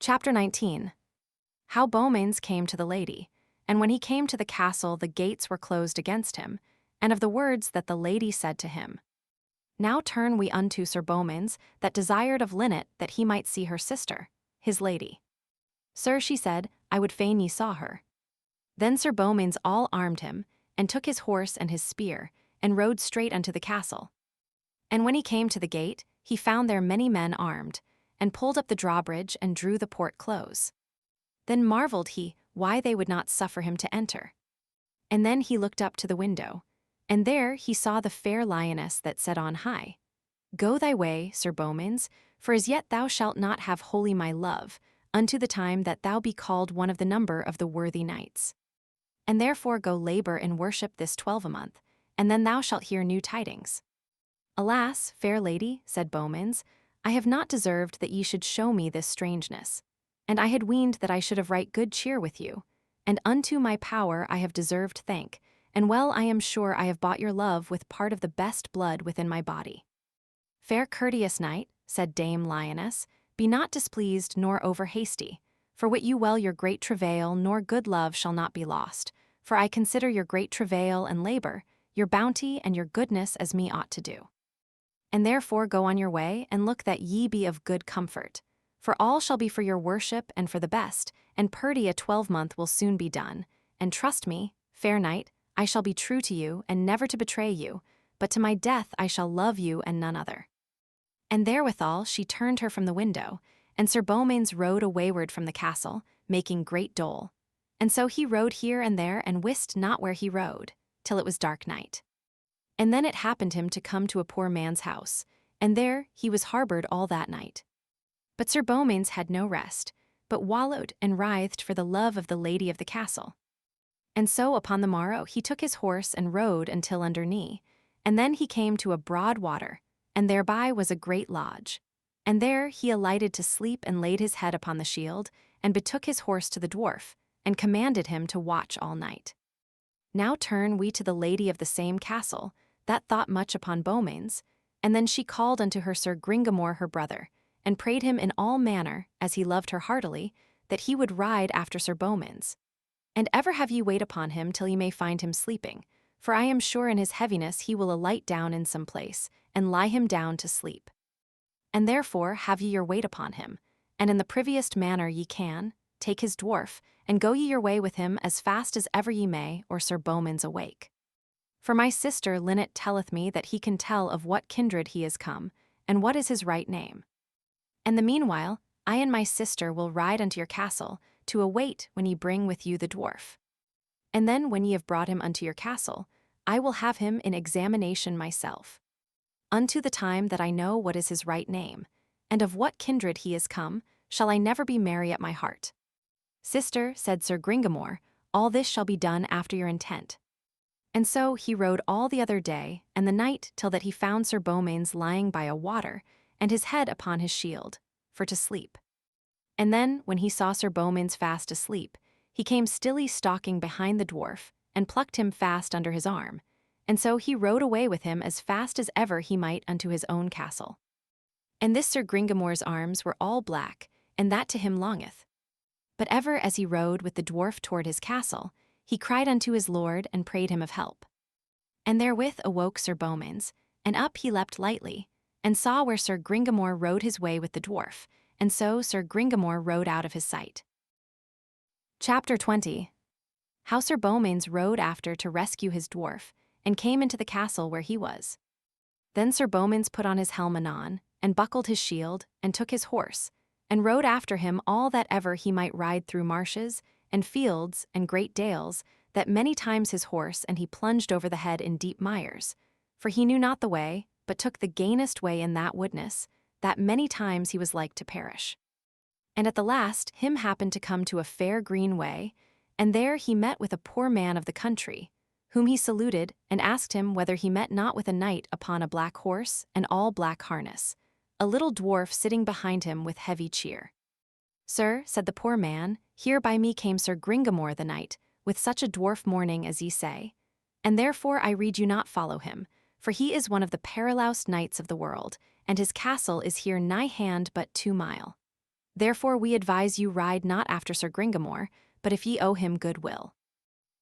Chapter 19. How Beaumains came to the lady, and when he came to the castle the gates were closed against him, and of the words that the lady said to him. Now turn we unto Sir Beaumains, that desired of Linnet that he might see her sister, his lady. Sir, she said, I would fain ye saw her. Then Sir Beaumains all armed him, and took his horse and his spear, and rode straight unto the castle. And when he came to the gate, he found there many men armed, and pulled up the drawbridge and drew the port close. Then marvelled he why they would not suffer him to enter. And then he looked up to the window, and there he saw the fair lioness that said on high, Go thy way, Sir Beaumains, for as yet thou shalt not have wholly my love, unto the time that thou be called one of the number of the worthy knights. And therefore go labour and worship this 12 months, and then thou shalt hear new tidings. Alas, fair lady, said Beaumains, I have not deserved that ye should show me this strangeness, and I had weened that I should have right good cheer with you, and unto my power I have deserved thank, and well I am sure I have bought your love with part of the best blood within my body. Fair courteous knight, said Dame Lioness, be not displeased nor over hasty, for wit you well your great travail nor good love shall not be lost, for I consider your great travail and labour, your bounty and your goodness as me ought to do. And therefore go on your way, and look that ye be of good comfort. For all shall be for your worship and for the best, and purdy a 12 months will soon be done. And trust me, fair knight, I shall be true to you, and never to betray you, but to my death I shall love you and none other. And therewithal she turned her from the window, and Sir Beaumains rode awayward from the castle, making great dole. And so he rode here and there, and wist not where he rode, till it was dark night. And then it happened him to come to a poor man's house, and there he was harboured all that night. But Sir Beaumains had no rest, but wallowed and writhed for the love of the lady of the castle. And so upon the morrow he took his horse and rode until under knee, and then he came to a broad water, and thereby was a great lodge. And there he alighted to sleep and laid his head upon the shield, and betook his horse to the dwarf, and commanded him to watch all night. Now turn we to the lady of the same castle, that thought much upon Beaumains, and then she called unto her Sir Gringamore her brother, and prayed him in all manner, as he loved her heartily, that he would ride after Sir Beaumains. And ever have ye wait upon him till ye may find him sleeping, for I am sure in his heaviness he will alight down in some place, and lie him down to sleep. And therefore have ye your wait upon him, and in the privriest manner ye can, take his dwarf, and go ye your way with him as fast as ever ye may, or Sir Beaumains awake. For my sister Linnet telleth me that he can tell of what kindred he is come, and what is his right name. And the meanwhile, I and my sister will ride unto your castle, to await when ye bring with you the dwarf. And then when ye have brought him unto your castle, I will have him in examination myself. Unto the time that I know what is his right name, and of what kindred he is come, shall I never be merry at my heart. Sister, said Sir Gringamore, all this shall be done after your intent. And so he rode all the other day and the night till that he found Sir Beaumains lying by a water, and his head upon his shield, for to sleep. And then, when he saw Sir Beaumains fast asleep, he came stilly stalking behind the dwarf, and plucked him fast under his arm, and so he rode away with him as fast as ever he might unto his own castle. And this Sir Gringamore's arms were all black, and that to him longeth. But ever as he rode with the dwarf toward his castle, he cried unto his lord and prayed him of help. And therewith awoke Sir Beaumains, and up he leapt lightly, and saw where Sir Gringamore rode his way with the dwarf, and so Sir Gringamore rode out of his sight. Chapter 20. How Sir Beaumains rode after to rescue his dwarf, and came into the castle where he was. Then Sir Beaumains put on his helm anon, and buckled his shield, and took his horse, and rode after him all that ever he might ride through marshes, and fields, and great dales, that many times his horse and he plunged over the head in deep mires, for he knew not the way, but took the gainest way in that woodness, that many times he was like to perish. And at the last him happened to come to a fair green way, and there he met with a poor man of the country, whom he saluted, and asked him whether he met not with a knight upon a black horse and all black harness, a little dwarf sitting behind him with heavy cheer. Sir, said the poor man, here by me came Sir Gringamore the knight, with such a dwarf mourning as ye say, and therefore I rede you not follow him, for he is one of the perilous knights of the world, and his castle is here nigh hand but 2 mile. Therefore we advise you ride not after Sir Gringamore, but if ye owe him good will.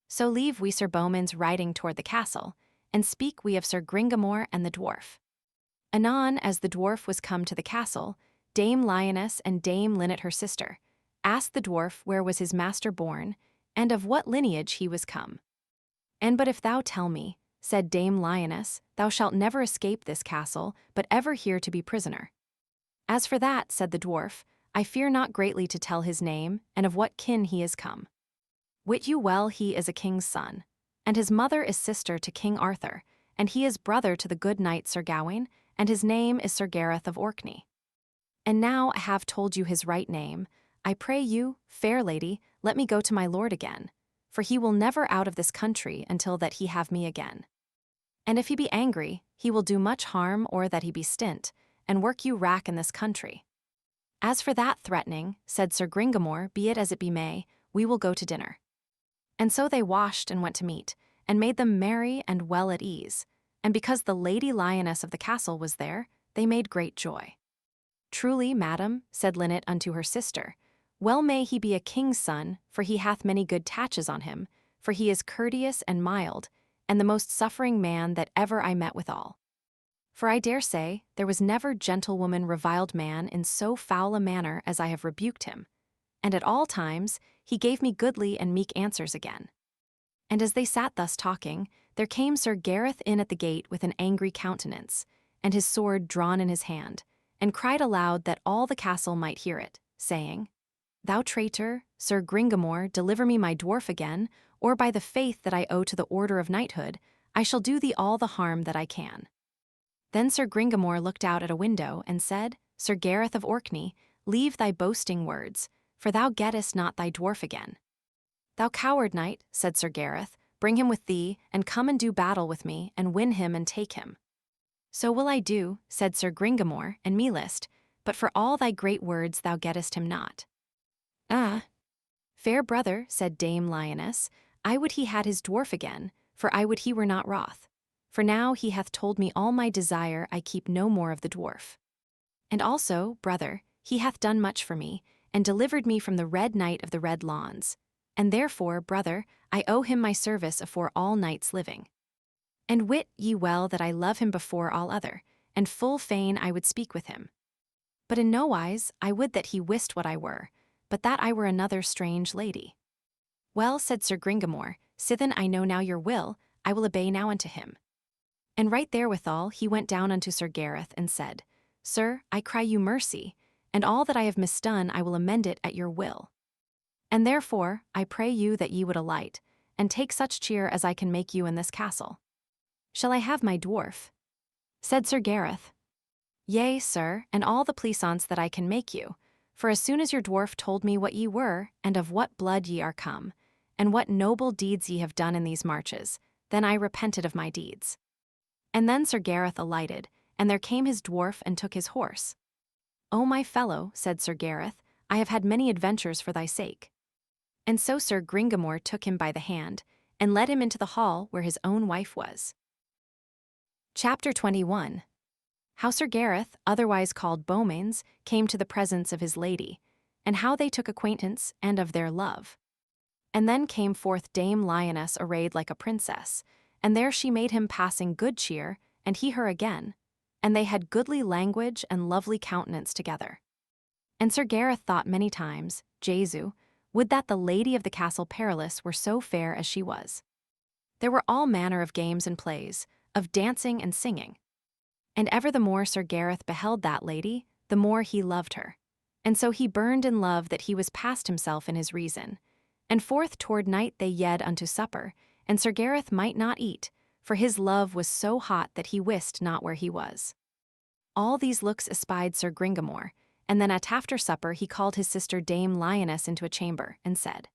So leave we Sir Bowman's riding toward the castle, and speak we of Sir Gringamore and the dwarf. Anon, as the dwarf was come to the castle, Dame Lioness and Dame Linnet her sister asked the dwarf where was his master born, and of what lineage he was come. And but if thou tell me, said Dame Lioness, thou shalt never escape this castle, but ever here to be prisoner. As for that, said the dwarf, I fear not greatly to tell his name, and of what kin he is come. Wit you well he is a king's son, and his mother is sister to King Arthur, and he is brother to the good knight Sir Gawain, and his name is Sir Gareth of Orkney. And now I have told you his right name, I pray you, fair lady, let me go to my lord again, for he will never out of this country until that he have me again. And if he be angry, he will do much harm or that he be stint, and work you rack in this country. As for that threatening, said Sir Gringamore, be it as it be may, we will go to dinner. And so they washed and went to meat, and made them merry and well at ease, and because the Lady Lioness of the castle was there, they made great joy. Truly, madam, said Linnet unto her sister, well may he be a king's son, for he hath many good tatches on him, for he is courteous and mild, and the most suffering man that ever I met withal. For I dare say, there was never gentlewoman reviled man in so foul a manner as I have rebuked him, and at all times he gave me goodly and meek answers again. And as they sat thus talking, there came Sir Gareth in at the gate with an angry countenance, and his sword drawn in his hand, and cried aloud that all the castle might hear it, saying, Thou traitor, Sir Gringamore, deliver me my dwarf again, or by the faith that I owe to the order of knighthood, I shall do thee all the harm that I can. Then Sir Gringamore looked out at a window, and said, Sir Gareth of Orkney, leave thy boasting words, for thou gettest not thy dwarf again. Thou coward knight, said Sir Gareth, bring him with thee, and come and do battle with me, and win him and take him. So will I do, said Sir Gringamore, and me list, but for all thy great words thou gettest him not. Ah, fair brother, said Dame Lioness, I would he had his dwarf again, for I would he were not wroth. For now he hath told me all my desire I keep no more of the dwarf. And also, brother, he hath done much for me, and delivered me from the Red Knight of the Red Lawns. And therefore, brother, I owe him my service afore all knights living. And wit ye well that I love him before all other, and full fain I would speak with him. But in no wise I would that he wist what I were, but that I were another strange lady. Well, said Sir Gringamore, sithen I know now your will, I will obey now unto him. And right therewithal he went down unto Sir Gareth, and said, Sir, I cry you mercy, and all that I have misdone I will amend it at your will. And therefore I pray you that ye would alight, and take such cheer as I can make you in this castle. Shall I have my dwarf? Said Sir Gareth. Yea, sir, and all the pleasance that I can make you, for as soon as your dwarf told me what ye were, and of what blood ye are come, and what noble deeds ye have done in these marches, then I repented of my deeds. And then Sir Gareth alighted, and there came his dwarf and took his horse. O my fellow, said Sir Gareth, I have had many adventures for thy sake. And so Sir Gringamore took him by the hand, and led him into the hall where his own wife was. Chapter 21. How Sir Gareth, otherwise called Beaumains, came to the presence of his lady, and how they took acquaintance, and of their love. And then came forth Dame Lioness arrayed like a princess, and there she made him passing good cheer, and he her again, and they had goodly language and lovely countenance together. And Sir Gareth thought many times, Jesu, would that the Lady of the Castle Perilous were so fair as she was. There were all manner of games and plays, of dancing and singing. And ever the more Sir Gareth beheld that lady, the more he loved her. And so he burned in love that he was past himself in his reason. And forth toward night they yede unto supper, and Sir Gareth might not eat, for his love was so hot that he wist not where he was. All these looks espied Sir Gringamore, and then at after supper he called his sister Dame Lioness into a chamber, and said,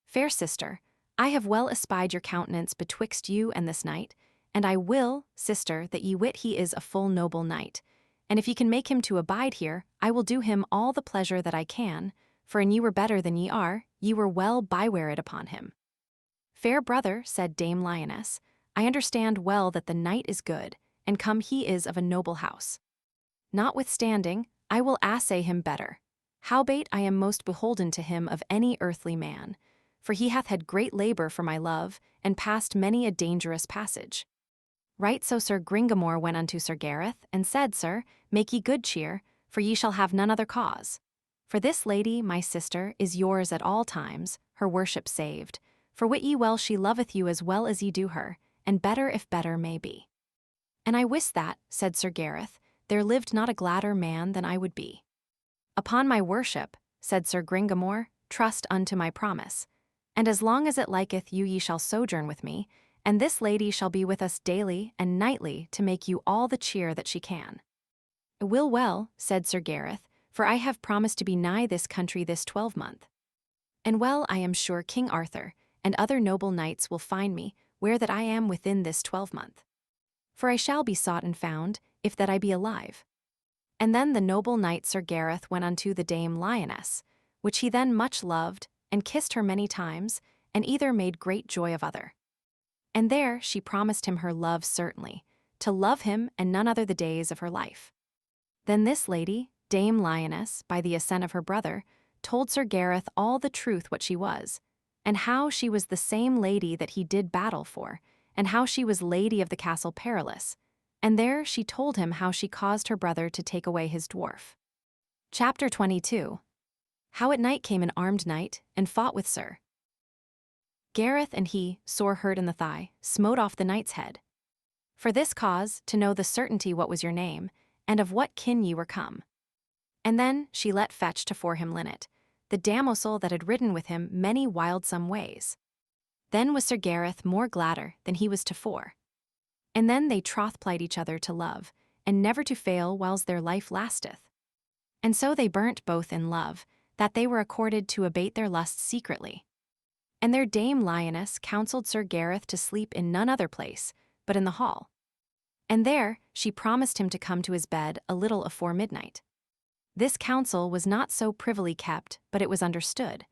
Fair sister, I have well espied your countenance betwixt you and this knight, and I will, sister, that ye wit he is a full noble knight, and if ye can make him to abide here, I will do him all the pleasure that I can, for an ye were better than ye are, ye were well byweared upon him. Fair brother, said Dame Lioness, I understand well that the knight is good, and come he is of a noble house. Notwithstanding, I will assay him better. Howbeit I am most beholden to him of any earthly man, for he hath had great labour for my love, and passed many a dangerous passage. Right so Sir Gringamore went unto Sir Gareth, and said, Sir, make ye good cheer, for ye shall have none other cause. For this lady, my sister, is yours at all times, her worship saved, for wit ye well she loveth you as well as ye do her, and better if better may be. And I wis that, said Sir Gareth, there lived not a gladder man than I would be. Upon my worship, said Sir Gringamore, trust unto my promise. And as long as it liketh you ye shall sojourn with me, and this lady shall be with us daily and nightly to make you all the cheer that she can. I will well, said Sir Gareth, for I have promised to be nigh this country this 12-month. And well I am sure King Arthur and other noble knights will find me where that I am within this 12-month. For I shall be sought and found, if that I be alive. And then the noble knight Sir Gareth went unto the Dame Lioness, which he then much loved, and kissed her many times, and either made great joy of other. And there she promised him her love certainly, to love him and none other the days of her life. Then this lady, Dame Lioness, by the assent of her brother, told Sir Gareth all the truth what she was, and how she was the same lady that he did battle for, and how she was lady of the Castle Perilous, and there she told him how she caused her brother to take away his dwarf. Chapter 22. How at night came an armed knight, and fought with Sir Gareth, and he, sore hurt in the thigh, smote off the knight's head. For this cause, to know the certainty what was your name, and of what kin ye were come. And then she let fetch to for him Linnet, the damosel that had ridden with him many wildsome ways. Then was Sir Gareth more gladder than he was tofore. And then they troth-plight each other to love, and never to fail whiles their life lasteth. And so they burnt both in love, that they were accorded to abate their lusts secretly. And their Dame Lioness counselled Sir Gareth to sleep in none other place, but in the hall. And there she promised him to come to his bed a little afore midnight. This counsel was not so privily kept, but it was understood,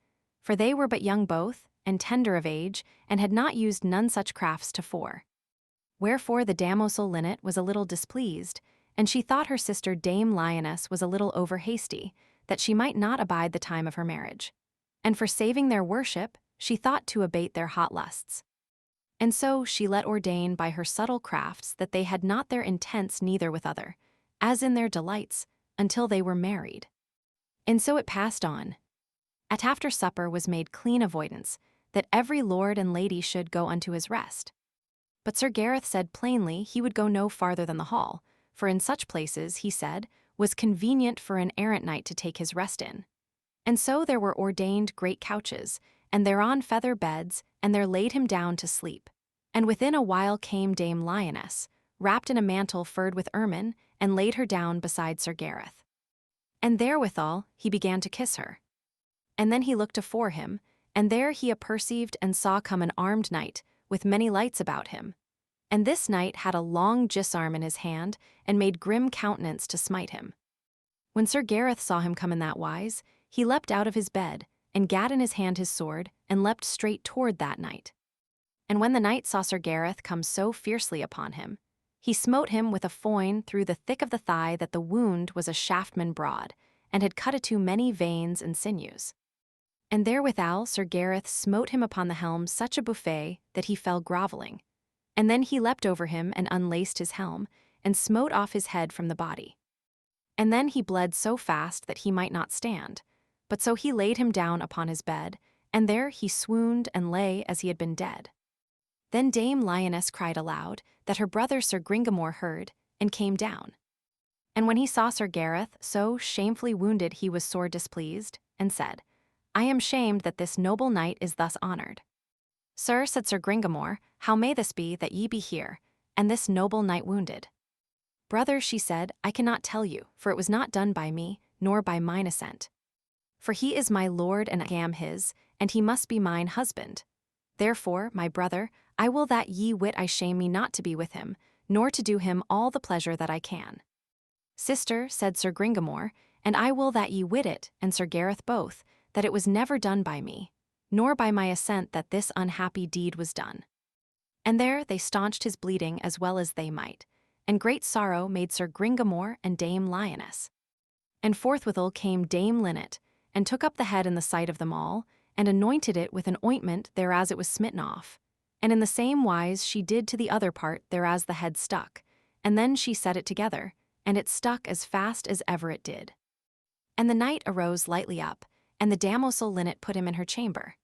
for they were but young both, and tender of age, and had not used none such crafts tofore. Wherefore the damosel Linnet was a little displeased, and she thought her sister Dame Lioness was a little over-hasty, that she might not abide the time of her marriage. And for saving their worship, she thought to abate their hot lusts. And so she let ordain by her subtle crafts that they had not their intents neither with other, as in their delights, until they were married. And so it passed on. At after supper was made clean avoidance, that every lord and lady should go unto his rest. But Sir Gareth said plainly he would go no farther than the hall, for in such places, he said, was convenient for an errant knight to take his rest in. And so there were ordained great couches, and thereon feather beds, and there laid him down to sleep. And within a while came Dame Lioness, wrapped in a mantle furred with ermine, and laid her down beside Sir Gareth. And therewithal he began to kiss her. And then he looked afore him, and there he aperceived and saw come an armed knight, with many lights about him. And this knight had a long gisarm in his hand, and made grim countenance to smite him. When Sir Gareth saw him come in that wise, he leapt out of his bed, and gat in his hand his sword, and leapt straight toward that knight. And when the knight saw Sir Gareth come so fiercely upon him, he smote him with a foin through the thick of the thigh that the wound was a shaftman broad, and had cut into many veins and sinews. And therewithal Sir Gareth smote him upon the helm such a buffet that he fell grovelling. And then he leapt over him and unlaced his helm, and smote off his head from the body. And then he bled so fast that he might not stand, but so he laid him down upon his bed, and there he swooned and lay as he had been dead. Then Dame Lioness cried aloud, that her brother Sir Gringamore heard, and came down. And when he saw Sir Gareth so shamefully wounded he was sore displeased, and said, I am shamed that this noble knight is thus honoured. Sir, said Sir Gringamore, how may this be that ye be here, and this noble knight wounded? Brother, she said, I cannot tell you, for it was not done by me, nor by mine assent. For he is my lord and I am his, and he must be mine husband. Therefore, my brother, I will that ye wit I shame me not to be with him, nor to do him all the pleasure that I can. Sister, said Sir Gringamore, and I will that ye wit it, and Sir Gareth both, that it was never done by me, nor by my assent that this unhappy deed was done. And there they staunched his bleeding as well as they might, and great sorrow made Sir Gringamore and Dame Lioness. And forthwithal came Dame Linnet, and took up the head in the sight of them all, and anointed it with an ointment thereas it was smitten off. And in the same wise she did to the other part thereas the head stuck, and then she set it together, and it stuck as fast as ever it did. And the knight arose lightly up, and the damosel Linnet put him in her chamber.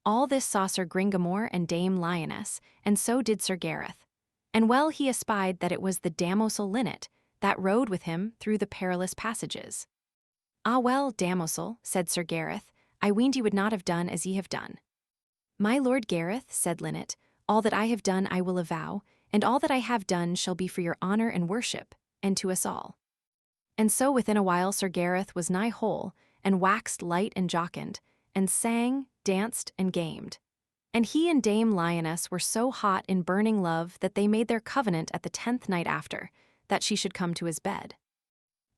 All this saw Sir Gringamore and Dame Lioness, and so did Sir Gareth. And well he espied that it was the damosel Linnet that rode with him through the perilous passages. "Ah well, damosel," said Sir Gareth, "I weened ye would not have done as ye have done." "My Lord Gareth," said Linnet, "all that I have done I will avow, and all that I have done shall be for your honor and worship, and to us all." And so within a while Sir Gareth was nigh whole, and waxed light and jocund, and sang, danced, and gamed. And he and Dame Lioness were so hot in burning love that they made their covenant at the 10th night after, that she should come to his bed.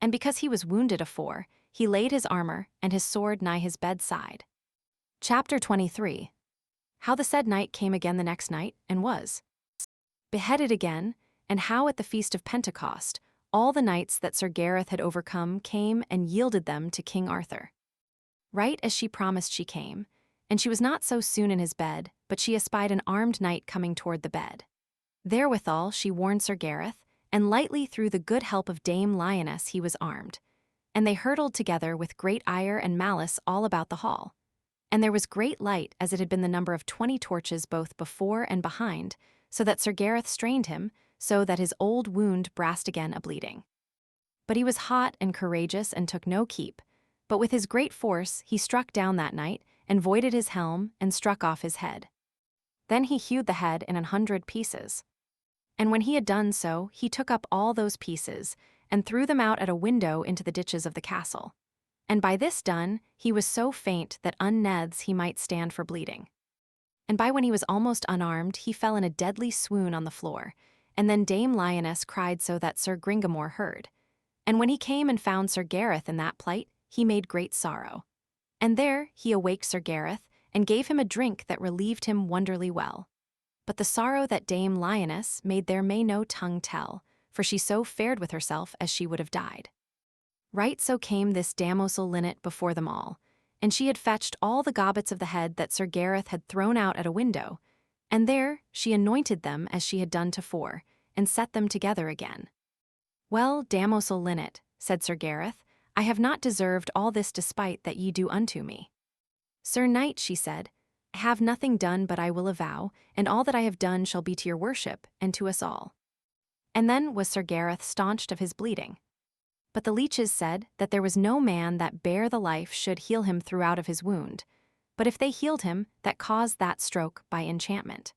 And because he was wounded afore, he laid his armor and his sword nigh his bedside. Chapter 23. How the said knight came again the next night, and was beheaded again, and how at the feast of Pentecost all the knights that Sir Gareth had overcome came and yielded them to King Arthur. Right as she promised she came, and she was not so soon in his bed, but she espied an armed knight coming toward the bed. Therewithal she warned Sir Gareth, and lightly through the good help of Dame Lioness he was armed. And they hurtled together with great ire and malice all about the hall. And there was great light, as it had been the number of 20 torches both before and behind, so that Sir Gareth strained him, so that his old wound brast again a-bleeding. But he was hot and courageous and took no keep, but with his great force he struck down that knight, and voided his helm, and struck off his head. Then he hewed the head in 100 pieces. And when he had done so, he took up all those pieces, and threw them out at a window into the ditches of the castle. And by this done, he was so faint that unnethes he might stand for bleeding. And by when he was almost unarmed, he fell in a deadly swoon on the floor, and then Dame Lioness cried so that Sir Gringamore heard. And when he came and found Sir Gareth in that plight, he made great sorrow. And there he awaked Sir Gareth, and gave him a drink that relieved him wonderly well. But the sorrow that Dame Lioness made there may no tongue tell, for she so fared with herself as she would have died. Right so came this damosel Linnet before them all, and she had fetched all the gobbets of the head that Sir Gareth had thrown out at a window, and there she anointed them as she had done tofore, and set them together again. "Well, damosel Linnet," said Sir Gareth, "I have not deserved all this despite that ye do unto me." "Sir Knight," she said, "I have nothing done but I will avow, and all that I have done shall be to your worship, and to us all." And then was Sir Gareth staunched of his bleeding. But the leeches said that there was no man that bare the life should heal him throughout of his wound, but if they healed him, that caused that stroke by enchantment.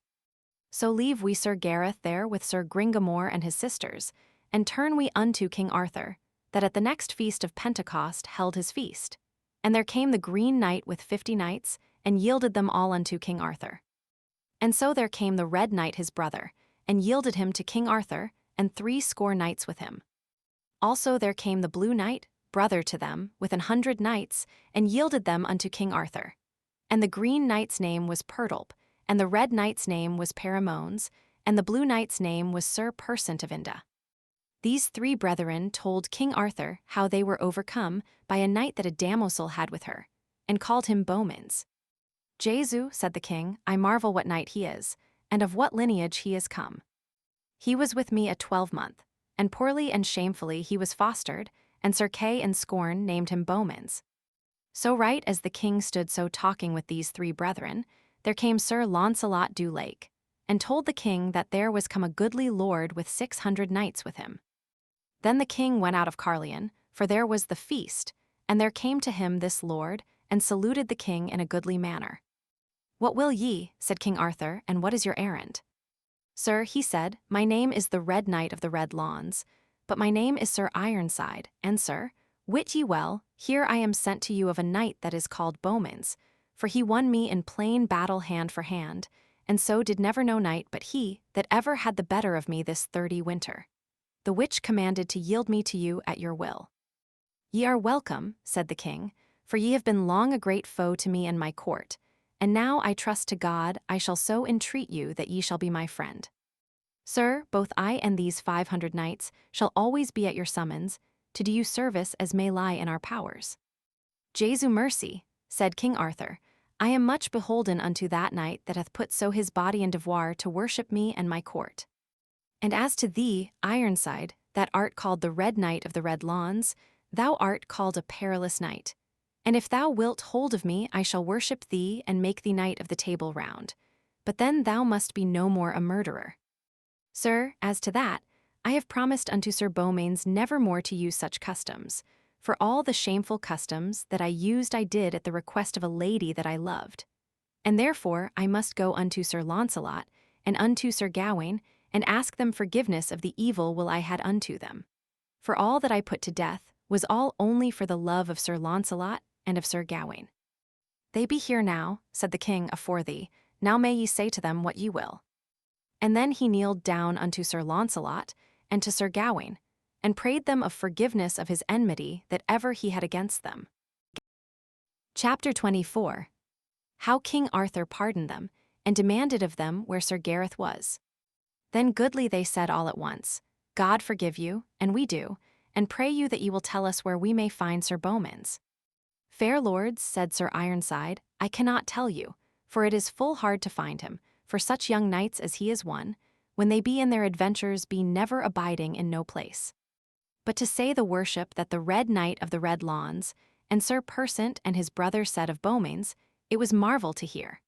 So leave we Sir Gareth there with Sir Gringamore and his sisters, and turn we unto King Arthur, that at the next feast of Pentecost held his feast. And there came the Green Knight with 50 knights, and yielded them all unto King Arthur. And so there came the Red Knight his brother, and yielded him to King Arthur, and 60 knights with him. Also there came the Blue Knight, brother to them, with 100 knights, and yielded them unto King Arthur. And the Green Knight's name was Purtolp, and the Red Knight's name was Paramones, and the Blue Knight's name was Sir Persant of Inde. These 3 brethren told King Arthur how they were overcome by a knight that a damosel had with her, and called him Beaumains. "Jesu," said the king, "I marvel what knight he is, and of what lineage he is come. He was with me a 12-month, and poorly and shamefully he was fostered, and Sir Kay in scorn named him Beaumains." So right as the king stood so talking with these 3 brethren, there came Sir Launcelot du Lake, and told the king that there was come a goodly lord with 600 knights with him. Then the king went out of Carlion, for there was the feast, and there came to him this lord, and saluted the king in a goodly manner. "What will ye?" said King Arthur, "and what is your errand?" "Sir," he said, "my name is the Red Knight of the Red Lawns, but my name is Sir Ironside, and sir, wit ye well, here I am sent to you of a knight that is called Beaumains, for he won me in plain battle hand for hand, and so did never no knight but he that ever had the better of me this 30 winter, the which commanded to yield me to you at your will." "Ye are welcome," said the king, "for ye have been long a great foe to me and my court, and now I trust to God I shall so entreat you that ye shall be my friend. Sir, both I and these 500 knights shall always be at your summons, to do you service as may lie in our powers. Jesu mercy, said King Arthur, I am much beholden unto that knight that hath put so his body in devoir to worship me and my court. And as to thee, Ironside, that art called the Red Knight of the Red Lawns, thou art called a perilous knight. And if thou wilt hold of me, I shall worship thee and make thee knight of the Table Round. But then thou must be no more a murderer. Sir, as to that, I have promised unto Sir Beaumains never more to use such customs. For all the shameful customs that I used I did at the request of a lady that I loved. And therefore I must go unto Sir Launcelot, and unto Sir Gawain, and ask them forgiveness of the evil will I had unto them. For all that I put to death was all only for the love of Sir Launcelot and of Sir Gawain. They be here now, said the king afore thee, now may ye say to them what ye will. And then he kneeled down unto Sir Launcelot, and to Sir Gawain, and prayed them of forgiveness of his enmity that ever he had against them. Chapter 24. How King Arthur pardoned them, and demanded of them where Sir Gareth was. Then goodly they said all at once, God forgive you, and we do, and pray you that ye will tell us where we may find Sir Beaumains. Fair lords, said Sir Ironside, I cannot tell you, for it is full hard to find him, for such young knights as he is one, when they be in their adventures be never abiding in no place. But to say the worship that the Red Knight of the Red Lawns, and Sir Persant and his brother said of Beaumains, it was marvel to hear.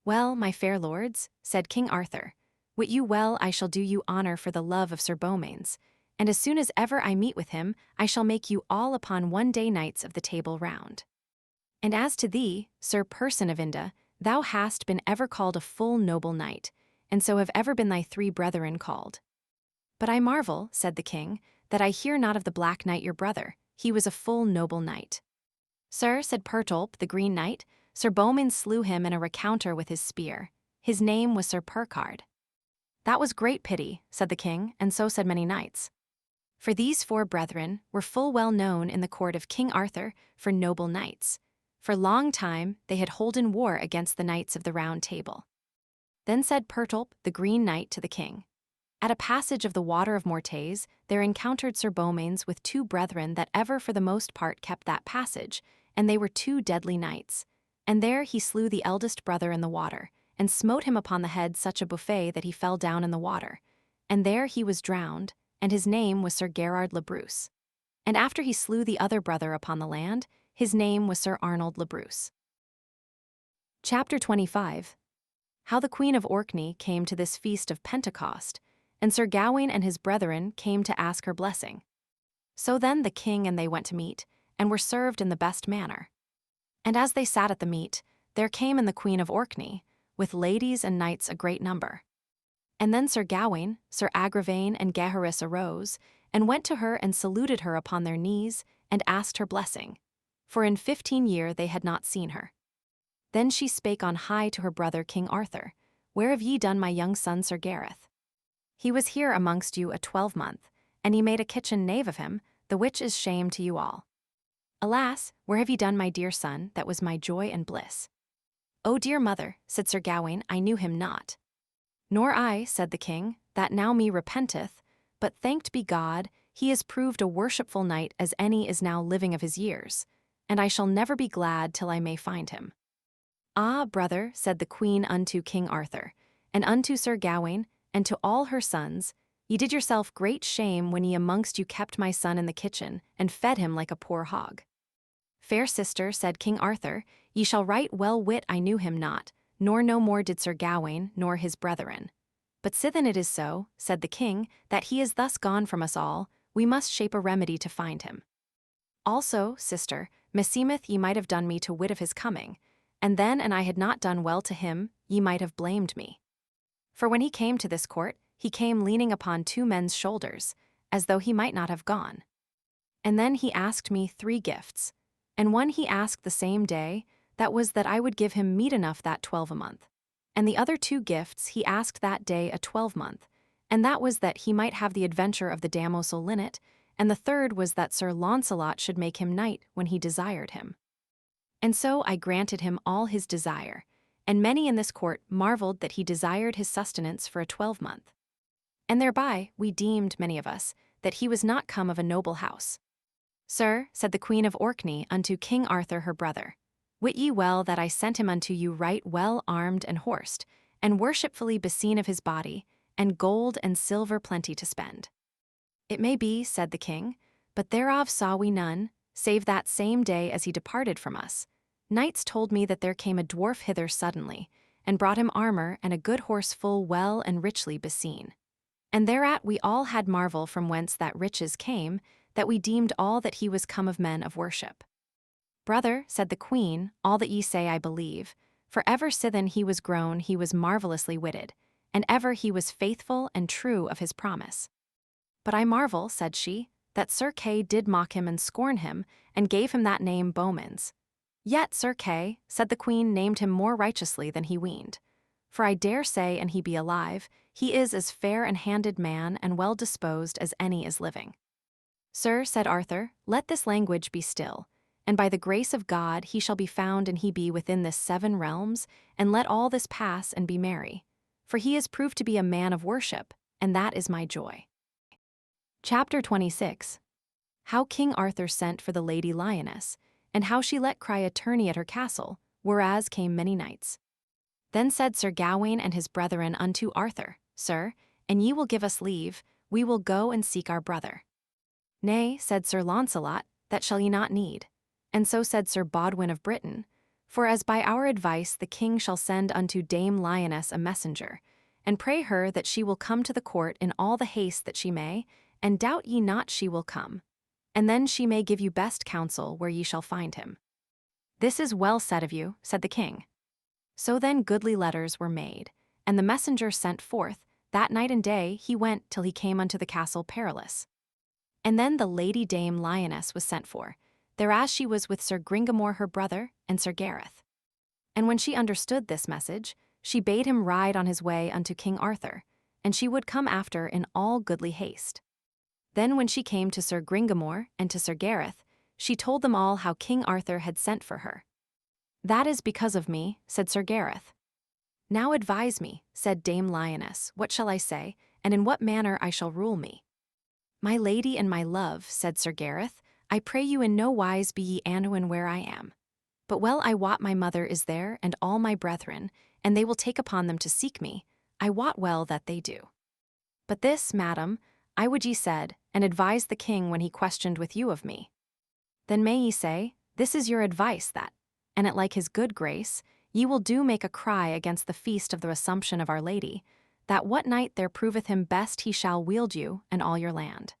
Well, my fair lords, said King Arthur, wit you well I shall do you honor for the love of Sir Beaumains, and as soon as ever I meet with him, I shall make you all upon one day knights of the Table Round. And as to thee, Sir Persant of Inde, thou hast been ever called a full noble knight, and so have ever been thy three brethren called. But I marvel, said the king, that I hear not of the Black Knight your brother, he was a full noble knight. Sir, said Pertolpe the Green Knight, Sir Beaumains slew him in a rencounter with his spear. His name was Sir Percard. That was great pity, said the king, and so said many knights. For these four brethren were full well known in the court of King Arthur for noble knights. For long time they had holden war against the knights of the Round Table. Then said Pertolpe the Green Knight to the king, at a passage of the water of Mortes, there encountered Sir Beaumains with two brethren that ever for the most part kept that passage, and they were two deadly knights. And there he slew the eldest brother in the water, and smote him upon the head such a buffet that he fell down in the water. And there he was drowned, and his name was Sir Gerard le Bruce. And after he slew the other brother upon the land, his name was Sir Arnold le Bruce. Chapter 25. How the Queen of Orkney came to this feast of Pentecost, and Sir Gawain and his brethren came to ask her blessing. So then the king and they went to meat, and were served in the best manner. And as they sat at the meat, there came in the Queen of Orkney, with ladies and knights a great number. And then Sir Gawain, Sir Agravaine, and Gaheris arose, and went to her and saluted her upon their knees, and asked her blessing. For in 15 years they had not seen her. Then she spake on high to her brother King Arthur, Where have ye done my young son Sir Gareth? He was here amongst you a 12-month, and ye made a kitchen knave of him, the which is shame to you all. Alas, where have ye done my dear son, that was my joy and bliss? O dear mother, said Sir Gawain, I knew him not. Nor I, said the king, that now me repenteth, but thanked be God, he is proved a worshipful knight as any is now living of his years, and I shall never be glad till I may find him. Ah, brother, said the queen unto King Arthur, and unto Sir Gawain, and to all her sons, ye did yourself great shame when ye amongst you kept my son in the kitchen, and fed him like a poor hog. Fair sister, said King Arthur, ye shall right well wit I knew him not, nor no more did Sir Gawain, nor his brethren. But sithen it is so, said the king, that he is thus gone from us all, we must shape a remedy to find him. Also, sister, meseemeth ye might have done me to wit of his coming, and then an I had not done well to him, ye might have blamed me. For when he came to this court, he came leaning upon two men's shoulders, as though he might not have gone. And then he asked me 3 gifts, and one he asked the same day, that was that I would give him meat enough that 12 a month, and the other 2 gifts he asked that day a 12-month, and that was that he might have the adventure of the damosel Linet, and the third was that Sir Launcelot should make him knight when he desired him. And so I granted him all his desire, and many in this court marveled that he desired his sustenance for a 12-month. And thereby we deemed, many of us, that he was not come of a noble house, Sir, said the Queen of Orkney unto King Arthur her brother, wit ye well that I sent him unto you right well armed and horsed, and worshipfully beseen of his body, and gold and silver plenty to spend. It may be, said the king, but thereof saw we none, save that same day as he departed from us. Knights told me that there came a dwarf hither suddenly, and brought him armor and a good horse full well and richly beseen. And thereat we all had marvel from whence that riches came, that we deemed all that he was come of men of worship. Brother, said the queen, all that ye say I believe, for ever sithen he was grown he was marvellously witted, and ever he was faithful and true of his promise. But I marvel, said she, that Sir Kay did mock him and scorn him, and gave him that name Bowmans. Yet Sir Kay, said the queen, named him more righteously than he weened. For I dare say, an he be alive, he is as fair and handed man and well disposed as any is living. Sir, said Arthur, let this language be still, and by the grace of God he shall be found and he be within this 7 realms, and let all this pass and be merry. For he is proved to be a man of worship, and that is my joy. Chapter 26. How King Arthur sent for the Lady Lioness, and how she let cry a tourney at her castle, whereas came many knights. Then said Sir Gawain and his brethren unto Arthur, Sir, and ye will give us leave, we will go and seek our brother. Nay, said Sir Launcelot, that shall ye not need. And so said Sir Bodwin of Britain, for as by our advice the king shall send unto Dame Lioness a messenger, and pray her that she will come to the court in all the haste that she may, and doubt ye not she will come. And then she may give you best counsel where ye shall find him. This is well said of you, said the king. So then goodly letters were made, and the messenger sent forth, that night and day he went till he came unto the castle Perilous. And then the Lady Dame Lioness was sent for, thereas she was with Sir Gringamore her brother, and Sir Gareth. And when she understood this message, she bade him ride on his way unto King Arthur, and she would come after in all goodly haste. Then when she came to Sir Gringamore and to Sir Gareth, she told them all how King Arthur had sent for her. That is because of me, said Sir Gareth. Now advise me, said Dame Lioness, what shall I say, and in what manner I shall rule me. My lady and my love, said Sir Gareth, I pray you in no wise be ye Anduin where I am. But well I wot my mother is there, and all my brethren, and they will take upon them to seek me, I wot well that they do. But this, madam, I would ye said, and advised the king when he questioned with you of me. Then may ye say, this is your advice that, and it like his good grace, ye will do make a cry against the feast of the Assumption of Our Lady, that what knight there proveth him best he shall wield you and all your land.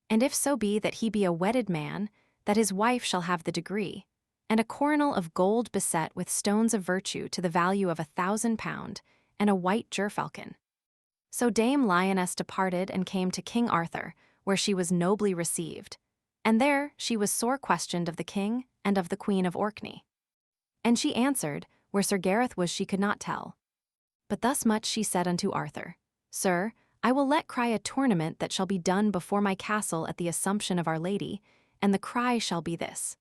And if so be that he be a wedded man, that his wife shall have the degree, and a coronal of gold beset with stones of virtue to the value of 1,000 pound, and a white gerfalcon. So Dame Lioness departed and came to King Arthur, where she was nobly received, and there she was sore questioned of the king and of the Queen of Orkney. And she answered, where Sir Gareth was she could not tell. But thus much she said unto Arthur, Sir, I will let cry a tournament that shall be done before my castle at the Assumption of Our Lady, and the cry shall be this,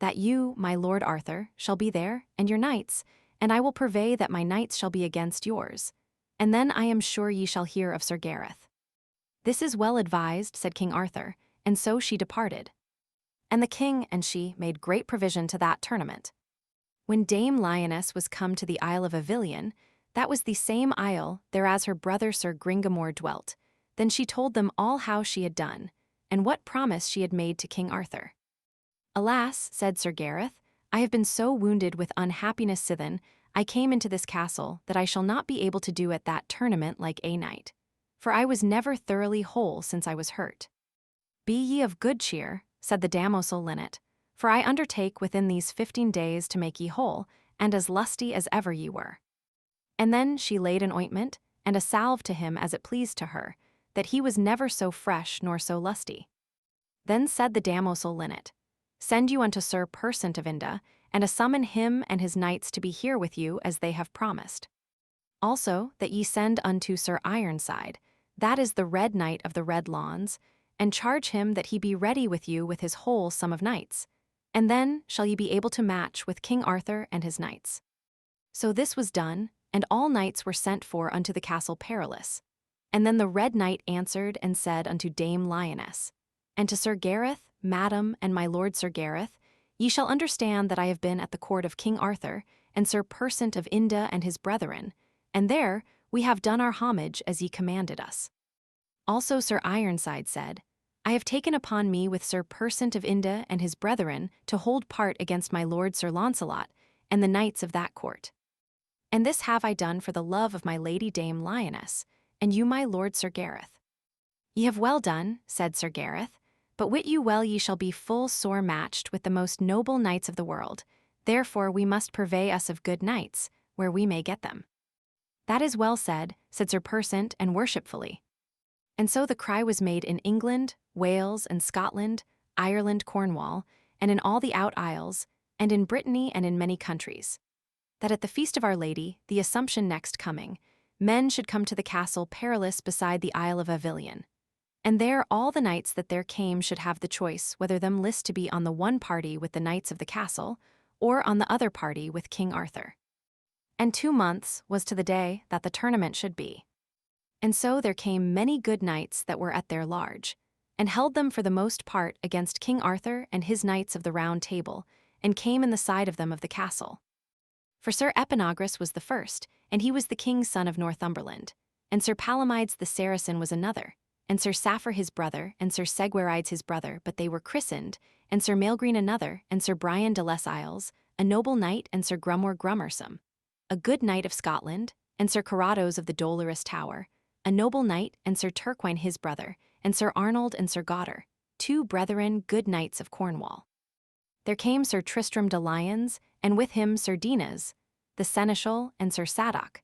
that you, my lord Arthur, shall be there, and your knights, and I will purvey that my knights shall be against yours, and then I am sure ye shall hear of Sir Gareth. This is well advised, said King Arthur, and so she departed. And the king and she made great provision to that tournament. When Dame Lioness was come to the Isle of Avilion, that was the same isle thereas her brother Sir Gringamore dwelt, then she told them all how she had done, and what promise she had made to King Arthur. Alas, said Sir Gareth, I have been so wounded with unhappiness sithen, I came into this castle that I shall not be able to do at that tournament like a knight, for I was never thoroughly whole since I was hurt. Be ye of good cheer, said the damosel Linnet, for I undertake within these 15 days to make ye whole, and as lusty as ever ye were. And then she laid an ointment, and a salve to him as it pleased to her, that he was never so fresh nor so lusty. Then said the damosel Linnet, Send you unto Sir Persant of Inde, and summon him and his knights to be here with you as they have promised. Also that ye send unto Sir Ironside, that is the Red Knight of the Red Lawns, and charge him that he be ready with you with his whole sum of knights, and then shall ye be able to match with King Arthur and his knights. So this was done, and all knights were sent for unto the castle Perilous. And then the Red Knight answered and said unto Dame Lioness, and to Sir Gareth, Madam, and my lord Sir Gareth, ye shall understand that I have been at the court of King Arthur, and Sir Persant of Inde and his brethren, and there we have done our homage as ye commanded us. Also Sir Ironside said, I have taken upon me with Sir Persant of Inde and his brethren to hold part against my lord Sir Launcelot and the knights of that court. And this have I done for the love of my lady Dame Lioness, and you my lord Sir Gareth. Ye have well done, said Sir Gareth, but wit you well ye shall be full sore matched with the most noble knights of the world, therefore we must purvey us of good knights, where we may get them. That is well said Sir Persant, and worshipfully. And so the cry was made in England, Wales, and Scotland, Ireland, Cornwall, and in all the out isles, and in Brittany and in many countries, that at the feast of Our Lady, the Assumption next coming, men should come to the castle perilous beside the Isle of Avilion. And there all the knights that there came should have the choice whether them list to be on the one party with the knights of the castle, or on the other party with King Arthur. And 2 months was to the day that the tournament should be. And so there came many good knights that were at their large, and held them for the most part against King Arthur and his knights of the Round Table, and came in the side of them of the castle. For Sir Epinogris was the first, and he was the king's son of Northumberland, and Sir Palomides the Saracen was another, and Sir Saphir his brother, and Sir Segwarides his brother, but they were christened, and Sir Maelgreen another, and Sir Brian de Les Isles, a noble knight, and Sir Grumor Grummersome, a good knight of Scotland, and Sir Carados of the Dolorous Tower, a noble knight, and Sir Turquine his brother, and Sir Arnold and Sir Gauter, 2 brethren good knights of Cornwall. There came Sir Tristram de Lyons, and with him Sir Dinas, the seneschal, and Sir Sadoc.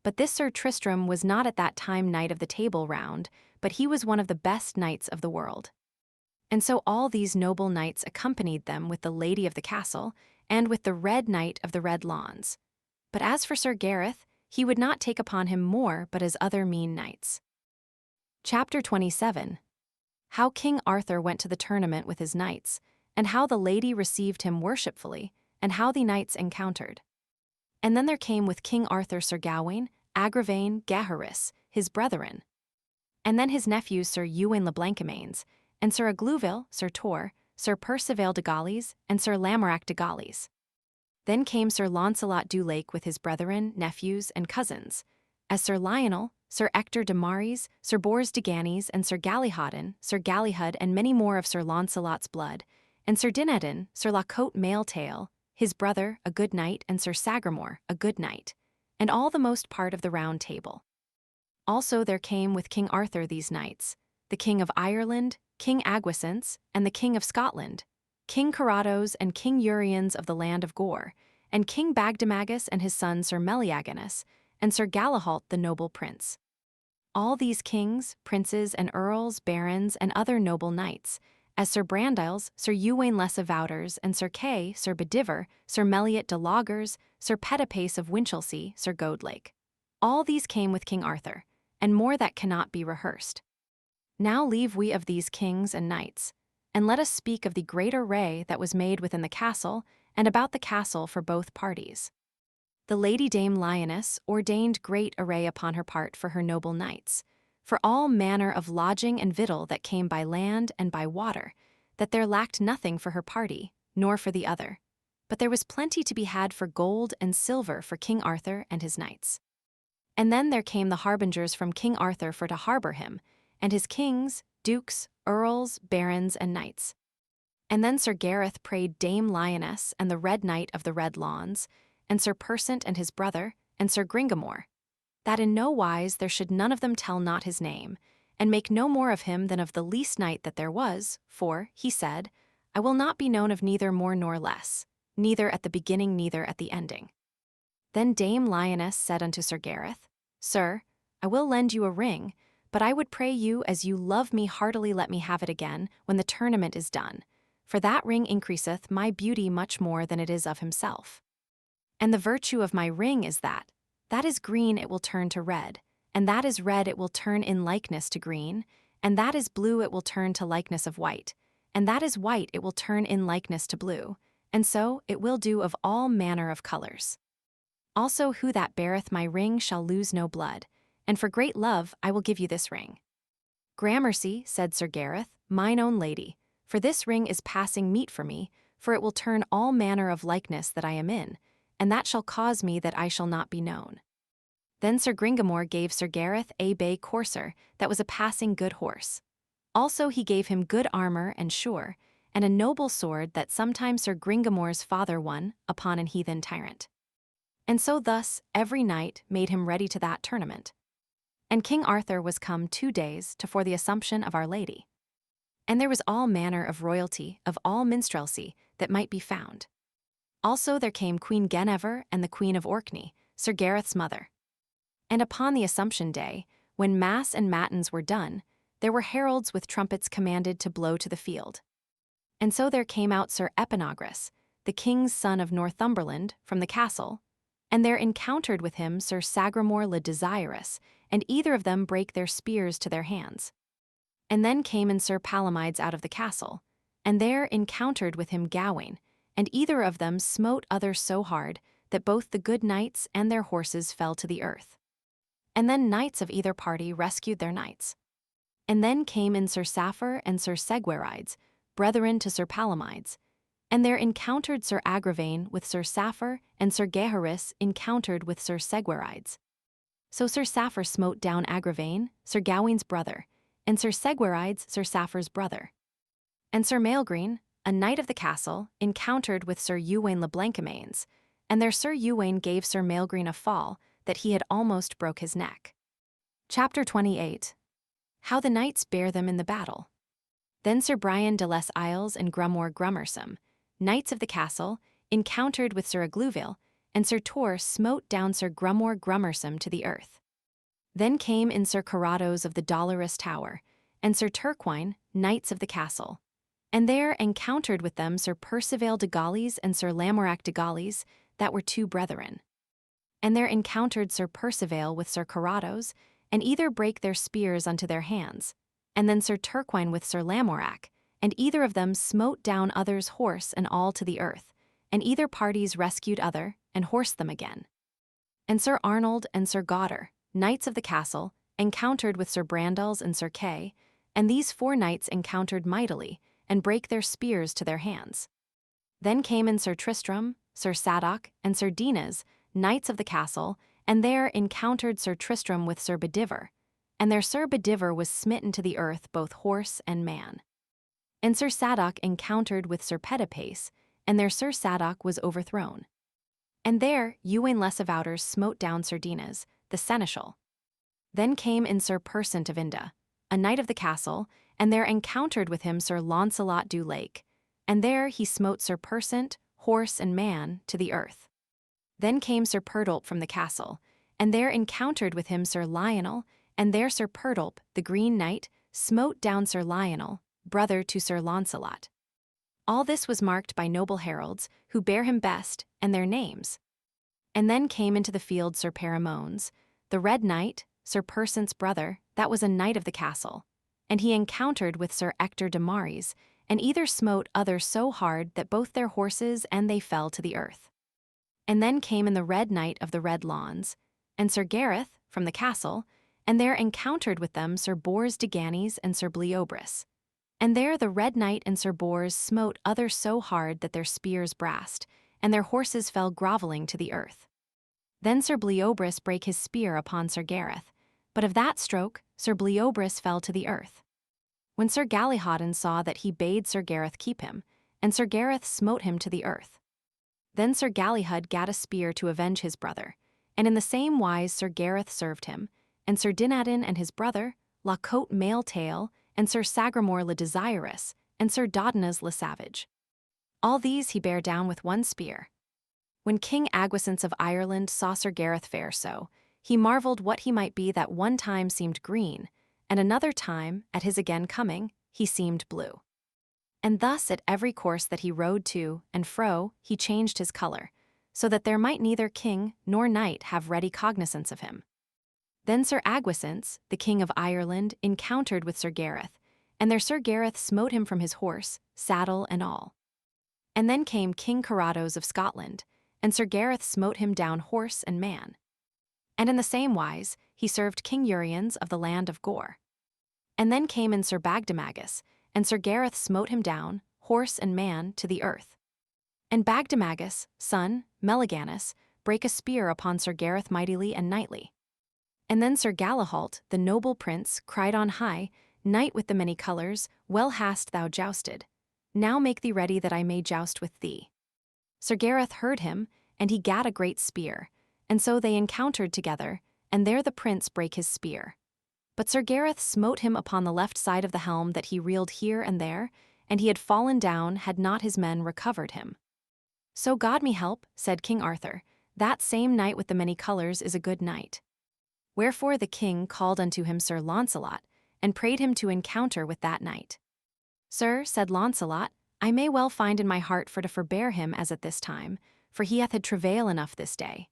But this Sir Tristram was not at that time knight of the Table Round, but he was one of the best knights of the world. And so all these noble knights accompanied them with the lady of the castle, and with the Red Knight of the Red Lawns. But as for Sir Gareth, he would not take upon him more but as other mean knights. Chapter 27. How King Arthur went to the tournament with his knights, and how the lady received him worshipfully, and how the knights encountered. And then there came with King Arthur Sir Gawain, Agravaine, Gaheris, his brethren. And then his nephews Sir Ewain le Blancamains, and Sir Aglouville, Sir Tor, Sir Perceval de Gaulies, and Sir Lamorac de Gaulies. Then came Sir Launcelot du Lake with his brethren, nephews, and cousins, as Sir Lionel, Sir Ector de Maris, Sir Bors de Ganis, and Sir Galihodin, Sir Galihud, and many more of Sir Launcelot's blood, and Sir Dinedin, Sir La Cote Mailtail, his brother, a good knight, and Sir Sagramore, a good knight, and all the most part of the Round Table. Also there came with King Arthur these knights, the King of Ireland, King Agwisance, and the King of Scotland, King Carados and King Uriens of the land of Gore, and King Bagdemagus and his son Sir Meliaganus, and Sir Galahalt the noble prince. All these kings, princes, and earls, barons, and other noble knights, as Sir Brandiles, Sir Ewain les Avouters, and Sir Kay, Sir Bediver, Sir Meliot de Logers, Sir Petipace of Winchelsea, Sir Goadlake. All these came with King Arthur, and more that cannot be rehearsed. Now leave we of these kings and knights, and let us speak of the great array that was made within the castle, and about the castle for both parties. The Lady Dame Lioness ordained great array upon her part for her noble knights, for all manner of lodging and victual that came by land and by water, that there lacked nothing for her party, nor for the other. But there was plenty to be had for gold and silver for King Arthur and his knights. And then there came the harbingers from King Arthur for to harbour him, and his kings, dukes, earls, barons, and knights. And then Sir Gareth prayed Dame Lioness and the Red Knight of the Red Lawns, and Sir Persant and his brother, and Sir Gringamore, that in no wise there should none of them tell not his name, and make no more of him than of the least knight that there was, for, he said, I will not be known of neither more nor less, neither at the beginning neither at the ending. Then Dame Lioness said unto Sir Gareth, Sir, I will lend you a ring, but I would pray you, as you love me heartily, let me have it again, when the tournament is done, for that ring increaseth my beauty much more than it is of himself. And the virtue of my ring is that is green it will turn to red, and that is red it will turn in likeness to green, and that is blue it will turn to likeness of white, and that is white it will turn in likeness to blue, and so it will do of all manner of colors. Also who that beareth my ring shall lose no blood, and for great love I will give you this ring. Gramercy, said Sir Gareth, mine own lady, for this ring is passing meet for me, for it will turn all manner of likeness that I am in, and that shall cause me that I shall not be known. Then Sir Gringamore gave Sir Gareth a bay courser that was a passing good horse. Also he gave him good armor and sure, and a noble sword that sometime Sir Gringamore's father won upon an heathen tyrant. And so thus every knight made him ready to that tournament. And King Arthur was come 2 days to for the Assumption of Our Lady. And there was all manner of royalty, of all minstrelsy, that might be found. Also there came Queen Guinevere and the Queen of Orkney, Sir Gareth's mother. And upon the Assumption Day, when mass and matins were done, there were heralds with trumpets commanded to blow to the field. And so there came out Sir Epaminondas, the king's son of Northumberland, from the castle, and there encountered with him Sir Sagramore le Desirous, and either of them brake their spears to their hands. And then came in Sir Palomides out of the castle, and there encountered with him Gawain, and either of them smote other so hard that both the good knights and their horses fell to the earth. And then knights of either party rescued their knights. And then came in Sir Saphir and Sir Segwarides, brethren to Sir Palomides, and there encountered Sir Agravaine with Sir Saphir, and Sir Gaheris encountered with Sir Segwarides. So Sir Saphir smote down Agravaine, Sir Gawain's brother, and Sir Segwarides Sir Saphir's brother. And Sir Maelgreen, a knight of the castle, encountered with Sir Uwaine le Blancamains, and there Sir Uwaine gave Sir Maelgreen a fall, that he had almost broke his neck. Chapter 28. How the knights bare them in the battle. Then Sir Brian de les Isles and Grumore Grummersome, knights of the castle, encountered with Sir Aglouville, and Sir Tor smote down Sir Grumore Grummersome to the earth. Then came in Sir Carados of the Dolorous Tower, and Sir Turquine, knights of the castle, and there encountered with them Sir Perceval de Gaulies and Sir Lamorak de Gaulies, that were 2 brethren. And there encountered Sir Perceval with Sir Carados, and either brake their spears unto their hands, and then Sir Turquine with Sir Lamorak, and either of them smote down other's horse and all to the earth, and either parties rescued other, and horsed them again. And Sir Arnold and Sir Gauder, knights of the castle, encountered with Sir Brandiles and Sir Kay, and these 4 knights encountered mightily, and brake their spears to their hands. Then came in Sir Tristram, Sir Sadoc, and Sir Dinas, knights of the castle, and there encountered Sir Tristram with Sir Bedivere, and there Sir Bedivere was smitten to the earth both horse and man. And Sir Sadoc encountered with Sir Petipace, and there Sir Sadoc was overthrown. And there Uwaine les Avouters smote down Sir Dinas, the seneschal. Then came in Sir Persant of Inde, a knight of the castle, and there encountered with him Sir Launcelot du Lake, and there he smote Sir Persant, horse and man, to the earth. Then came Sir Perdulp from the castle, and there encountered with him Sir Lionel, and there Sir Perdulp, the Green Knight, smote down Sir Lionel, brother to Sir Launcelot. All this was marked by noble heralds, who bare him best, and their names. And then came into the field Sir Paramones, the Red Knight, Sir Persant's brother, that was a knight of the castle, and he encountered with Sir Ector de Maris, and either smote other so hard that both their horses and they fell to the earth. And then came in the Red Knight of the Red Lawns, and Sir Gareth, from the castle, and there encountered with them Sir Bors de Ganis and Sir Bleobris. And there the Red Knight and Sir Bors smote other so hard that their spears brast, and their horses fell grovelling to the earth. Then Sir Bleobris brake his spear upon Sir Gareth, but of that stroke Sir Bleobris fell to the earth. When Sir Galihodin saw that, he bade Sir Gareth keep him, and Sir Gareth smote him to the earth. Then Sir Galihud gat a spear to avenge his brother, and in the same wise Sir Gareth served him, and Sir Dinadin and his brother, La Cote Mail Tail, and Sir Sagramore le Desirous, and Sir Dodinas le Savage. All these he bare down with one spear. When King Agwisance of Ireland saw Sir Gareth fare so, he marvelled what he might be that one time seemed green, and another time, at his again coming, he seemed blue. And thus at every course that he rode to and fro he changed his colour, so that there might neither king nor knight have ready cognizance of him. Then Sir Agwisance, the king of Ireland, encountered with Sir Gareth, and there Sir Gareth smote him from his horse, saddle and all. And then came King Carados of Scotland, and Sir Gareth smote him down horse and man. And in the same wise he served King Uriens of the land of Gore. And then came in Sir Bagdemagus, and Sir Gareth smote him down, horse and man, to the earth. And Bagdemagus, son, Meliganus, brake a spear upon Sir Gareth mightily and knightly. And then Sir Galahalt, the noble prince, cried on high, Knight with the many colours, well hast thou jousted. Now make thee ready that I may joust with thee. Sir Gareth heard him, and he gat a great spear, and so they encountered together, and there the prince brake his spear. But Sir Gareth smote him upon the left side of the helm that he reeled here and there, and he had fallen down had not his men recovered him. So God me help, said King Arthur, that same knight with the many colours is a good knight. Wherefore the king called unto him Sir Launcelot, and prayed him to encounter with that knight. Sir, said Launcelot, I may well find in my heart for to forbear him as at this time, for he hath had travail enough this day.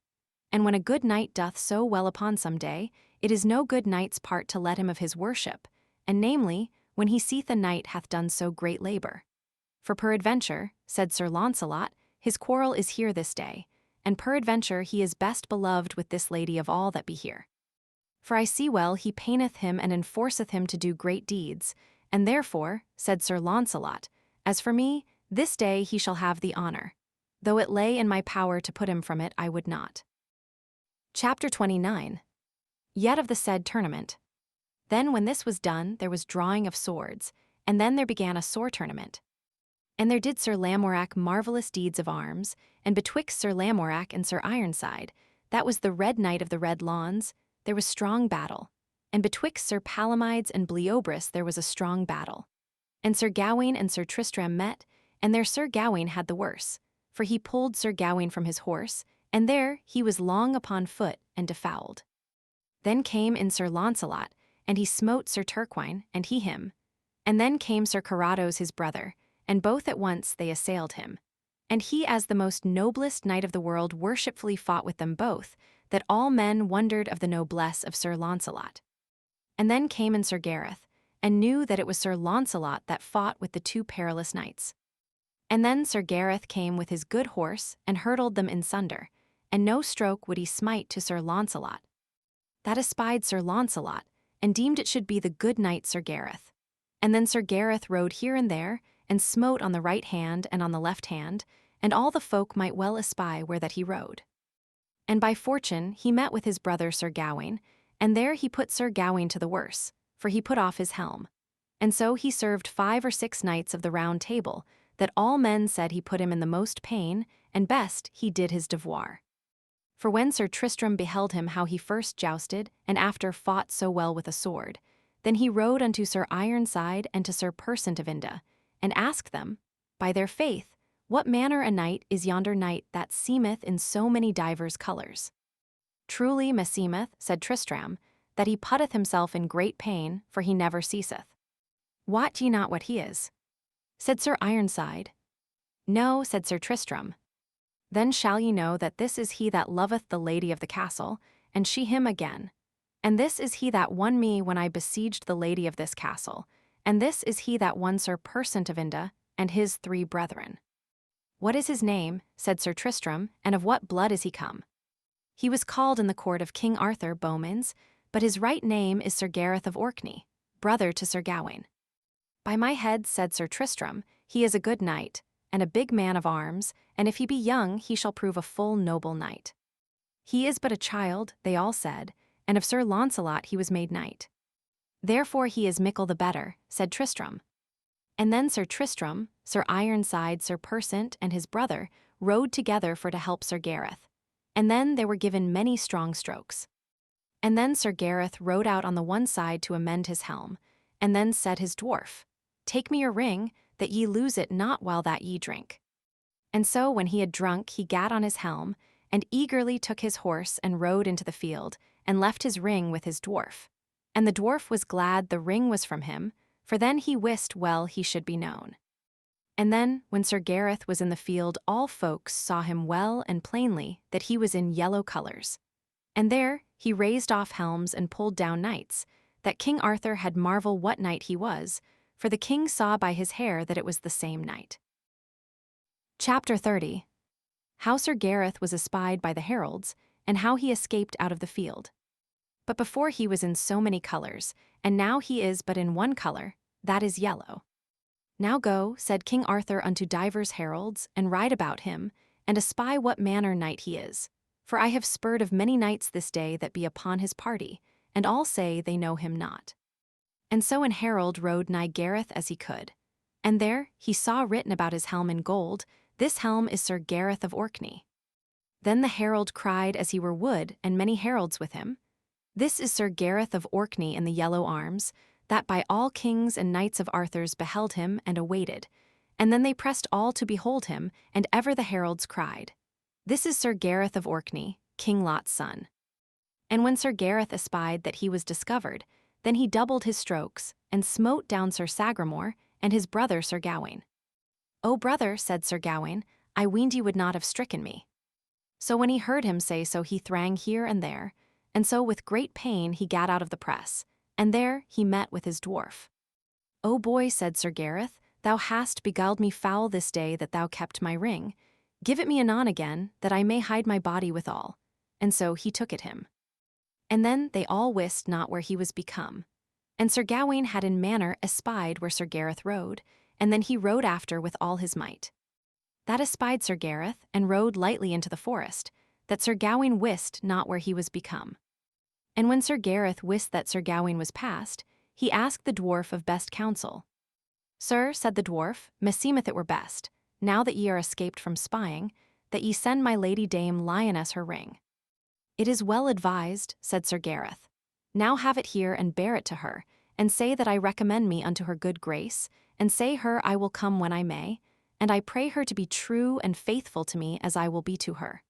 And when a good knight doth so well upon some day, it is no good knight's part to let him of his worship, and namely, when he seeth a knight hath done so great labour. For peradventure, said Sir Launcelot, his quarrel is here this day, and peradventure he is best beloved with this lady of all that be here. For I see well he paineth him and enforceth him to do great deeds, and therefore, said Sir Launcelot, as for me, this day he shall have the honour. Though it lay in my power to put him from it, I would not. Chapter 29. Yet of the said tournament. Then when this was done, there was drawing of swords, and then there began a sore tournament. And there did Sir Lamorak marvellous deeds of arms, and betwixt Sir Lamorak and Sir Ironside, that was the Red Knight of the Red Lawns, there was strong battle, and betwixt Sir Palomides and Bleobrus there was a strong battle. And Sir Gawain and Sir Tristram met, and there Sir Gawain had the worse, for he pulled Sir Gawain from his horse, and there he was long upon foot and defouled. Then came in Sir Launcelot, and he smote Sir Turquine, and he him. And then came Sir Carados his brother, and both at once they assailed him. And he as the most noblest knight of the world worshipfully fought with them both, that all men wondered of the noblesse of Sir Launcelot. And then came in Sir Gareth, and knew that it was Sir Launcelot that fought with the two perilous knights. And then Sir Gareth came with his good horse, and hurtled them in sunder, and no stroke would he smite to Sir Launcelot. That espied Sir Launcelot, and deemed it should be the good knight Sir Gareth. And then Sir Gareth rode here and there, and smote on the right hand and on the left hand, and all the folk might well espy where that he rode. And by fortune he met with his brother Sir Gawain, and there he put Sir Gawain to the worse, for he put off his helm. And so he served 5 or 6 knights of the Round Table, that all men said he put him in the most pain, and best he did his devoir. For when Sir Tristram beheld him how he first jousted, and after fought so well with a sword, then he rode unto Sir Ironside and to Sir Persant of Inde, and asked them, by their faith, what manner a knight is yonder knight that seemeth in so many divers colours? Truly meseemeth, said Tristram, that he putteth himself in great pain, for he never ceaseth. Wot ye not what he is? Said Sir Ironside. No, said Sir Tristram. Then shall ye know that this is he that loveth the lady of the castle, and she him again. And this is he that won me when I besieged the lady of this castle, and this is he that won Sir Persant of Inde, and his 3 brethren. What is his name, said Sir Tristram, and of what blood is he come? He was called in the court of King Arthur Beaumains, but his right name is Sir Gareth of Orkney, brother to Sir Gawain. By my head, said Sir Tristram, he is a good knight, and a big man of arms, and if he be young he shall prove a full noble knight. He is but a child, they all said, and of Sir Launcelot he was made knight. Therefore he is mickle the better, said Tristram. And then Sir Tristram, Sir Ironside, Sir Persant, and his brother rode together for to help Sir Gareth, and then they were given many strong strokes. And then Sir Gareth rode out on the one side to amend his helm, and then said his dwarf, Take me your ring, that ye lose it not while that ye drink. And so when he had drunk he gat on his helm, and eagerly took his horse and rode into the field, and left his ring with his dwarf. And the dwarf was glad the ring was from him, for then he wist well he should be known. And then, when Sir Gareth was in the field, all folks saw him well and plainly that he was in yellow colours. And there he raised off helms and pulled down knights, that King Arthur had marvel what knight he was, for the king saw by his hair that it was the same knight. Chapter 30. How Sir Gareth was espied by the heralds, and how he escaped out of the field. But before he was in so many colours, and now he is but in one colour, that is yellow. Now go, said King Arthur unto divers heralds, and ride about him, and espy what manner knight he is. For I have spurred of many knights this day that be upon his party, and all say they know him not. And so an herald rode nigh Gareth as he could. And there he saw written about his helm in gold, This helm is Sir Gareth of Orkney. Then the herald cried as he were wood, and many heralds with him, This is Sir Gareth of Orkney in the yellow arms, that by all kings and knights of Arthur's beheld him and awaited. And then they pressed all to behold him, and ever the heralds cried, This is Sir Gareth of Orkney, King Lot's son. And when Sir Gareth espied that he was discovered, then he doubled his strokes, and smote down Sir Sagramore, and his brother Sir Gawain. O brother, said Sir Gawain, I weened ye would not have stricken me. So when he heard him say so, he thrang here and there, and so with great pain he gat out of the press, and there he met with his dwarf. O boy, said Sir Gareth, thou hast beguiled me foul this day that thou kept my ring. Give it me anon again, that I may hide my body withal. And so he took it him. And then they all wist not where he was become. And Sir Gawain had in manner espied where Sir Gareth rode, and then he rode after with all his might. That espied Sir Gareth, and rode lightly into the forest, that Sir Gawain wist not where he was become. And when Sir Gareth wist that Sir Gawain was past, he asked the dwarf of best counsel. Sir, said the dwarf, meseemeth it were best, now that ye are escaped from spying, that ye send my lady dame Lioness her ring. It is well advised, said Sir Gareth. Now have it here and bear it to her, and say that I recommend me unto her good grace, and say her I will come when I may, and I pray her to be true and faithful to me as I will be to her.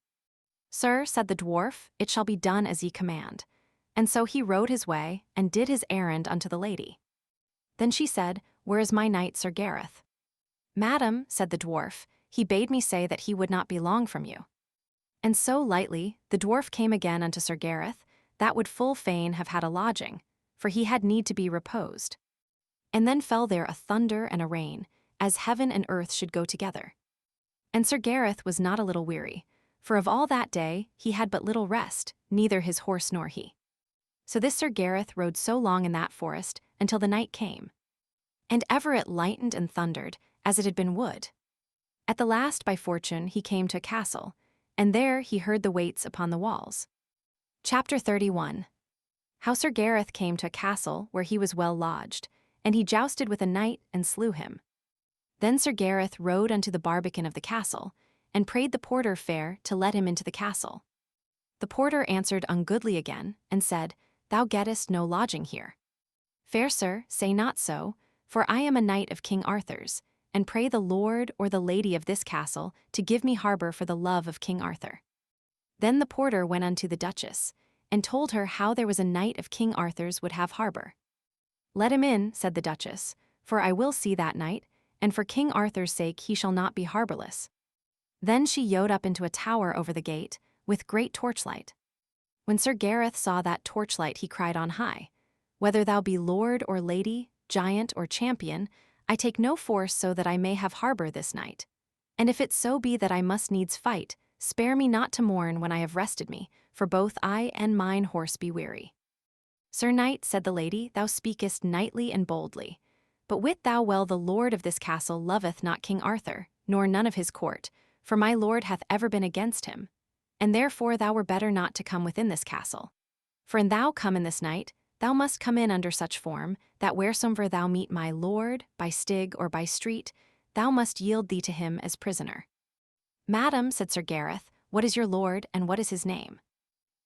Sir, said the dwarf, it shall be done as ye command. And so he rode his way, and did his errand unto the lady. Then she said, Where is my knight Sir Gareth? Madam, said the dwarf, he bade me say that he would not be long from you. And so lightly the dwarf came again unto Sir Gareth, that would full fain have had a lodging, for he had need to be reposed. And then fell there a thunder and a rain, as heaven and earth should go together. And Sir Gareth was not a little weary, for of all that day he had but little rest, neither his horse nor he. So this Sir Gareth rode so long in that forest until the night came. And ever it lightened and thundered, as it had been wood. At the last by fortune he came to a castle, and there he heard the waits upon the walls. Chapter 31. How Sir Gareth came to a castle where he was well lodged, and he jousted with a knight and slew him. Then Sir Gareth rode unto the barbican of the castle, and prayed the porter fair to let him into the castle. The porter answered ungoodly again, and said, Thou gettest no lodging here. Fair sir, say not so, for I am a knight of King Arthur's, and pray the lord or the lady of this castle to give me harbour for the love of King Arthur. Then the porter went unto the duchess, and told her how there was a knight of King Arthur's would have harbour. Let him in, said the duchess, for I will see that knight, and for King Arthur's sake he shall not be harbourless. Then she yode up into a tower over the gate, with great torchlight. When Sir Gareth saw that torchlight he cried on high, Whether thou be lord or lady, giant or champion, I take no force so that I may have harbour this night. And if it so be that I must needs fight, spare me not to mourn when I have rested me, for both I and mine horse be weary. Sir knight, said the lady, thou speakest knightly and boldly. But wit thou well the lord of this castle loveth not King Arthur, nor none of his court, for my lord hath ever been against him. And therefore thou were better not to come within this castle. For an thou come in this night, thou must come in under such form, that wheresoever thou meet my lord, by stig or by street, thou must yield thee to him as prisoner. Madam, said Sir Gareth, what is your lord, and what is his name?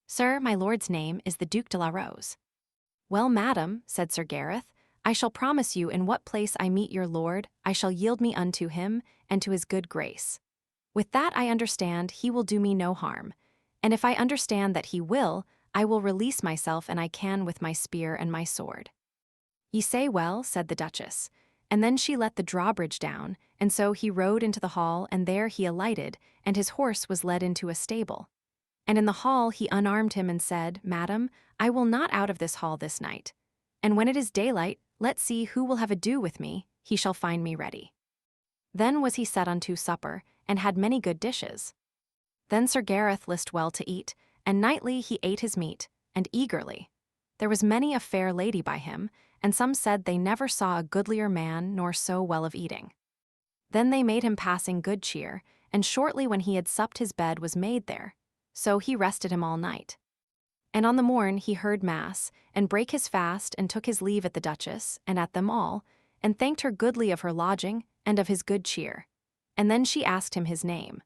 Sir, my lord's name is the Duke de la Rose. Well, madam, said Sir Gareth, I shall promise you in what place I meet your lord, I shall yield me unto him, and to his good grace. With that I understand he will do me no harm, and if I understand that he will, I will release myself and I can with my spear and my sword. Ye say well, said the duchess, and then she let the drawbridge down, and so he rode into the hall, and there he alighted, and his horse was led into a stable. And in the hall he unarmed him and said, Madam, I will not out of this hall this night. And when it is daylight, let's see who will have ado with me, he shall find me ready. Then was he set unto supper, and had many good dishes. Then Sir Gareth list well to eat, and nightly he ate his meat, and eagerly. There was many a fair lady by him, and some said they never saw a goodlier man nor so well of eating. Then they made him passing good cheer, and shortly when he had supped his bed was made there, so he rested him all night. And on the morn he heard mass, and brake his fast, and took his leave at the duchess, and at them all, and thanked her goodly of her lodging, and of his good cheer. And then she asked him his name.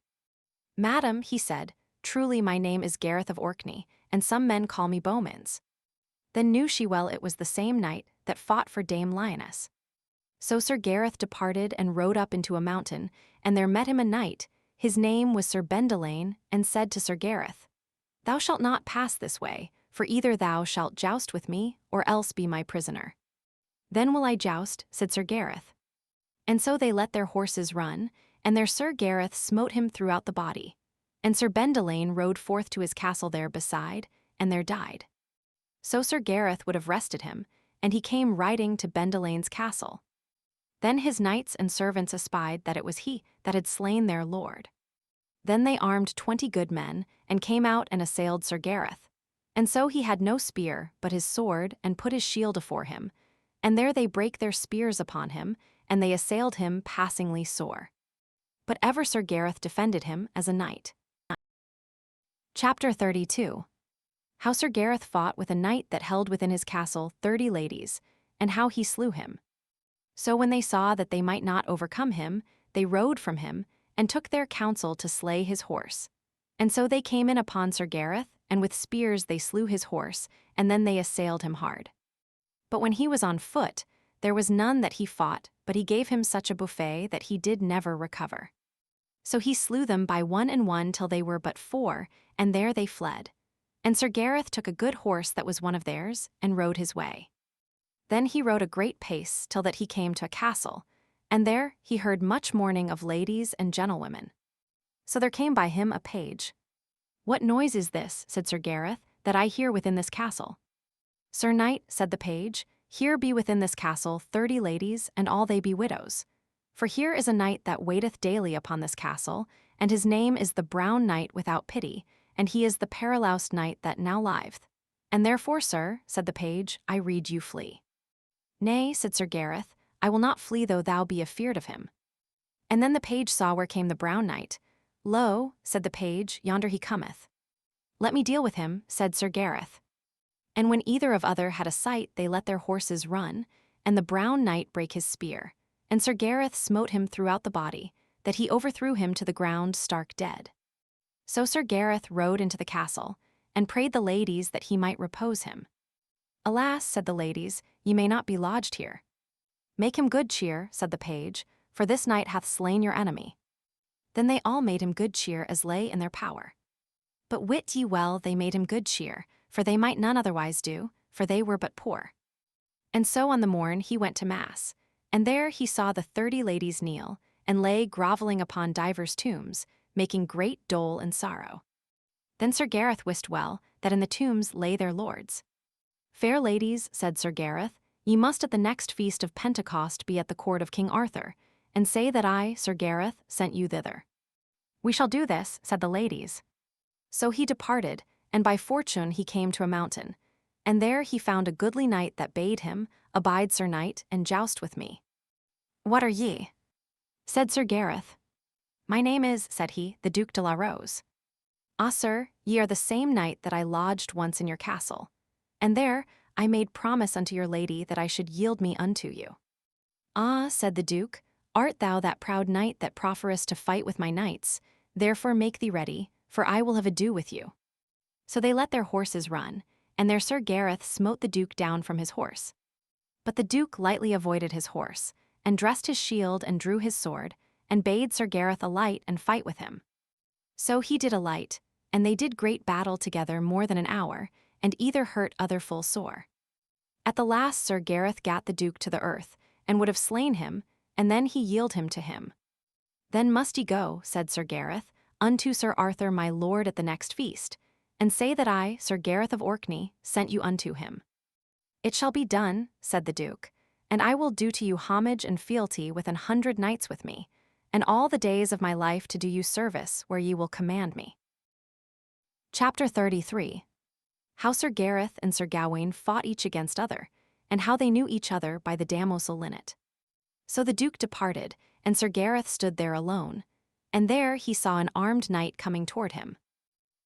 Madam, he said, truly my name is Gareth of Orkney, and some men call me Bowmans. Then knew she well it was the same knight that fought for Dame Lioness. So Sir Gareth departed and rode up into a mountain, and there met him a knight, his name was Sir Bendelaine, and said to Sir Gareth, Thou shalt not pass this way, for either thou shalt joust with me, or else be my prisoner. Then will I joust, said Sir Gareth. And so they let their horses run, and their Sir Gareth smote him throughout the body. And Sir Bendelaine rode forth to his castle there beside, and there died. So Sir Gareth would have rested him, and he came riding to Bendelaine's castle. Then his knights and servants espied that it was he that had slain their lord. Then they armed 20 good men, and came out and assailed Sir Gareth. And so he had no spear, but his sword, and put his shield afore him. And there they brake their spears upon him, and they assailed him passingly sore. But ever Sir Gareth defended him as a knight. Chapter 32. How Sir Gareth fought with a knight that held within his castle 30 ladies, and how he slew him. So when they saw that they might not overcome him, they rode from him, and took their counsel to slay his horse. And so they came in upon Sir Gareth, and with spears they slew his horse, and then they assailed him hard. But when he was on foot, there was none that he fought, but he gave him such a buffet that he did never recover. So he slew them by one and one till they were but 4, and there they fled. And Sir Gareth took a good horse that was one of theirs, and rode his way. Then he rode a great pace till that he came to a castle, and there he heard much mourning of ladies and gentlewomen. So there came by him a page. What noise is this, said Sir Gareth, that I hear within this castle? Sir Knight, said the page, here be within this castle 30 ladies, and all they be widows. For here is a knight that waiteth daily upon this castle, and his name is the Brown Knight without pity, and he is the periloused knight that now liveth. And therefore, sir, said the page, I rede you flee. Nay, said Sir Gareth, I will not flee though thou be afeard of him. And then the page saw where came the Brown Knight. Lo, said the page, yonder he cometh. Let me deal with him, said Sir Gareth. And when either of other had a sight, they let their horses run, and the Brown Knight brake his spear, and Sir Gareth smote him throughout the body, that he overthrew him to the ground stark dead. So Sir Gareth rode into the castle, and prayed the ladies that he might repose him. Alas, said the ladies, ye may not be lodged here. Make him good cheer, said the page, for this knight hath slain your enemy. Then they all made him good cheer as lay in their power. But wit ye well they made him good cheer, for they might none otherwise do, for they were but poor. And so on the morn he went to mass, and there he saw the 30 ladies kneel, and lay grovelling upon divers tombs, making great dole and sorrow. Then Sir Gareth wist well that in the tombs lay their lords. Fair ladies, said Sir Gareth, ye must at the next feast of Pentecost be at the court of King Arthur, and say that I, Sir Gareth, sent you thither. We shall do this, said the ladies. So he departed, and by fortune he came to a mountain, and there he found a goodly knight that bade him, Abide, Sir Knight, and joust with me. What are ye? Said Sir Gareth. My name is, said he, the Duke de la Rose. Ah, sir, ye are the same knight that I lodged once in your castle, and there I made promise unto your lady that I should yield me unto you. Ah, said the Duke, art thou that proud knight that profferest to fight with my knights? Therefore make thee ready, for I will have ado with you. So they let their horses run, and their Sir Gareth smote the Duke down from his horse. But the Duke lightly avoided his horse, and dressed his shield and drew his sword, and bade Sir Gareth alight and fight with him. So he did alight, and they did great battle together more than an hour, and either hurt other full sore. At the last Sir Gareth gat the Duke to the earth, and would have slain him, and then he yield him to him. Then must ye go, said Sir Gareth, unto Sir Arthur my lord at the next feast, and say that I, Sir Gareth of Orkney, sent you unto him. It shall be done, said the Duke, and I will do to you homage and fealty with 100 knights with me, and all the days of my life to do you service where ye will command me. Chapter 33. How Sir Gareth and Sir Gawain fought each against other, and how they knew each other by the damosel Linnet. So the Duke departed, and Sir Gareth stood there alone, and there he saw an armed knight coming toward him.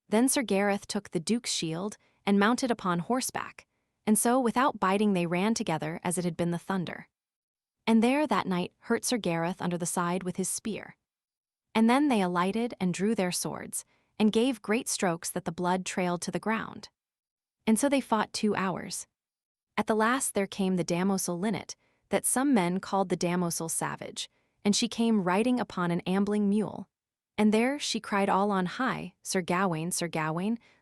Then Sir Gareth took the Duke's shield and mounted upon horseback, and so without biting they ran together as it had been the thunder. And there that knight hurt Sir Gareth under the side with his spear. And then they alighted and drew their swords, and gave great strokes that the blood trailed to the ground. And so they fought 2 hours. At the last there came the damosel Linnet, that some men called the damosel Savage, and she came riding upon an ambling mule. And there she cried all on high, Sir Gawain,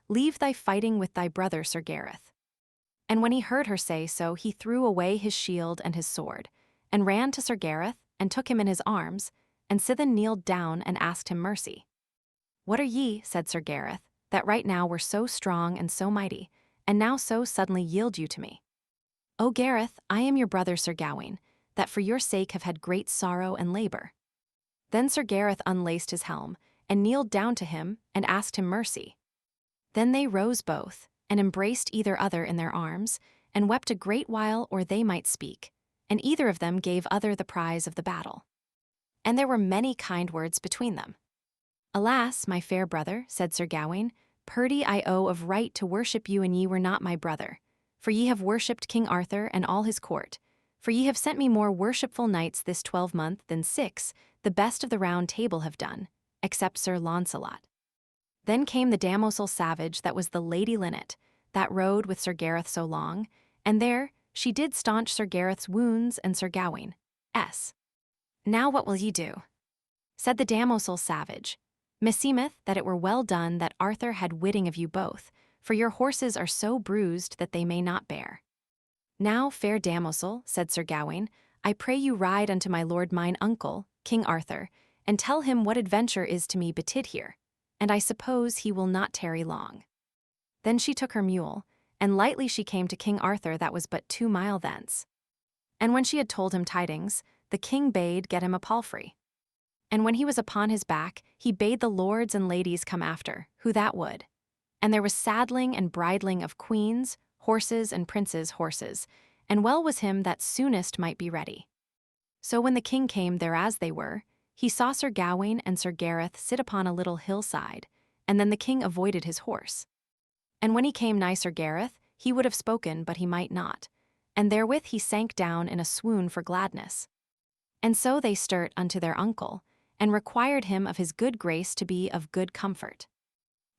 leave thy fighting with thy brother Sir Gareth. And when he heard her say so, he threw away his shield and his sword, and ran to Sir Gareth, and took him in his arms, and sithen kneeled down and asked him mercy. What are ye, said Sir Gareth, that right now were so strong and so mighty, and now so suddenly yield you to me? O Gareth, I am your brother Sir Gawain, that for your sake have had great sorrow and labor. Then Sir Gareth unlaced his helm, and kneeled down to him, and asked him mercy. Then they rose both, and embraced either other in their arms, and wept a great while or they might speak, and either of them gave other the prize of the battle. And there were many kind words between them. Alas, my fair brother, said Sir Gawain, purdy I owe of right to worship you, and ye were not my brother, for ye have worshipped King Arthur and all his court, for ye have sent me more worshipful knights this 12-month than 6, the best of the Round Table have done, except Sir Launcelot. Then came the damosel Savage that was the Lady Linnet, that rode with Sir Gareth so long, and there she did staunch Sir Gareth's wounds and Sir Gawain's. Now what will ye do? Said the damosel Savage, meseemeth that it were well done that Arthur had witting of you both, for your horses are so bruised that they may not bear. Now, fair damosel, said Sir Gawain, I pray you ride unto my lord mine uncle, King Arthur, and tell him what adventure is to me betid here, and I suppose he will not tarry long. Then she took her mule, and lightly she came to King Arthur that was but 2 mile thence. And when she had told him tidings, the king bade get him a palfrey. And when he was upon his back, he bade the lords and ladies come after, who that would. And there was saddling and bridling of queens, horses, and princes' horses, and well was him that soonest might be ready. So when the king came there as they were, he saw Sir Gawain and Sir Gareth sit upon a little hillside, and then the king avoided his horse. And when he came nigh Sir Gareth, he would have spoken, but he might not, and therewith he sank down in a swoon for gladness. And so they sturt unto their uncle, and required him of his good grace to be of good comfort.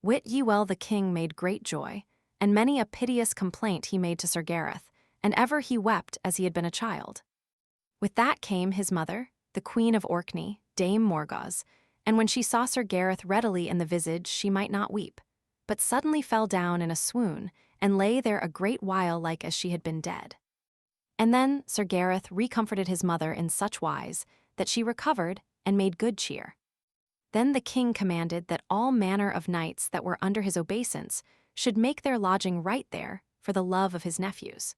Wit ye well the king made great joy, and many a piteous complaint he made to Sir Gareth, and ever he wept as he had been a child. With that came his mother, the Queen of Orkney, Dame Morgause, and when she saw Sir Gareth readily in the visage she might not weep, but suddenly fell down in a swoon, and lay there a great while like as she had been dead. And then Sir Gareth recomforted his mother in such wise that she recovered and made good cheer. Then the king commanded that all manner of knights that were under his obeisance should make their lodging right there for the love of his nephews.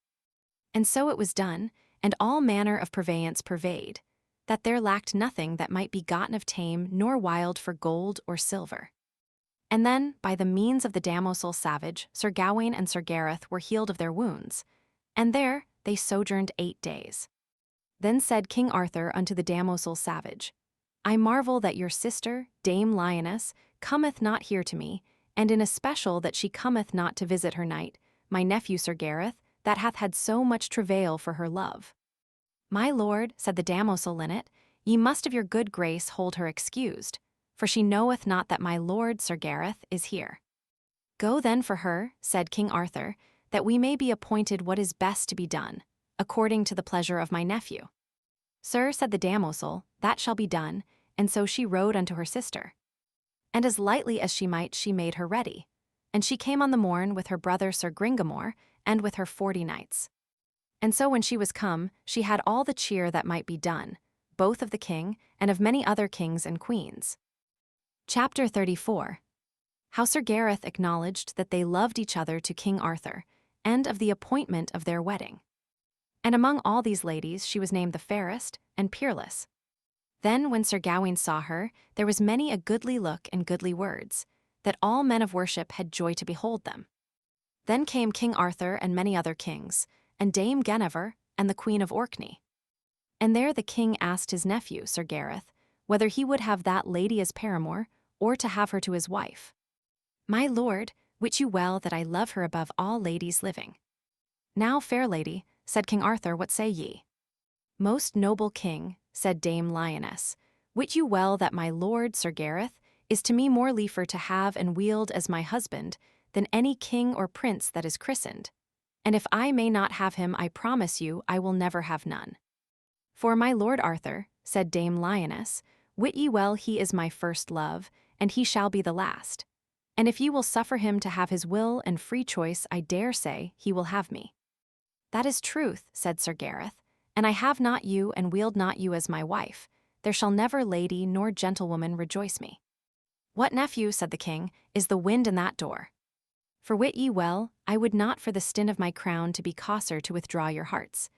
And so it was done, and all manner of purveyance purveyed, that there lacked nothing that might be gotten of tame nor wild for gold or silver. And then, by the means of the damosel Savage, Sir Gawain and Sir Gareth were healed of their wounds, and there they sojourned 8 days. Then said King Arthur unto the damosel Savage, I marvel that your sister, Dame Lioness, cometh not here to me, and in especial that she cometh not to visit her knight, my nephew Sir Gareth, that hath had so much travail for her love. My lord, said the damosel Linnet, ye must of your good grace hold her excused, for she knoweth not that my lord Sir Gareth is here. Go then for her, said King Arthur, that we may be appointed what is best to be done, according to the pleasure of my nephew. Sir, said the damosel, that shall be done, and so she rode unto her sister. And as lightly as she might she made her ready, and she came on the morn with her brother Sir Gringamore, and with her 40 knights. And so when she was come, she had all the cheer that might be done, both of the king and of many other kings and queens. Chapter 34. How Sir Gareth acknowledged that they loved each other to King Arthur, and of the appointment of their wedding. And among all these ladies she was named the fairest and peerless. Then when Sir Gawain saw her, there was many a goodly look and goodly words, that all men of worship had joy to behold them. Then came King Arthur and many other kings, and Dame Guinevere, and the Queen of Orkney. And there the king asked his nephew, Sir Gareth, whether he would have that lady as paramour, or to have her to his wife. My lord, wit you well that I love her above all ladies living. Now, fair lady, said King Arthur, what say ye? Most noble king, said Dame Lioness, wit you well that my lord Sir Gareth is to me more liefer to have and wield as my husband than any king or prince that is christened, and if I may not have him, I promise you I will never have none. For my lord Arthur, said Dame Lioness, wit ye well he is my first love, and he shall be the last. And if ye will suffer him to have his will and free choice, I dare say he will have me. That is truth, said Sir Gareth, and I have not you and wield not you as my wife. There shall never lady nor gentlewoman rejoice me. What, nephew, said the king, is the wind in that door? For wit ye well, I would not for the stint of my crown to be causer to withdraw your hearts.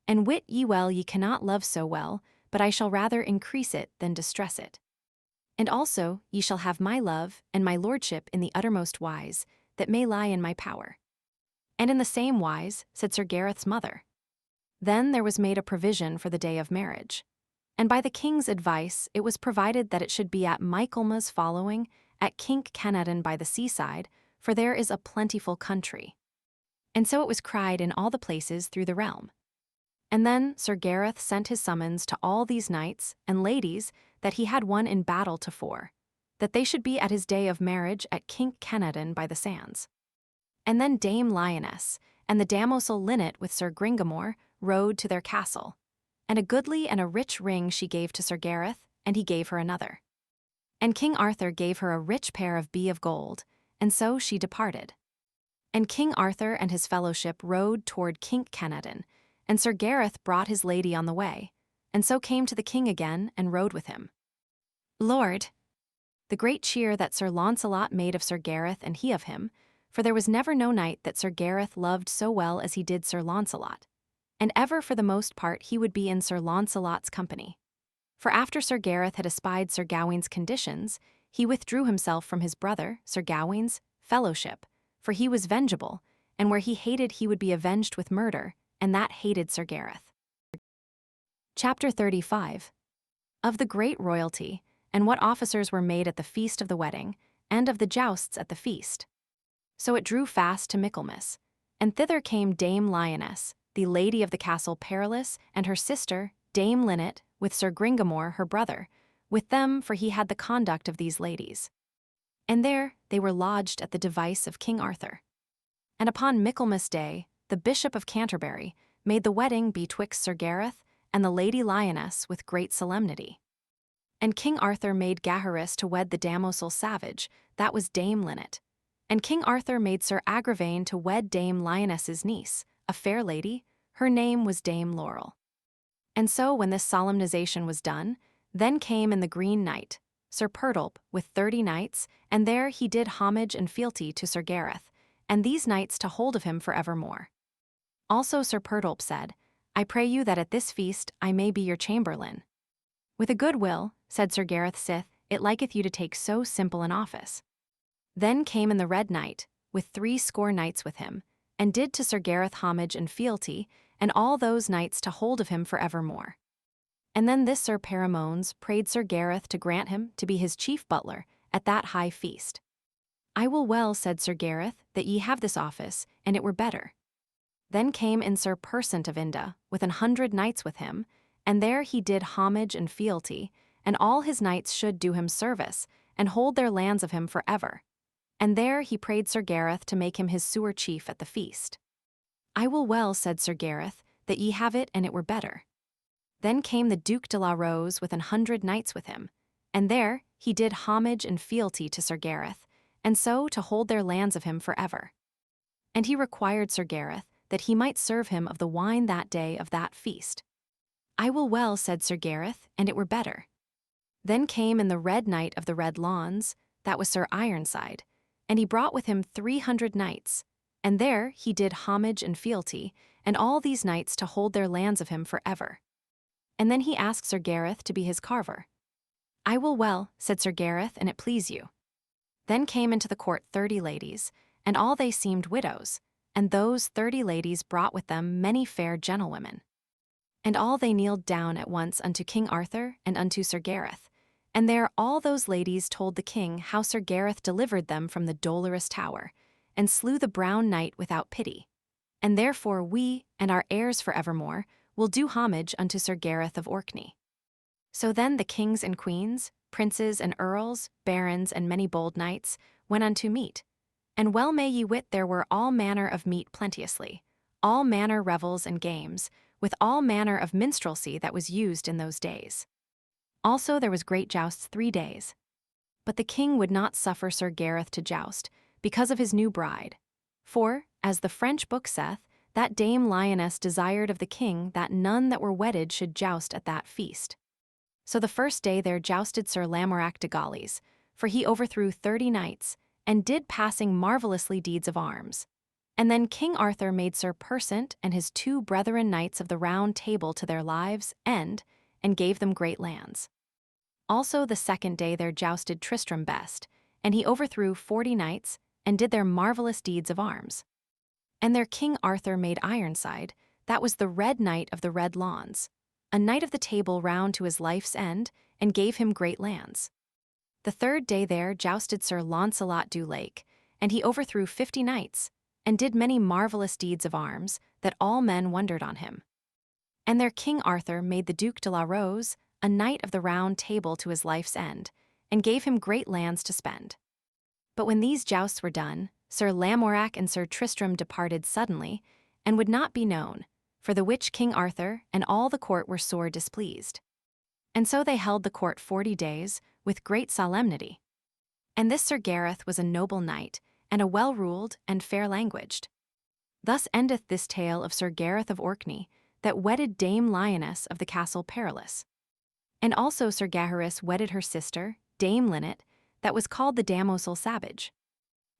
And wit ye well ye cannot love so well, but I shall rather increase it than distress it. And also ye shall have my love and my lordship in the uttermost wise, that may lie in my power. And in the same wise, said Sir Gareth's mother. Then there was made a provision for the day of marriage. And by the king's advice it was provided that it should be at Michaelmas following, at Kink Kenadon by the seaside, for there is a plentiful country. And so it was cried in all the places through the realm. And then Sir Gareth sent his summons to all these knights and ladies that he had won in battle tofore, that they should be at his day of marriage at Kink Kenadon by the sands. And then Dame Lioness and the damosel Linnet with Sir Gringamore rode to their castle, and a goodly and a rich ring she gave to Sir Gareth, and he gave her another. And King Arthur gave her a rich pair of bee of gold, and so she departed. And King Arthur and his fellowship rode toward Kink Kenadon, and Sir Gareth brought his lady on the way, and so came to the king again and rode with him. Lord, the great cheer that Sir Launcelot made of Sir Gareth and he of him, for there was never no knight that Sir Gareth loved so well as he did Sir Launcelot, and ever for the most part he would be in Sir Launcelot's company. For after Sir Gareth had espied Sir Gawaine's conditions, he withdrew himself from his brother, Sir Gawaine's, fellowship, for he was vengeable, and where he hated he would be avenged with murder, and that hated Sir Gareth. Chapter 35. Of the great royalty, and what officers were made at the feast of the wedding, and of the jousts at the feast. So it drew fast to Michaelmas, and thither came Dame Lioness, the lady of the castle Perilous, and her sister, Dame Linnet, with Sir Gringamore her brother, with them for he had the conduct of these ladies. And there they were lodged at the device of King Arthur. And upon Michaelmas day, the Bishop of Canterbury made the wedding betwixt Sir Gareth and the Lady Lioness with great solemnity. And King Arthur made Gaheris to wed the damosel Savage, that was Dame Linnet. And King Arthur made Sir Igraine to wed Dame Lioness's niece, a fair lady, her name was Dame Laurel. And so when this solemnization was done, then came in the Green Knight, Sir Pertolpe, with 30 knights, and there he did homage and fealty to Sir Gareth, and these knights to hold of him for evermore. Also Sir Pertolpe said, I pray you that at this feast I may be your chamberlain. With a good will, said Sir Gareth sith, it liketh you to take so simple an office. Then came in the Red Knight, with 60 knights with him, and did to Sir Gareth homage and fealty, and all those knights to hold of him for evermore. And then this Sir Paramones prayed Sir Gareth to grant him to be his chief butler at that high feast. I will well, said Sir Gareth, that ye have this office, and it were better. Then came in Sir Persant of Inde, with 100 knights with him, and there he did homage and fealty, and all his knights should do him service, and hold their lands of him for ever. And there he prayed Sir Gareth to make him his sewer chief at the feast. I will well, said Sir Gareth, that ye have it, and it were better. Then came the Duke de la Rose with 100 knights with him, and there he did homage and fealty to Sir Gareth, and so to hold their lands of him for ever. And he required Sir Gareth that he might serve him of the wine that day of that feast. I will well, said Sir Gareth, and it were better. Then came in the Red Knight of the Red Lawns, that was Sir Ironside, and he brought with him 300 knights, and there he did homage and fealty, and all these knights to hold their lands of him for ever. And then he asked Sir Gareth to be his carver. I will well, said Sir Gareth, and it please you. Then came into the court 30 ladies, and all they seemed widows, and those 30 ladies brought with them many fair gentlewomen. And all they kneeled down at once unto King Arthur and unto Sir Gareth, and there all those ladies told the king how Sir Gareth delivered them from the dolorous tower, and slew the brown knight without pity. And therefore we, and our heirs for evermore, will do homage unto Sir Gareth of Orkney. So then the kings and queens, princes and earls, barons, and many bold knights, went unto meat. And well may ye wit there were all manner of meat plenteously, all manner revels and games, with all manner of minstrelsy that was used in those days. Also there was great jousts 3 days. But the king would not suffer Sir Gareth to joust, because of his new bride. For, as the French book saith, that Dame Lioness desired of the king that none that were wedded should joust at that feast. So the first day there jousted Sir Lamorak de Gaulies, for he overthrew 30 knights, and did passing marvellously deeds of arms. And then King Arthur made Sir Persant and his 2 brethren knights of the Round Table to their lives' end, and gave them great lands. Also the second day there jousted Tristram best, and he overthrew 40 knights, and did their marvelous deeds of arms. And there King Arthur made Ironside, that was the Red Knight of the Red Lawns, a knight of the Table Round to his life's end, and gave him great lands. The third day there jousted Sir Launcelot du Lake, and he overthrew 50 knights, and did many marvelous deeds of arms, that all men wondered on him. And there King Arthur made the Duke de la Rose, a knight of the Round Table to his life's end, and gave him great lands to spend. But when these jousts were done, Sir Lamorak and Sir Tristram departed suddenly, and would not be known, for the which King Arthur and all the court were sore displeased. And so they held the court 40 days, with great solemnity. And this Sir Gareth was a noble knight, and a well-ruled and fair-languaged. Thus endeth this tale of Sir Gareth of Orkney, that wedded Dame Lioness of the Castle Perilous. And also Sir Gaheris wedded her sister, Dame Linnet, that was called the Damosel Savage.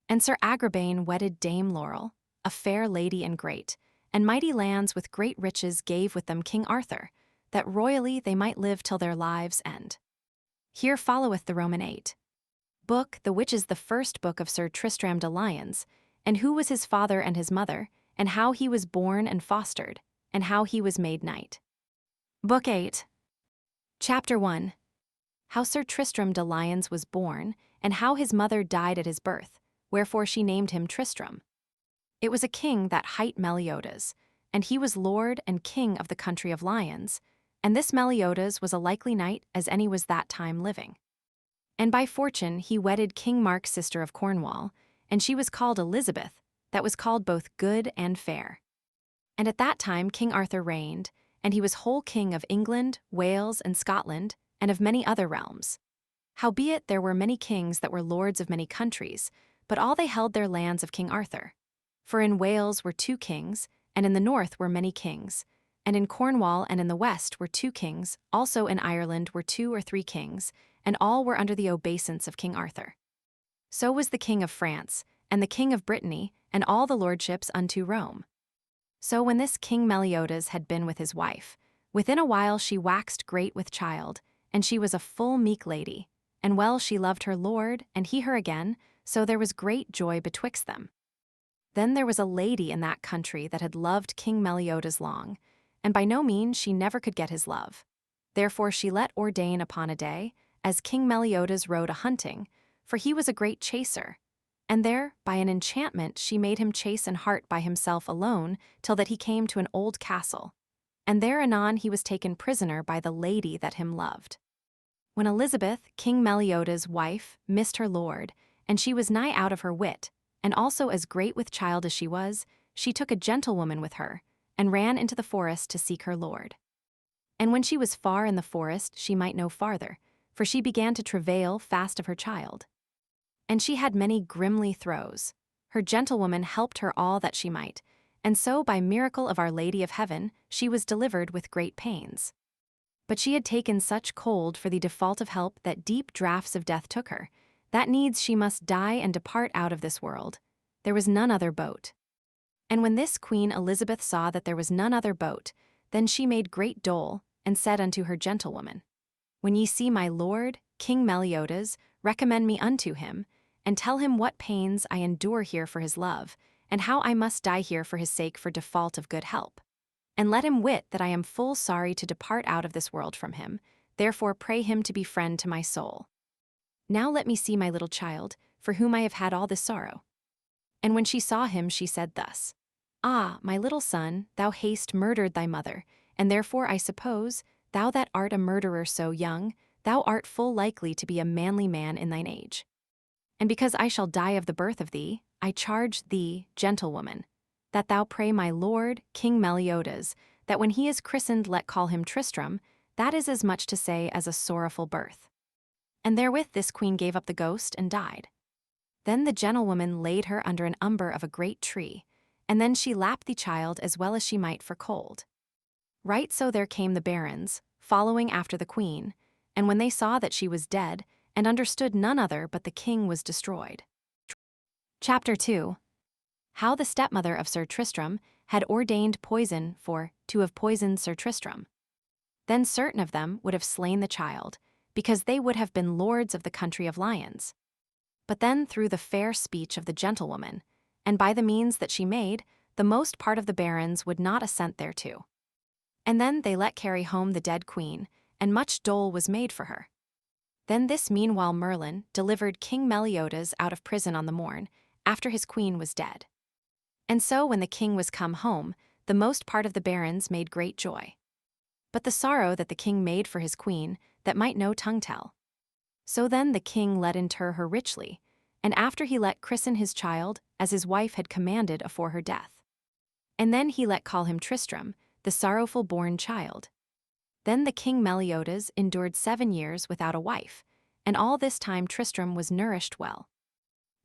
And Sir Agravaine wedded Dame Laurel, a fair lady and great, and mighty lands with great riches gave with them King Arthur, that royally they might live till their lives' end. Here followeth the Roman 8. Book, the which is the first book of Sir Tristram de Lyons, and who was his father and his mother, and how he was born and fostered, and how he was made knight. Book 8. Chapter 1. How Sir Tristram de Lyons was born, and how his mother died at his birth, wherefore she named him Tristram. It was a king that hight Meliodas, and he was lord and king of the country of Lyons, and this Meliodas was a likely knight as any was that time living. And by fortune he wedded King Mark's sister of Cornwall, and she was called Elizabeth, that was called both good and fair. And at that time King Arthur reigned, and he was whole king of England, Wales, and Scotland, and of many other realms. Howbeit there were many kings that were lords of many countries, but all they held their lands of King Arthur. For in Wales were 2 kings, and in the north were many kings, and in Cornwall and in the west were 2 kings, also in Ireland were 2 or 3 kings, and all were under the obeisance of King Arthur. So was the king of France, and the king of Brittany, and all the lordships unto Rome. So when this King Meliodas had been with his wife, within a while she waxed great with child, and she was a full meek lady, and well she loved her lord, and he her again, so there was great joy betwixt them. Then there was a lady in that country that had loved King Meliodas long, and by no means she never could get his love. Therefore she let ordain upon a day, as King Meliodas rode a-hunting, for he was a great chaser, and there, by an enchantment, she made him chase an hart by himself alone, till that he came to an old castle, and there anon he was taken prisoner by the lady that him loved. When Elizabeth, King Meliodas' wife, missed her lord, and she was nigh out of her wit, and also as great with child as she was, she took a gentlewoman with her, and ran into the forest to seek her lord. And when she was far in the forest she might no farther, for she began to travail fast of her child. And she had many grimly throes. Her gentlewoman helped her all that she might, and so by miracle of Our Lady of Heaven she was delivered with great pains. But she had taken such cold for the default of help that deep draughts of death took her, that needs she must die and depart out of this world. There was none other boat. And when this Queen Elizabeth saw that there was none other boat, then she made great dole, and said unto her gentlewoman, When ye see my lord, King Meliodas, recommend me unto him, and tell him what pains I endure here for his love, and how I must die here for his sake for default of good help. And let him wit that I am full sorry to depart out of this world from him, therefore pray him to be friend to my soul. Now let me see my little child, for whom I have had all this sorrow. And when she saw him, she said thus, Ah, my little son, thou hast murdered thy mother, and therefore I suppose, thou that art a murderer so young, thou art full likely to be a manly man in thine age. And because I shall die of the birth of thee, I charge thee, gentlewoman, that thou pray my lord, King Meliodas, that when he is christened let call him Tristram, that is as much to say as a sorrowful birth. And therewith this queen gave up the ghost and died. Then the gentlewoman laid her under an umber of a great tree, and then she lapped the child as well as she might for cold. Right so there came the barons, following after the queen, and when they saw that she was dead, and understood none other but the king was destroyed. Chapter 2. How the stepmother of Sir Tristram had ordained poison to have poisoned Sir Tristram. Then certain of them would have slain the child, because they would have been lords of the country of lions. But then through the fair speech of the gentlewoman, and by the means that she made, the most part of the barons would not assent thereto. And then they let carry home the dead queen, and much dole was made for her. Then this meanwhile Merlin delivered King Meliodas out of prison on the morn, after his queen was dead. And so when the king was come home, the most part of the barons made great joy. But the sorrow that the king made for his queen, that might no tongue tell. So then the king let inter her richly, and after he let christen his child, as his wife had commanded afore her death. And then he let call him Tristram, the sorrowful born child. Then the king Meliodas endured 7 years without a wife, and all this time Tristram was nourished well.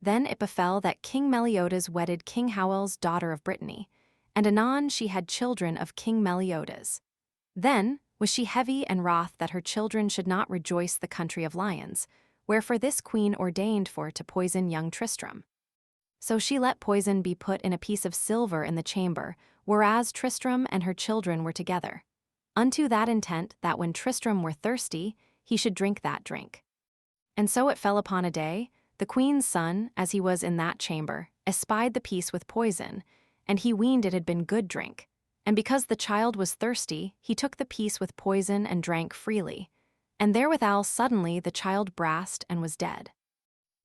Then it befell that King Meliodas wedded King Howell's daughter of Brittany, and anon she had children of King Meliodas. Then was she heavy and wroth that her children should not rejoice the country of lions, wherefore this queen ordained for to poison young Tristram. So she let poison be put in a piece of silver in the chamber, whereas Tristram and her children were together, unto that intent that when Tristram were thirsty, he should drink that drink. And so it fell upon a day, the queen's son, as he was in that chamber, espied the piece with poison, and he weened it had been good drink. And because the child was thirsty, he took the piece with poison and drank freely. And therewithal suddenly the child brast and was dead.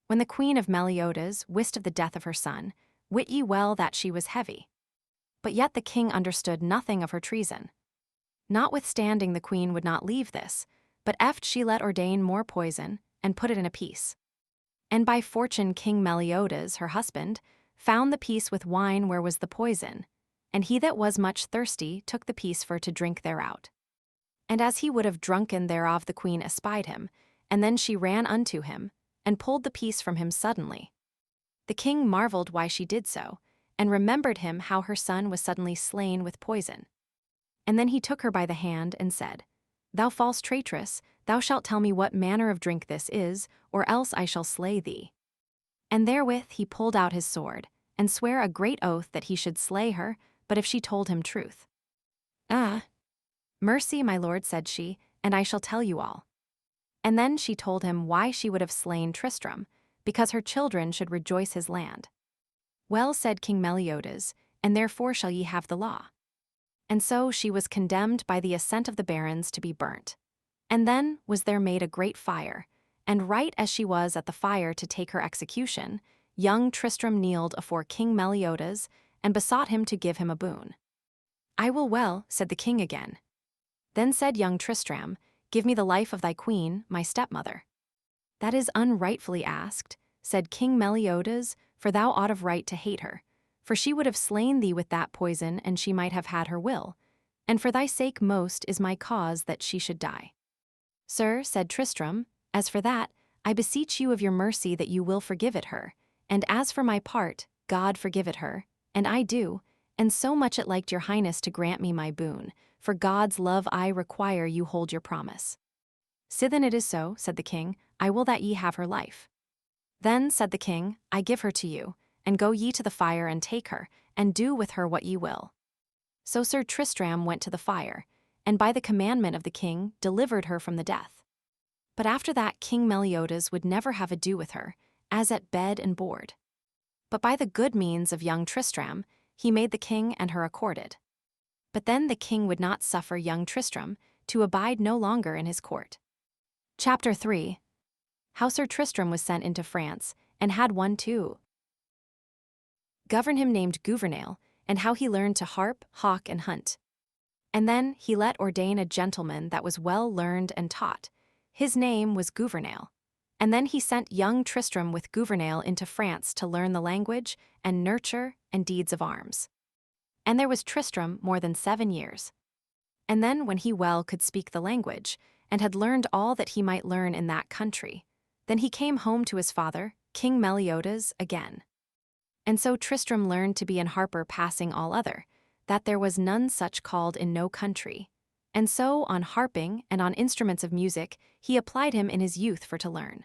When the queen of Meliodas wist of the death of her son, wit ye well that she was heavy. But yet the king understood nothing of her treason. Notwithstanding the queen would not leave this, but eft she let ordain more poison, and put it in a piece. And by fortune King Meliodas, her husband, found the piece with wine where was the poison, and he that was much thirsty took the piece for to drink thereout. And as he would have drunken thereof the queen espied him, and then she ran unto him, and pulled the piece from him suddenly. The king marveled why she did so, and remembered him how her son was suddenly slain with poison. And then he took her by the hand and said, Thou false traitress, thou shalt tell me what manner of drink this is, or else I shall slay thee. And therewith he pulled out his sword, and sware a great oath that he should slay her, but if she told him truth. Ah! Mercy, my lord, said she, and I shall tell you all. And then she told him why she would have slain Tristram, because her children should rejoice his land. Well, said King Meliodas, and therefore shall ye have the law. And so she was condemned by the assent of the barons to be burnt. And then was there made a great fire, and right as she was at the fire to take her execution, young Tristram kneeled afore King Meliodas, and besought him to give him a boon. I will well, said the king again. Then said young Tristram, Give me the life of thy queen, my stepmother. That is unrightfully asked, said King Meliodas, for thou ought of right to hate her, for she would have slain thee with that poison, and she might have had her will, and for thy sake most is my cause that she should die. Sir, said Tristram, as for that, I beseech you of your mercy that you will forgive it her, and as for my part, God forgive it her, and I do, and so much it liked your highness to grant me my boon, for God's love I require you hold your promise. Sithen it is so, said the king, I will that ye have her life. Then, said the king, I give her to you, and go ye to the fire and take her, and do with her what ye will. So Sir Tristram went to the fire, and by the commandment of the king delivered her from the death. But after that King Meliodas would never have ado with her, as at bed and board. but by the good means of young Tristram, he made the king and her accorded. But then the king would not suffer young Tristram to abide no longer in his court. Chapter 3. How Sir Tristram was sent into France, and had one to govern him named Gouvernail, and how he learned to harp, hawk, and hunt. And then he let ordain a gentleman that was well learned and taught. His name was Gouvernail. And then he sent young Tristram with Gouvernail into France to learn the language, and nurture, and deeds of arms. And there was Tristram more than 7 years. And then when he well could speak the language, and had learned all that he might learn in that country, then he came home to his father, King Meliodas, again. And so Tristram learned to be an harper passing all other, that there was none such called in no country. And so on harping and on instruments of music he applied him in his youth for to learn.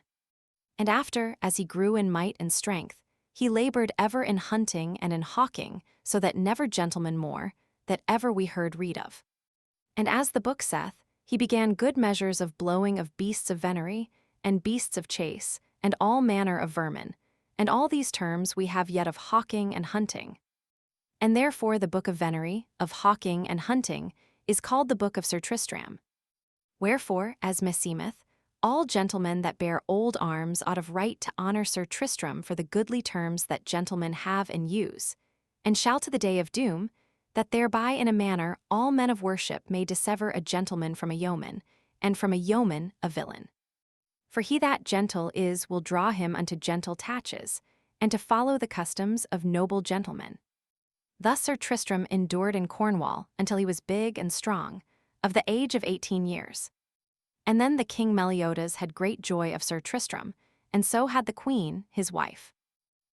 And after, as he grew in might and strength, he labored ever in hunting and in hawking, so that never gentleman more, that ever we heard read of. And as the book saith, he began good measures of blowing of beasts of venery, and beasts of chase, and all manner of vermin, and all these terms we have yet of hawking and hunting. And therefore the book of venery, of hawking and hunting, is called the book of Sir Tristram. Wherefore, as meseemeth, all gentlemen that bear old arms ought of right to honor Sir Tristram for the goodly terms that gentlemen have and use, and shall to the day of doom, that thereby in a manner all men of worship may dissever a gentleman from a yeoman, and from a yeoman a villain. For he that gentle is will draw him unto gentle tatches, and to follow the customs of noble gentlemen. Thus Sir Tristram endured in Cornwall until he was big and strong, of the age of 18 years. And then the King Meliodas had great joy of Sir Tristram, and so had the queen, his wife.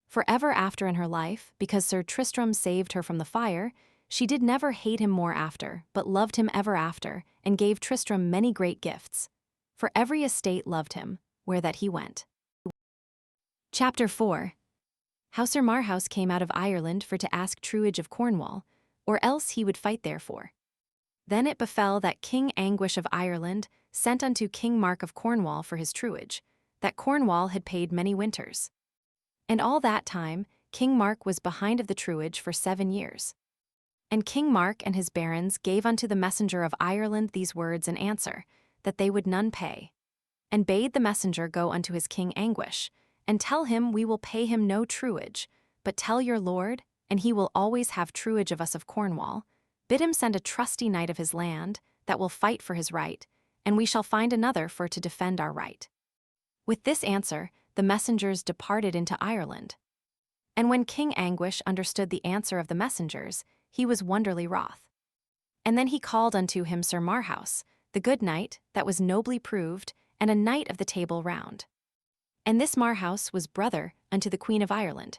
For ever after in her life, because Sir Tristram saved her from the fire, she did never hate him more after, but loved him ever after, and gave Tristram many great gifts. For every estate loved him, where that he went. Chapter 4. How Sir Marhaus came out of Ireland for to ask truage of Cornwall, or else he would fight therefore. Then it befell that King Anguish of Ireland sent unto King Mark of Cornwall for his truage, that Cornwall had paid many winters. And all that time King Mark was behind of the truage for 7 years. And King Mark and his barons gave unto the messenger of Ireland these words in answer, that they would none pay, and bade the messenger go unto his King Anguish, and tell him we will pay him no truage, but tell your lord, and he will always have truage of us of Cornwall, bid him send a trusty knight of his land, that will fight for his right, and we shall find another for to defend our right. With this answer, the messengers departed into Ireland. And when King Anguish understood the answer of the messengers, he was wonderly wroth. And then he called unto him Sir Marhaus, the good knight, that was nobly proved, and a knight of the Table Round. And this Marhaus was brother unto the Queen of Ireland.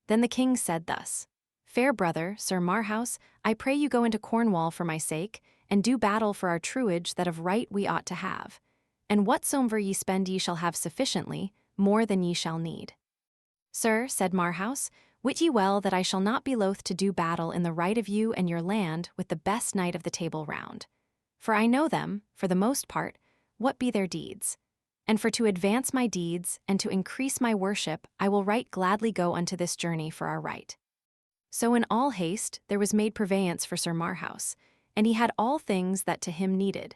Then the king said thus, Fair brother, Sir Marhaus, I pray you go into Cornwall for my sake, and do battle for our truage that of right we ought to have. And whatsoever ye spend ye shall have sufficiently, more than ye shall need. Sir, said Marhaus, wit ye well that I shall not be loath to do battle in the right of you and your land with the best knight of the Table Round. For I know them, for the most part, what be their deeds. And for to advance my deeds, and to increase my worship, I will right gladly go unto this journey for our right. So in all haste there was made purveyance for Sir Marhaus, and he had all things that to him needed.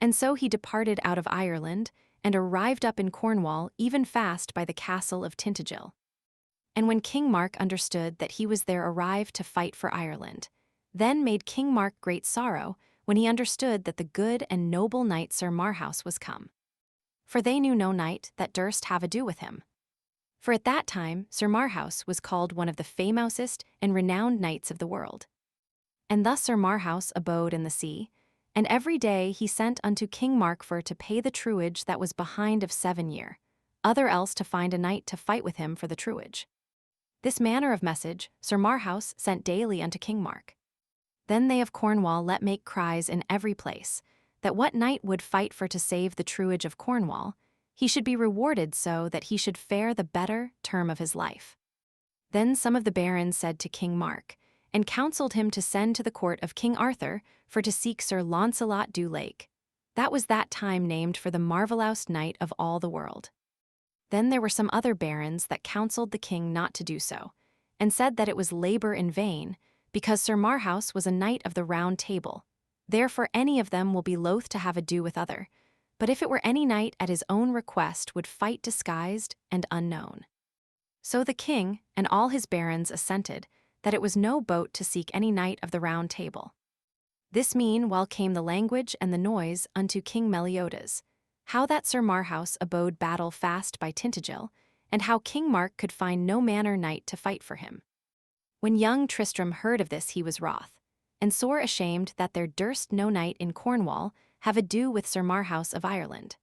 And so he departed out of Ireland, and arrived up in Cornwall even fast by the castle of Tintagel. And when King Mark understood that he was there arrived to fight for Ireland, then made King Mark great sorrow, when he understood that the good and noble knight Sir Marhaus was come. For they knew no knight that durst have ado with him. For at that time Sir Marhaus was called one of the famousest and renowned knights of the world. And thus Sir Marhaus abode in the sea, and every day he sent unto King Mark for to pay the truage that was behind of 7 year, other else to find a knight to fight with him for the truage. This manner of message Sir Marhaus sent daily unto King Mark. Then they of Cornwall let make cries in every place, that what knight would fight for to save the truage of Cornwall, he should be rewarded so that he should fare the better term of his life. Then some of the barons said to King Mark, and counselled him to send to the court of King Arthur for to seek Sir Launcelot du Lake. That was that time named for the marvellous knight of all the world. Then there were some other barons that counselled the king not to do so, and said that it was labor in vain, because Sir Marhaus was a knight of the Round Table. Therefore any of them will be loath to have ado with other, but if it were any knight at his own request would fight disguised and unknown. So the king and all his barons assented that it was no boat to seek any knight of the Round Table. This meanwhile came the language and the noise unto King Meliodas, how that Sir Marhaus abode battle fast by Tintagel, and how King Mark could find no manner knight to fight for him. When young Tristram heard of this he was wroth, and sore ashamed that there durst no knight in Cornwall have ado with Sir Marhaus of Ireland.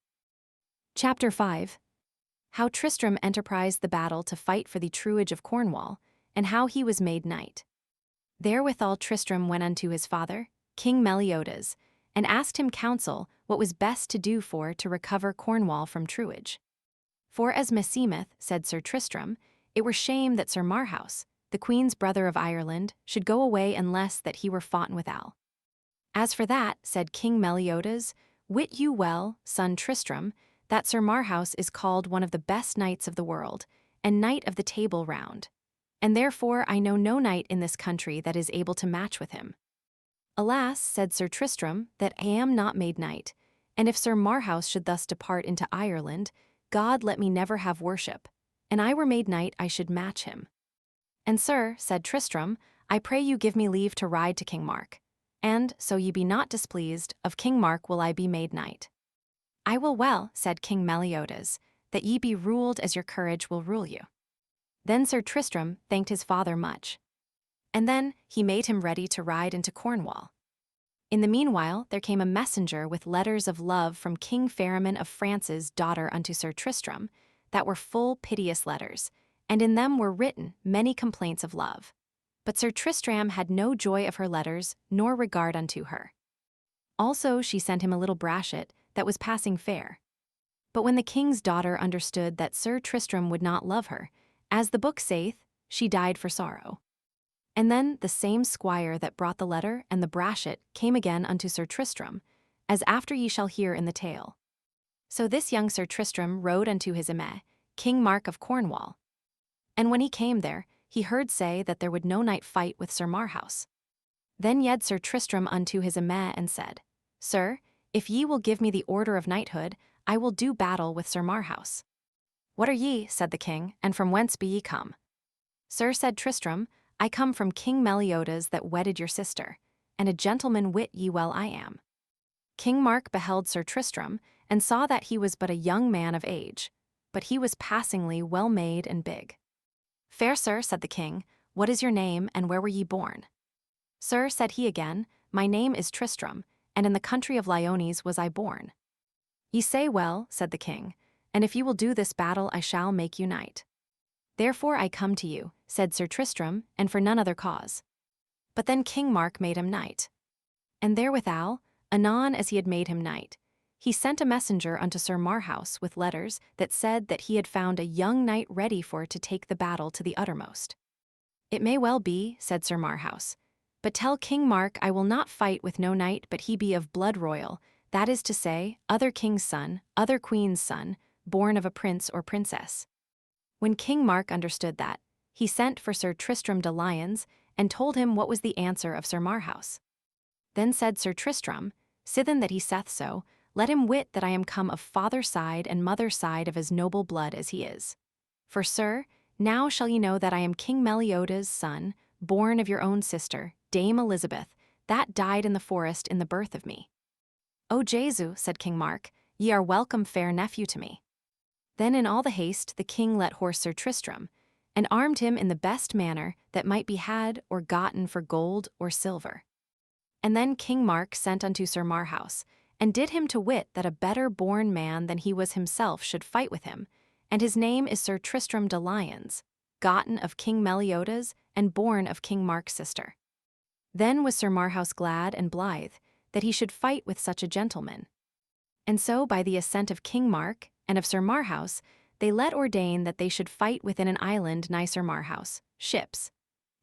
Chapter 5. How Tristram enterprised the battle to fight for the truage of Cornwall, and how he was made knight. Therewithal Tristram went unto his father, King Meliodas, and asked him counsel what was best to do for to recover Cornwall from truage. For as meseemeth, said Sir Tristram, it were shame that Sir Marhaus, the queen's brother of Ireland, should go away unless that he were foughten withal. As for that, said King Meliodas, wit you well, son Tristram, that Sir Marhaus is called one of the best knights of the world, and knight of the Table Round, and therefore I know no knight in this country that is able to match with him. Alas, said Sir Tristram, that I am not made knight, and if Sir Marhaus should thus depart into Ireland, God let me never have worship, and I were made knight I should match him. And sir, said Tristram, I pray you give me leave to ride to King Mark, and, so ye be not displeased, of King Mark will I be made knight. I will well, said King Meliodas, that ye be ruled as your courage will rule you. Then Sir Tristram thanked his father much. And then he made him ready to ride into Cornwall. In the meanwhile there came a messenger with letters of love from King Pharamond of France's daughter unto Sir Tristram, that were full piteous letters, and in them were written many complaints of love. But Sir Tristram had no joy of her letters, nor regard unto her. Also she sent him a little brachet that was passing fair. But when the king's daughter understood that Sir Tristram would not love her, as the book saith, she died for sorrow. And then the same squire that brought the letter and the brachet came again unto Sir Tristram, as after ye shall hear in the tale. So this young Sir Tristram rode unto his eme, King Mark of Cornwall. And when he came there, he heard say that there would no knight fight with Sir Marhaus. Then yed Sir Tristram unto his eme and said, Sir, if ye will give me the order of knighthood, I will do battle with Sir Marhaus. What are ye, said the king, and from whence be ye come? Sir, said Tristram, I come from King Meliodas that wedded your sister, and a gentleman wit ye well I am. King Mark beheld Sir Tristram, and saw that he was but a young man of age, but he was passingly well made and big. Fair sir, said the king, what is your name, and where were ye born? Sir, said he again, my name is Tristram, and in the country of Lyones was I born. Ye say well, said the king, and if you will do this battle I shall make you knight. Therefore I come to you, said Sir Tristram, and for none other cause. But then King Mark made him knight. And therewithal, anon as he had made him knight, he sent a messenger unto Sir Marhaus with letters that said that he had found a young knight ready for to take the battle to the uttermost. It may well be, said Sir Marhaus, but tell King Mark I will not fight with no knight but he be of blood royal, that is to say, other king's son, other queen's son, born of a prince or princess. When King Mark understood that, he sent for Sir Tristram de Lyons, and told him what was the answer of Sir Marhaus. Then said Sir Tristram, sithen that he saith so, let him wit that I am come of father side and mother side of as noble blood as he is. For, sir, now shall ye know that I am King Meliodas' son, born of your own sister, Dame Elizabeth, that died in the forest in the birth of me. O Jesu, said King Mark, ye are welcome fair nephew to me. Then in all the haste the king let horse Sir Tristram, and armed him in the best manner that might be had or gotten for gold or silver. And then King Mark sent unto Sir Marhaus, and did him to wit that a better born man than he was himself should fight with him, and his name is Sir Tristram de Lyons, gotten of King Meliodas, and born of King Mark's sister. Then was Sir Marhaus glad and blithe, that he should fight with such a gentleman. And so by the assent of King Mark, and of Sir Marhaus, they let ordain that they should fight within an island nigh Sir Marhaus, ships.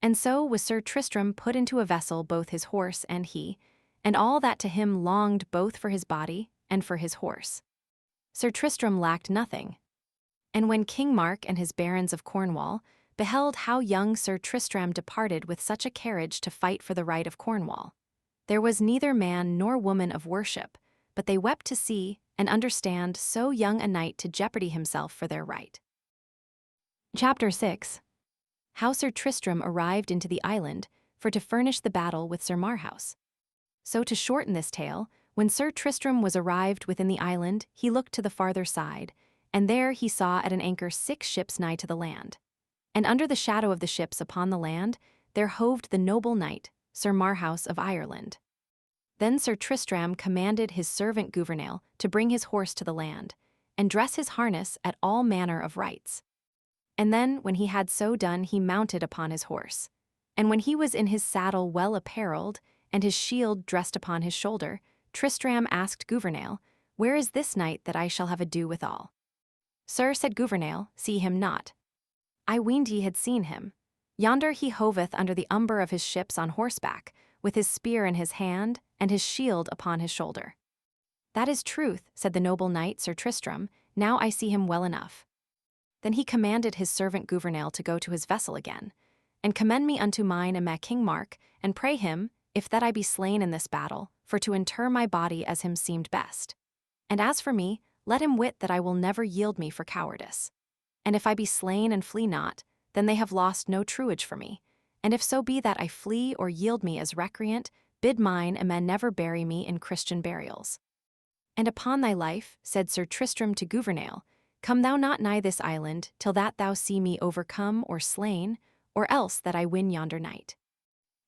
And so was Sir Tristram put into a vessel both his horse and he, and all that to him longed both for his body and for his horse. Sir Tristram lacked nothing. And when King Mark and his barons of Cornwall beheld how young Sir Tristram departed with such a carriage to fight for the right of Cornwall, there was neither man nor woman of worship, but they wept to see and understand so young a knight to jeopardy himself for their right. Chapter 6. How Sir Tristram arrived into the island for to furnish the battle with Sir Marhaus. So to shorten this tale, when Sir Tristram was arrived within the island, he looked to the farther side, and there he saw at an anchor 6 ships nigh to the land. And under the shadow of the ships upon the land, there hoved the noble knight, Sir Marhaus of Ireland. Then Sir Tristram commanded his servant Gouvernail to bring his horse to the land, and dress his harness at all manner of rights. And then, when he had so done, he mounted upon his horse. And when he was in his saddle well apparelled, and his shield dressed upon his shoulder, Tristram asked Gouvernail, "Where is this knight that I shall have ado withal?" "Sir," said Gouvernail, "see him not." "I weened ye had seen him. Yonder he hoveth under the umber of his ships on horseback, with his spear in his hand, and his shield upon his shoulder." "That is truth," said the noble knight Sir Tristram, "now I see him well enough." Then he commanded his servant Gouvernail to go to his vessel again, and commend me unto mine and my King Mark, and pray him, if that I be slain in this battle, for to inter my body as him seemed best. And as for me, let him wit that I will never yield me for cowardice. And if I be slain and flee not, then they have lost no truage for me. And if so be that I flee or yield me as recreant, bid mine and men never bury me in Christian burials. And upon thy life, said Sir Tristram to Gouvernail, come thou not nigh this island till that thou see me overcome or slain, or else that I win yonder knight.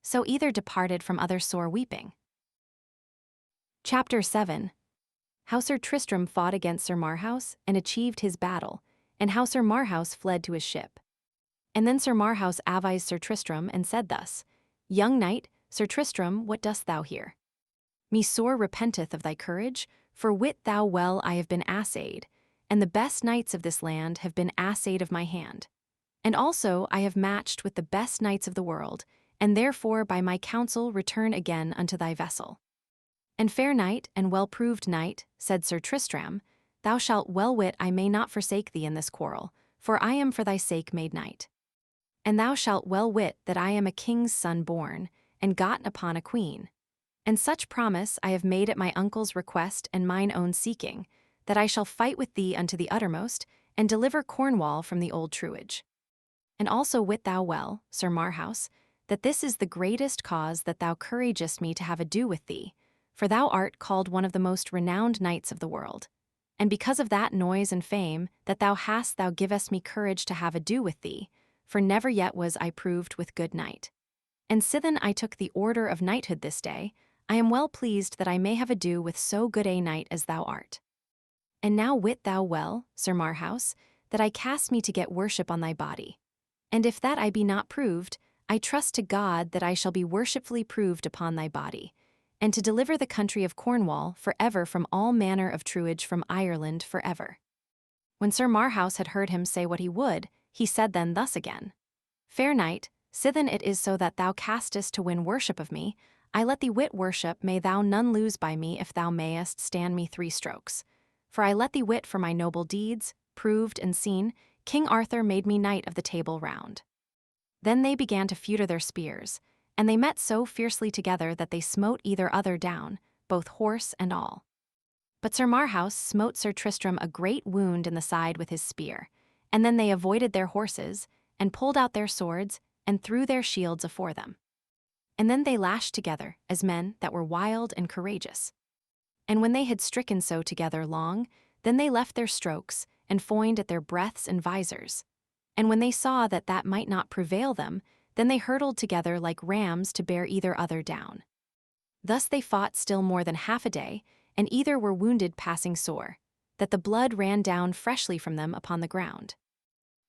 So either departed from other sore weeping. Chapter 7. How Sir Tristram fought against Sir Marhaus and achieved his battle, and how Sir Marhaus fled to his ship. And then Sir Marhaus advised Sir Tristram and said thus, "Young knight, Sir Tristram, what dost thou here? Me sore repenteth of thy courage, for wit thou well I have been assayed, and the best knights of this land have been assayed of my hand. And also I have matched with the best knights of the world, and therefore by my counsel return again unto thy vessel. And fair knight and well-proved knight, said Sir Tristram, thou shalt well wit I may not forsake thee in this quarrel, for I am for thy sake made knight. And thou shalt well wit that I am a king's son born, and gotten upon a queen. And such promise I have made at my uncle's request and mine own seeking, that I shall fight with thee unto the uttermost, and deliver Cornwall from the old truage. And also wit thou well, Sir Marhaus, that this is the greatest cause that thou couragest me to have ado with thee, for thou art called one of the most renowned knights of the world. And because of that noise and fame that thou hast, thou givest me courage to have ado with thee, for never yet was I proved with good knight. And sithen I took the order of knighthood this day, I am well pleased that I may have ado with so good a knight as thou art. And now wit thou well, Sir Marhaus, that I cast me to get worship on thy body. And if that I be not proved, I trust to God that I shall be worshipfully proved upon thy body, and to deliver the country of Cornwall for ever from all manner of truage from Ireland for ever." When Sir Marhaus had heard him say what he would, he said then thus again, "Fair knight, sithen it is so that thou castest to win worship of me, I let thee wit worship may thou none lose by me if thou mayest stand me 3 strokes. For I let thee wit for my noble deeds, proved and seen, King Arthur made me knight of the Table Round." Then they began to feuter their spears, and they met so fiercely together that they smote either other down, both horse and all. But Sir Marhaus smote Sir Tristram a great wound in the side with his spear, and then they avoided their horses, and pulled out their swords, and threw their shields afore them. And then they lashed together, as men that were wild and courageous. And when they had stricken so together long, then they left their strokes, and foined at their breaths and visors. And when they saw that that might not prevail them, then they hurtled together like rams to bear either other down. Thus they fought still more than half a day, and either were wounded passing sore, that the blood ran down freshly from them upon the ground.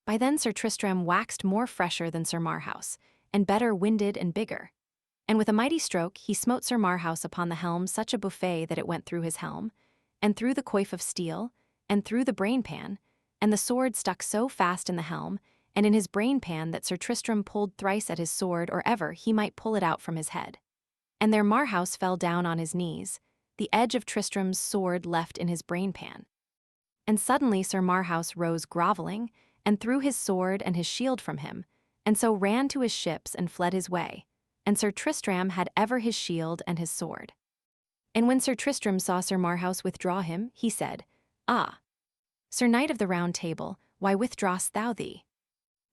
By then Sir Tristram waxed more fresher than Sir Marhaus, and better winded and bigger. And with a mighty stroke he smote Sir Marhaus upon the helm such a buffet that it went through his helm, and through the coif of steel, and through the brain-pan, and the sword stuck so fast in the helm, and in his brain-pan that Sir Tristram pulled thrice at his sword or ever he might pull it out from his head. And there Marhaus fell down on his knees, the edge of Tristram's sword left in his brain-pan. And suddenly Sir Marhaus rose groveling, and threw his sword and his shield from him, and so ran to his ships and fled his way. And Sir Tristram had ever his shield and his sword. And when Sir Tristram saw Sir Marhaus withdraw him, he said, "Ah, Sir Knight of the Round Table, why withdrawst thou thee?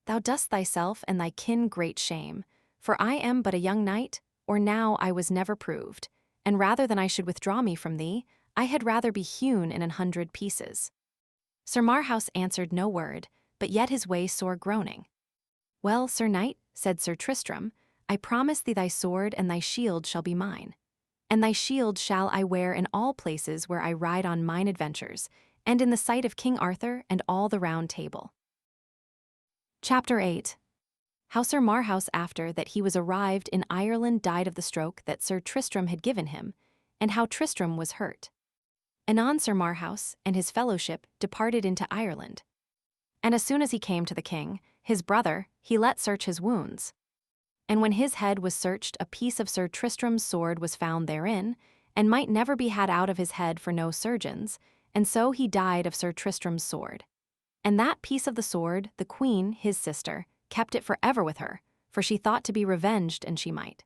Thou dost thyself and thy kin great shame, for I am but a young knight, or now I was never proved, and rather than I should withdraw me from thee, I had rather be hewn in 100 pieces." Sir Marhaus answered no word, but yet his way sore groaning. "Well, Sir Knight," said Sir Tristram, "I promise thee thy sword and thy shield shall be mine. And thy shield shall I wear in all places where I ride on mine adventures, and in the sight of King Arthur and all the Round Table." Chapter 8. How Sir Marhaus after that he was arrived in Ireland died of the stroke that Sir Tristram had given him, and how Tristram was hurt. Anon Sir Marhaus and his fellowship departed into Ireland. And as soon as he came to the king, his brother, he let search his wounds. And when his head was searched, a piece of Sir Tristram's sword was found therein, and might never be had out of his head for no surgeons, and so he died of Sir Tristram's sword. And that piece of the sword, the queen, his sister, kept it for ever with her, for she thought to be revenged, and she might.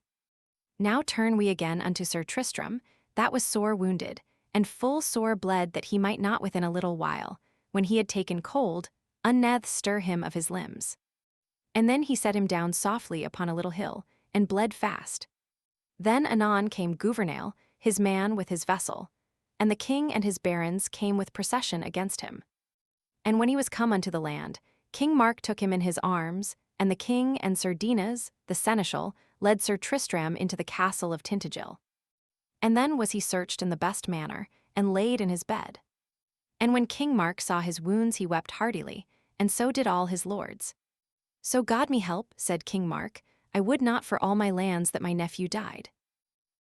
Now turn we again unto Sir Tristram, that was sore wounded, and full sore bled that he might not within a little while, when he had taken cold, unnethe stir him of his limbs. And then he set him down softly upon a little hill, and bled fast. Then anon came Gouvernail, his man with his vessel, and the king and his barons came with procession against him. And when he was come unto the land, King Mark took him in his arms, and the king and Sir Dinas, the seneschal, led Sir Tristram into the castle of Tintagel. And then was he searched in the best manner, and laid in his bed. And when King Mark saw his wounds he wept heartily, and so did all his lords. "So God me help," said King Mark, "I would not for all my lands that my nephew died."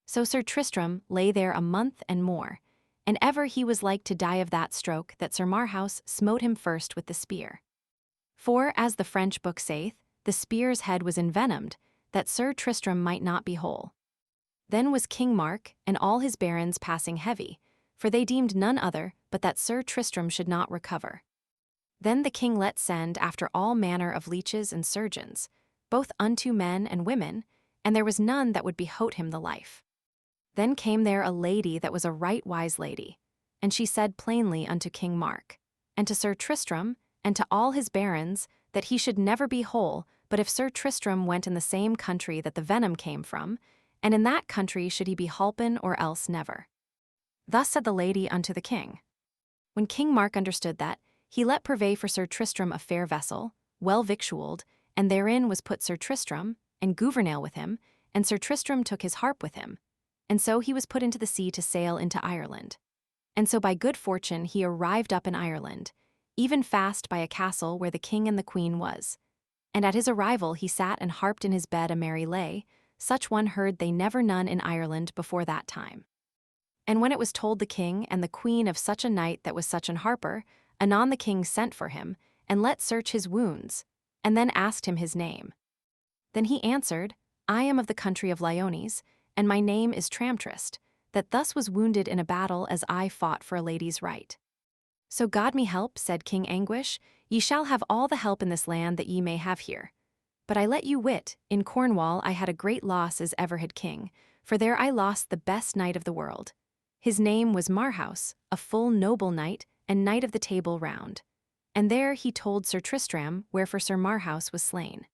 So Sir Tristram lay there a month and more, and ever he was like to die of that stroke that Sir Marhaus smote him first with the spear. For, as the French book saith, the spear's head was envenomed, that Sir Tristram might not be whole. Then was King Mark and all his barons passing heavy, for they deemed none other but that Sir Tristram should not recover. Then the king let send after all manner of leeches and surgeons, both unto men and women, and there was none that would behote him the life. Then came there a lady that was a right wise lady, and she said plainly unto King Mark, and to Sir Tristram, and to all his barons, that he should never be whole, but if Sir Tristram went in the same country that the venom came from, and in that country should he be holpen or else never. Thus said the lady unto the king. When King Mark understood that, he let purvey for Sir Tristram a fair vessel, well victualled, and therein was put Sir Tristram, and Gouvernail with him, and Sir Tristram took his harp with him, and so he was put into the sea to sail into Ireland. And so by good fortune he arrived up in Ireland, even fast by a castle where the king and the queen was. And at his arrival he sat and harped in his bed a merry lay, such one heard they never none in Ireland before that time. And when it was told the king and the queen of such a knight that was such an harper, anon the king sent for him, and let search his wounds, and then asked him his name. Then he answered, "I am of the country of Lyones, and my name is Tramtrist, that thus was wounded in a battle as I fought for a lady's right." "So God me help," said King Anguish, "ye shall have all the help in this land that ye may have here. But I let you wit, in Cornwall I had a great loss as ever had king, for there I lost the best knight of the world. His name was Marhaus, a full noble knight, and knight of the Table Round. And there he told Sir Tristram wherefore Sir Marhaus was slain.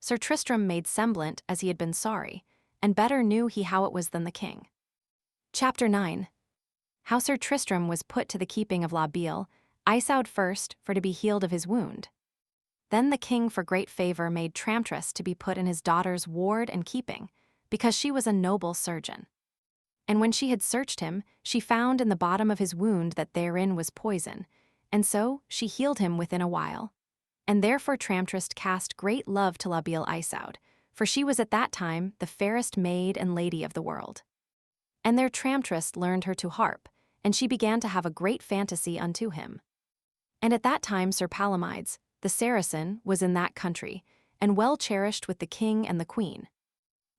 Sir Tristram made semblant as he had been sorry, and better knew he how it was than the king. Chapter 9. How Sir Tristram was put to the keeping of La Beale, Isaud first for to be healed of his wound. Then the king for great favour made Tramtrist to be put in his daughter's ward and keeping, because she was a noble surgeon. And when she had searched him, she found in the bottom of his wound that therein was poison, and so she healed him within a while. And therefore Tramtrist cast great love to La Beale Isaud, for she was at that time the fairest maid and lady of the world. And there Tramtrist learned her to harp, and she began to have a great fantasy unto him. And at that time Sir Palomides, the Saracen, was in that country, and well cherished with the king and the queen.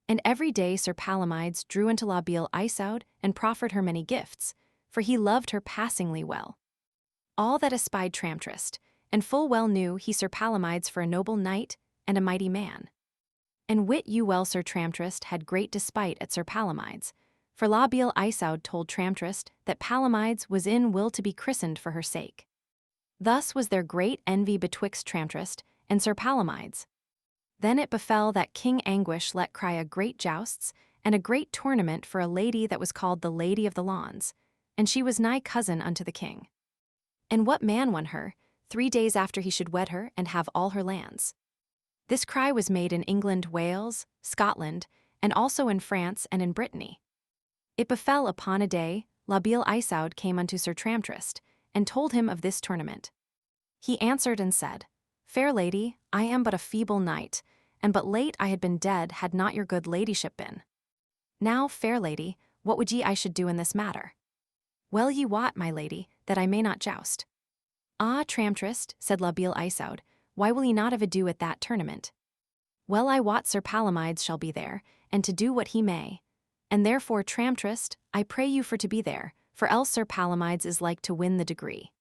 And every day Sir Palomides drew into La Beale Isaud and proffered her many gifts, for he loved her passingly well. all that espied Tramtrist, and full well knew he Sir Palomides for a noble knight and a mighty man. And wit you well Sir Tramtrist had great despite at Sir Palomides, for La Beale Isoud told Tramtrist that Palomides was in will to be christened for her sake. Thus was there great envy betwixt Tramtrist and Sir Palomides. Then it befell that King Anguish let cry a great jousts and a great tournament for a lady that was called the Lady of the Lawns, and she was nigh cousin unto the king. And what man won her, 3 days after he should wed her and have all her lands? This cry was made in England, Wales, Scotland, and also in France and in Brittany. It befell upon a day, La Beale Isoud came unto Sir Tramtrist, and told him of this tournament. He answered and said, Fair lady, I am but a feeble knight, and but late I had been dead had not your good ladyship been. Now, fair lady, what would ye I should do in this matter? Well ye wot, my lady, that I may not joust. Ah, Tramtrist, said La Beale Isoud, why will ye not have ado at that tournament? Well I wot Sir Palomides shall be there, and to do what he may. And therefore, Tramtrist, I pray you for to be there, for else Sir Palomides is like to win the degree.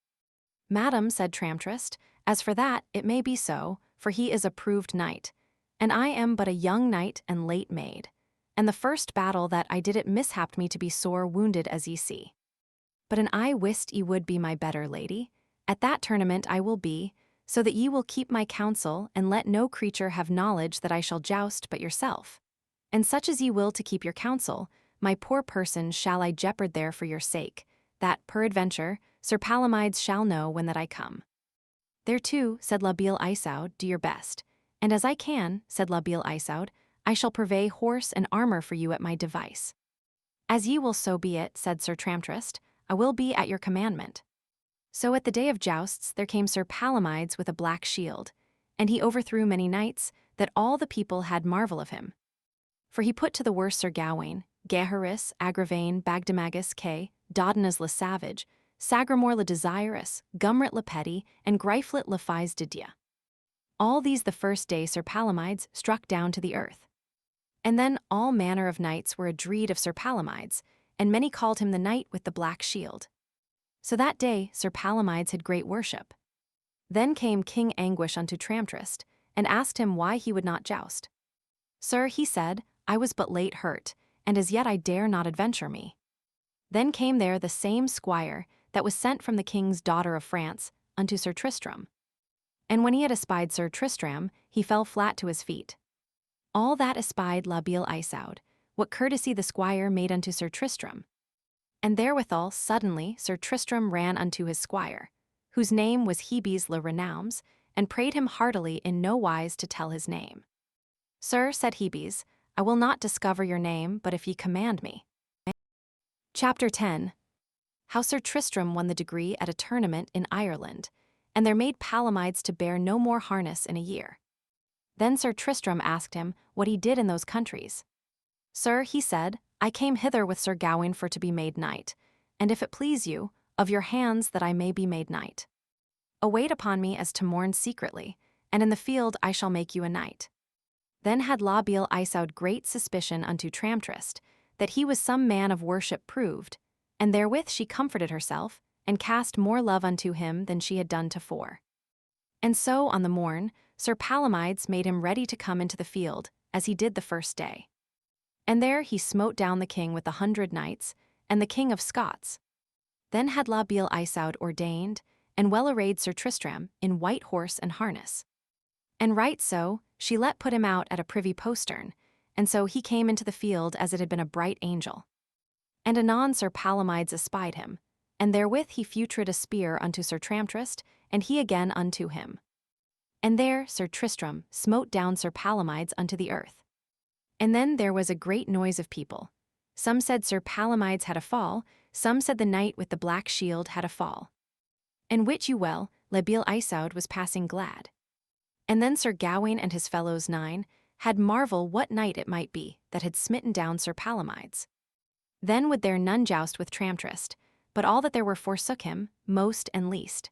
Madam, said Tramtrist, as for that, it may be so, for he is a proved knight, and I am but a young knight and late made. And the first battle that I did it mishapped me to be sore wounded as ye see. But an I wist ye would be my better lady, at that tournament I will be, so that ye will keep my counsel and let no creature have knowledge that I shall joust but yourself. And such as ye will to keep your counsel, my poor person shall I jeopard there for your sake, that, peradventure, Sir Palomides shall know when that I come. Thereto, said La Beale Isoud, do your best, and as I can, said La Beale Isoud, I shall purvey horse and armor for you at my device. As ye will so be it, said Sir Tramtrist, I will be at your commandment. So at the day of jousts there came Sir Palomides with a black shield, and he overthrew many knights, that all the people had marvel of him. For he put to the worse Sir Gawain, Gaheris, Agravaine, Bagdemagus, Kay, Dodonus le Savage, Sagramore le Desirous, Gumret le Petty, and Griflet le Fise de Dieu. All these the first day Sir Palomides struck down to the earth. And then all manner of knights were adreed of Sir Palomides, and many called him the knight with the black shield. So that day Sir Palomides had great worship. Then came King Anguish unto Tramtrist, and asked him why he would not joust. Sir, he said, I was but late hurt, and as yet I dare not adventure me. Then came there the same squire that was sent from the king's daughter of France unto Sir Tristram. And when he had espied Sir Tristram, he fell flat to his feet. All that espied La Beale Isoud, what courtesy the squire made unto Sir Tristram. And therewithal suddenly Sir Tristram ran unto his squire, whose name was Hebes le Renoumes, and prayed him heartily in no wise to tell his name. Sir, said Hebes, I will not discover your name, but if ye command me. Chapter 10. How Sir Tristram won the degree at a tournament in Ireland, and there made Palomides to bear no more harness in a year. Then Sir Tristram asked him what he did in those countries. Sir, he said, I came hither with Sir Gawain for to be made knight, and if it please you, of your hands that I may be made knight. Await upon me as to mourn secretly, and in the field I shall make you a knight. Then had La Beale Isoud great suspicion unto Tramtrist, that he was some man of worship proved, and therewith she comforted herself, and cast more love unto him than she had done tofore. And so on the morn, Sir Palomides made him ready to come into the field, as he did the first day. And there he smote down the king with 100 knights, and the king of Scots. Then had La Beale Isoud ordained, and well arrayed Sir Tristram in white horse and harness. And right so, she let put him out at a privy postern, and so he came into the field as it had been a bright angel. And anon Sir Palomides espied him, and therewith he feutred a spear unto Sir Tramtrist, and he again unto him. And there Sir Tristram smote down Sir Palomides unto the earth. And then there was a great noise of people. Some said Sir Palomides had a fall, some said the knight with the black shield had a fall. And wit you well, La Beale Isoud was passing glad. And then Sir Gawain and his fellows 9 had marvel what knight it might be that had smitten down Sir Palomides. Then would there none joust with Tramtrist, but all that there were forsook him, most and least.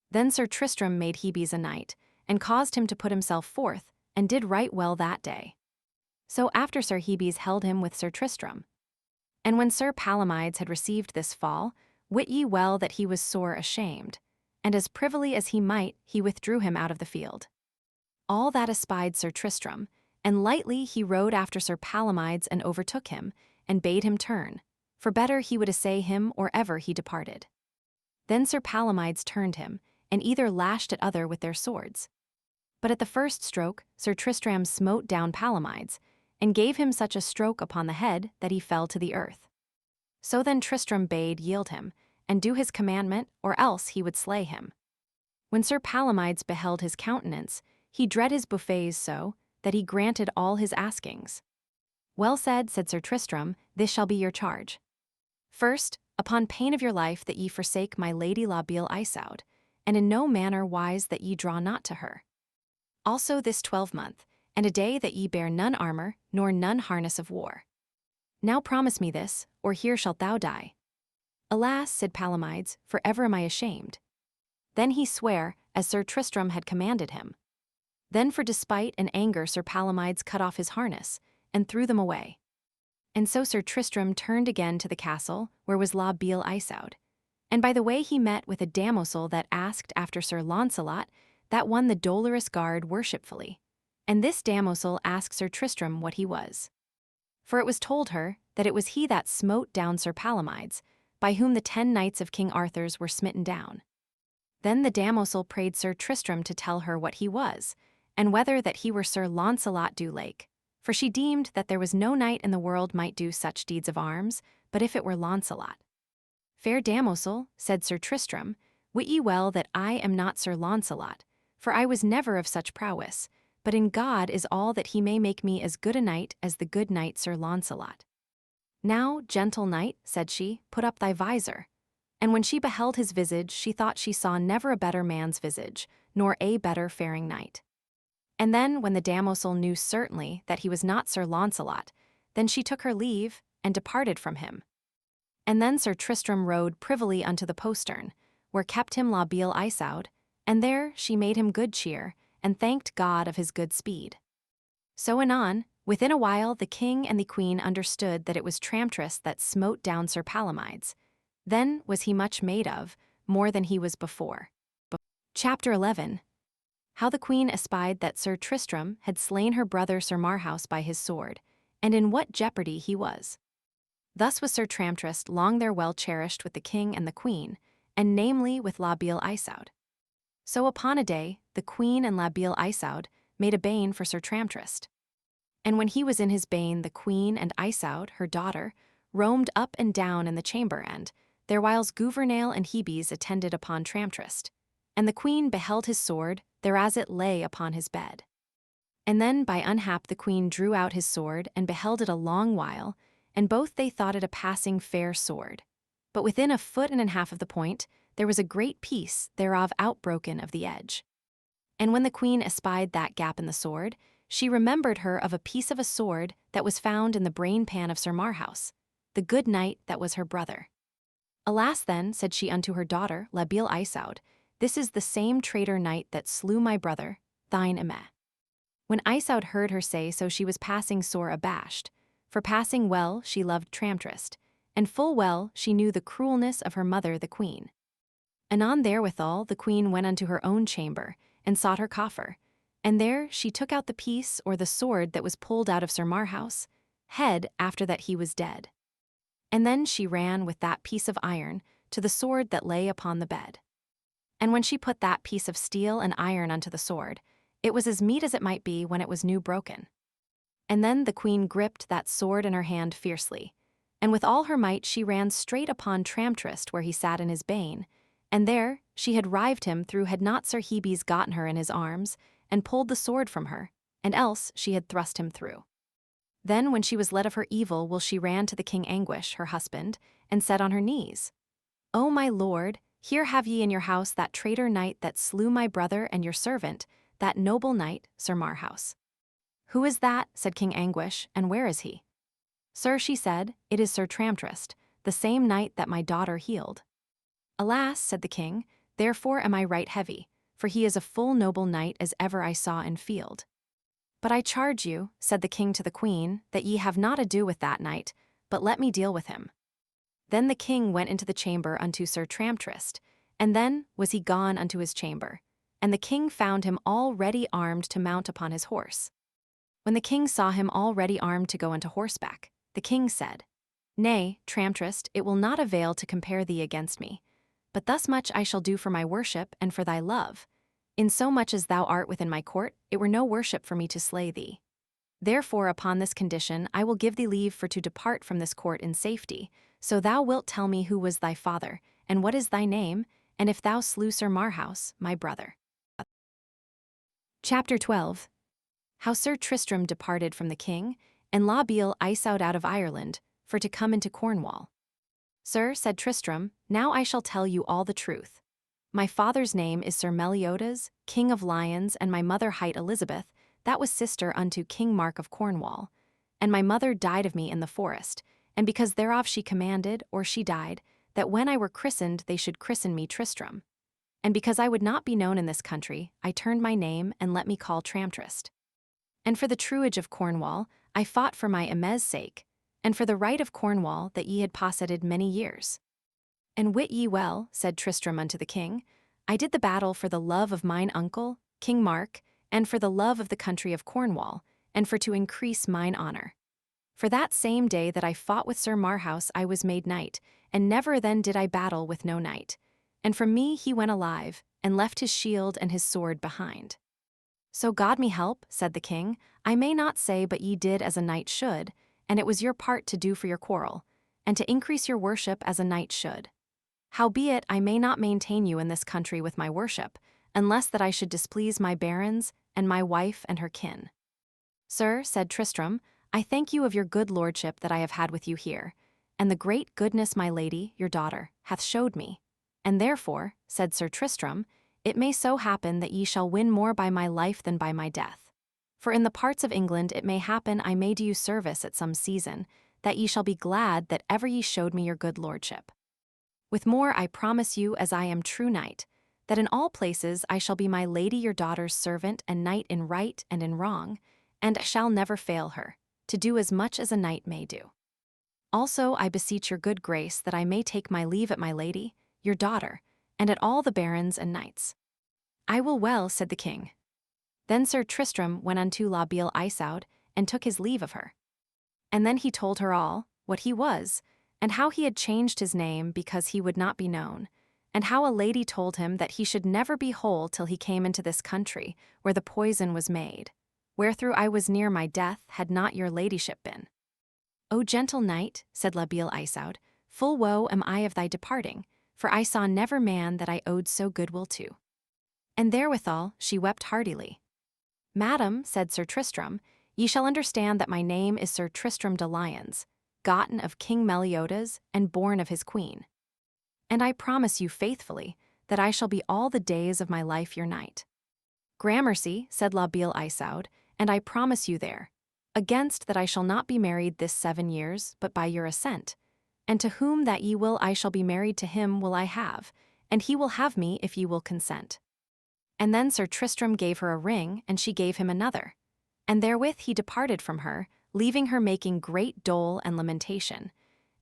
Then Sir Tristram made Hebes a knight, and caused him to put himself forth, and did right well that day. So after Sir Hebes held him with Sir Tristram. And when Sir Palomides had received this fall, wit ye well that he was sore ashamed, and as privily as he might, he withdrew him out of the field. All that espied Sir Tristram, and lightly he rode after Sir Palomides and overtook him, and bade him turn, for better he would assay him or ever he departed. Then Sir Palomides turned him, and either lashed at other with their swords. But at the first stroke Sir Tristram smote down Palomides, and gave him such a stroke upon the head that he fell to the earth. So then Tristram bade yield him, and do his commandment, or else he would slay him. When Sir Palomides beheld his countenance, he dread his buffets so, that he granted all his askings. Well said, said Sir Tristram, this shall be your charge. First, upon pain of your life that ye forsake my lady La Beale Isoud, and in no manner wise that ye draw not to her. Also this 12-month, and a day that ye bear none armor, nor none harness of war. Now promise me this, or here shalt thou die. Alas, said Palomides, for ever am I ashamed. Then he sware, as Sir Tristram had commanded him. Then for despite and anger Sir Palomides cut off his harness, and threw them away. And so Sir Tristram turned again to the castle, where was La Beale Isoud. And by the way he met with a damoisel that asked after Sir Launcelot, that won the dolorous guard worshipfully. And this damoisel asked Sir Tristram what he was. For it was told her, that it was he that smote down Sir Palomides, by whom the 10 knights of King Arthur's were smitten down. Then the damoisel prayed Sir Tristram to tell her what he was, and whether that he were Sir Launcelot du Lake, for she deemed that there was no knight in the world might do such deeds of arms, but if it were Launcelot. Fair damoisel, said Sir Tristram, wit ye well that I am not Sir Launcelot, for I was never of such prowess, but in God is all that he may make me as good a knight as the good knight Sir Launcelot. Now, gentle knight, said she, put up thy visor. And when she beheld his visage, she thought she saw never a better man's visage, nor a better faring knight. And then, when the damoisel knew certainly that he was not Sir Launcelot, then she took her leave, and departed from him. And then Sir Tristram rode privily unto the postern, where kept him La Beale Isoud, and there she made him good cheer, and thanked God of his good speed. So anon, within a while the king and the queen understood that it was Tramtris that smote down Sir Palomides. Then was he much made of, more than he was before. Chapter 11. How the queen espied that Sir Tristram had slain her brother Sir Marhaus by his sword, and in what jeopardy he was. Thus was Sir Tramtris long there well cherished with the king and the queen, and namely with La Beale Isoud. So upon a day, the queen and La Beale Isoud made a bane for Sir Tramtris. And when he was in his bane, the queen and Isoud, her daughter, roamed up and down in the chamber end, their whiles Gouvernail and Hebes attended upon Tramtris. And the queen beheld his sword, thereas it lay upon his bed. And then by unhap the queen drew out his sword, and beheld it a long while, and both they thought it a passing fair sword. But within a foot and an half of the point, there was a great piece thereof outbroken of the edge. And when the queen espied that gap in the sword, she remembered her of a piece of a sword that was found in the brain pan of Sir Marhaus, the good knight that was her brother. Alas then, said she unto her daughter, La Beale Isoud, this is the same traitor knight that slew my brother, thine Aimé. When Isoud heard her say so, she was passing sore abashed, for passing well she loved Tramtris, and full well she knew the cruelness of her mother the queen. Anon therewithal the queen went unto her own chamber, and sought her coffer, and there she took out the piece or the sword that was pulled out of Sir Marhaus, head after that he was dead. And then she ran with that piece of iron to the sword that lay upon the bed. And when she put that piece of steel and iron unto the sword, it was as meet as it might be when it was new broken. And then the queen gripped that sword in her hand fiercely, and with all her might she ran straight upon Tramtris where he sat in his bane, and there she had rived him through had not Sir Hebes gotten her in his arms, and pulled the sword from her, and else she had thrust him through. Then when she was led of her evil will she ran to the King Anguish, her husband, and said on her knees, O my lord, here have ye in your house that traitor knight that slew my brother and your servant, that noble knight, Sir Marhaus. Who is that, said King Anguish, and where is he? Sir, she said, it is Sir Tramtris, the same knight that my daughter healed. Alas, said the king, therefore am I right heavy, for he is a full noble knight as ever I saw in field. But I charge you, said the king to the queen, that ye have not ado with that knight, but let me deal with him. Then the king went into the chamber unto Sir Tramtris, And then was he gone unto his chamber, and the king found him already armed to mount upon his horse. When the king saw him already armed to go unto horseback, the king said, Nay, Tramtrist, it will not avail to compare thee against me. But thus much I shall do for my worship and for thy love. Insomuch as thou art within my court, it were no worship for me to slay thee. Therefore upon this condition I will give thee leave for to depart from this court in safety, so thou wilt tell me who was thy father, and what is thy name, and if thou slew Sir Marhaus, my brother. Chapter 12. How Sir Tristram departed from the king, and La Beale Isoud out of Ireland, for to come into Cornwall. Sir, said Tristram, now I shall tell you all the truth. My father's name is Sir Meliodas, king of Lions, and my mother hight Elizabeth, that was sister unto King Mark of Cornwall. And my mother died of me in the forest, and because thereof she commanded, or she died, that when I were christened they should christen me Tristram. And because I would not be known in this country, I turned my name and let me call Tramtrist. And for the truage of Cornwall, I fought for my Emme's sake, and for the right of Cornwall that ye had posseted many years. And wit ye well, said Tristram unto the king, I did the battle for the love of mine uncle, King Mark, and for the love of the country of Cornwall, and for to increase mine honor. For that same day that I fought with Sir Marhaus I was made knight, and never then did I battle with no knight. And from me he went alive, and left his shield and his sword behind. So God me help, said the king, I may not say but ye did as a knight should, and it was your part to do for your quarrel, and to increase your worship as a knight should. Howbeit I may not maintain you in this country with my worship, unless that I should displease my barons, and my wife and her kin. Sir, said Tristram, I thank you of your good lordship that I have had with you here, and the great goodness my lady, your daughter, hath showed me. And therefore, said Sir Tristram, it may so happen that ye shall win more by my life than by my death. For in the parts of England it may happen I may do you service at some season, that ye shall be glad that ever ye showed me your good lordship. With more I promise you as I am true knight, that in all places I shall be my lady your daughter's servant and knight in right and in wrong, and shall never fail her, to do as much as a knight may do. Also I beseech your good grace that I may take my leave at my lady, your daughter, and at all the barons and knights. I will well, said the king. Then Sir Tristram went unto La Beale Isoud, and took his leave of her. And then he told her all, what he was, and how he had changed his name because he would not be known, and how a lady told him that he should never be whole till he came into this country, where the poison was made, wherethrough I was near my death had not your ladyship been. O gentle knight, said La Beale Isoud, full woe am I of thy departing, for I saw never man that I owed so goodwill to. And therewithal she wept heartily. Madam, said Sir Tristram, ye shall understand that my name is Sir Tristram de Lyons, gotten of King Meliodas, and born of his queen. And I promise you faithfully that I shall be all the days of my life your knight. Gramercy, said La Beale Isoud, and I promise you there, against that I shall not be married this 7 years, but by your assent. And to whom that ye will I shall be married to him will I have, and he will have me if ye will consent. And then Sir Tristram gave her a ring, and she gave him another. And therewith he departed from her, leaving her making great dole and lamentation.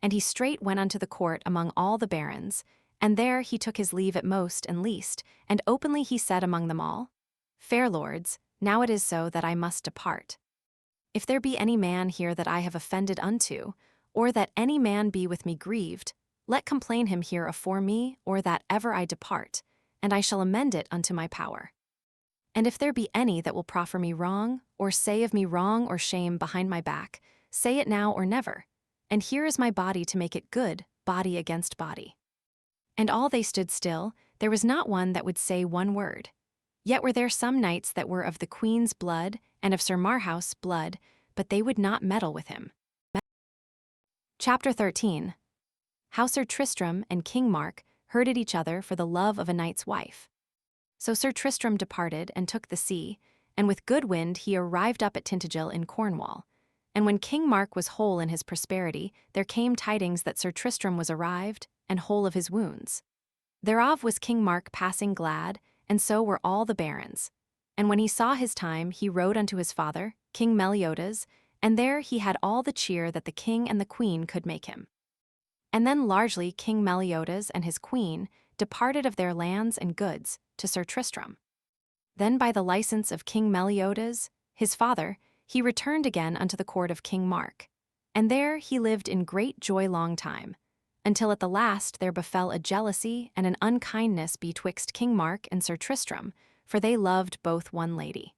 And he straight went unto the court among all the barons, and there he took his leave at most and least, and openly he said among them all, Fair lords, now it is so that I must depart. If there be any man here that I have offended unto, or that any man be with me grieved, let complain him here afore me, or that ever I depart, and I shall amend it unto my power. And if there be any that will proffer me wrong, or say of me wrong or shame behind my back, say it now or never, and here is my body to make it good, body against body. And all they stood still, there was not one that would say one word. Yet were there some knights that were of the queen's blood, and of Sir Marhaus' blood, but they would not meddle with him. Chapter 13. How Sir Tristram and King Mark herded each other for the love of a knight's wife. So Sir Tristram departed and took the sea, and with good wind he arrived up at Tintagel in Cornwall. And when King Mark was whole in his prosperity, there came tidings that Sir Tristram was arrived, and whole of his wounds. Thereof was King Mark passing glad, and so were all the barons. And when he saw his time, he rode unto his father, King Meliodas, and there he had all the cheer that the king and the queen could make him. And then largely King Meliodas and his queen departed of their lands and goods to Sir Tristram. Then by the license of King Meliodas, his father, he returned again unto the court of King Mark, and there he lived in great joy long time, until at the last there befell a jealousy and an unkindness betwixt King Mark and Sir Tristram, for they loved both one lady.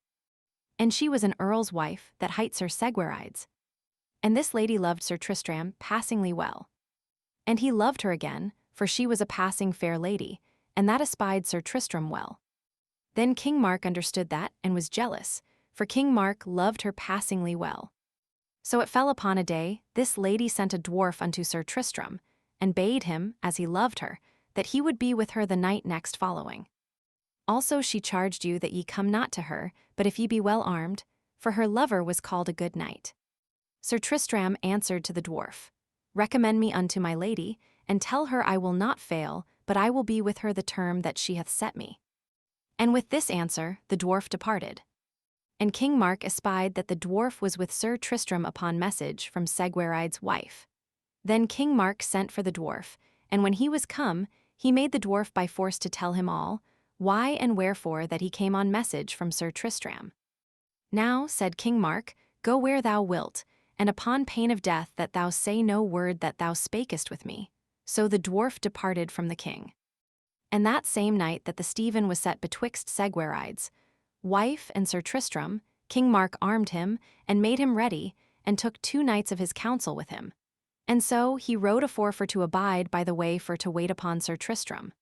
And she was an earl's wife that hight Sir Segwarides. And this lady loved Sir Tristram passingly well. And he loved her again, for she was a passing fair lady, and that espied Sir Tristram well. Then King Mark understood that, and was jealous, for King Mark loved her passingly well. So it fell upon a day, this lady sent a dwarf unto Sir Tristram, and bade him, as he loved her, that he would be with her the night next following. Also she charged you that ye come not to her, but if ye be well armed, for her lover was called a good knight. Sir Tristram answered to the dwarf, Recommend me unto my lady, and tell her I will not fail, but I will be with her the term that she hath set me. And with this answer the dwarf departed. And King Mark espied that the dwarf was with Sir Tristram upon message from Segwarides' wife. Then King Mark sent for the dwarf, and when he was come, he made the dwarf by force to tell him all, why and wherefore that he came on message from Sir Tristram. Now, said King Mark, go where thou wilt, and upon pain of death that thou say no word that thou spakest with me. So the dwarf departed from the king. And that same night that the Stephen was set betwixt Segwarides' wife and Sir Tristram, King Mark armed him, and made him ready, and took 2 knights of his council with him. And so he rode afore for to abide by the way for to wait upon Sir Tristram.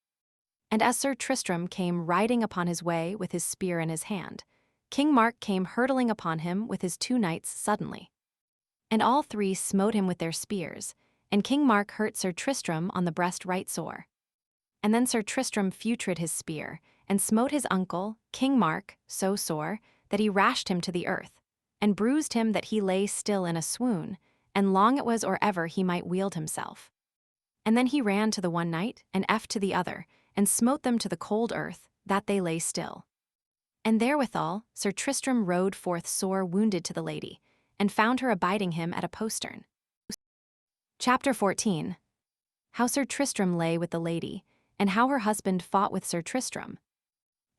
And as Sir Tristram came riding upon his way with his spear in his hand, King Mark came hurtling upon him with his 2 knights suddenly. And all 3 smote him with their spears, and King Mark hurt Sir Tristram on the breast right sore. And then Sir Tristram feutred his spear, and smote his uncle, King Mark, so sore, that he rashed him to the earth, and bruised him that he lay still in a swoon, and long it was or ever he might wield himself. And then he ran to the one knight, and eft to the other, and smote them to the cold earth, that they lay still. And therewithal Sir Tristram rode forth sore wounded to the lady, and found her abiding him at a postern. Chapter 14. How Sir Tristram lay with the lady, and how her husband fought with Sir Tristram.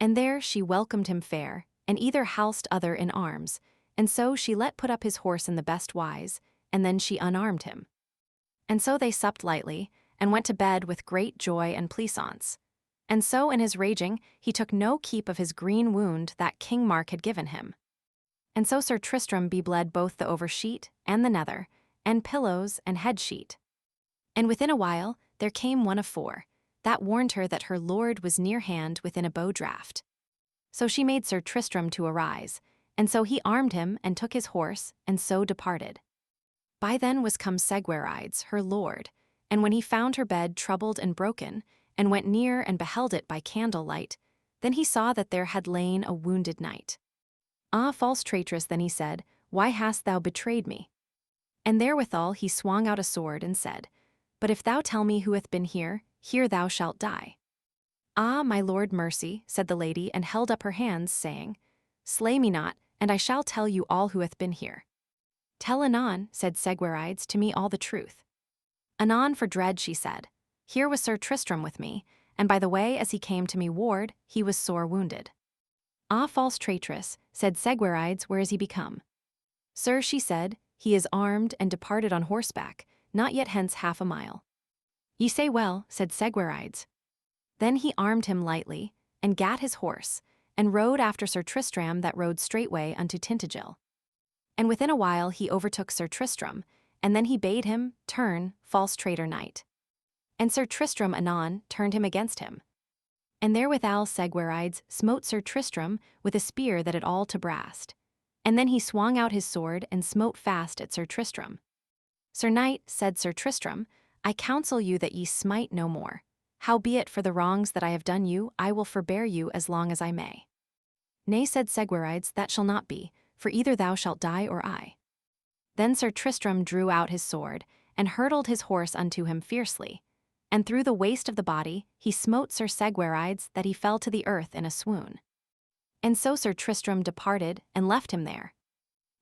And there she welcomed him fair, and either halsed other in arms, and so she let put up his horse in the best wise, and then she unarmed him. And so they supped lightly, and went to bed with great joy and pleasance. And so in his raging he took no keep of his green wound that King Mark had given him. And so Sir Tristram bebled both the oversheet and the nether, and pillows and head sheet. And within a while there came one of 4, that warned her that her lord was near hand within a bow draught. So she made Sir Tristram to arise, and so he armed him and took his horse, and so departed. By then was come Segwarides, her lord, and when he found her bed troubled and broken, and went near and beheld it by candlelight, then he saw that there had lain a wounded knight. Ah, false traitress, then he said, why hast thou betrayed me? And therewithal he swung out a sword and said, But if thou tell me who hath been here, here thou shalt die. Ah, my lord, mercy, said the lady, and held up her hands, saying, Slay me not, and I shall tell you all who hath been here. Tell anon, said Segwarides, to me all the truth. Anon for dread, she said, Here was Sir Tristram with me, and by the way as he came to me ward, he was sore wounded. Ah, false traitress, said Segwarides, where is he become? Sir, she said, he is armed and departed on horseback, not yet hence 1/2 a mile. Ye say well, said Segwarides. Then he armed him lightly, and gat his horse, and rode after Sir Tristram that rode straightway unto Tintagel. And within a while he overtook Sir Tristram, and then he bade him, Turn, false traitor knight. And Sir Tristram anon turned him against him. And therewithal Segwarides smote Sir Tristram with a spear that it all to brast. And then he swung out his sword and smote fast at Sir Tristram. Sir knight, said Sir Tristram, I counsel you that ye smite no more. Howbeit for the wrongs that I have done you, I will forbear you as long as I may. Nay, said Segwarides, that shall not be, for either thou shalt die or I. Then Sir Tristram drew out his sword, and hurtled his horse unto him fiercely, and through the waist of the body he smote Sir Segwarides that he fell to the earth in a swoon. And so Sir Tristram departed and left him there.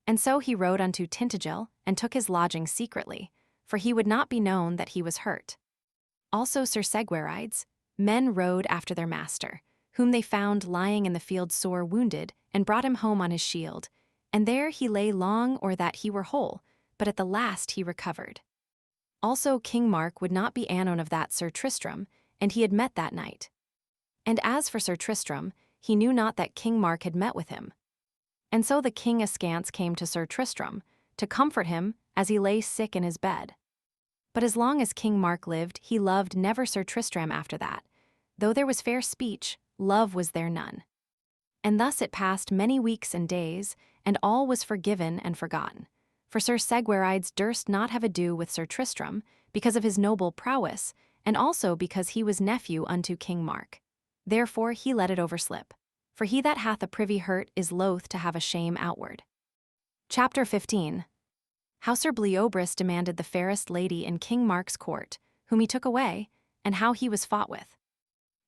And so he rode unto Tintagel, and took his lodging secretly, for he would not be known that he was hurt. Also Sir Segwarides, Men rode after their master, whom they found lying in the field sore wounded, and brought him home on his shield. And there he lay long or that he were whole, but at the last he recovered. Also King Mark would not be anon of that Sir Tristram, and he had met that knight. And as for Sir Tristram, he knew not that King Mark had met with him. And so the king askance came to Sir Tristram, to comfort him as he lay sick in his bed. But as long as King Mark lived, he loved never Sir Tristram after that. Though there was fair speech, love was there none. And thus it passed many weeks and days, and all was forgiven and forgotten. For Sir Segwarides durst not have ado with Sir Tristram, because of his noble prowess, and also because he was nephew unto King Mark. Therefore he let it overslip. For he that hath a privy hurt is loath to have a shame outward. Chapter 15. How Sir Bleoberis demanded the fairest lady in King Mark's court, whom he took away, and how he was fought with.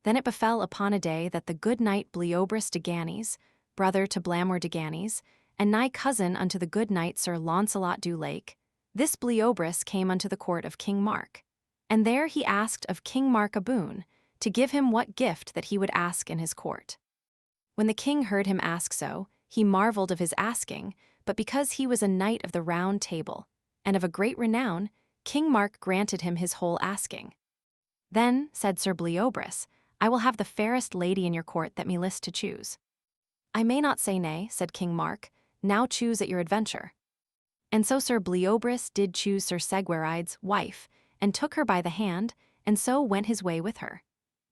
Then it befell upon a day that the good knight Bleoberis de Ganys, brother to Blamor de Ganys, and nigh cousin unto the good knight Sir Launcelot du Lake, this Bleoberis came unto the court of King Mark. And there he asked of King Mark a boon, to give him what gift that he would ask in his court. When the king heard him ask so, he marveled of his asking, but because he was a knight of the Round Table, and of a great renown, King Mark granted him his whole asking. Then, said Sir Bleoberis, I will have the fairest lady in your court that me list to choose. I may not say nay, said King Mark, now choose at your adventure. And so Sir Bleoberis did choose Sir Segwarides' wife, and took her by the hand, and so went his way with her.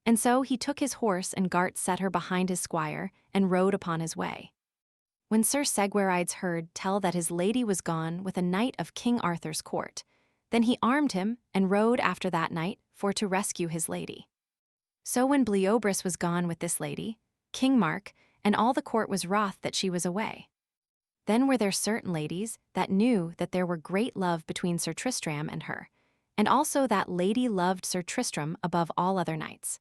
And so he took his horse and gart set her behind his squire, and rode upon his way. When Sir Segwarides heard tell that his lady was gone with a knight of King Arthur's court, then he armed him, and rode after that knight for to rescue his lady. So when Bleoberis was gone with this lady, King Mark, and all the court was wroth that she was away. Then were there certain ladies that knew that there were great love between Sir Tristram and her, and also that lady loved Sir Tristram above all other knights.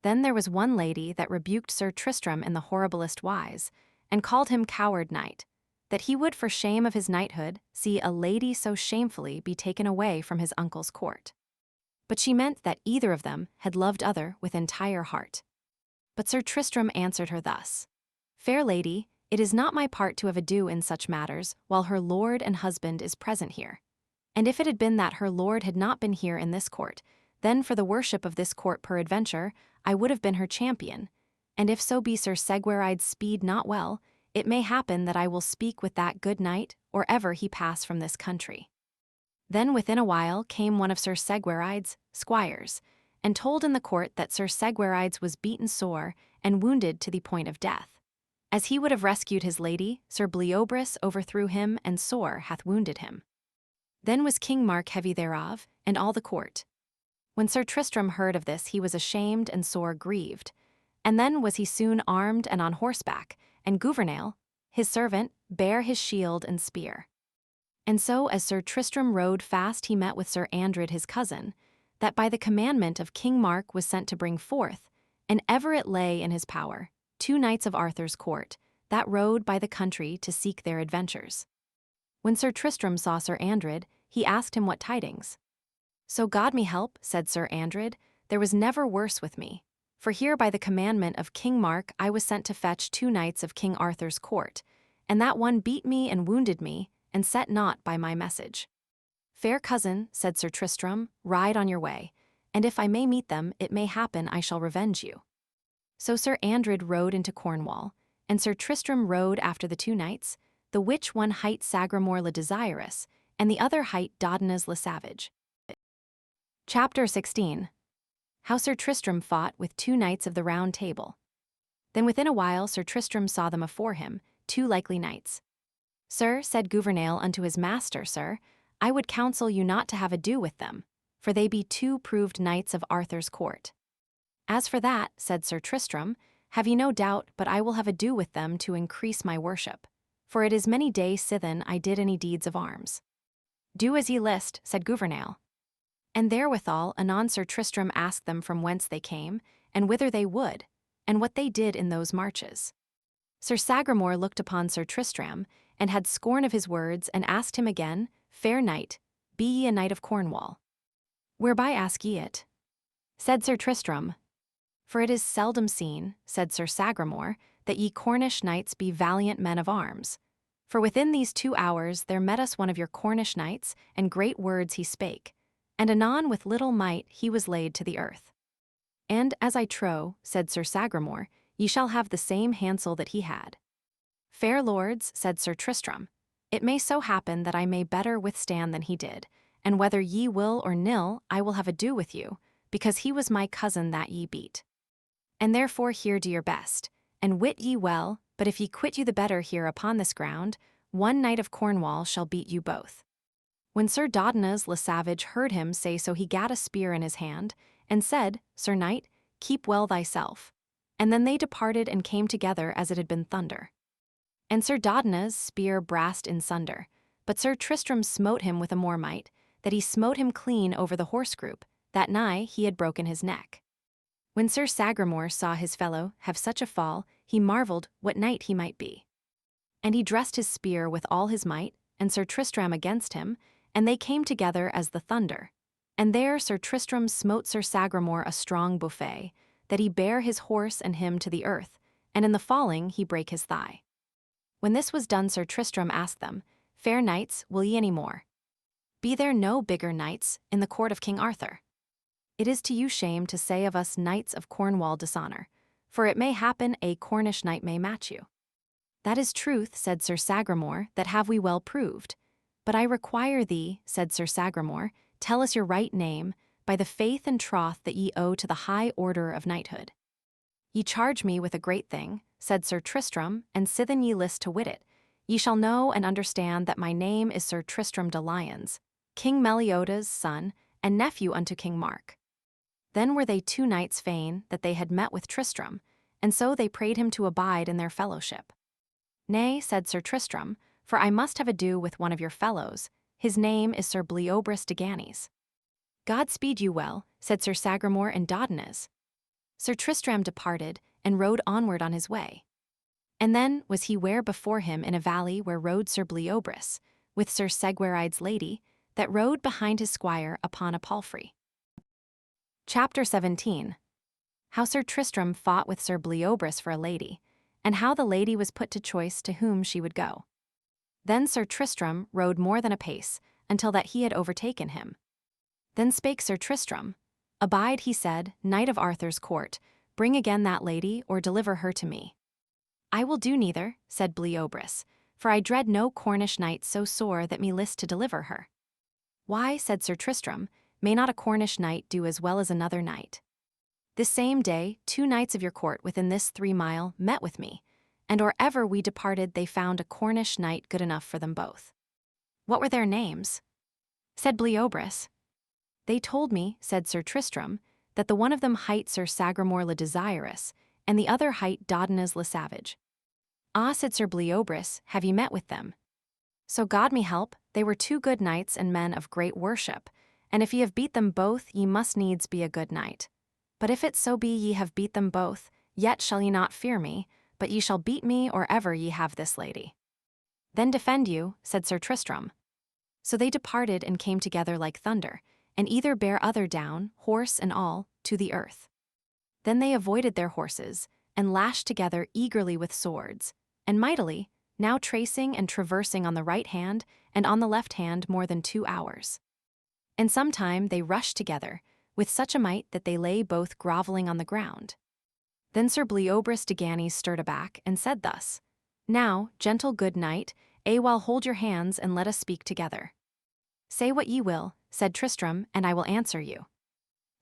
Then there was one lady that rebuked Sir Tristram in the horriblest wise, and called him coward knight, that he would for shame of his knighthood see a lady so shamefully be taken away from his uncle's court. But she meant that either of them had loved other with entire heart. But Sir Tristram answered her thus, Fair lady, it is not my part to have ado in such matters while her lord and husband is present here. And if it had been that her lord had not been here in this court, then for the worship of this court peradventure I would have been her champion. And if so be Sir Segwarides speed not well, it may happen that I will speak with that good knight, or ever he pass from this country. Then within a while came one of Sir Segwarides' squires, and told in the court that Sir Segwarides was beaten sore and wounded to the point of death. As he would have rescued his lady, Sir Bleoberis overthrew him and sore hath wounded him. Then was King Mark heavy thereof, and all the court. When Sir Tristram heard of this, he was ashamed and sore grieved. And then was he soon armed and on horseback, and Gouvernail, his servant, bare his shield and spear. And so as Sir Tristram rode fast he met with Sir Andred his cousin, that by the commandment of King Mark was sent to bring forth, and ever it lay in his power, 2 knights of Arthur's court, that rode by the country to seek their adventures. When Sir Tristram saw Sir Andred, he asked him what tidings. So God me help, said Sir Andred, there was never worse with me. For here by the commandment of King Mark I was sent to fetch 2 knights of King Arthur's court, and that one beat me and wounded me, and set not by my message. Fair cousin, said Sir Tristram, ride on your way, and if I may meet them, it may happen I shall revenge you. So Sir Andred rode into Cornwall, and Sir Tristram rode after the 2 knights, the which one hight Sagramore le Desirous, and the other hight Dodinas le Savage. Chapter 16. How Sir Tristram fought with 2 knights of the Round Table. Then within a while Sir Tristram saw them afore him, 2 likely knights. Sir, said Gouvernail unto his master, Sir, I would counsel you not to have ado with them, for they be 2 proved knights of Arthur's court. As for that, said Sir Tristram, have ye no doubt but I will have ado with them to increase my worship, for it is many days sithen I did any deeds of arms. Do as ye list, said Gouvernail. And therewithal anon Sir Tristram asked them from whence they came, and whither they would, and what they did in those marches. Sir Sagramore looked upon Sir Tristram, and had scorn of his words, and asked him again, Fair knight, be ye a knight of Cornwall? Whereby ask ye it? Said Sir Tristram, For it is seldom seen, said Sir Sagramore, that ye Cornish knights be valiant men of arms. For within these 2 hours there met us one of your Cornish knights, and great words he spake, and anon with little might he was laid to the earth. And, as I trow, said Sir Sagramore, ye shall have the same hansel that he had. Fair lords, said Sir Tristram, it may so happen that I may better withstand than he did, and whether ye will or nill, I will have ado with you, because he was my cousin that ye beat. And therefore here do your best, and wit ye well, but if ye quit you the better here upon this ground, one knight of Cornwall shall beat you both. When Sir Dodinas le Savage heard him say so, he gat a spear in his hand, and said, Sir knight, keep well thyself. And then they departed and came together as it had been thunder. And Sir Dodinas' spear brast in sunder, but Sir Tristram smote him with a more might, that he smote him clean over the horse croup, that nigh he had broken his neck. When Sir Sagramore saw his fellow have such a fall, he marvelled what knight he might be. And he dressed his spear with all his might, and Sir Tristram against him, and they came together as the thunder. And there Sir Tristram smote Sir Sagramore a strong buffet, that he bare his horse and him to the earth, and in the falling he brake his thigh. When this was done, Sir Tristram asked them, Fair knights, will ye any more? Be there no bigger knights in the court of King Arthur? It is to you shame to say of us knights of Cornwall dishonor, for it may happen a Cornish knight may match you. That is truth, said Sir Sagramore, that have we well proved. But I require thee, said Sir Sagramore, tell us your right name, by the faith and troth that ye owe to the high order of knighthood. Ye charge me with a great thing, said Sir Tristram, and sithen ye list to wit it, ye shall know and understand that my name is Sir Tristram de Lyons, King Meliodas' son, and nephew unto King Mark. Then were they 2 knights fain that they had met with Tristram, and so they prayed him to abide in their fellowship. Nay, said Sir Tristram, for I must have ado with one of your fellows, his name is Sir Bleobrus de Ganys. God speed you well, said Sir Sagramore and Dodinas. Sir Tristram departed, and rode onward on his way. And then was he ware before him in a valley where rode Sir Bleobrus, with Sir Segwarides' lady, that rode behind his squire upon a palfrey. Chapter 17. How Sir Tristram fought with Sir Bleobrus for a lady, and how the lady was put to choice to whom she would go. Then Sir Tristram rode more than a pace, until that he had overtaken him. Then spake Sir Tristram, Abide, he said, knight of Arthur's court, bring again that lady, or deliver her to me. I will do neither, said Bleobrus, for I dread no Cornish knight so sore that me list to deliver her. Why, said Sir Tristram, may not a Cornish knight do as well as another knight? This same day 2 knights of your court within this 3 mile met with me, and or ever we departed they found a Cornish knight good enough for them both. What were their names? Said Bleobrus. They told me, said Sir Tristram, that the one of them hight Sir Sagramore le Desirous, and the other hight Dodinas le Savage. Ah, said Sir Bleobrus, have ye met with them? So God me help, they were 2 good knights and men of great worship, and if ye have beat them both, ye must needs be a good knight. But if it so be ye have beat them both, yet shall ye not fear me, but ye shall beat me or ever ye have this lady. Then defend you, said Sir Tristram. So they departed and came together like thunder, and either bare other down, horse and all, to the earth. Then they avoided their horses, and lashed together eagerly with swords, and mightily, now tracing and traversing on the right hand and on the left hand more than 2 hours. And sometime they rushed together, with such a might that they lay both grovelling on the ground. Then Sir Bleobrus de Ganys stirred aback, and said thus, Now, gentle good knight, awhile hold your hands, and let us speak together. Say what ye will, said Tristram, and I will answer you.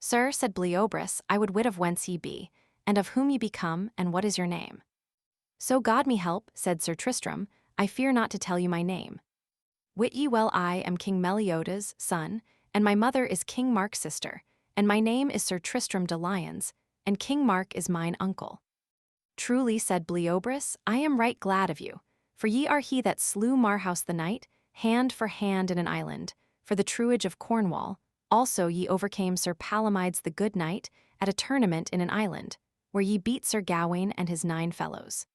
Sir, said Bleobrus, I would wit of whence ye be, and of whom ye be come, and what is your name. So God me help, said Sir Tristram, I fear not to tell you my name. Wit ye well I am King Meliodas' son, and my mother is King Mark's sister, and my name is Sir Tristram de Lyons, and King Mark is mine uncle. Truly, said Bleobrus, I am right glad of you, for ye are he that slew Marhaus the knight, hand for hand in an island, for the truage of Cornwall. Also ye overcame Sir Palomides the good knight at a tournament in an island, where ye beat Sir Gawain and his 9 fellows.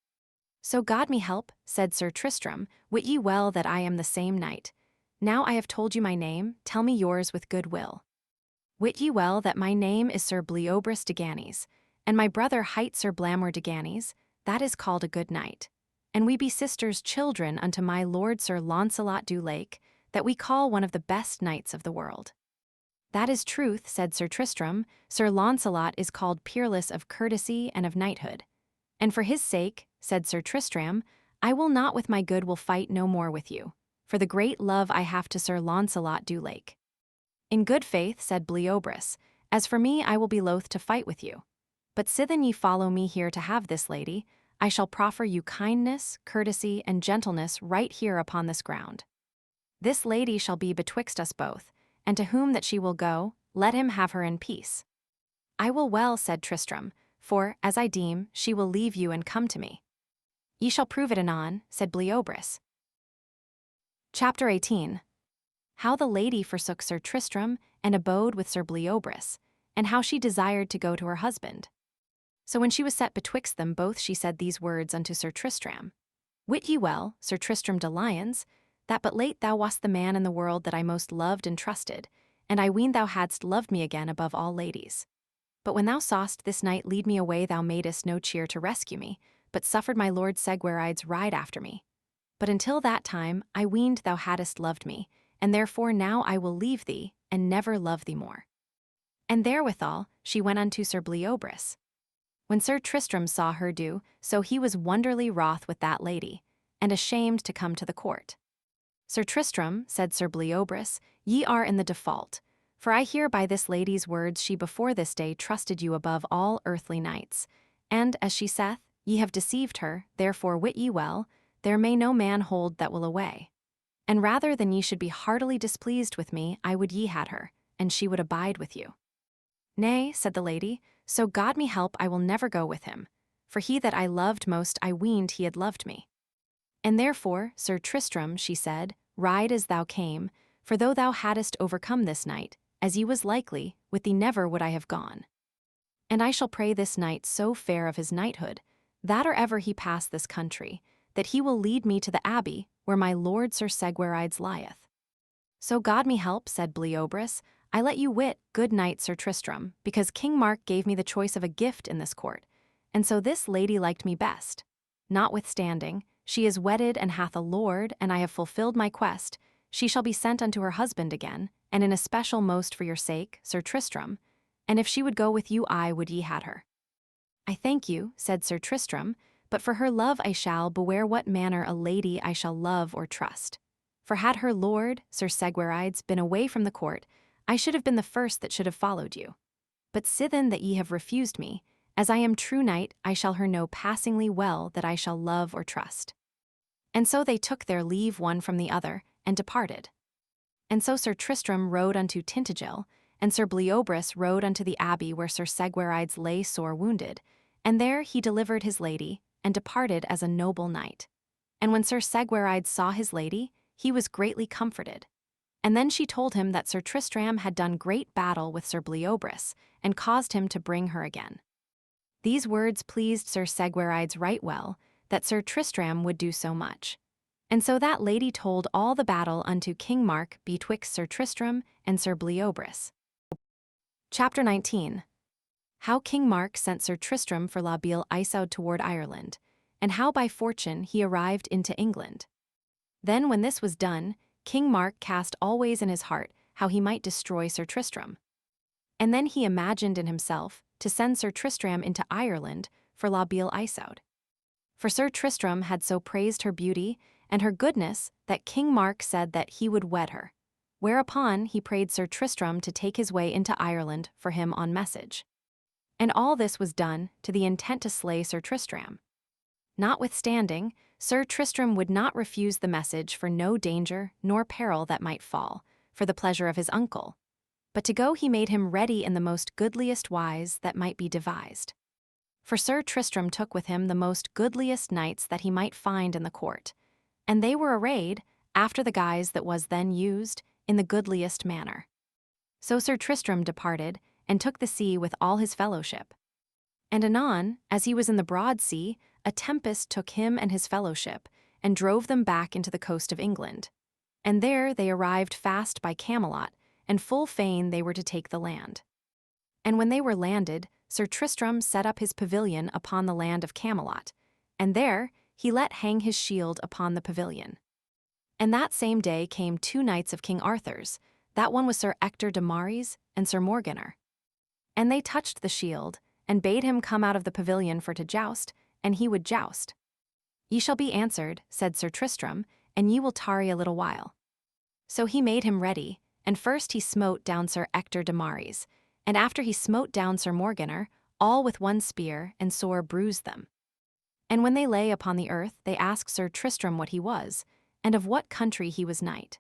So God me help, said Sir Tristram, wit ye well that I am the same knight. Now I have told you my name, tell me yours with good will. Wit ye well that my name is Sir Bleobrus de Ganys, And my brother hight Sir Blamor de Ganys, that is called a good knight. And we be sisters children unto my lord Sir Launcelot du Lake, that we call one of the best knights of the world. That is truth, said Sir Tristram, Sir Launcelot is called peerless of courtesy and of knighthood. And for his sake, said Sir Tristram, I will not with my good will fight no more with you, for the great love I have to Sir Launcelot du Lake. In good faith, said Bleoberis, as for me I will be loath to fight with you. But sithen ye follow me here to have this lady, I shall proffer you kindness, courtesy, and gentleness right here upon this ground. This lady shall be betwixt us both, and to whom that she will go, let him have her in peace. I will well, said Tristram, for, as I deem, she will leave you and come to me. Ye shall prove it anon, said Bleoberis. Chapter 18. How the lady forsook Sir Tristram, and abode with Sir Bleoberis, and how she desired to go to her husband. So when she was set betwixt them both she said these words unto Sir Tristram. Wit ye well, Sir Tristram de Lyons, that but late thou wast the man in the world that I most loved and trusted, and I ween thou hadst loved me again above all ladies. But when thou saw'st this knight lead me away thou madest no cheer to rescue me, but suffered my lord Segwarides ride after me. But until that time I weened thou hadst loved me, and therefore now I will leave thee, and never love thee more. And therewithal she went unto Sir Bleoberis. When Sir Tristram saw her do, so he was wonderly wroth with that lady, and ashamed to come to the court. Sir Tristram, said Sir Bleoberis, ye are in the default, for I hear by this lady's words she before this day trusted you above all earthly knights, and, as she saith, ye have deceived her, therefore wit ye well, there may no man hold that will away. And rather than ye should be heartily displeased with me, I would ye had her, and she would abide with you. Nay, said the lady, so God me help I will never go with him, for he that I loved most I weened he had loved me. And therefore, Sir Tristram, she said, ride as thou came, for though thou hadst overcome this knight, as ye was likely, with thee never would I have gone. And I shall pray this knight so fair of his knighthood, that or ever he pass this country, that he will lead me to the abbey, where my lord Sir Segwarides lieth. So God me help, said Bleoberis, I let you wit, good knight Sir Tristram, because King Mark gave me the choice of a gift in this court, and so this lady liked me best. Notwithstanding, she is wedded and hath a lord, and I have fulfilled my quest, she shall be sent unto her husband again, and in especial most for your sake, Sir Tristram, and if she would go with you I would ye had her. I thank you, said Sir Tristram, but for her love I shall beware what manner a lady I shall love or trust. For had her lord, Sir Segwarides, been away from the court, I should have been the first that should have followed you. But sithen that ye have refused me, as I am true knight, I shall her know passingly well that I shall love or trust. And so they took their leave one from the other, and departed. And so Sir Tristram rode unto Tintagel, and Sir Bleoberis rode unto the abbey where Sir Segwarides lay sore wounded, and there he delivered his lady, and departed as a noble knight. And when Sir Segwarides saw his lady, he was greatly comforted. And then she told him that Sir Tristram had done great battle with Sir Bleoberis, and caused him to bring her again. These words pleased Sir Segwarides right well, that Sir Tristram would do so much. And so that lady told all the battle unto King Mark betwixt Sir Tristram and Sir Bleoberis. Chapter 19. How King Mark sent Sir Tristram for La Beale Isoud toward Ireland, and how by fortune he arrived into England. Then when this was done, King Mark cast always in his heart how he might destroy Sir Tristram. And then he imagined in himself to send Sir Tristram into Ireland for La Beale Isoud. For Sir Tristram had so praised her beauty and her goodness that King Mark said that he would wed her, whereupon he prayed Sir Tristram to take his way into Ireland for him on message. And all this was done to the intent to slay Sir Tristram. Notwithstanding, Sir Tristram would not refuse the message for no danger nor peril that might fall, for the pleasure of his uncle. But to go he made him ready in the most goodliest wise that might be devised. For Sir Tristram took with him the most goodliest knights that he might find in the court, and they were arrayed, after the guise that was then used, in the goodliest manner. So Sir Tristram departed, and took the sea with all his fellowship. And anon, as he was in the broad sea, a tempest took him and his fellowship, and drove them back into the coast of England. And there they arrived fast by Camelot, and full fain they were to take the land. And when they were landed, Sir Tristram set up his pavilion upon the land of Camelot, and there he let hang his shield upon the pavilion. And that same day came 2 knights of King Arthur's, that one was Sir Ector de Maris and Sir Morganor. And they touched the shield, and bade him come out of the pavilion for to joust, and he would joust. Ye shall be answered, said Sir Tristram, and ye will tarry a little while. So he made him ready, and first he smote down Sir Ector de Maris, and after he smote down Sir Morganor, all with one spear, and sore bruised them. And when they lay upon the earth, they asked Sir Tristram what he was, and of what country he was knight.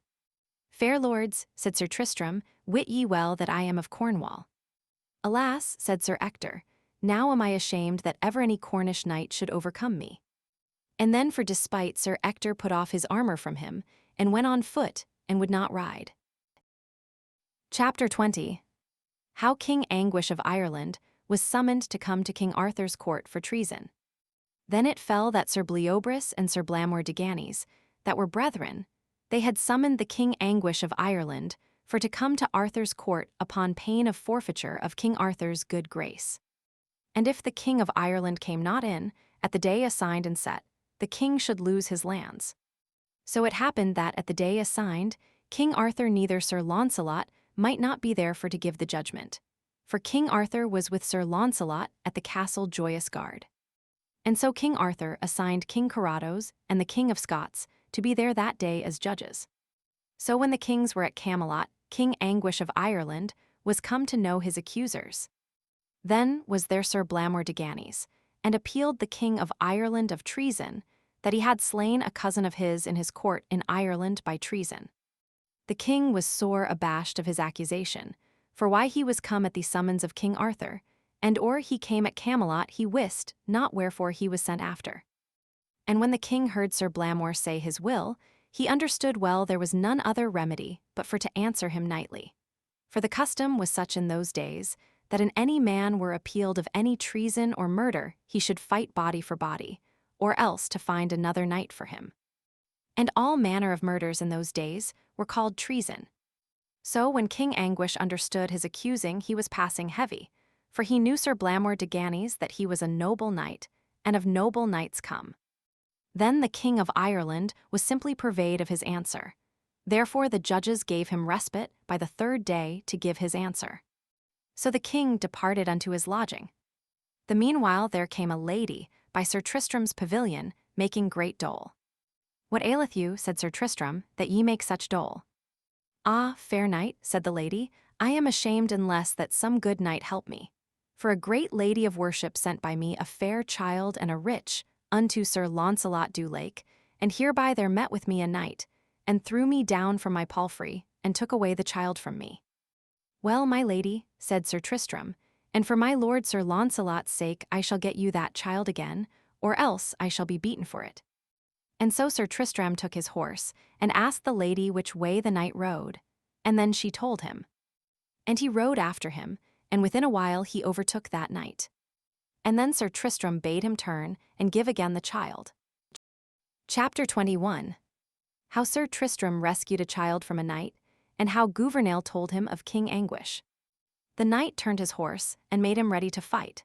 Fair lords, said Sir Tristram, wit ye well that I am of Cornwall. Alas, said Sir Ector, now am I ashamed that ever any Cornish knight should overcome me. And then for despite Sir Ector put off his armor from him, and went on foot, and would not ride. Chapter 20. How King Anguish of Ireland was summoned to come to King Arthur's court for treason. Then it fell that Sir Bleobrus and Sir Blamor de Ganys, that were brethren, they had summoned the King Anguish of Ireland for to come to Arthur's court upon pain of forfeiture of King Arthur's good grace. And if the King of Ireland came not in, at the day assigned and set, the king should lose his lands. So it happened that at the day assigned, King Arthur neither Sir Launcelot might not be there for to give the judgment. For King Arthur was with Sir Launcelot at the castle Joyous Gard. And so King Arthur assigned King Carados and the King of Scots to be there that day as judges. So when the kings were at Camelot, King Anguish of Ireland was come to know his accusers. Then was there Sir Blamor de Ganys, and appealed the King of Ireland of treason, that he had slain a cousin of his in his court in Ireland by treason. The king was sore abashed of his accusation, for why he was come at the summons of King Arthur, and or he came at Camelot he wist not wherefore he was sent after. And when the king heard Sir Blamor say his will, he understood well there was none other remedy but for to answer him knightly. For the custom was such in those days, that in any man were appealed of any treason or murder he should fight body for body, or else to find another knight for him. And all manner of murders in those days were called treason. So when King Anguish understood his accusing he was passing heavy, for he knew Sir Blamor de Ganys that he was a noble knight, and of noble knights come. Then the King of Ireland was simply purveyed of his answer. Therefore the judges gave him respite by the 3rd day to give his answer. So the king departed unto his lodging. The meanwhile there came a lady by Sir Tristram's pavilion, making great dole. What aileth you, said Sir Tristram, that ye make such dole? Ah, fair knight, said the lady, I am ashamed unless that some good knight help me. For a great lady of worship sent by me a fair child and a rich, unto Sir Launcelot du Lake, and hereby there met with me a knight, and threw me down from my palfrey, and took away the child from me. Well, my lady, said Sir Tristram, and for my lord Sir Launcelot's sake I shall get you that child again, or else I shall be beaten for it. And so Sir Tristram took his horse, and asked the lady which way the knight rode, and then she told him. And he rode after him, and within a while he overtook that knight. And then Sir Tristram bade him turn, and give again the child. Chapter 21. How Sir Tristram rescued a child from a knight, and how Gouvernail told him of King Anguish. The knight turned his horse, and made him ready to fight.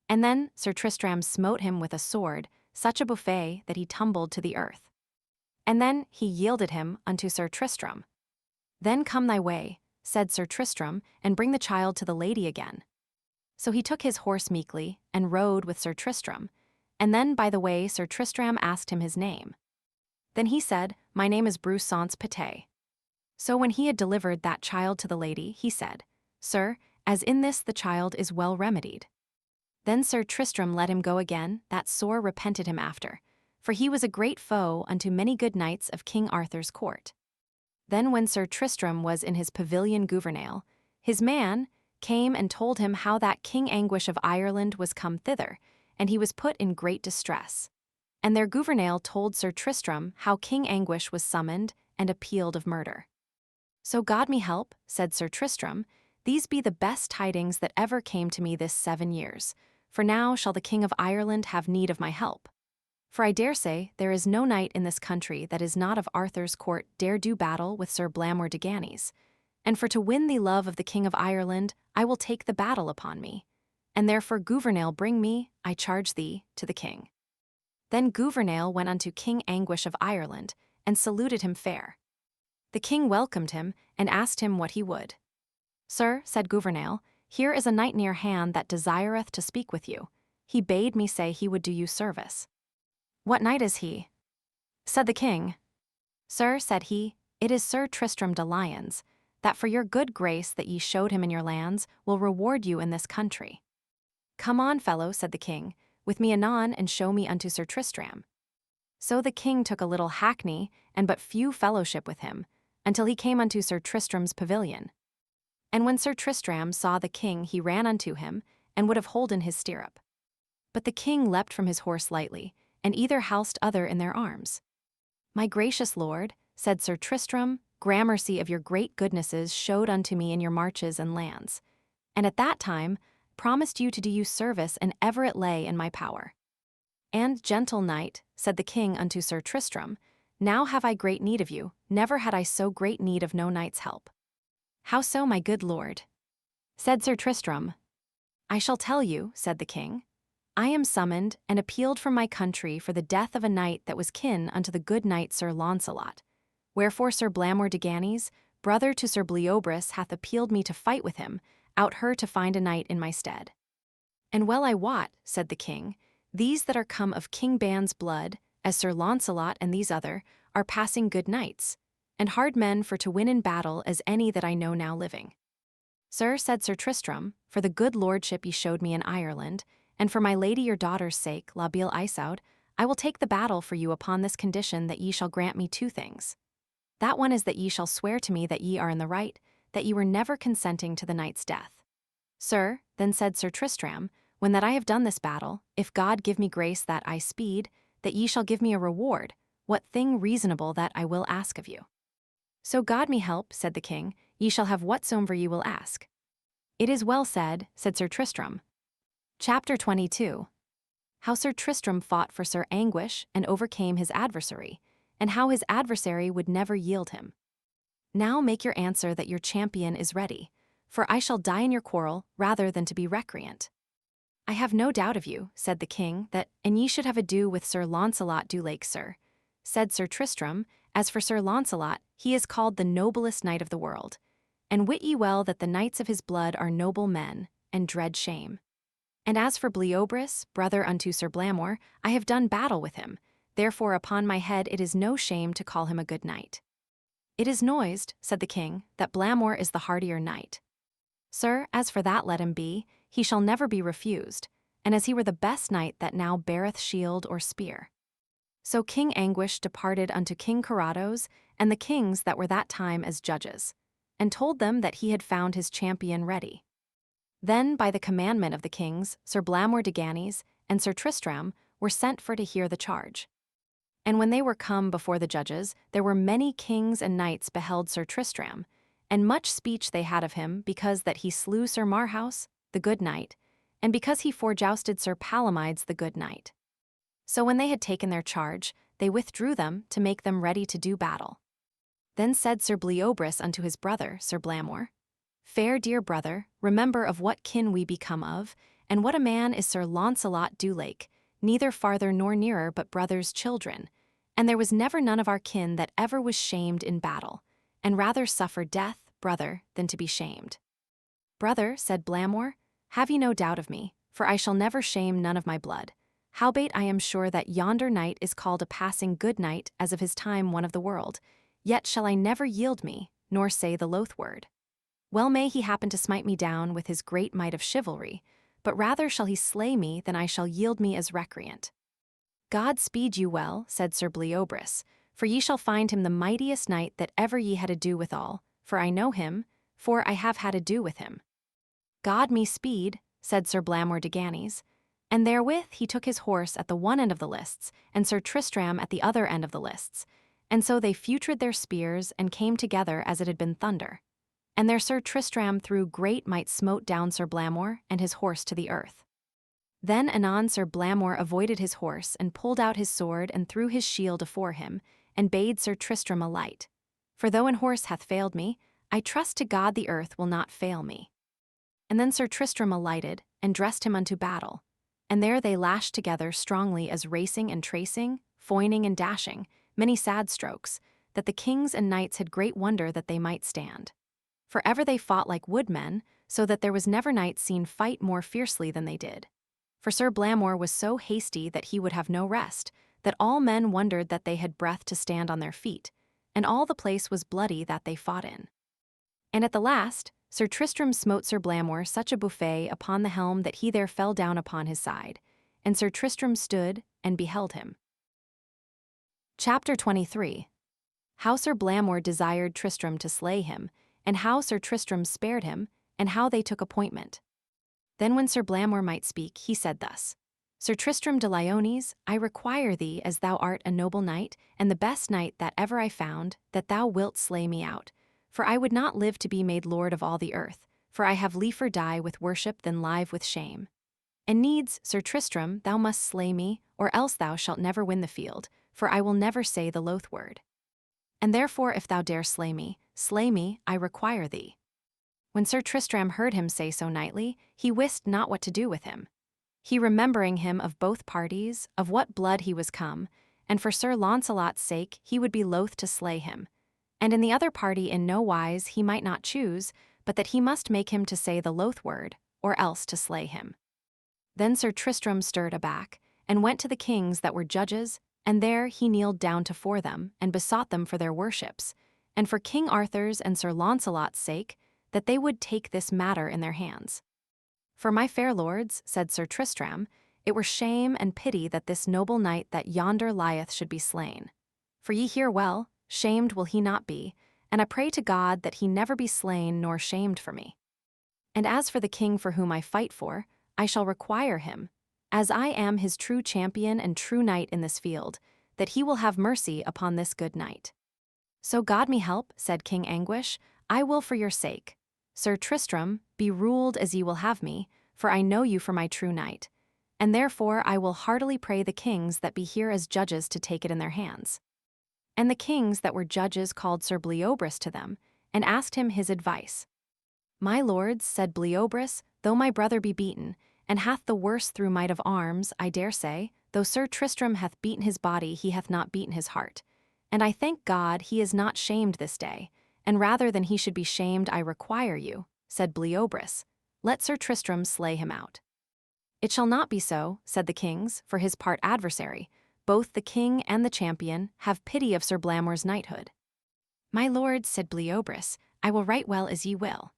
And then Sir Tristram smote him with a sword, such a buffet that he tumbled to the earth. And then he yielded him unto Sir Tristram. Then come thy way, said Sir Tristram, and bring the child to the lady again. So he took his horse meekly, and rode with Sir Tristram, and then by the way Sir Tristram asked him his name. Then he said, My name is Bruce Sans Pité. So when he had delivered that child to the lady, he said, Sir, as in this the child is well remedied. Then Sir Tristram let him go again, that sore repented him after, for he was a great foe unto many good knights of King Arthur's court. Then when Sir Tristram was in his pavilion Gouvernail, his man came and told him how that King Anguish of Ireland was come thither, and he was put in great distress. And there Gouvernail told Sir Tristram how King Anguish was summoned and appealed of murder. So God me help, said Sir Tristram, these be the best tidings that ever came to me this 7 years, for now shall the King of Ireland have need of my help. For I dare say there is no knight in this country that is not of Arthur's court dare do battle with Sir Blamor de Ganys, and for to win the love of the King of Ireland I will take the battle upon me. and therefore Gouvernail bring me, I charge thee, to the king. Then Gouvernail went unto King Anguish of Ireland, and saluted him fair. The king welcomed him, and asked him what he would. Sir, said Gouvernail, here is a knight near hand that desireth to speak with you. He bade me say he would do you service. What knight is he? Said the king. Sir, said he, it is Sir Tristram de Lyons, that for your good grace that ye showed him in your lands will reward you in this country. Come on, fellow, said the king, with me anon and show me unto Sir Tristram. So the king took a little hackney, and but few fellowship with him, until he came unto Sir Tristram's pavilion. And when Sir Tristram saw the king, he ran unto him, and would have holden his stirrup. But the king leapt from his horse lightly, and either housed other in their arms. My gracious lord, said Sir Tristram, gramercy of your great goodnesses showed unto me in your marches and lands, and at that time promised you to do you service and ever it lay in my power. And, gentle knight, said the king unto Sir Tristram, now have I great need of you, never had I so great need of no knight's help. How so, my good lord? Said Sir Tristram. I shall tell you, said the king. I am summoned and appealed from my country for the death of a knight that was kin unto the good knight Sir Launcelot. Wherefore Sir Blamor de Ganys, brother to Sir Bleoberis, hath appealed me to fight with him, out her to find a knight in my stead. And well I wot, said the king, these that are come of King Ban's blood, as Sir Launcelot and these other, are passing good knights, and hard men for to win in battle as any that I know now living. Sir, said Sir Tristram, for the good lordship ye showed me in Ireland, and for my lady your daughter's sake, La Beale Isoud, I will take the battle for you upon this condition that ye shall grant me two things. That one is that ye shall swear to me that ye are in the right, that ye were never consenting to the knight's death. Sir, then said Sir Tristram, when that I have done this battle, if God give me grace that I speed, that ye shall give me a reward, what thing reasonable that I will ask of you. So God me help, said the king, ye shall have whatsoever ye will ask. It is well said, said Sir Tristram. Chapter 22. How Sir Tristram fought for Sir Anguish and overcame his adversary, and how his adversary would never yield him. Now make your answer that your champion is ready, for I shall die in your quarrel rather than to be recreant. I have no doubt of you, said the king, that an ye should have ado with Sir Launcelot du Lake, sir. Said Sir Tristram, as for Sir Launcelot, he is called the noblest knight of the world. And wit ye well that the knights of his blood are noble men, and dread shame. And as for Bleoberis, brother unto Sir Blamor, I have done battle with him, therefore upon my head it is no shame to call him a good knight. It is noised, said the king, that Blamor is the hardier knight. Sir, as for that let him be, he shall never be refused, and as he were the best knight that now beareth shield or spear. So King Anguish departed unto King Carados, and the kings that were that time as judges, and told them that he had found his champion ready. Then, by the commandment of the kings, Sir Blamor de Ganys and Sir Tristram were sent for to hear the charge. And when they were come before the judges, there were many kings and knights beheld Sir Tristram, and much speech they had of him, because that he slew Sir Marhaus, the good knight, and because he forejousted Sir Palomides, the good knight. So when they had taken their charge, they withdrew them to make them ready to do battle. Then said Sir Bleoberis unto his brother, Sir Blamor, Fair dear brother, remember of what kin we become of, and what a man is Sir Launcelot du Lake, neither farther nor nearer but brothers' children, and there was never none of our kin that ever was shamed in battle, and rather suffer death, brother, than to be shamed. Brother, said Blamor, have ye no doubt of me, for I shall never shame none of my blood. Howbeit I am sure that yonder knight is called a passing good knight as of his time one of the world, yet shall I never yield me, nor say the loath word. Well may he happen to smite me down with his great might of chivalry, but rather shall he slay me than I shall yield me as recreant. God speed you well, said Sir Bleoberis, for ye shall find him the mightiest knight that ever ye had ado withal, for I know him, for I have had ado with him. God me speed, said Sir Blamor de Ganys, and therewith he took his horse at the one end of the lists, and Sir Tristram at the other end of the lists, and so they feutred their spears and came together as it had been thunder. And there Sir Tristram through great might smote down Sir Blamor and his horse to the earth. Then anon Sir Blamor avoided his horse and pulled out his sword and threw his shield afore him, and bade Sir Tristram alight. For though an horse hath failed me, I trust to God the earth will not fail me. And then Sir Tristram alighted, and dressed him unto battle. And there they lashed together strongly as racing and tracing, foining and dashing, many sad strokes, that the kings and knights had great wonder that they might stand. For ever they fought like woodmen, so that there was never knight seen fight more fiercely than they did. For Sir Blamor was so hasty that he would have no rest, that all men wondered that they had breath to stand on their feet, and all the place was bloody that they fought in. And at the last, Sir Tristram smote Sir Blamor such a buffet upon the helm that he there fell down upon his side, and Sir Tristram stood and beheld him. Chapter 23. How Sir Blamor desired Tristram to slay him, and how Sir Tristram spared him, and how they took appointment. Then when Sir Blamor might speak, he said thus: Sir Tristram de Lyones, I require thee, as thou art a noble knight, and the best knight that ever I found, that thou wilt slay me out. For I would not live to be made lord of all the earth, for I have liefer die with worship than live with shame. And needs, Sir Tristram, thou must slay me, or else thou shalt never win the field, for I will never say the loath word. And therefore if thou dare slay me, I require thee. When Sir Tristram heard him say so knightly, he wist not what to do with him. He remembering him of both parties, of what blood he was come, and for Sir Launcelot's sake he would be loath to slay him. And in the other party in no wise he might not choose, but that he must make him to say the loath word, or else to slay him. Then Sir Tristram stirred aback, and went to the kings that were judges, and there he kneeled down tofore them, and besought them for their worships, and for King Arthur's and Sir Launcelot's sake, that they would take this matter in their hands. For my fair lords, said Sir Tristram, it were shame and pity that this noble knight that yonder lieth should be slain. For ye hear well, shamed will he not be, and I pray to God that he never be slain nor shamed for me. And as for the king for whom I fight for, I shall require him, as I am his true champion and true knight in this field, that he will have mercy upon this good knight. So God me help, said King Anguish, I will for your sake. Sir Tristram, be ruled as ye will have me, for I know you for my true knight, and therefore I will heartily pray the kings that be here as judges to take it in their hands. And the kings that were judges called Sir Bleoberis to them, and asked him his advice. My lords, said Bleoberis, though my brother be beaten, and hath the worse through might of arms, I dare say, though Sir Tristram hath beaten his body, he hath not beaten his heart. And I thank God he is not shamed this day, and rather than he should be shamed I require you, said Bleoberis, let Sir Tristram slay him out. It shall not be so, said the kings, for his part adversary, both the king and the champion, have pity of Sir Blamor's knighthood. My lords, said Bleoberis, I will right well as ye will.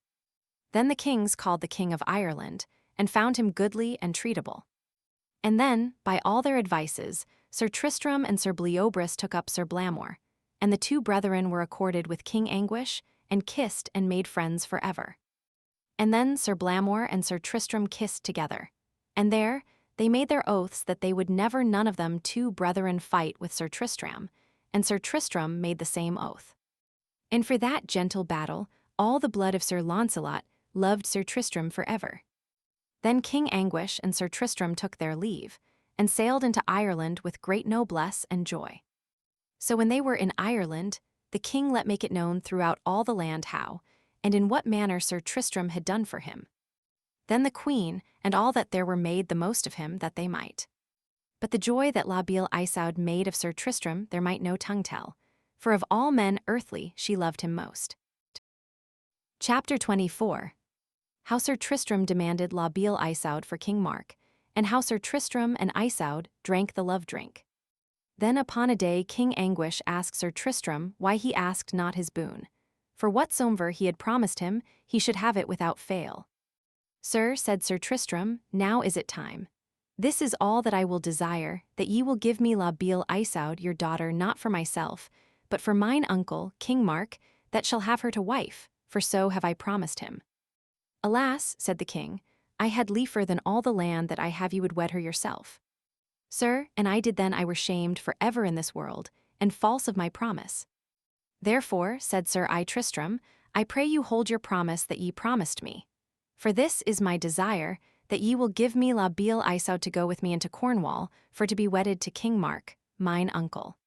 Then the kings called the king of Ireland, and found him goodly and treatable. And then, by all their advices, Sir Tristram and Sir Bleoberis took up Sir Blamor, and the two brethren were accorded with King Anguish, and kissed and made friends for ever. And then Sir Blamor and Sir Tristram kissed together, and there they made their oaths that they would never none of them two brethren fight with Sir Tristram, and Sir Tristram made the same oath. And for that gentle battle, all the blood of Sir Launcelot loved Sir Tristram for ever. Then King Anguish and Sir Tristram took their leave, and sailed into Ireland with great noblesse and joy. So when they were in Ireland, the king let make it known throughout all the land how, and in what manner Sir Tristram had done for him. Then the queen and all that there were made the most of him that they might. But the joy that La Beale Isoud made of Sir Tristram there might no tongue tell, for of all men earthly she loved him most. Chapter 24. How Sir Tristram demanded La Beale Isoud for King Mark, and how Sir Tristram and Isoud drank the love drink. Then upon a day King Anguish asked Sir Tristram why he asked not his boon, for whatsoever he had promised him he should have it without fail. Sir, said Sir Tristram, now is it time. This is all that I will desire, that ye will give me La Beale Isoud your daughter not for myself, but for mine uncle, King Mark, that shall have her to wife, for so have I promised him. Alas, said the king, I had liefer than all the land that I have you would wed her yourself. Sir, and I did then I were shamed for ever in this world, and false of my promise. Therefore, said Sir Tristram, I pray you hold your promise that ye promised me. For this is my desire, that ye will give me La Beale Isoud to go with me into Cornwall, for to be wedded to King Mark, mine uncle.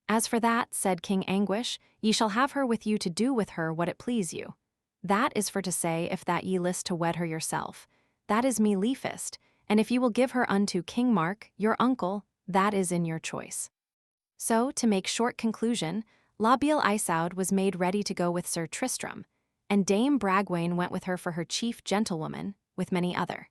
As for that, said King Anguish, ye shall have her with you to do with her what it please you. That is for to say if that ye list to wed her yourself, that is me liefest, and if you will give her unto King Mark, your uncle, that is in your choice. So, to make short conclusion, La Beale Isoud was made ready to go with Sir Tristram, and Dame Bragwaine went with her for her chief gentlewoman, with many other.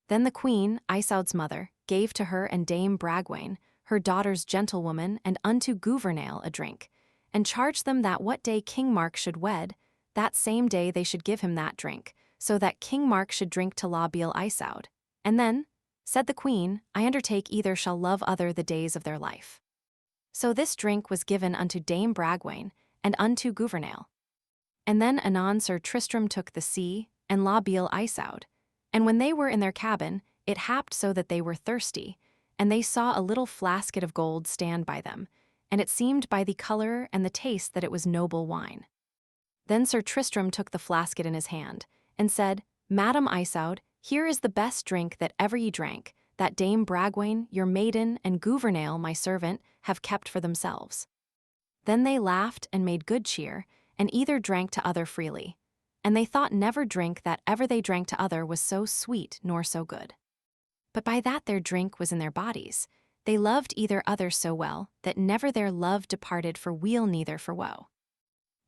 Then the queen, Isoud's mother, gave to her and Dame Bragwaine, her daughter's gentlewoman, and unto Gouvernail a drink, and charged them that what day King Mark should wed, that same day they should give him that drink, so that King Mark should drink to La Beale Isoud. And then, said the queen, I undertake either shall love other the days of their life. So this drink was given unto Dame Bragwaine, and unto Gouvernail. And then anon Sir Tristram took the sea, and La Beale Isoud, and when they were in their cabin, it happed so that they were thirsty, and they saw a little flasket of gold stand by them, and it seemed by the color and the taste that it was noble wine. Then Sir Tristram took the flasket in his hand, and said, Madam Isoud, here is the best drink that ever ye drank, that Dame Bragwaine, your maiden, and Gouvernail, my servant, have kept for themselves. Then they laughed and made good cheer, and either drank to other freely. And they thought never drink that ever they drank to other was so sweet nor so good. But by that their drink was in their bodies, they loved either other so well, that never their love departed for weal neither for woe.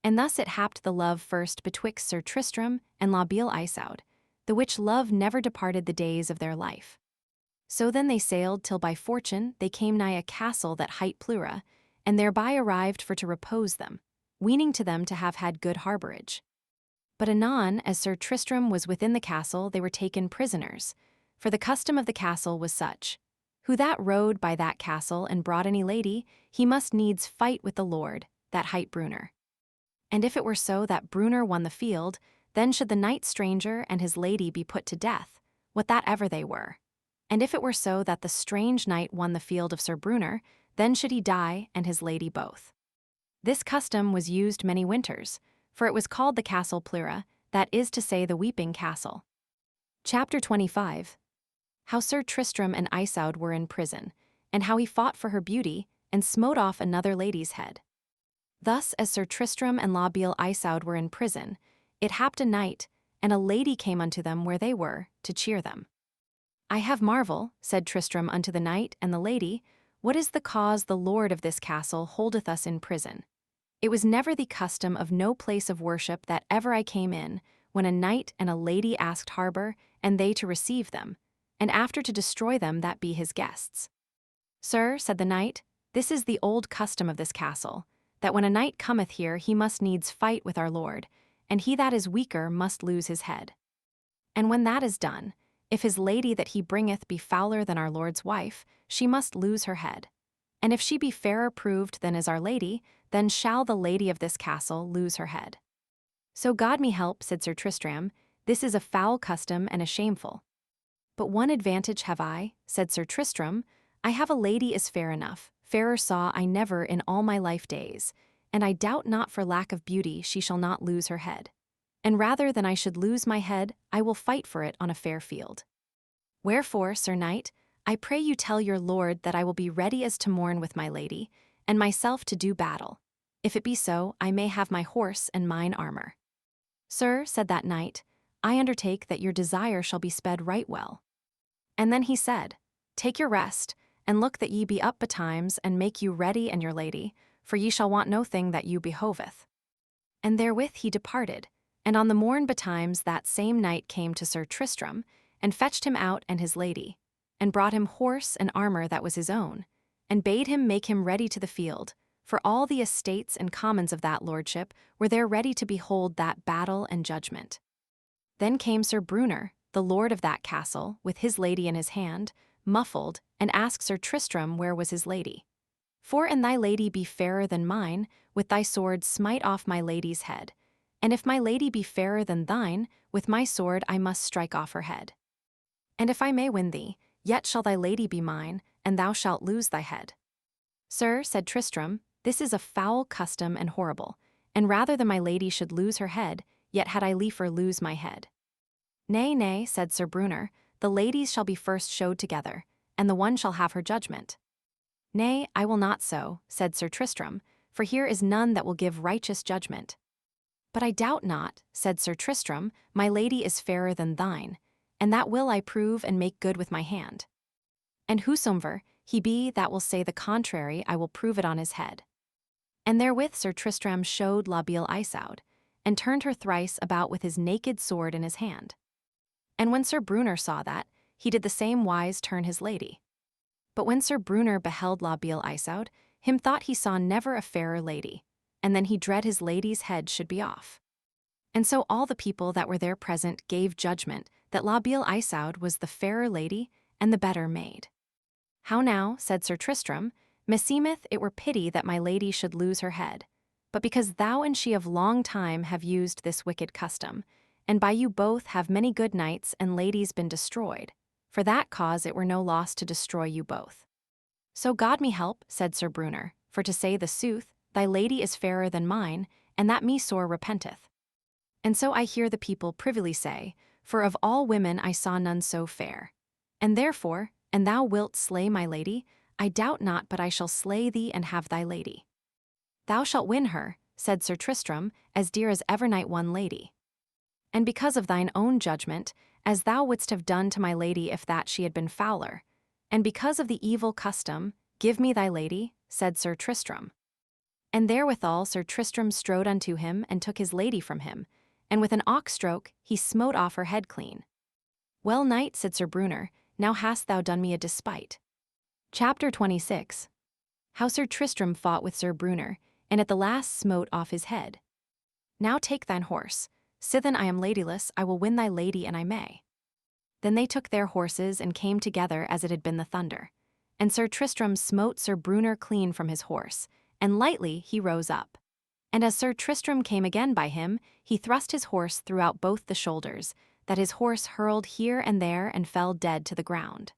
And thus it happed the love first betwixt Sir Tristram and La Beale Isoud, the which love never departed the days of their life. So then they sailed till by fortune they came nigh a castle that hight Pleura, and thereby arrived for to repose them, weening to them to have had good harborage. But anon, as Sir Tristram was within the castle, they were taken prisoners, for the custom of the castle was such, who that rode by that castle and brought any lady, he must needs fight with the lord, that hight Brunner. And if it were so that Brunner won the field, then should the knight stranger and his lady be put to death, what that ever they were. And if it were so that the strange knight won the field of Sir Brunner, then should he die and his lady both. This custom was used many winters, for it was called the Castle Pleura, that is to say the Weeping Castle. Chapter 25. How Sir Tristram and Isoud were in prison, and how he fought for her beauty, and smote off another lady's head. Thus as Sir Tristram and La Beale Isoud were in prison, it happed a night, and a lady came unto them where they were, to cheer them. I have marvel, said Tristram unto the knight and the lady, what is the cause the lord of this castle holdeth us in prison? It was never the custom of no place of worship that ever I came in, when a knight and a lady asked harbour, and they to receive them, and after to destroy them that be his guests. Sir, said the knight, this is the old custom of this castle, that when a knight cometh here he must needs fight with our lord, and he that is weaker must lose his head. And when that is done, if his lady that he bringeth be fouler than our lord's wife, she must lose her head. And if she be fairer proved than is our lady, then shall the lady of this castle lose her head. So God me help, said Sir Tristram, this is a foul custom and a shameful. But one advantage have I, said Sir Tristram, I have a lady is fair enough, fairer saw I never in all my life days, and I doubt not for lack of beauty she shall not lose her head. And rather than I should lose my head, I will fight for it on a fair field. Wherefore, Sir Knight, I pray you tell your lord that I will be ready as to morn with my lady, and myself to do battle. If it be so, I may have my horse and mine armor. Sir, said that knight, I undertake that your desire shall be sped right well. And then he said, Take your rest, and look that ye be up betimes, and make you ready and your lady, for ye shall want no thing that you behoveth. And therewith he departed, and on the morn betimes that same night came to Sir Tristram, and fetched him out and his lady, and brought him horse and armor that was his own, and bade him make him ready to the field, for all the estates and commons of that lordship were there ready to behold that battle and judgment. Then came Sir Brunner, the lord of that castle, with his lady in his hand, muffled, and asked Sir Tristram where was his lady. For an thy lady be fairer than mine, with thy sword smite off my lady's head, and if my lady be fairer than thine, with my sword I must strike off her head. And if I may win thee, yet shall thy lady be mine, and thou shalt lose thy head. Sir, said Tristram, this is a foul custom and horrible, and rather than my lady should lose her head, yet had I liefer lose my head. Nay, nay, said Sir Brunner, the ladies shall be first showed together, and the one shall have her judgment. Nay, I will not so, said Sir Tristram, for here is none that will give righteous judgment. But I doubt not, said Sir Tristram, my lady is fairer than thine, and that will I prove and make good with my hand. And whosoever he be that will say the contrary, I will prove it on his head. And therewith Sir Tristram showed La Beale Isoud, and turned her thrice about with his naked sword in his hand. And when Sir Brunner saw that, he did the same wise turn his lady. But when Sir Brunner beheld La Beale Isoud, him thought he saw never a fairer lady, and then he dread his lady's head should be off. And so all the people that were there present gave judgment that La Beale Isoud was the fairer lady and the better made. How now, said Sir Tristram, meseemeth it were pity that my lady should lose her head, but because thou and she of long time have used this wicked custom, and by you both have many good knights and ladies been destroyed, for that cause it were no loss to destroy you both. So God me help, said Sir Brunner, for to say the sooth, thy lady is fairer than mine, and that me sore repenteth. And so I hear the people privily say, for of all women I saw none so fair. And therefore, and thou wilt slay my lady, I doubt not but I shall slay thee and have thy lady. Thou shalt win her, said Sir Tristram, as dear as ever knight won lady. And because of thine own judgment, as thou wouldst have done to my lady if that she had been fouler, and because of the evil custom, give me thy lady, said Sir Tristram. And therewithal Sir Tristram strode unto him and took his lady from him, and with an ox stroke he smote off her head clean. Well, knight, said Sir Brunner, now hast thou done me a despite. Chapter 26. How Sir Tristram fought with Sir Brunner, and at the last smote off his head. Now take thine horse, sithen I am ladyless, I will win thy lady and I may. Then they took their horses and came together as it had been the thunder. And Sir Tristram smote Sir Brunner clean from his horse, and lightly he rose up. And as Sir Tristram came again by him, he thrust his horse throughout both the shoulders, that his horse hurled here and there and fell dead to the ground.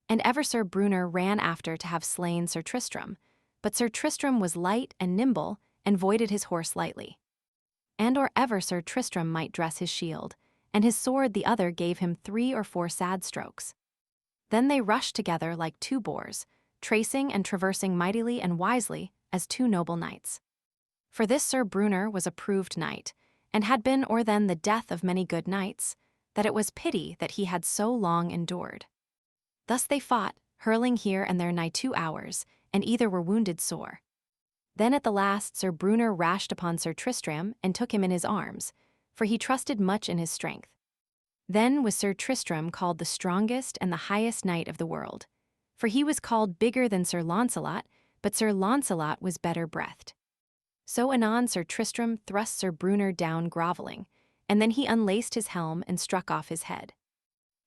And ever Sir Brunner ran after to have slain Sir Tristram, but Sir Tristram was light and nimble, and voided his horse lightly. And or ever Sir Tristram might dress his shield, and his sword the other gave him 3 or 4 sad strokes. Then they rushed together like 2 boars, tracing and traversing mightily and wisely as 2 noble knights. For this Sir Brunner was a proved knight, and had been or then the death of many good knights, that it was pity that he had so long endured. Thus they fought, hurling here and there nigh 2 hours, and either were wounded sore. Then at the last Sir Brunner rashed upon Sir Tristram and took him in his arms, for he trusted much in his strength. Then was Sir Tristram called the strongest and the highest knight of the world, for he was called bigger than Sir Launcelot, but Sir Launcelot was better breathed. So anon Sir Tristram thrust Sir Brunner down grovelling, and then he unlaced his helm and struck off his head.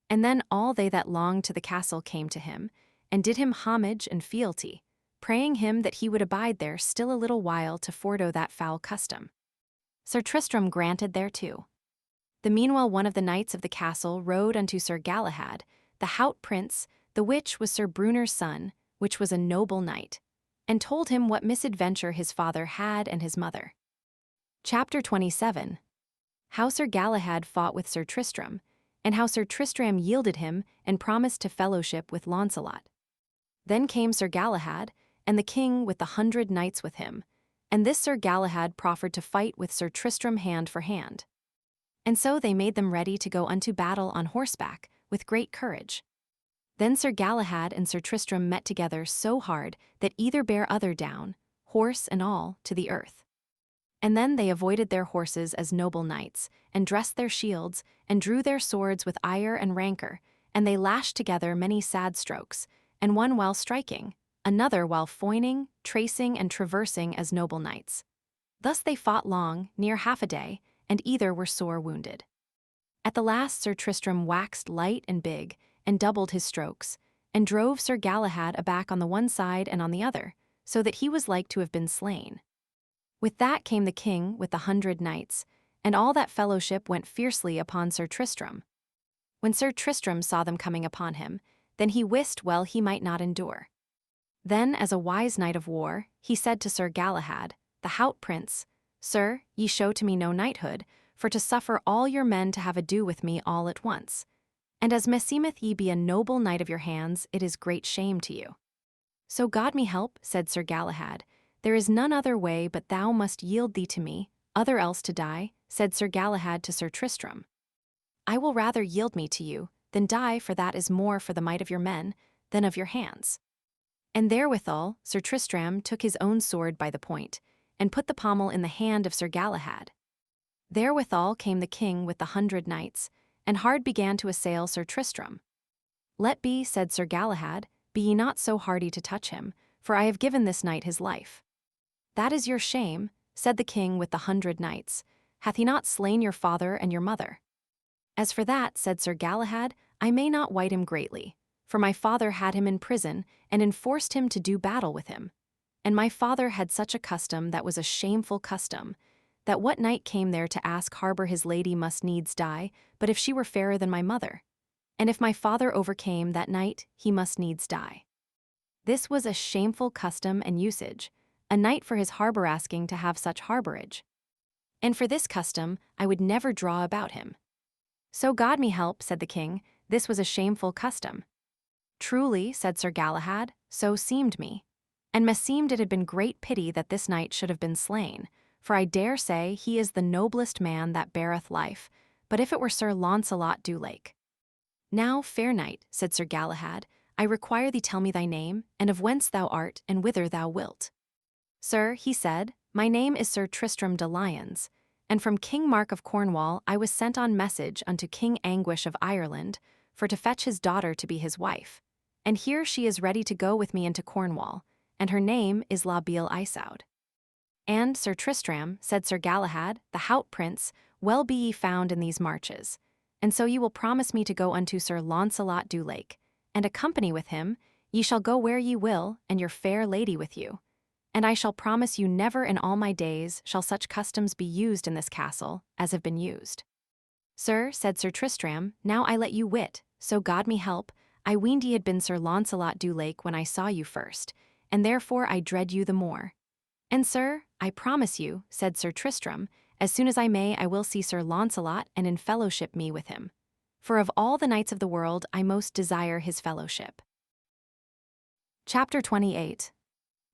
And then all they that longed to the castle came to him, and did him homage and fealty, praying him that he would abide there still a little while to fordo that foul custom. Sir Tristram granted thereto. The meanwhile one of the knights of the castle rode unto Sir Galahad, the Haut Prince, the which was Sir Brunner's son, which was a noble knight, and told him what misadventure his father had and his mother. Chapter 27. How Sir Galahad fought with Sir Tristram, and how Sir Tristram yielded him and promised to fellowship with Launcelot. Then came Sir Galahad, and the king with the 100 knights with him, and this Sir Galahad proffered to fight with Sir Tristram hand for hand. And so they made them ready to go unto battle on horseback, with great courage. Then Sir Galahad and Sir Tristram met together so hard that either bare other down, horse and all, to the earth. And then they avoided their horses as noble knights, and dressed their shields, and drew their swords with ire and rancor, and they lashed together many sad strokes, and one while striking, another while foining, tracing, and traversing as noble knights. Thus they fought long, near half a day, and either were sore wounded. At the last Sir Tristram waxed light and big, and doubled his strokes, and drove Sir Galahad aback on the one side and on the other, so that he was like to have been slain. With that came the king with the 100 knights, and all that fellowship went fiercely upon Sir Tristram. When Sir Tristram saw them coming upon him, then he wist well he might not endure. Then, as a wise knight of war, he said to Sir Galahad, the Haut Prince, Sir, ye show to me no knighthood, for to suffer all your men to have ado with me all at once. And as meseemeth ye be a noble knight of your hands, it is great shame to you. So God me help, said Sir Galahad, there is none other way but thou must yield thee to me, other else to die, said Sir Galahad to Sir Tristram. I will rather yield me to you than die, for that is more for the might of your men than of your hands. And therewithal Sir Tristram took his own sword by the point, and put the pommel in the hand of Sir Galahad. Therewithal came the king with the 100 knights, and hard began to assail Sir Tristram. Let be, said Sir Galahad, be ye not so hardy to touch him, for I have given this knight his life. That is your shame, said the king with the 100 knights. Hath he not slain your father and your mother? As for that, said Sir Galahad, I may not wite him greatly, for my father had him in prison, and enforced him to do battle with him. And my father had such a custom that was a shameful custom, that what knight came there to ask harbour his lady must needs die, but if she were fairer than my mother. And if my father overcame that knight, he must needs die. This was a shameful custom and usage, a knight for his harbour asking to have such harbourage. And for this custom I would never draw about him. So God me help, said the king, this was a shameful custom. Truly, said Sir Galahad, so seemed me. And meseemed it had been great pity that this knight should have been slain, for I dare say he is the noblest man that beareth life, but if it were Sir Launcelot du Lake. Now, fair knight, said Sir Galahad, I require thee tell me thy name, and of whence thou art, and whither thou wilt. Sir, he said, my name is Sir Tristram de Lyons, and from King Mark of Cornwall I was sent on message unto King Anguish of Ireland, for to fetch his daughter to be his wife. And here she is ready to go with me into Cornwall, and her name is La Beale Isoud. And, Sir Tristram, said Sir Galahad, the Haut Prince, well be ye found in these marches. And so ye will promise me to go unto Sir Launcelot du Lake, and accompany with him, ye shall go where ye will, and your fair lady with you. And I shall promise you never in all my days shall such customs be used in this castle as have been used. Sir, said Sir Tristram, now I let you wit, so God me help, I weened ye had been Sir Launcelot du Lake when I saw you first, and therefore I dread you the more. And sir, I promise you, said Sir Tristram, as soon as I may I will see Sir Launcelot and in fellowship me with him. For of all the knights of the world I most desire his fellowship. Chapter 28.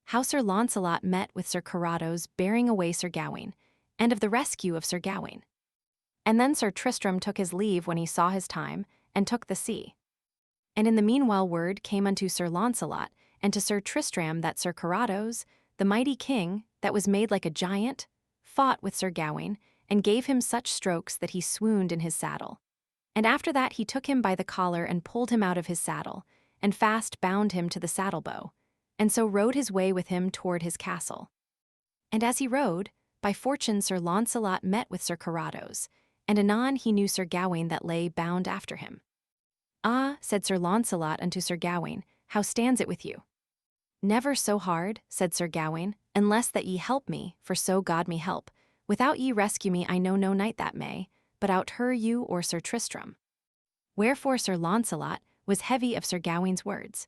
How Sir Launcelot met with Sir Carados bearing away Sir Gawain, and of the rescue of Sir Gawain. And then Sir Tristram took his leave when he saw his time, and took the sea. And in the meanwhile word came unto Sir Launcelot, and to Sir Tristram that Sir Carados, the mighty king, that was made like a giant, fought with Sir Gawain, and gave him such strokes that he swooned in his saddle. And after that he took him by the collar and pulled him out of his saddle, and fast bound him to the saddle-bow, and so rode his way with him toward his castle. And as he rode, by fortune Sir Launcelot met with Sir Carados, and anon he knew Sir Gawain that lay bound after him. Ah, said Sir Launcelot unto Sir Gawain, how stands it with you? Never so hard, said Sir Gawain, unless that ye help me, for so God me help. Without ye rescue me I know no knight that may, but outher you or Sir Tristram. Wherefore Sir Launcelot was heavy of Sir Gawain's words.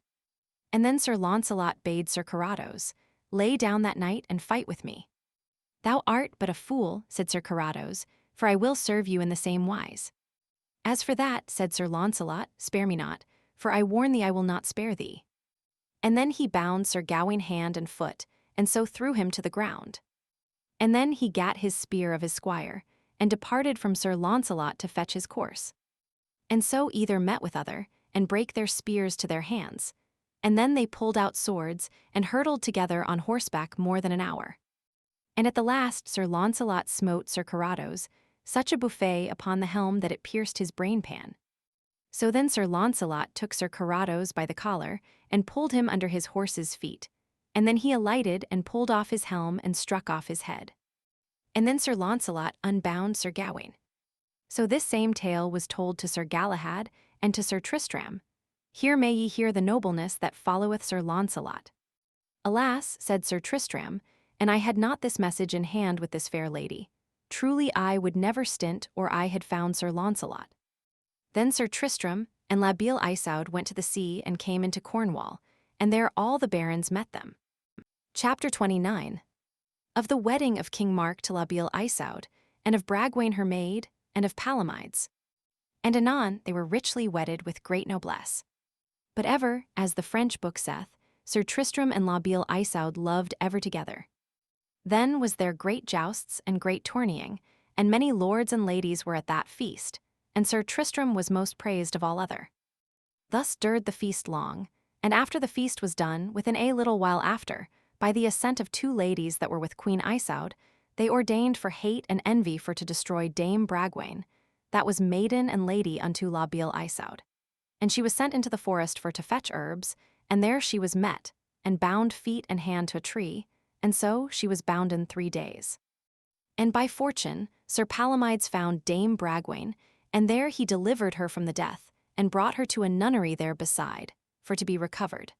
And then Sir Launcelot bade Sir Carados, lay down that night and fight with me. Thou art but a fool, said Sir Carados, for I will serve you in the same wise. As for that, said Sir Launcelot, spare me not, for I warn thee I will not spare thee. And then he bound Sir Gawain hand and foot, and so threw him to the ground. And then he gat his spear of his squire, and departed from Sir Launcelot to fetch his course. And so either met with other, and brake their spears to their hands. And then they pulled out swords, and hurtled together on horseback more than an hour. And at the last Sir Launcelot smote Sir Carados, such a buffet upon the helm that it pierced his brainpan. So then Sir Launcelot took Sir Carados by the collar, and pulled him under his horse's feet, and then he alighted and pulled off his helm and struck off his head. And then Sir Launcelot unbound Sir Gawain. So this same tale was told to Sir Galahad and to Sir Tristram. Here may ye hear the nobleness that followeth Sir Launcelot. Alas, said Sir Tristram, and I had not this message in hand with this fair lady. Truly I would never stint or I had found Sir Launcelot. Then Sir Tristram and La Beale Isoud went to the sea and came into Cornwall, and there all the barons met them. Chapter 29. Of the wedding of King Mark to La Beale Isoud, and of Bragwain her maid, and of Palamides. And anon they were richly wedded with great noblesse. But ever, as the French book saith, Sir Tristram and La Beale Isoud loved ever together. Then was there great jousts and great tourneying, and many lords and ladies were at that feast, and Sir Tristram was most praised of all other. Thus dured the feast long, and after the feast was done, within a little while after, by the assent of two ladies that were with Queen Isoud, they ordained for hate and envy for to destroy Dame Bragwaine, that was maiden and lady unto La Beale Isoud. And she was sent into the forest for to fetch herbs, and there she was met, and bound feet and hand to a tree, and so she was bounden 3 days. And by fortune, Sir Palomides found Dame Bragwaine, and there he delivered her from the death, and brought her to a nunnery there beside, for to be recovered.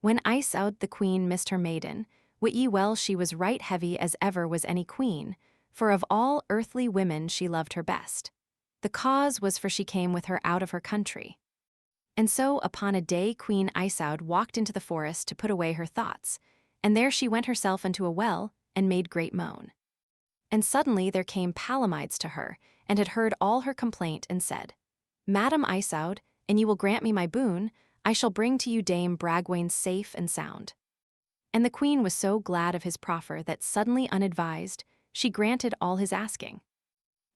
When Isoud the queen missed her maiden, wit ye well she was right heavy as ever was any queen, for of all earthly women she loved her best. The cause was for she came with her out of her country. And so upon a day Queen Isoud walked into the forest to put away her thoughts, and there she went herself into a well, and made great moan. And suddenly there came Palomides to her, and had heard all her complaint, and said, Madam Isoud, and you will grant me my boon, I shall bring to you Dame Bragwaine safe and sound. And the queen was so glad of his proffer that suddenly unadvised, she granted all his asking.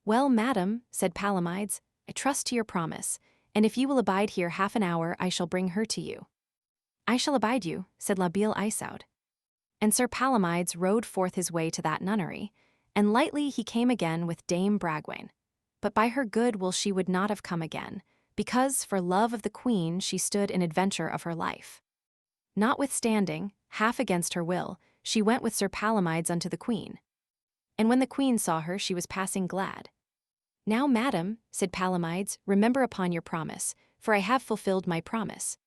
Well, madam, said Palomides, I trust to your promise, and if you will abide here half an hour, I shall bring her to you. I shall abide you, said La Beale Isoud. And Sir Palomides rode forth his way to that nunnery, and lightly he came again with Dame Bragwaine. But by her good will she would not have come again, because for love of the queen she stood in adventure of her life. Notwithstanding, half against her will, she went with Sir Palomides unto the queen. And when the queen saw her, she was passing glad. Now, madam, said Palomides, remember upon your promise, for I have fulfilled my promise.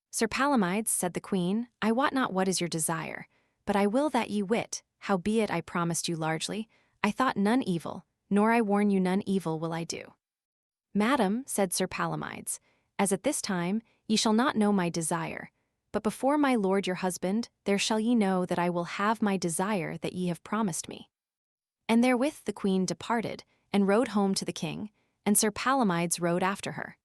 Sir Palomides, said the queen, I wot not what is your desire, but I will that ye wit, howbeit I promised you largely, I thought none evil, nor I warn you none evil will I do. Madam, said Sir Palomides, as at this time ye shall not know my desire, but before my lord your husband there shall ye know that I will have my desire that ye have promised me. And therewith the queen departed, and rode home to the king, and Sir Palomides rode after her.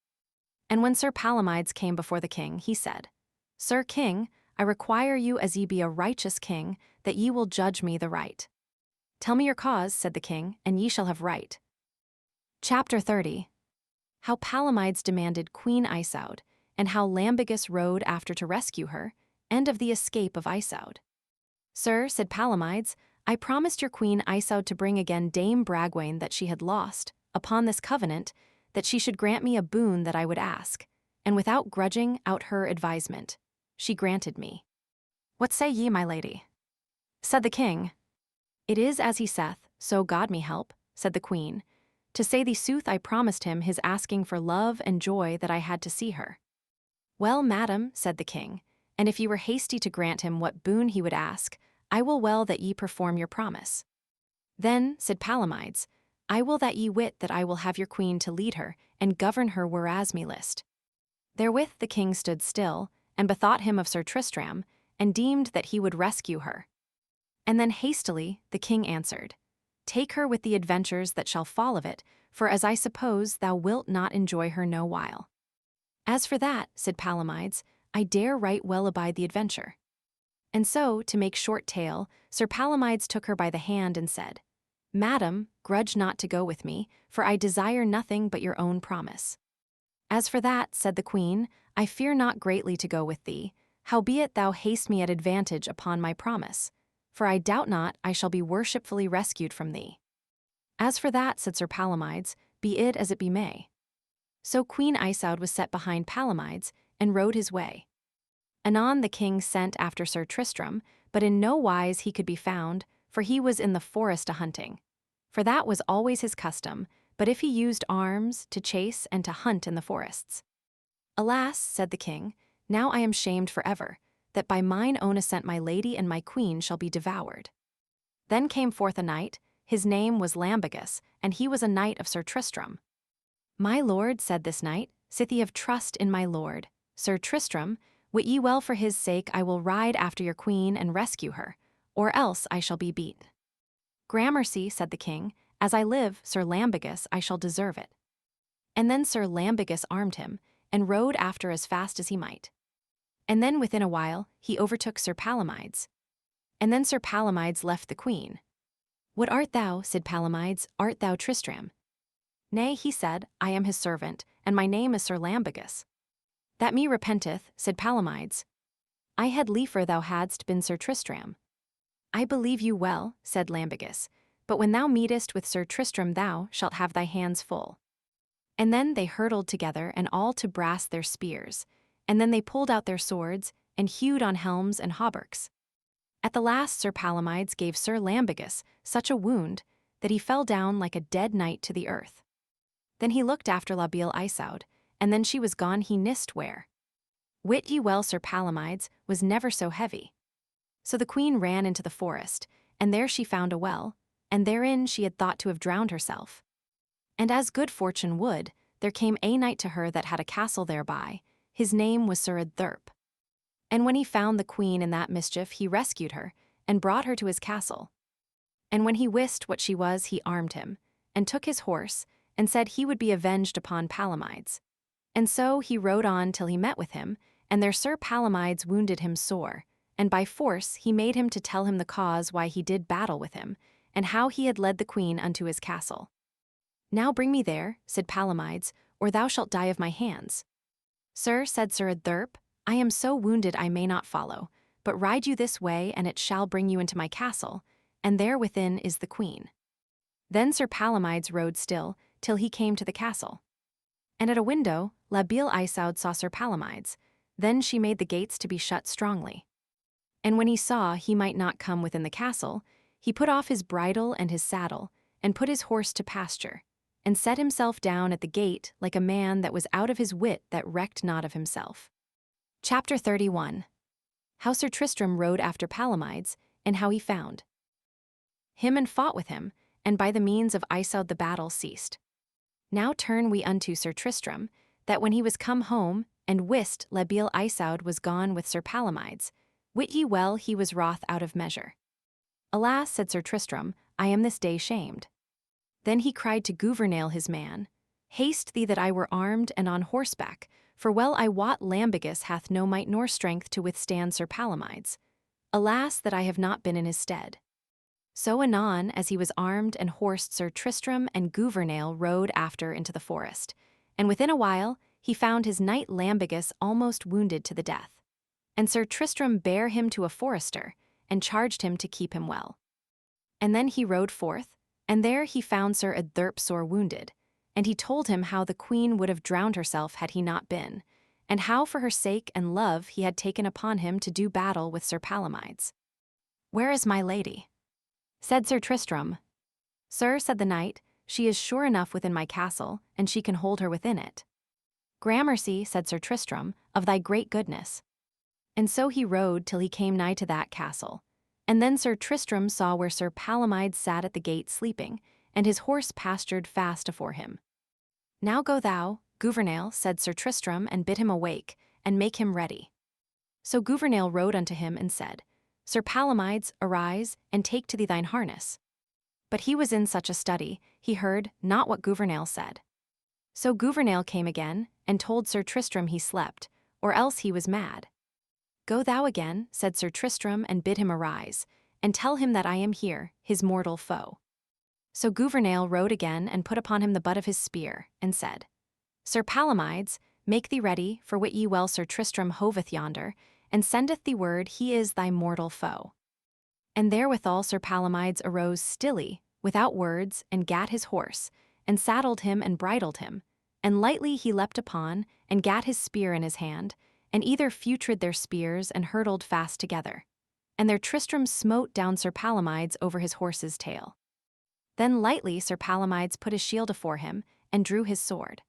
And when Sir Palomides came before the king, he said, Sir King, I require you as ye be a righteous king, that ye will judge me the right. Tell me your cause, said the king, and ye shall have right. Chapter 30. How Palomides demanded Queen Isoud, and how Lambegus rode after to rescue her, and of the escape of Isoud. Sir, said Palomides, I promised your queen Isoud to bring again Dame Bragwaine that she had lost, upon this covenant, that she should grant me a boon that I would ask, and without grudging out her advisement. She granted me. What say ye, my lady? Said the king. It is as he saith, so God me help, said the queen. To say the sooth, I promised him his asking for love and joy that I had to see her. Well, madam, said the king, and if ye were hasty to grant him what boon he would ask, I will well that ye perform your promise. Then, said Palomides, I will that ye wit that I will have your queen to lead her, and govern her whereas me list. Therewith the king stood still, and bethought him of Sir Tristram, and deemed that he would rescue her. And then hastily the king answered, Take her with the adventures that shall fall of it, for as I suppose thou wilt not enjoy her no while. As for that, said Palomides, I dare right well abide the adventure. And so, to make short tale, Sir Palomides took her by the hand and said, Madam, grudge not to go with me, for I desire nothing but your own promise. As for that, said the queen, I fear not greatly to go with thee, howbeit thou haste me at advantage upon my promise, for I doubt not I shall be worshipfully rescued from thee. As for that, said Sir Palomides, be it as it be may. So Queen Isoud was set behind Palomides, and rode his way. Anon the king sent after Sir Tristram, but in no wise he could be found, for he was in the forest a-hunting. For that was always his custom, but if he used arms, to chase and to hunt in the forests. Alas, said the king, now I am shamed for ever, that by mine own assent my lady and my queen shall be devoured. Then came forth a knight, his name was Lambegus, and he was a knight of Sir Tristram. My lord, said this knight, sith ye have trust in my lord, Sir Tristram, wit ye well for his sake I will ride after your queen and rescue her, or else I shall be beat. Gramercy, said the king, as I live, Sir Lambegus, I shall deserve it. And then Sir Lambegus armed him, and rode after as fast as he might. And then within a while he overtook Sir Palomides. And then Sir Palomides left the queen. What art thou, said Palomides, art thou Tristram? Nay, he said, I am his servant, and my name is Sir Lambegus. That me repenteth, said Palomides. I had liefer thou hadst been Sir Tristram. I believe you well, said Lambegus, but when thou meetest with Sir Tristram thou shalt have thy hands full. And then they hurtled together and all to brass their spears, and then they pulled out their swords, and hewed on helms and hauberks. At the last Sir Palomides gave Sir Lambegus such a wound that he fell down like a dead knight to the earth. Then he looked after La Beale Isoud, and then she was gone he nist where. Wit ye well Sir Palomides was never so heavy. So the queen ran into the forest, and there she found a well, and therein she had thought to have drowned herself. And as good fortune would, there came a knight to her that had a castle thereby, his name was Sir Edtherp. And when he found the queen in that mischief he rescued her, and brought her to his castle. And when he wist what she was he armed him, and took his horse, and said he would be avenged upon Palomides. And so he rode on till he met with him, and there Sir Palomides wounded him sore, and by force he made him to tell him the cause why he did battle with him, and how he had led the queen unto his castle. Now bring me there, said Palomides, or thou shalt die of my hands. Sir, said Sir Edtherp, I am so wounded I may not follow, but ride you this way and it shall bring you into my castle, and there within is the queen. Then Sir Palomides rode still, till he came to the castle. And at a window, La Beale Isoud saw Sir Palomides, then she made the gates to be shut strongly. And when he saw he might not come within the castle, he put off his bridle and his saddle, and put his horse to pasture, and set himself down at the gate like a man that was out of his wit that recked not of himself. Chapter 31. How Sir Tristram rode after Palomides, and how he found him and fought with him, and by the means of Isoud the battle ceased. Now turn we unto Sir Tristram, that when he was come home, and wist La Beale Isoud was gone with Sir Palomides, wit ye well he was wroth out of measure. Alas, said Sir Tristram, I am this day shamed. Then he cried to Gouvernail his man, Haste thee that I were armed and on horseback, for well I wot Lambegus hath no might nor strength to withstand Sir Palomides. Alas, that I have not been in his stead. So anon, as he was armed and horsed, Sir Tristram and Gouvernail rode after into the forest, and within a while he found his knight Lambegus almost wounded to the death. And Sir Tristram bare him to a forester, and charged him to keep him well. And then he rode forth, and there he found Sir Edtherp sore wounded, and he told him how the queen would have drowned herself had he not been, and how for her sake and love he had taken upon him to do battle with Sir Palomides. Where is my lady? Said Sir Tristram. Sir, said the knight, she is sure enough within my castle, and she can hold her within it. Gramercy, said Sir Tristram, of thy great goodness. And so he rode till he came nigh to that castle. And then Sir Tristram saw where Sir Palomides sat at the gate sleeping, and his horse pastured fast afore him. Now go thou, Gouvernail, said Sir Tristram, and bid him awake, and make him ready. So Gouvernail rode unto him and said, Sir Palomides, arise, and take to thee thine harness. But he was in such a study, he heard not what Gouvernail said. So Gouvernail came again, and told Sir Tristram he slept, or else he was mad. Go thou again, said Sir Tristram, and bid him arise, and tell him that I am here, his mortal foe. So Gouvernail rode again, and put upon him the butt of his spear, and said, Sir Palomides, make thee ready, for wit ye well Sir Tristram hoveth yonder, and sendeth thee word he is thy mortal foe. And therewithal Sir Palomides arose stilly, without words, and gat his horse, and saddled him and bridled him, and lightly he leapt upon, and gat his spear in his hand, and either feutred their spears and hurtled fast together. And there Tristram smote down Sir Palomides over his horse's tail. Then lightly Sir Palomides put his shield afore him, and drew his sword.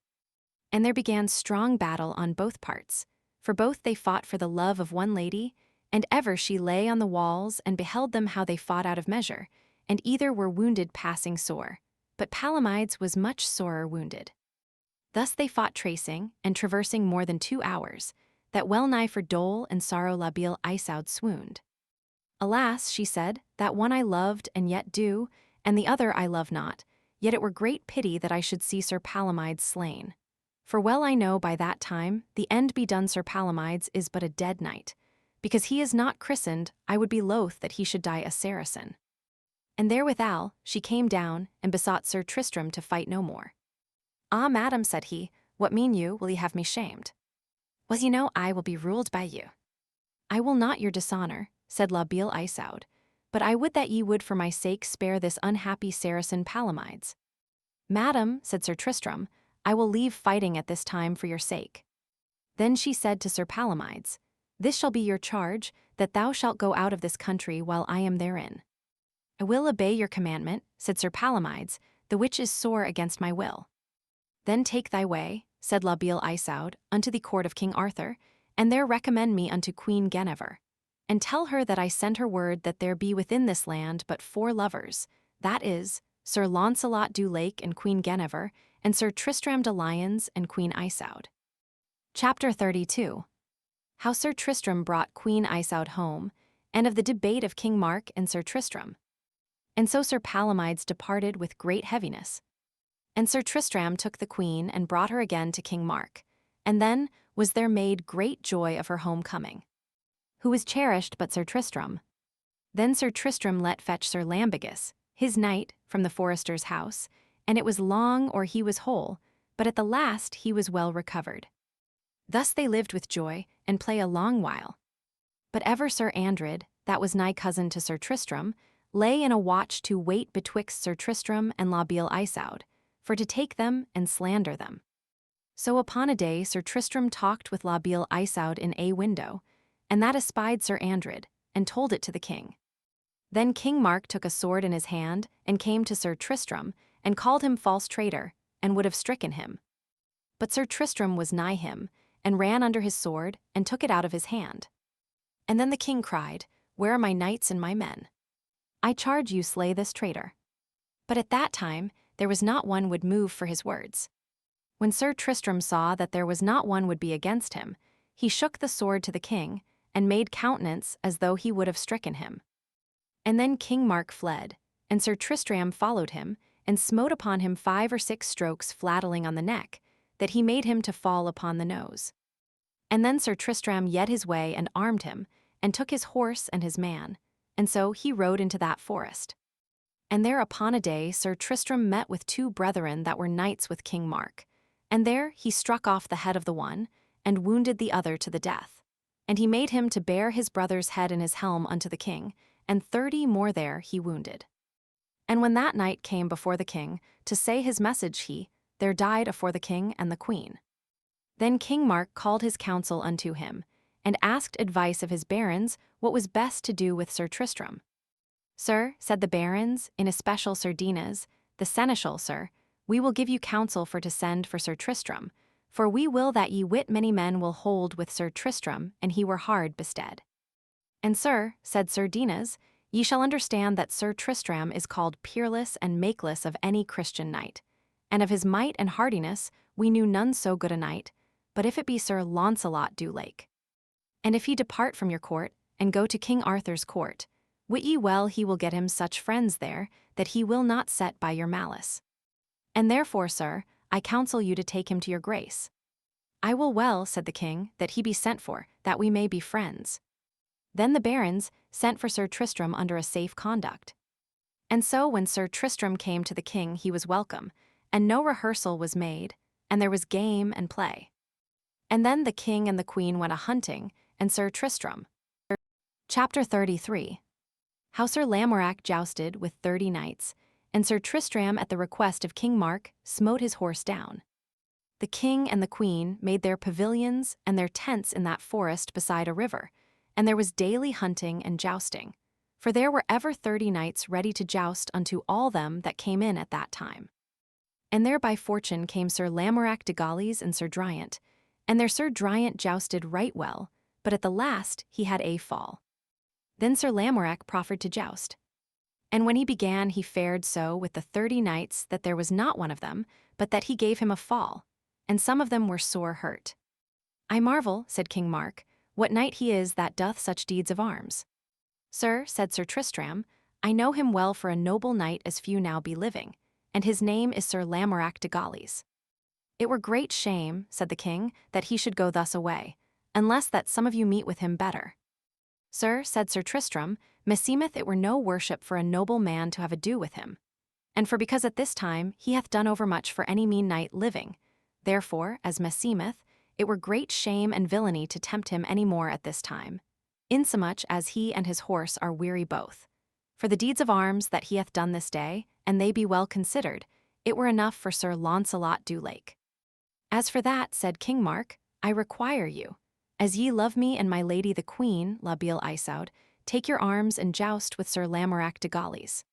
And there began strong battle on both parts, for both they fought for the love of one lady, and ever she lay on the walls and beheld them how they fought out of measure, and either were wounded passing sore, but Palomides was much sorer wounded. Thus they fought tracing, and traversing more than 2 hours, that well nigh for dole and sorrow La Beale Isoud swooned. Alas, she said, that one I loved and yet do, and the other I love not, yet it were great pity that I should see Sir Palomides slain. For well I know by that time the end be done Sir Palomides is but a dead knight. Because he is not christened, I would be loath that he should die a Saracen. And therewithal she came down, and besought Sir Tristram to fight no more. "Ah, madam," said he, "what mean you? Will ye have me shamed? Well, ye know I will be ruled by you." "I will not your dishonor," said La Beale Isoud, "but I would that ye would for my sake spare this unhappy Saracen Palamides." "Madam," said Sir Tristram, "I will leave fighting at this time for your sake." Then she said to Sir Palamides, "This shall be your charge, that thou shalt go out of this country while I am therein." "I will obey your commandment," said Sir Palamides, "the which is sore against my will." "Then take thy way," said La Beale Isoud, "unto the court of King Arthur, and there recommend me unto Queen Guinevere. And tell her that I send her word that there be within this land but 4 lovers, that is, Sir Launcelot du Lake and Queen Guinevere, and Sir Tristram de Lyons and Queen Isoud." Chapter 32. How Sir Tristram brought Queen Isoud home, and of the debate of King Mark and Sir Tristram. And so Sir Palamides departed with great heaviness. And Sir Tristram took the queen and brought her again to King Mark, and then was there made great joy of her homecoming. Who was cherished but Sir Tristram? Then Sir Tristram let fetch Sir Lambegus, his knight, from the forester's house, and it was long or he was whole, but at the last he was well recovered. Thus they lived with joy, and play a long while. But ever Sir Andred, that was nigh cousin to Sir Tristram, lay in a watch to wait betwixt Sir Tristram and La Beale Isoud, for to take them and slander them. So upon a day Sir Tristram talked with La Beale Isoud in a window, and that espied Sir Andred, and told it to the king. Then King Mark took a sword in his hand, and came to Sir Tristram, and called him false traitor, and would have stricken him. But Sir Tristram was nigh him, and ran under his sword, and took it out of his hand. And then the king cried, "Where are my knights and my men? I charge you slay this traitor." But at that time there was not one would move for his words. When Sir Tristram saw that there was not one would be against him, he shook the sword to the king, and made countenance as though he would have stricken him. And then King Mark fled, and Sir Tristram followed him, and smote upon him 5 or 6 strokes flattling on the neck, that he made him to fall upon the nose. And then Sir Tristram yet his way and armed him, and took his horse and his man, and so he rode into that forest. And there upon a day Sir Tristram met with 2 brethren that were knights with King Mark, and there he struck off the head of the one, and wounded the other to the death. And he made him to bear his brother's head in his helm unto the king, and 30 more there he wounded. And when that knight came before the king, to say his message there died afore the king and the queen. Then King Mark called his council unto him, and asked advice of his barons what was best to do with Sir Tristram. "Sir," said the barons, in especial Sir Dinas, "the seneschal, sir, we will give you counsel for to send for Sir Tristram, for we will that ye wit many men will hold with Sir Tristram, and he were hard bestead." "And sir," said Sir Dinas, "ye shall understand that Sir Tristram is called peerless and makeless of any Christian knight, and of his might and hardiness we knew none so good a knight, but if it be Sir Launcelot du Lake. And if he depart from your court, and go to King Arthur's court, wit ye well he will get him such friends there, that he will not set by your malice. And therefore, sir, I counsel you to take him to your grace." "I will well," said the king, "that he be sent for, that we may be friends." Then the barons sent for Sir Tristram under a safe conduct. And so when Sir Tristram came to the king he was welcome, and no rehearsal was made, and there was game and play. And then the king and the queen went a-hunting, and Sir Tristram. Chapter 33. How Sir Lamorak jousted with 30 knights, and Sir Tristram at the request of King Mark smote his horse down. The king and the queen made their pavilions and their tents in that forest beside a river, and there was daily hunting and jousting, for there were ever 30 knights ready to joust unto all them that came in at that time. And there by fortune came Sir Lamorak de Gaulies and Sir Driant, and their Sir Driant jousted right well, but at the last he had a fall. Then Sir Lamorak proffered to joust. And when he began he fared so with the 30 knights that there was not one of them, but that he gave him a fall, and some of them were sore hurt. "I marvel," said King Mark, "what knight he is that doth such deeds of arms." "Sir," said Sir Tristram, "I know him well for a noble knight as few now be living, and his name is Sir Lamorak de Gaulies." "It were great shame," said the king, "that he should go thus away, unless that some of you meet with him better." "Sir," said Sir Tristram, "meseemeth it were no worship for a noble man to have ado with him." and for because at this time he hath done overmuch for any mean knight living. Therefore, as meseemeth, it were great shame and villainy to tempt him any more at this time, insomuch as he and his horse are weary both. For the deeds of arms that he hath done this day, and they be well considered, it were enough for Sir Launcelot du Lake. As for that, said King Mark, I require you, as ye love me and my lady the queen, La Beale Isoud, take your arms and joust with Sir Lamorak de Gaulies.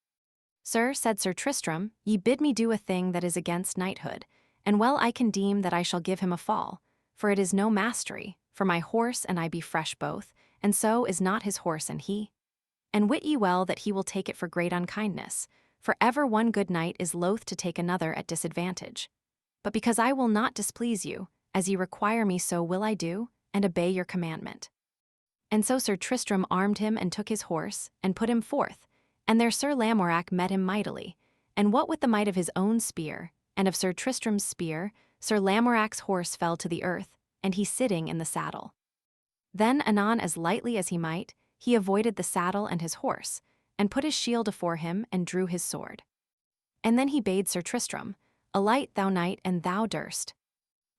Sir, said Sir Tristram, ye bid me do a thing that is against knighthood, and well I can deem that I shall give him a fall, for it is no mastery, for my horse and I be fresh both, and so is not his horse and he. And wit ye well that he will take it for great unkindness, for ever one good knight is loath to take another at disadvantage. But because I will not displease you, as ye require me so will I do, and obey your commandment. And so Sir Tristram armed him and took his horse, and put him forth, and there Sir Lamorak met him mightily, and what with the might of his own spear, and of Sir Tristram's spear, Sir Lamorak's horse fell to the earth, and he sitting in the saddle. Then anon as lightly as he might, he avoided the saddle and his horse, and put his shield afore him and drew his sword. And then he bade Sir Tristram, alight thou knight, and thou durst.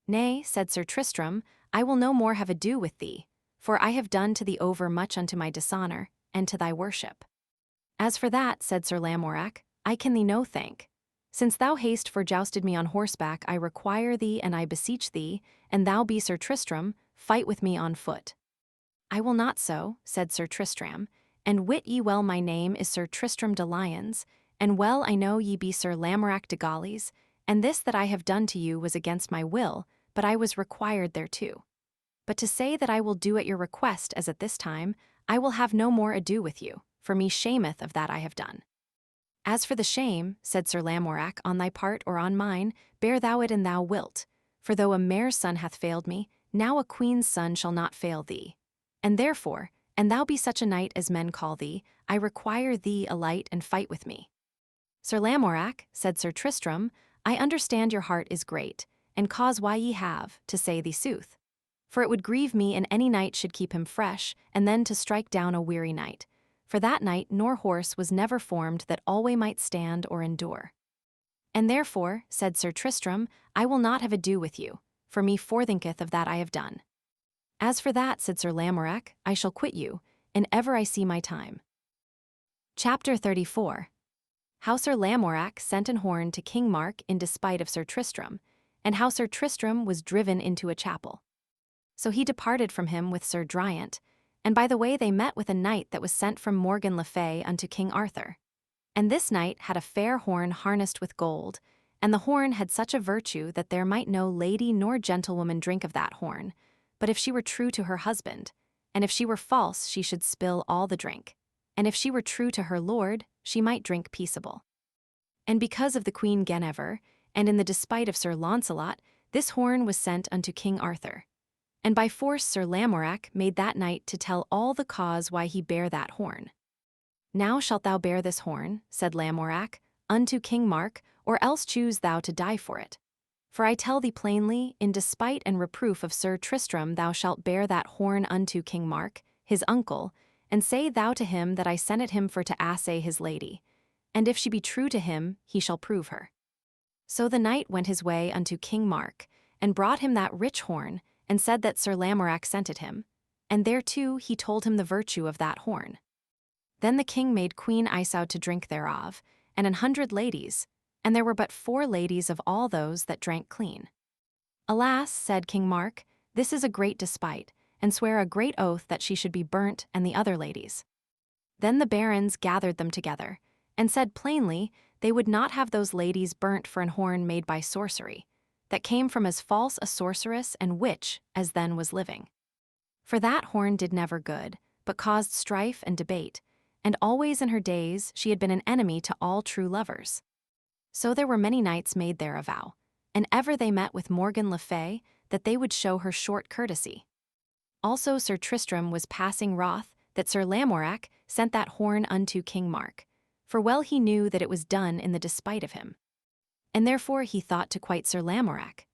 Nay, said Sir Tristram, I will no more have ado with thee, for I have done to thee over much unto my dishonour, and to thy worship. As for that, said Sir Lamorak, I can thee no thank. Since thou hast forjousted me on horseback, I require thee and I beseech thee, and thou be Sir Tristram, fight with me on foot. I will not so, said Sir Tristram, and wit ye well my name is Sir Tristram de Lyons, and well I know ye be Sir Lamorak de Gaulies, and this that I have done to you was against my will, but I was required thereto. But to say that I will do at your request as at this time, I will have no more ado with you, for me shameth of that I have done. As for the shame, said Sir Lamorak, on thy part or on mine, bear thou it an thou wilt, for though a mare's son hath failed me, now a queen's son shall not fail thee. And therefore, and thou be such a knight as men call thee, I require thee alight and fight with me. Sir Lamorak, said Sir Tristram, I understand your heart is great, and cause why ye have, to say the sooth. For it would grieve me an any knight should keep him fresh, and then to strike down a weary knight. For that knight nor horse was never formed that alway might stand or endure. And therefore, said Sir Tristram, I will not have ado with you, for me forthinketh of that I have done. As for that, said Sir Lamorak, I shall quit you, and ever I see my time. Chapter 34. How Sir Lamorak sent an horn to King Mark in despite of Sir Tristram, and how Sir Tristram was driven into a chapel. So he departed from him with Sir Driant, and by the way they met with a knight that was sent from Morgan le Fay unto King Arthur. And this knight had a fair horn harnessed with gold, and the horn had such a virtue that there might no lady nor gentlewoman drink of that horn, but if she were true to her husband, and if she were false she should spill all the drink, and if she were true to her lord, she might drink peaceable. And because of the Queen Guinevere, and in the despite of Sir Launcelot, this horn was sent unto King Arthur. And by force Sir Lamorak made that knight to tell all the cause why he bare that horn. Now shalt thou bear this horn, said Lamorak, unto King Mark, or else choose thou to die for it. For I tell thee plainly, in despite and reproof of Sir Tristram thou shalt bear that horn unto King Mark, his uncle, and say thou to him that I sent it him for to assay his lady, and if she be true to him, he shall prove her. So the knight went his way unto King Mark, and brought him that rich horn, and said that Sir Lamorak sent it him, and thereto he told him the virtue of that horn. Then the king made Queen Isoud to drink thereof, and 100 ladies, and there were but 4 ladies of all those that drank clean. Alas, said King Mark, this is a great despite, and swear a great oath that she should be burnt and the other ladies. Then the barons gathered them together, and said plainly they would not have those ladies burnt for an horn made by sorcery, that came from as false a sorceress and witch as then was living. For that horn did never good, but caused strife and debate, and always in her days she had been an enemy to all true lovers. So there were many knights made there a vow, and ever they met with Morgan le Fay, that they would show her short courtesy. Also Sir Tristram was passing wroth that Sir Lamorak sent that horn unto King Mark, for well he knew that it was done in the despite of him. And therefore he thought to quite Sir Lamorak.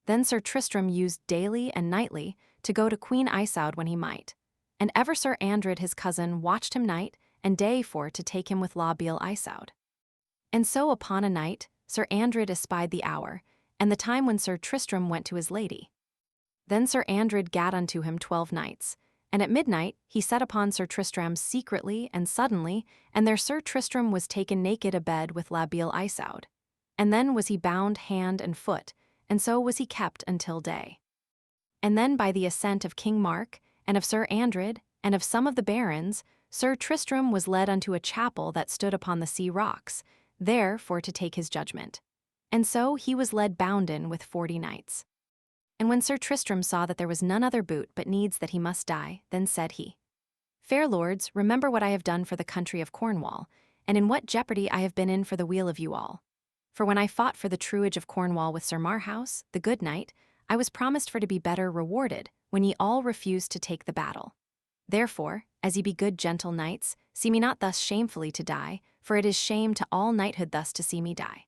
Then Sir Tristram used daily and nightly to go to Queen Isoud when he might, and ever Sir Andred his cousin watched him night and day for to take him with La Beale Isoud. And so upon a night, Sir Andred espied the hour, and the time when Sir Tristram went to his lady. Then Sir Andred gat unto him 12 knights, and at midnight he set upon Sir Tristram secretly and suddenly, and there Sir Tristram was taken naked abed with La Beale Isoud. And then was he bound hand and foot, and so was he kept until day. And then by the assent of King Mark, and of Sir Andred, and of some of the barons, Sir Tristram was led unto a chapel that stood upon the sea rocks, there for to take his judgment. And so he was led bounden with 40 knights. And when Sir Tristram saw that there was none other boot but needs that he must die, then said he, Fair lords, remember what I have done for the country of Cornwall, and in what jeopardy I have been in for the weal of you all. For when I fought for the truage of Cornwall with Sir Marhaus, the good knight, I was promised for to be better rewarded, when ye all refused to take the battle. Therefore, as ye be good gentle knights, see me not thus shamefully to die, for it is shame to all knighthood thus to see me die.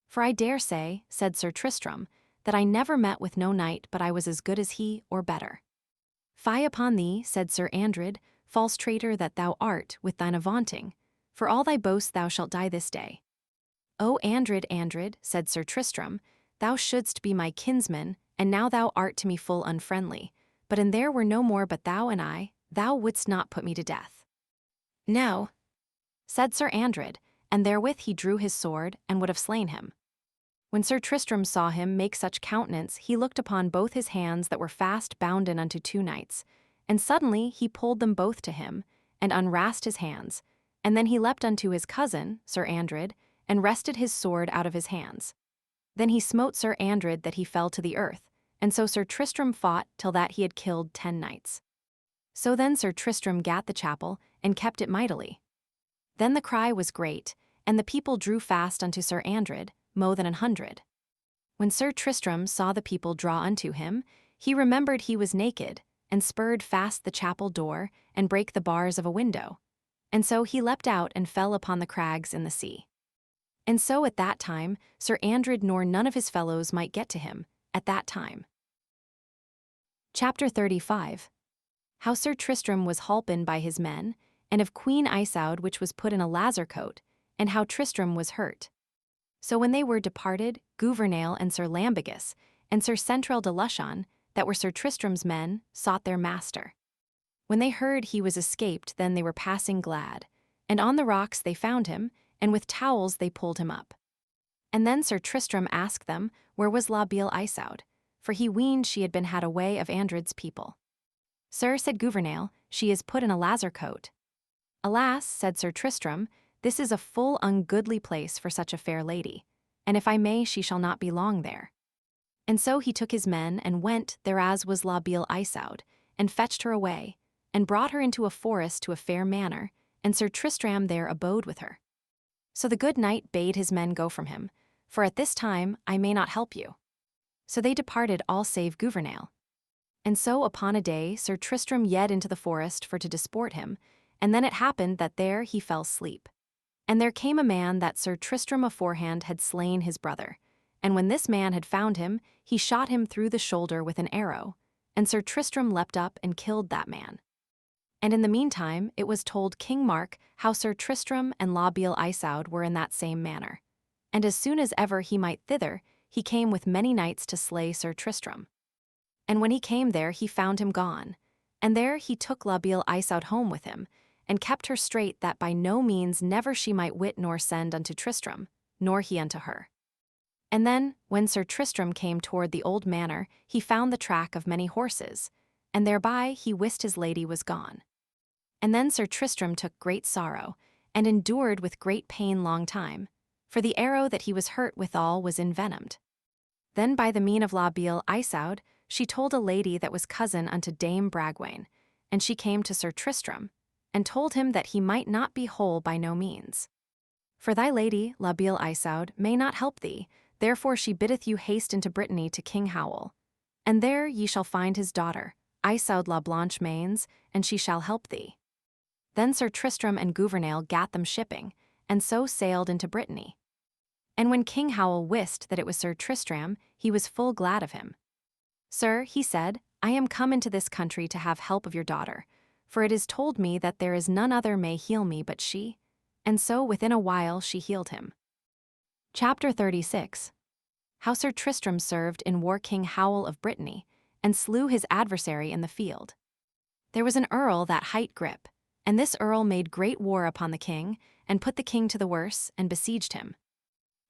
For I dare say, said Sir Tristram, that I never met with no knight but I was as good as he, or better. Fie upon thee, said Sir Andred, false traitor that thou art, with thine avaunting, for all thy boast thou shalt die this day. O Andred, Andred, said Sir Tristram, thou shouldst be my kinsman, and now thou art to me full unfriendly, but an there were no more but thou and I, thou wouldst not put me to death. No, said Sir Andred, and therewith he drew his sword, and would have slain him. When Sir Tristram saw him make such countenance, he looked upon both his hands that were fast bounden unto 2 knights, and suddenly he pulled them both to him, and unwrasked his hands, and then he leapt unto his cousin, Sir Andred, and wrested his sword out of his hands. Then he smote Sir Andred that he fell to the earth, and so Sir Tristram fought till that he had killed 10 knights. So then Sir Tristram gat the chapel, and kept it mightily. Then the cry was great, and the people drew fast unto Sir Andred, mo than 100. When Sir Tristram saw the people draw unto him, he remembered he was naked, and spurred fast the chapel door, and brake the bars of a window. And so he leapt out and fell upon the crags in the sea. And so at that time Sir Andred nor none of his fellows might get to him, at that time. Chapter 35. How Sir Tristram was holpen by his men, and of Queen Isoud which was put in a lazar coat, and how Tristram was hurt. So when they were departed, Gouvernail and Sir Lambegus, and Sir Centrel de Lushon, that were Sir Tristram's men, sought their master. When they heard he was escaped, then they were passing glad, and on the rocks they found him, and with towels they pulled him up. And then Sir Tristram asked them where was La Beale Isoud, for he weened she had been had away of Andred's people. Sir, said Gouvernail, she is put in a lazar coat. Alas, said Sir Tristram, this is a full ungoodly place for such a fair lady, and if I may she shall not be long there. And so he took his men and went thereas was La Beale Isoud, and fetched her away, and brought her into a forest to a fair manor, and Sir Tristram there abode with her. So the good knight bade his men go from him, for at this time I may not help you. So they departed all save Gouvernail. And so upon a day Sir Tristram yed into the forest for to disport him, and then it happened that there he fell asleep. And there came a man that Sir Tristram aforehand had slain his brother, and when this man had found him, he shot him through the shoulder with an arrow, and Sir Tristram leapt up and killed that man. And in the meantime it was told King Mark how Sir Tristram and La Beale Isoud were in that same manner. And as soon as ever he might thither, he came with many knights to slay Sir Tristram. And when he came there he found him gone, and there he took La Beale Isoud home with him, and kept her straight that by no means never she might wit nor send unto Tristram, nor he unto her. And then, when Sir Tristram came toward the old manor, he found the track of many horses, and thereby he wist his lady was gone. And then Sir Tristram took great sorrow, and endured with great pain long time, for the arrow that he was hurt withal was envenomed. Then by the mean of La Beale Isoud, she told a lady that was cousin unto Dame Bragwaine, and she came to Sir Tristram, and told him that he might not be whole by no means. For thy lady, La Beale Isoud, may not help thee, therefore she biddeth you haste into Brittany to King Howell. And there ye shall find his daughter, Isoud la Blanche Mains, and she shall help thee. Then Sir Tristram and Gouvernail gat them shipping, and so sailed into Brittany. And when King Howell wist that it was Sir Tristram, he was full glad of him. Sir, he said, I am come into this country to have help of your daughter, for it is told me that there is none other may heal me but she, and so within a while she healed him. Chapter 36. How Sir Tristram served in war King Howell of Brittany, and slew his adversary in the field. There was an earl that hight Grip, and this earl made great war upon the king, and put the king to the worse, and besieged him.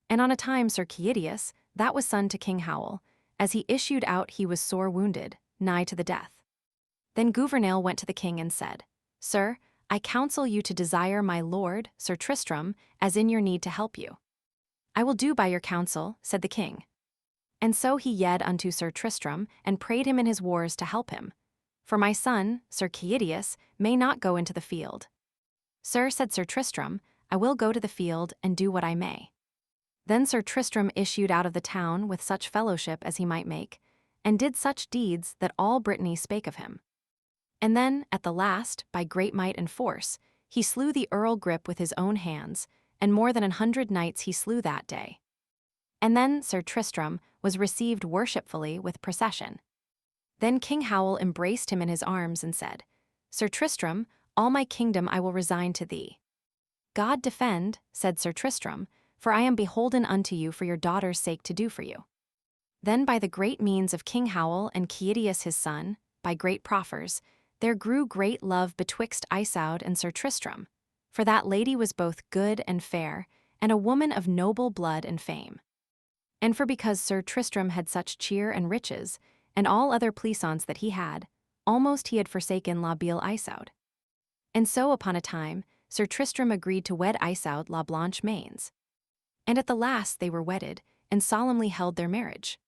And on a time Sir Chiedius, that was son to King Howell, as he issued out he was sore wounded, nigh to the death. Then Gouvernail went to the king and said, Sir, I counsel you to desire my lord, Sir Tristram, as in your need to help you. I will do by your counsel, said the king. And so he yede unto Sir Tristram, and prayed him in his wars to help him. For my son, Sir Chiedius, may not go into the field. Sir, said Sir Tristram, I will go to the field, and do what I may. Then Sir Tristram issued out of the town with such fellowship as he might make, and did such deeds that all Brittany spake of him. And then, at the last, by great might and force, he slew the Earl Grip with his own hands, and more than 100 knights he slew that day. And then Sir Tristram was received worshipfully with procession. Then King Howell embraced him in his arms and said, Sir Tristram, all my kingdom I will resign to thee. God defend, said Sir Tristram, for I am beholden unto you for your daughter's sake to do for you. Then by the great means of King Howell and Chiedius his son, by great proffers, there grew great love betwixt Isoud and Sir Tristram, for that lady was both good and fair, and a woman of noble blood and fame. And for because Sir Tristram had such cheer and riches, and all other pleasance that he had, almost he had forsaken la belle Isoud. And so upon a time, Sir Tristram agreed to wed Isoud la Blanche Mains. And at the last they were wedded, and solemnly held their marriage.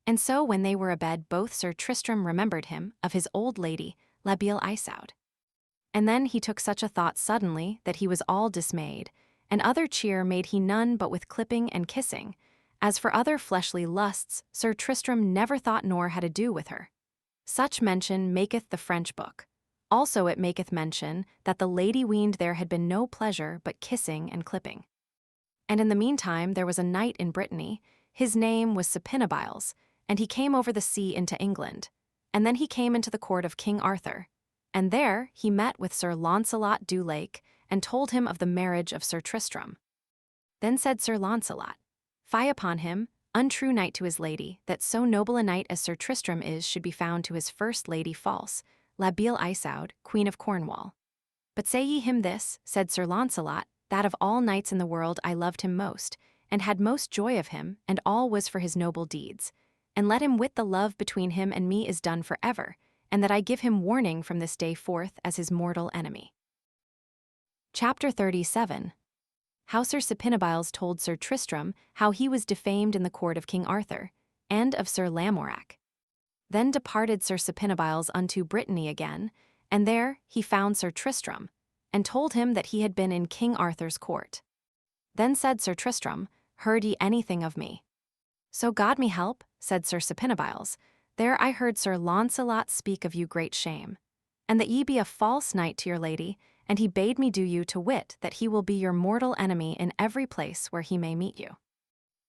And so when they were abed both Sir Tristram remembered him of his old lady, la belle Isoud. And then he took such a thought suddenly that he was all dismayed, and other cheer made he none but with clipping and kissing. As for other fleshly lusts, Sir Tristram never thought nor had ado with her. Such mention maketh the French book. Also it maketh mention that the lady weened there had been no pleasure but kissing and clipping. And in the meantime there was a knight in Brittany, his name was Sapinabiles, and he came over the sea into England. And then he came into the court of King Arthur. And there he met with Sir Launcelot du Lake, and told him of the marriage of Sir Tristram. Then said Sir Launcelot, Fie upon him, untrue knight to his lady, that so noble a knight as Sir Tristram is should be found to his first lady false, la belle Isoud, Queen of Cornwall. But say ye him this, said Sir Launcelot, that of all knights in the world I loved him most, and had most joy of him, and all was for his noble deeds. And let him wit the love between him and me is done for ever, and that I give him warning from this day forth as his mortal enemy. Chapter 37. How Sir Sapinabiles told Sir Tristram how he was defamed in the court of King Arthur, and of Sir Lamorak. Then departed Sir Sapinabiles unto Brittany again, and there he found Sir Tristram, and told him that he had been in King Arthur's court. Then said Sir Tristram, Heard ye anything of me? So God me help, said Sir Sapinabiles, there I heard Sir Launcelot speak of you great shame, and that ye be a false knight to your lady, and he bade me do you to wit that he will be your mortal enemy in every place where he may meet you.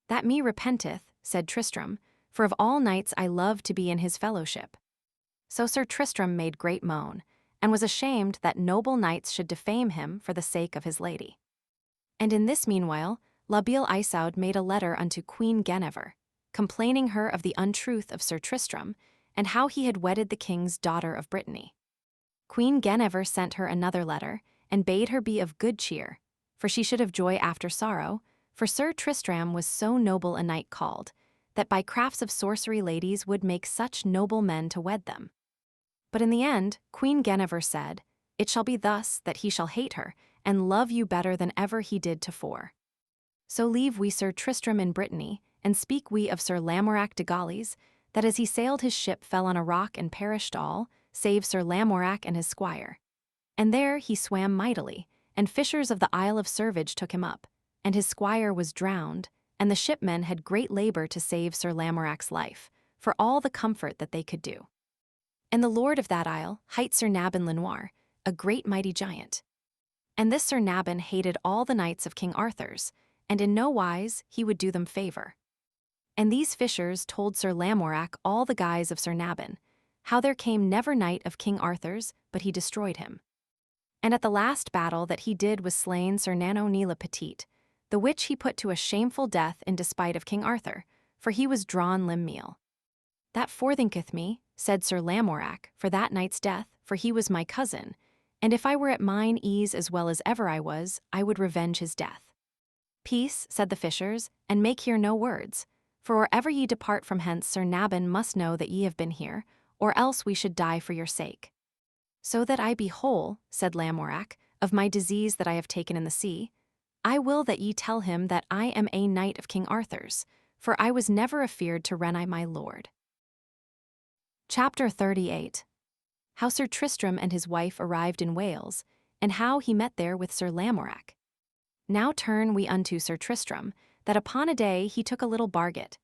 That me repenteth, said Tristram, for of all knights I love to be in his fellowship. So Sir Tristram made great moan, and was ashamed that noble knights should defame him for the sake of his lady. And in this meanwhile, la belle Isoud made a letter unto Queen Guinevere, complaining her of the untruth of Sir Tristram, and how he had wedded the king's daughter of Brittany. Queen Guinevere sent her another letter, and bade her be of good cheer, for she should have joy after sorrow, for Sir Tristram was so noble a knight called, that by crafts of sorcery ladies would make such noble men to wed them. But in the end, Queen Guinevere said, It shall be thus that he shall hate her, and love you better than ever he did tofore. So leave we Sir Tristram in Brittany, and speak we of Sir Lamorak de Gaulies, that as he sailed his ship fell on a rock and perished all, save Sir Lamorak and his squire. And there he swam mightily, and fishers of the Isle of Servage took him up, and his squire was drowned, and the shipmen had great labor to save Sir Lamorak's life, for all the comfort that they could do. And the lord of that isle hight Sir Nabin le Noir, a great mighty giant. And this Sir Nabin hated all the knights of King Arthur's, and in no wise he would do them favor. And these fishers told Sir Lamorak all the guise of Sir Nabin, how there came never knight of King Arthur's, but he destroyed him. And at the last battle that he did was slain Sir Nano Nila Petite, the which he put to a shameful death in despite of King Arthur, for he was drawn limb-meal. That forthinketh me, said Sir Lamorak, for that knight's death, for he was my cousin, and if I were at mine ease as well as ever I was, I would revenge his death. Peace, said the fishers, and make here no words, for wherever ye depart from hence Sir Nabon must know that ye have been here, or else we should die for your sake. So that I be whole, said Lamorak, of my disease that I have taken in the sea, I will that ye tell him that I am a knight of King Arthur's, for I was never afeard to reny my lord. Chapter 38. How Sir Tristram and his wife arrived in Wales, and how he met there with Sir Lamorak. Now turn we unto Sir Tristram, that upon a day he took a little barget,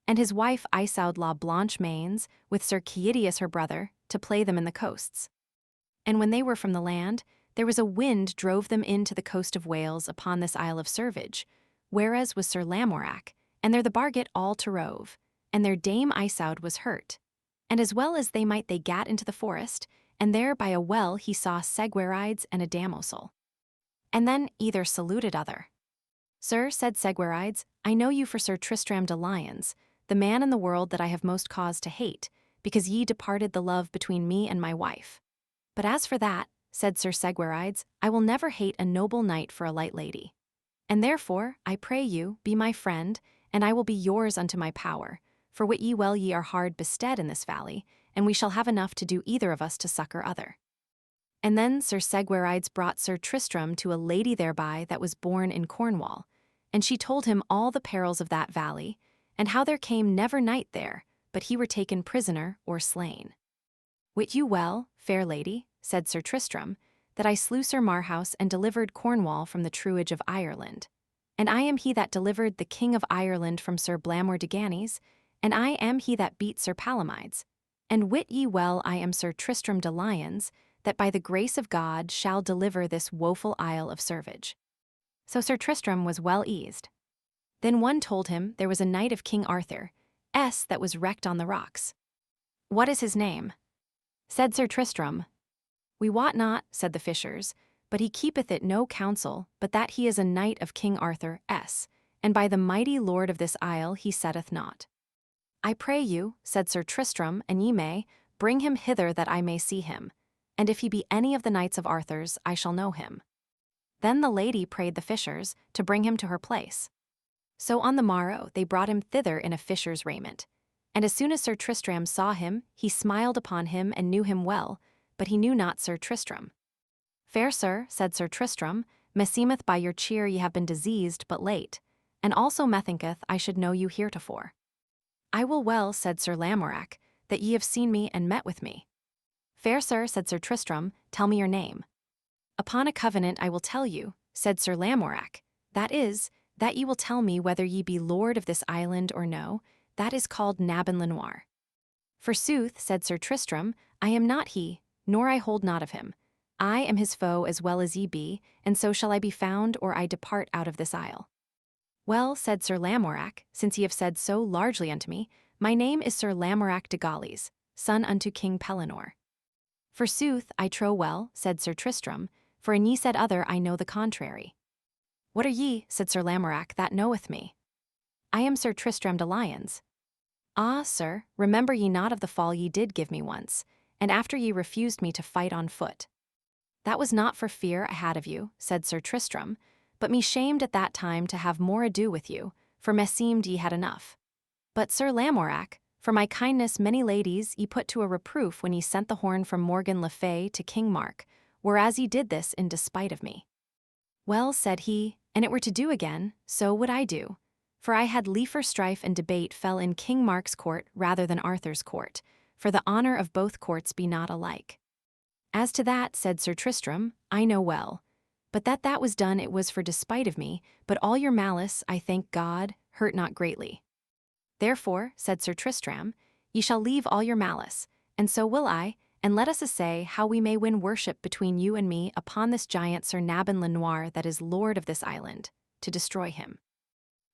and his wife Isoud la Blanche Mains, with Sir Caidius her brother, to play them in the coasts. And when they were from the land, there was a wind drove them into the coast of Wales upon this isle of servage, whereas was Sir Lamorak, and there the barget all to rove, and their dame Isoud was hurt. And as well as they might they gat into the forest, and there by a well he saw Seguerides and a damosel. And then either saluted other. Sir, said Seguerides, I know you for Sir Tristram de Lyons, the man in the world that I have most cause to hate, because ye departed the love between me and my wife. But as for that, said Sir Seguerides, I will never hate a noble knight for a light lady. And therefore, I pray you, be my friend, and I will be yours unto my power, for wit ye well ye are hard bestead in this valley, and we shall have enough to do either of us to succor other. And then Sir Seguerides brought Sir Tristram to a lady thereby that was born in Cornwall, and she told him all the perils of that valley, and how there came never knight there, but he were taken prisoner or slain. Wit you well, fair lady, said Sir Tristram, that I slew Sir Marhaus and delivered Cornwall from the truage of Ireland. And I am he that delivered the king of Ireland from Sir Blamor de Ganys, and I am he that beat Sir Palamides. And wit ye well I am Sir Tristram de Lyons, that by the grace of God shall deliver this woeful isle of servage. So Sir Tristram was well eased. Then one told him there was a knight of King Arthur, that was wrecked on the rocks. What is his name? Said Sir Tristram. We wot not, said the fishers, but he keepeth it no counsel, but that he is a knight of King Arthur, and by the mighty lord of this isle he setteth not. I pray you, said Sir Tristram, and ye may, bring him hither that I may see him, and if he be any of the knights of Arthur's, I shall know him. Then the lady prayed the fishers to bring him to her place. So on the morrow they brought him thither in a fisher's raiment. And as soon as Sir Tristram saw him, he smiled upon him and knew him well, but he knew not Sir Tristram. Fair sir, said Sir Tristram, meseemeth by your cheer ye have been diseased but late, and also methinketh I should know you heretofore. I will well, said Sir Lamorak, that ye have seen me and met with me. Fair sir, said Sir Tristram, tell me your name. Upon a covenant I will tell you, said Sir Lamorak, that is, that ye will tell me whether ye be lord of this island or no, that is called Nabon le Noir. Forsooth, said Sir Tristram, I am not he, nor I hold not of him. I am his foe as well as ye be, and so shall I be found or I depart out of this isle. Well, said Sir Lamorak, since ye have said so largely unto me, my name is Sir Lamorak de Gaulies, son unto King Pellinore. Forsooth, I trow well, said Sir Tristram, for in ye said other I know the contrary. What are ye, said Sir Lamorak, that knoweth me? I am Sir Tristram de Lyons. Ah, sir, remember ye not of the fall ye did give me once, and after ye refused me to fight on foot? That was not for fear I had of you, said Sir Tristram, but me shamed at that time to have more ado with you, for meseemed ye had enough. But Sir Lamorak, for my kindness many ladies ye put to a reproof when ye sent the horn from Morgan le Fay to King Mark, whereas ye did this in despite of me. Well, said he, and it were to do again, so would I do. For I had liefer strife and debate fell in King Mark's court rather than Arthur's court, for the honor of both courts be not alike. As to that, said Sir Tristram, I know well. But that was done it was for despite of me, but all your malice, I thank God, hurt not greatly. Therefore, said Sir Tristram, ye shall leave all your malice, and so will I, and let us assay how we may win worship between you and me upon this giant Sir Nabon le Noir that is lord of this island, to destroy him.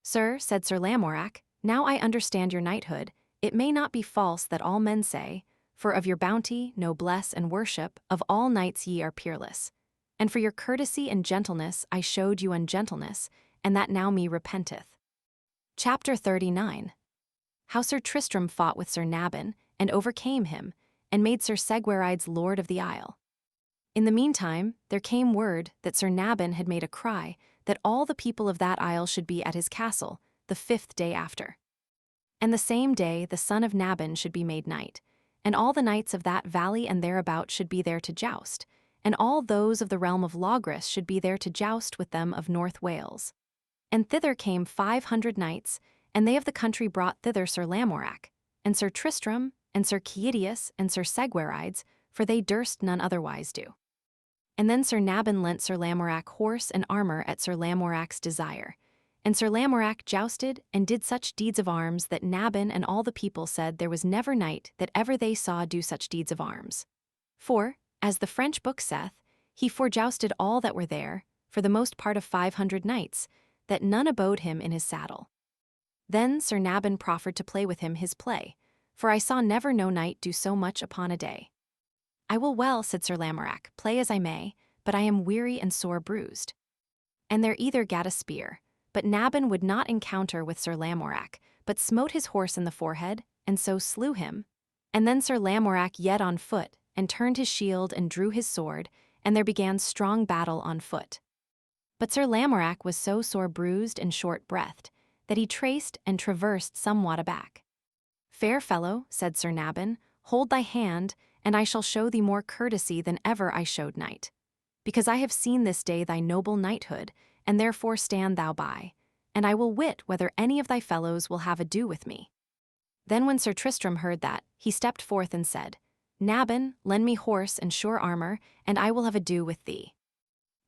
Sir, said Sir Lamorak, now I understand your knighthood, it may not be false that all men say, for of your bounty, noblesse, and worship, of all knights ye are peerless. And for your courtesy and gentleness I showed you ungentleness, and that now me repenteth. Chapter 39. How Sir Tristram fought with Sir Nabon, and overcame him, and made Sir Segwarides lord of the isle. In the meantime, there came word that Sir Nabon had made a cry that all the people of that isle should be at his castle, the 5th day after. And the same day the son of Nabon should be made knight, and all the knights of that valley and thereabout should be there to joust, and all those of the realm of Logres should be there to joust with them of North Wales. And thither came 500 knights, and they of the country brought thither Sir Lamorak, and Sir Tristram, and Sir Caidius, and Sir Segwarides, for they durst none otherwise do. And then Sir Nabon lent Sir Lamorak horse and armor at Sir Lamorak's desire. And Sir Lamorak jousted and did such deeds of arms that Nabon and all the people said there was never knight that ever they saw do such deeds of arms. For, as the French book saith, he forjousted all that were there, for the most part of 500 knights, that none abode him in his saddle. Then Sir Nabon proffered to play with him his play, for I saw never no knight do so much upon a day. I will well, said Sir Lamorak, play as I may, but I am weary and sore bruised. And there either gat a spear, but Nabon would not encounter with Sir Lamorak, but smote his horse in the forehead, and so slew him. And then Sir Lamorak yet on foot, and turned his shield and drew his sword, and there began strong battle on foot. But Sir Lamorak was so sore bruised and short-breathed, that he traced and traversed somewhat aback. Fair fellow, said Sir Nabon, hold thy hand, and I shall show thee more courtesy than ever I showed knight. Because I have seen this day thy noble knighthood, and therefore stand thou by, and I will wit whether any of thy fellows will have ado with me. Then when Sir Tristram heard that, he stepped forth and said, Nabon, lend me horse and sure armor, and I will have ado with thee.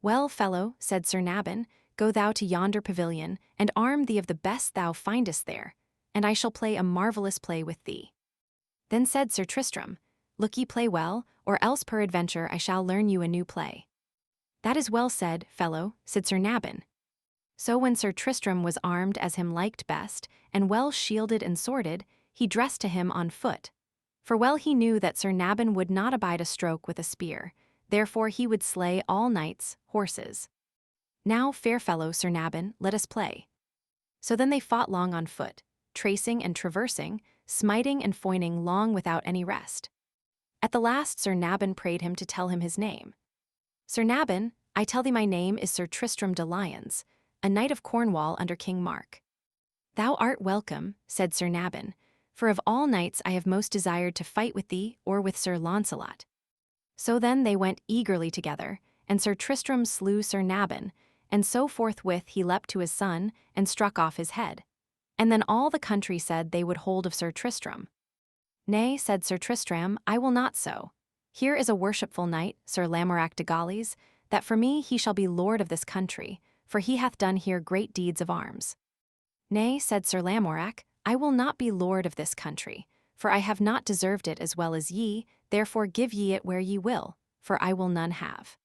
Well, fellow, said Sir Nabon, go thou to yonder pavilion, and arm thee of the best thou findest there, and I shall play a marvellous play with thee. Then said Sir Tristram, look ye play well, or else peradventure I shall learn you a new play. That is well said, fellow, said Sir Nabon. So when Sir Tristram was armed as him liked best, and well shielded and sworded, he dressed to him on foot. For well he knew that Sir Nabon would not abide a stroke with a spear, therefore he would slay all knights, horses. Now, fair fellow Sir Nabon, let us play. So then they fought long on foot, tracing and traversing, smiting and foining long without any rest. At the last Sir Nabon prayed him to tell him his name. Sir Nabon, I tell thee my name is Sir Tristram de Lyons, a knight of Cornwall under King Mark. Thou art welcome, said Sir Nabon, for of all knights I have most desired to fight with thee or with Sir Launcelot. So then they went eagerly together, and Sir Tristram slew Sir Nabon, and so forthwith he leapt to his son, and struck off his head. And then all the country said they would hold of Sir Tristram. Nay, said Sir Tristram, I will not so. Here is a worshipful knight, Sir Lamorak de Gaulies, that for me he shall be lord of this country, for he hath done here great deeds of arms. Nay, said Sir Lamorak, I will not be lord of this country, for I have not deserved it as well as ye, therefore give ye it where ye will, for I will none have.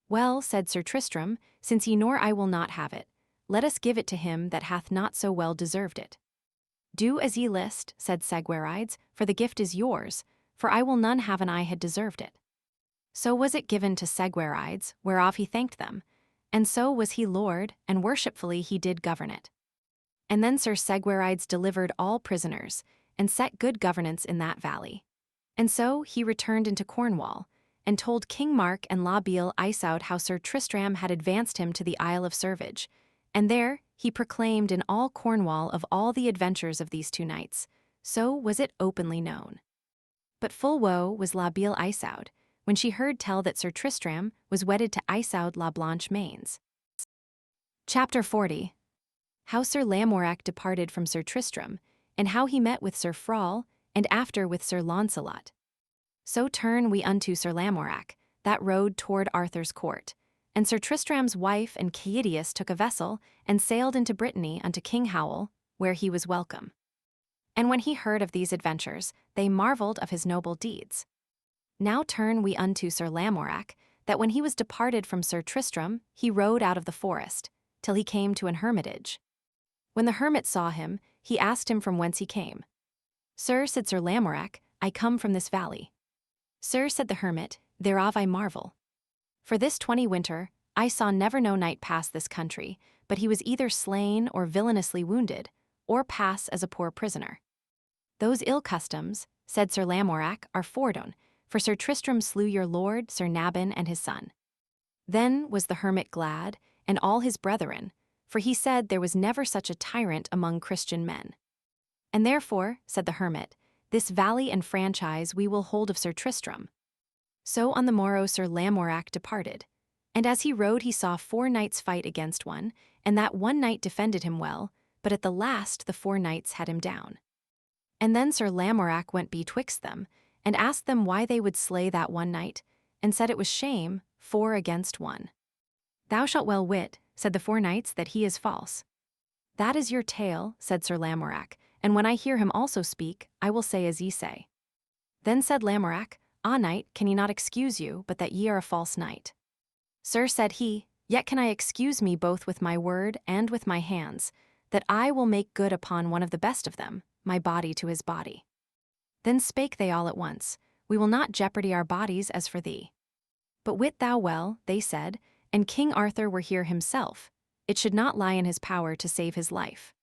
Well, said Sir Tristram, since ye nor I will not have it, let us give it to him that hath not so well deserved it. Do as ye list, said Segwarides, for the gift is yours, for I will none have an I had deserved it. So was it given to Segwarides, whereof he thanked them, and so was he lord, and worshipfully he did govern it. And then Sir Segwarides delivered all prisoners, and set good governance in that valley. And so he returned into Cornwall, and told King Mark and La Beale Isoud how Sir Tristram had advanced him to the Isle of Servage, and there he proclaimed in all Cornwall of all the adventures of these two knights, so was it openly known. But full woe was La Beale Isoud, when she heard tell that Sir Tristram was wedded to Isoud la Blanche Mains. Chapter 40. How Sir Lamorak departed from Sir Tristram, and how he met with Sir Frol, and after with Sir Launcelot. So turn we unto Sir Lamorak, that rode toward Arthur's court, and Sir Tristram's wife and Caidius took a vessel, and sailed into Brittany unto King Howell, where he was welcome. And when he heard of these adventures, they marveled of his noble deeds. Now turn we unto Sir Lamorak, that when he was departed from Sir Tristram, he rode out of the forest, till he came to an hermitage. When the hermit saw him, he asked him from whence he came. Sir, said Sir Lamorak, I come from this valley. Sir, said the hermit, thereof I marvel. For this 20 winter, I saw never no knight pass this country, but he was either slain or villainously wounded, or pass as a poor prisoner. Those ill customs, said Sir Lamorak, are fordone, for Sir Tristram slew your lord, Sir Nabon, and his son. Then was the hermit glad, and all his brethren, for he said there was never such a tyrant among Christian men. And therefore, said the hermit, this valley and franchise we will hold of Sir Tristram. So on the morrow Sir Lamorak departed, and as he rode he saw 4 knights fight against one, and that one knight defended him well, but at the last the 4 knights had him down. And then Sir Lamorak went betwixt them, and asked them why they would slay that one knight, and said it was shame, 4 against 1. Thou shalt well wit, said the 4 knights, that he is false. That is your tale, said Sir Lamorak, and when I hear him also speak, I will say as ye say. Then said Lamorak, Ah, knight, can ye not excuse you, but that ye are a false knight? Sir, said he, yet can I excuse me both with my word and with my hands, that I will make good upon one of the best of them, my body to his body. Then spake they all at once, We will not jeopardy our bodies as for thee. But wit thou well, they said, and King Arthur were here himself, it should not lie in his power to save his life.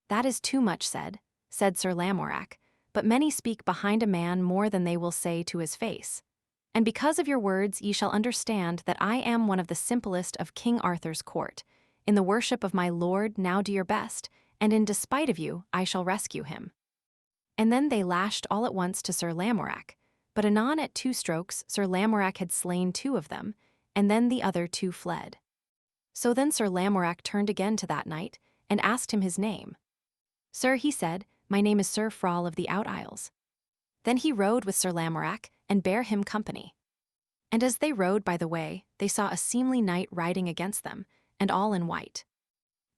That is too much said, said Sir Lamorak, but many speak behind a man more than they will say to his face. And because of your words ye shall understand that I am one of the simplest of King Arthur's court. In the worship of my lord now do your best, and in despite of you I shall rescue him. And then they lashed all at once to Sir Lamorak, but anon at 2 strokes Sir Lamorak had slain 2 of them, and then the other 2 fled. So then Sir Lamorak turned again to that knight, and asked him his name. Sir, he said, my name is Sir Frol of the Out Isles. Then he rode with Sir Lamorak, and bare him company. And as they rode by the way, they saw a seemly knight riding against them, and all in white.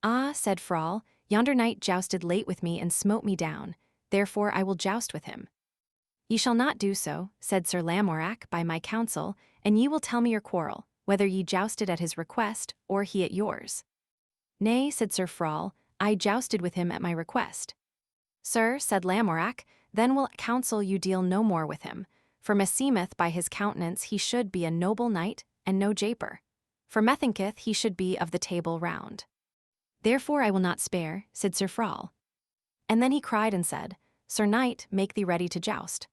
Ah, said Frol, yonder knight jousted late with me and smote me down, therefore I will joust with him. Ye shall not do so, said Sir Lamorak, by my counsel, and ye will tell me your quarrel, whether ye jousted at his request, or he at yours. Nay, said Sir Frol, I jousted with him at my request. Sir, said Lamorak, then will counsel you deal no more with him, for meseemeth by his countenance he should be a noble knight, and no japer. For methinketh he should be of the Table Round. Therefore I will not spare, said Sir Frol. And then he cried and said, Sir Knight, make thee ready to joust.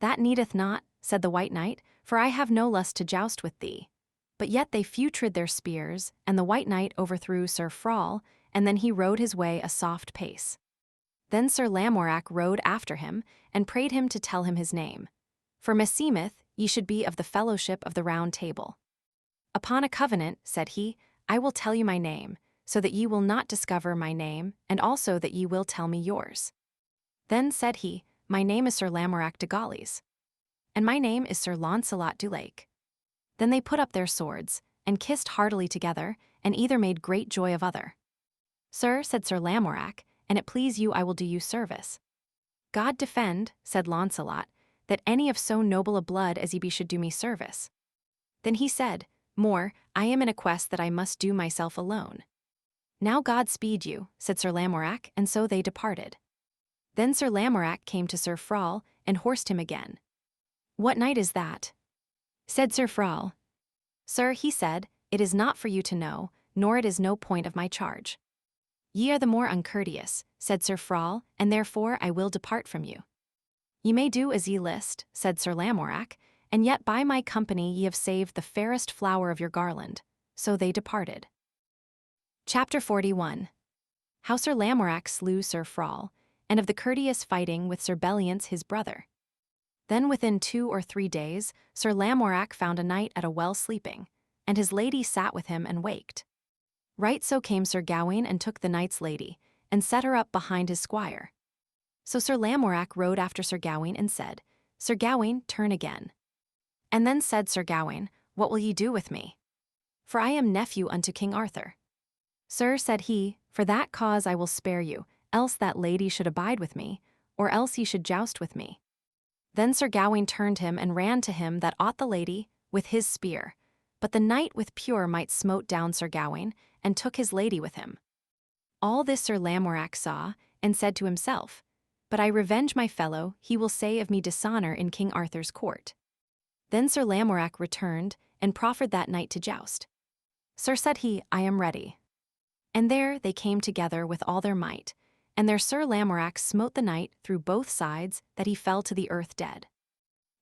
That needeth not, said the White Knight, for I have no lust to joust with thee. But yet they feutred their spears, and the White Knight overthrew Sir Frol, and then he rode his way a soft pace. Then Sir Lamorak rode after him, and prayed him to tell him his name. For meseemeth ye should be of the fellowship of the Round Table. Upon a covenant, said he, I will tell you my name, so that ye will not discover my name, and also that ye will tell me yours. Then said he, My name is Sir Lamorak de Gaulies. And my name is Sir Launcelot du Lake. Then they put up their swords, and kissed heartily together, and either made great joy of other. Sir, said Sir Lamorak, and it please you I will do you service. God defend, said Launcelot, that any of so noble a blood as ye be should do me service. Then he said, More, I am in a quest that I must do myself alone. Now God speed you, said Sir Lamorak, and so they departed. Then Sir Lamorak came to Sir Frol, and horsed him again. What knight is that? Said Sir Frol. Sir, he said, it is not for you to know, nor it is no point of my charge. Ye are the more uncourteous, said Sir Frol, and therefore I will depart from you. Ye may do as ye list, said Sir Lamorak, and yet by my company ye have saved the fairest flower of your garland. So they departed. Chapter 41. How Sir Lamorak slew Sir Frol, and of the courteous fighting with Sir Belliance his brother. Then within 2 or 3 days, Sir Lamorak found a knight at a well sleeping, and his lady sat with him and waked. Right so came Sir Gawain and took the knight's lady, and set her up behind his squire. So Sir Lamorak rode after Sir Gawain and said, Sir Gawain, turn again. And then said Sir Gawain, What will ye do with me? For I am nephew unto King Arthur. Sir, said he, for that cause I will spare you, else that lady should abide with me, or else ye should joust with me. Then Sir Gawain turned him and ran to him that ought the lady, with his spear. But the knight with pure might smote down Sir Gawain, and took his lady with him. All this Sir Lamorak saw, and said to himself, But I revenge my fellow, he will say of me dishonor in King Arthur's court. Then Sir Lamorak returned, and proffered that knight to joust. Sir, said he, I am ready. And there they came together with all their might, and their Sir Lamorak smote the knight through both sides that he fell to the earth dead.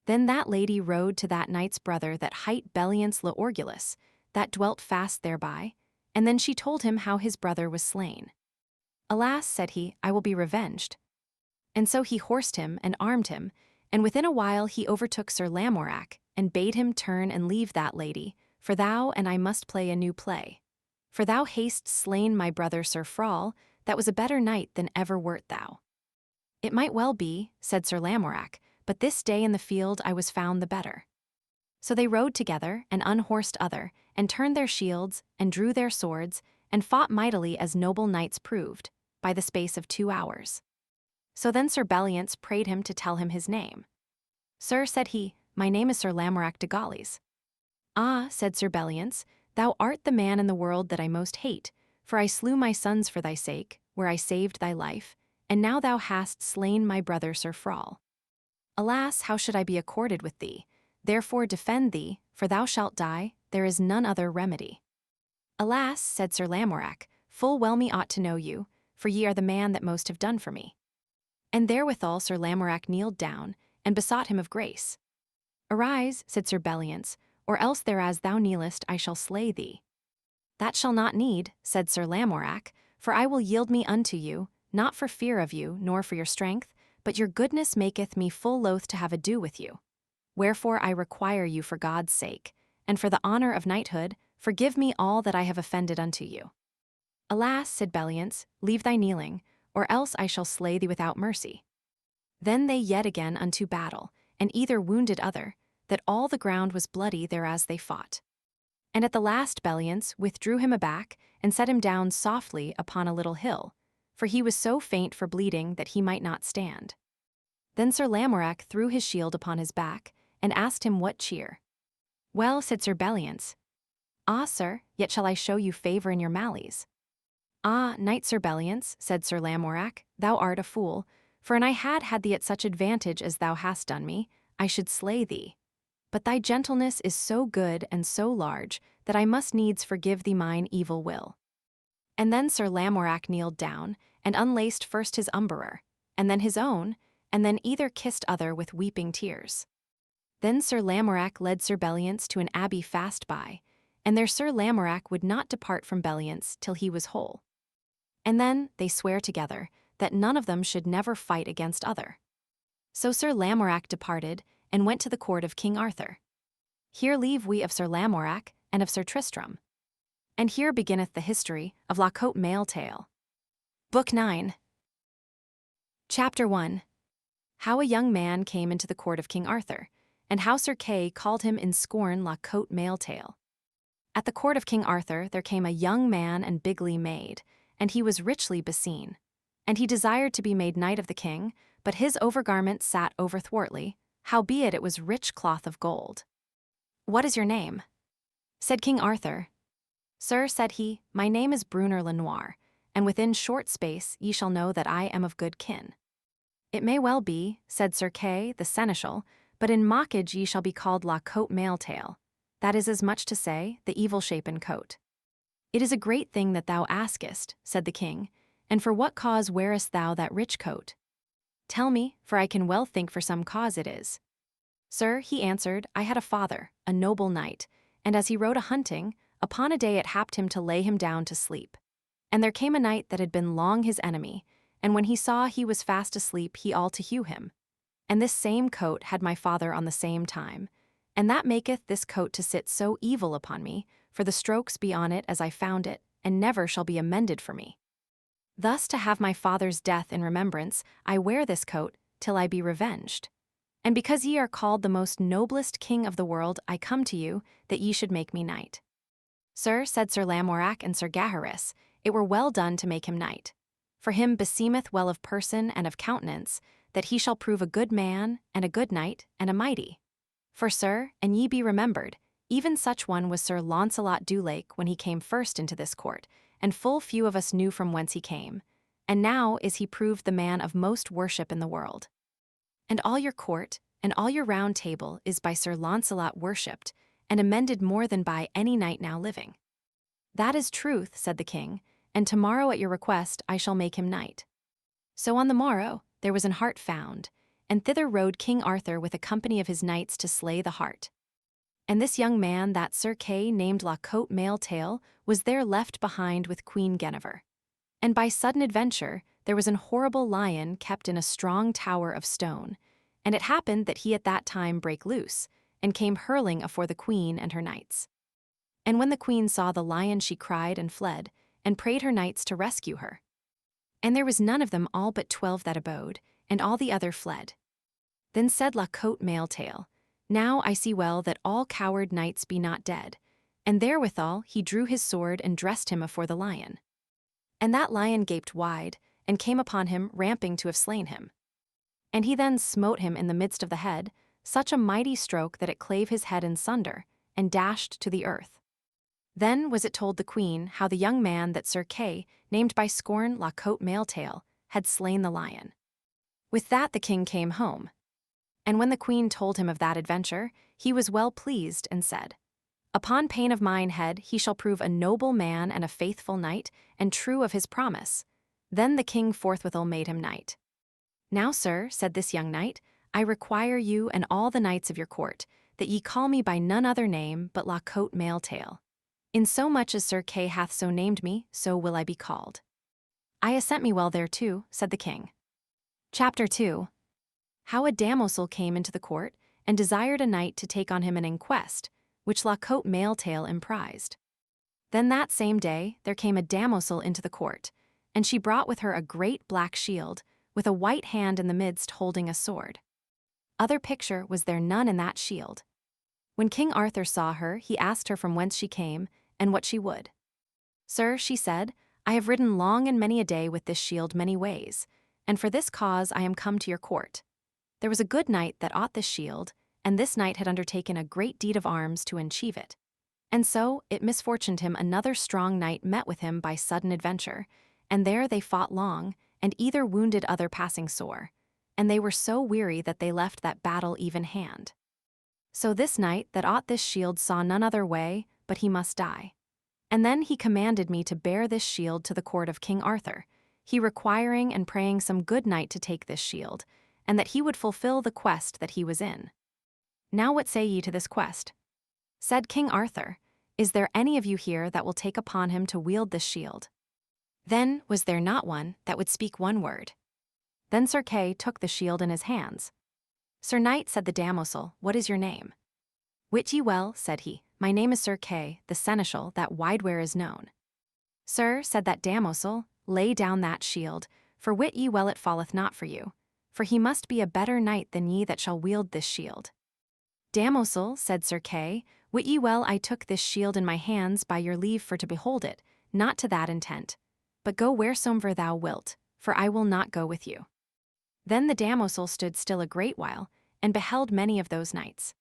Then that lady rode to that knight's brother that hight Belliance le Orgulous, that dwelt fast thereby, and then she told him how his brother was slain. Alas, said he, I will be revenged. And so he horsed him and armed him, and within a while he overtook Sir Lamorak, and bade him turn and leave that lady, for thou and I must play a new play. For thou hast slain my brother Sir Frol, that was a better knight than ever wert thou. It might well be, said Sir Lamorak, but this day in the field I was found the better. So they rode together, and unhorsed other, and turned their shields, and drew their swords, and fought mightily as noble knights proved, by the space of 2 hours. So then Sir Belliance prayed him to tell him his name. Sir, said he, my name is Sir Lamorak de Gaulies. Ah, said Sir Belliance, thou art the man in the world that I most hate, for I slew my sons for thy sake, where I saved thy life, and now thou hast slain my brother Sir Frol. Alas, how should I be accorded with thee? Therefore defend thee, for thou shalt die, there is none other remedy. Alas, said Sir Lamorak, full well me ought to know you, for ye are the man that most have done for me. And therewithal Sir Lamorak kneeled down, and besought him of grace. Arise, said Sir Belliance, or else thereas thou kneelest I shall slay thee. That shall not need, said Sir Lamorak, for I will yield me unto you, not for fear of you, nor for your strength, but your goodness maketh me full loath to have ado with you. Wherefore I require you for God's sake, and for the honor of knighthood, forgive me all that I have offended unto you. Alas, said Belliance, leave thy kneeling, or else I shall slay thee without mercy. Then they yet again unto battle, and either wounded other, that all the ground was bloody thereas they fought. And at the last Belliance withdrew him aback, and set him down softly upon a little hill, for he was so faint for bleeding that he might not stand. Then Sir Lamorak threw his shield upon his back, and asked him what cheer. Well, said Sir Belliance. Ah, sir, yet shall I show you favour in your mallies. Ah, knight Sir Belliance, said Sir Lamorak, thou art a fool, for an I had thee at such advantage as thou hast done me, I should slay thee. But thy gentleness is so good and so large, that I must needs forgive thee mine evil will. And then Sir Lamorak kneeled down, and unlaced first his umberer, and then his own, and then either kissed other with weeping tears. Then Sir Lamorak led Sir Belliance to an abbey fast by, and there Sir Lamorak would not depart from Belliance till he was whole. And then they swear together that none of them should never fight against other. So Sir Lamorak departed, and went to the court of King Arthur. Here leave we of Sir Lamorak and of Sir Tristram. And here beginneth the history of La Cote Male Tale. Book 9. Chapter 1. How a young man came into the court of King Arthur, and how Sir Kay called him in scorn La Cote Male Tale. At the court of King Arthur there came a young man and bigly made, and he was richly beseen. And he desired to be made knight of the king, but his overgarment sat overthwartly, howbeit it was rich cloth of gold. What is your name? Said King Arthur. Sir, said he, my name is Bruner le Noir, and within short space ye shall know that I am of good kin. It may well be, said Sir Kay, the seneschal, but in mockage ye shall be called La Cote Male Tale. That is as much to say, the evil-shapen coat. It is a great thing that thou askest, said the king, and for what cause wearest thou that rich coat? Tell me, for I can well think for some cause it is. Sir, he answered, I had a father, a noble knight, and as he rode a-hunting, upon a day it happed him to lay him down to sleep. And there came a knight that had been long his enemy, and when he saw he was fast asleep he all to hew him. And this same coat had my father on the same time, and that maketh this coat to sit so evil upon me, for the strokes be on it as I found it, and never shall be amended for me. Thus to have my father's death in remembrance, I wear this coat, till I be revenged. And because ye are called the most noblest king of the world, I come to you, that ye should make me knight. Sir, said Sir Lamorak and Sir Gaheris, it were well done to make him knight. For him beseemeth well of person and of countenance, that he shall prove a good man, and a good knight, and a mighty. For, sir, and ye be remembered, even such one was Sir Launcelot du Lake when he came first into this court, and full few of us knew from whence he came, and now is he proved the man of most worship in the world. And all your court, and all your round table is by Sir Launcelot worshipped, and amended more than by any knight now living. That is truth, said the king, and tomorrow at your request I shall make him knight. So on the morrow there was an hart found, and thither rode King Arthur with a company of his knights to slay the hart. And this young man that Sir Kay named La Cote Male Tail was there left behind with Queen Guinevere. And by sudden adventure there was an horrible lion kept in a strong tower of stone, and it happened that he at that time brake loose, and came hurling afore the queen and her knights. And when the queen saw the lion she cried and fled, and prayed her knights to rescue her. And there was none of them all but 12 that abode, and all the other fled. Then said La Cote Male Tail, Now I see well that all coward knights be not dead, and therewithal he drew his sword and dressed him afore the lion. And that lion gaped wide, and came upon him ramping to have slain him. And he then smote him in the midst of the head, such a mighty stroke that it clave his head in sunder, and dashed to the earth. Then was it told the queen how the young man that Sir Kay, named by scorn La Cote Male Tail, had slain the lion. With that the king came home. And when the queen told him of that adventure, he was well pleased, and said, Upon pain of mine head he shall prove a noble man and a faithful knight, and true of his promise. Then the king forthwithal made him knight. Now, sir, said this young knight, I require you and all the knights of your court, that ye call me by none other name but La Cote Male Tail. Insomuch as Sir Kay hath so named me, so will I be called. I assent me well thereto, said the king. Chapter 2. How a damosel came into the court, and desired a knight to take on him an inquest, which La Cote Male Tail emprised. Then that same day there came a damosel into the court, and she brought with her a great black shield, with a white hand in the midst holding a sword. Other picture was there none in that shield. When King Arthur saw her, he asked her from whence she came, and what she would. Sir, she said, I have ridden long and many a day with this shield many ways, and for this cause I am come to your court. There was a good knight that ought this shield, and this knight had undertaken a great deed of arms to achieve it. And so it misfortuned him another strong knight met with him by sudden adventure, and there they fought long, and either wounded other passing sore, and they were so weary that they left that battle even hand. So this knight that ought this shield saw none other way, but he must die. And then he commanded me to bear this shield to the court of King Arthur, he requiring and praying some good knight to take this shield, and that he would fulfill the quest that he was in. Now what say ye to this quest? Said King Arthur, Is there any of you here that will take upon him to wield this shield? Then was there not one that would speak one word. Then Sir Kay took the shield in his hands. Sir Knight, said the damosel, what is your name? Wit ye well, said he, my name is Sir Kay, the seneschal that widewhere is known. Sir, said that damosel, lay down that shield, for wit ye well it falleth not for you, for he must be a better knight than ye that shall wield this shield. Damosel, said Sir Kay, wit ye well I took this shield in my hands by your leave for to behold it, not to that intent, but go wheresoever thou wilt, for I will not go with you. Then the damosel stood still a great while, and beheld many of those knights.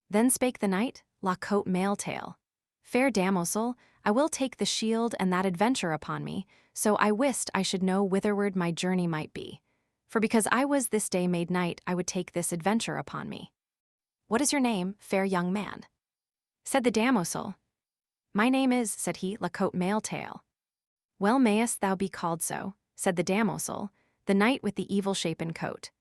Then spake the knight, La Cote Male Tail, Fair damosel, I will take the shield and that adventure upon me, so I wist I should know whitherward my journey might be. For because I was this day made knight, I would take this adventure upon me. What is your name, fair young man? Said the damosel. My name is, said he, La Cote Male Tail. Well mayest thou be called so, said the damosel, the knight with the evil-shapen coat.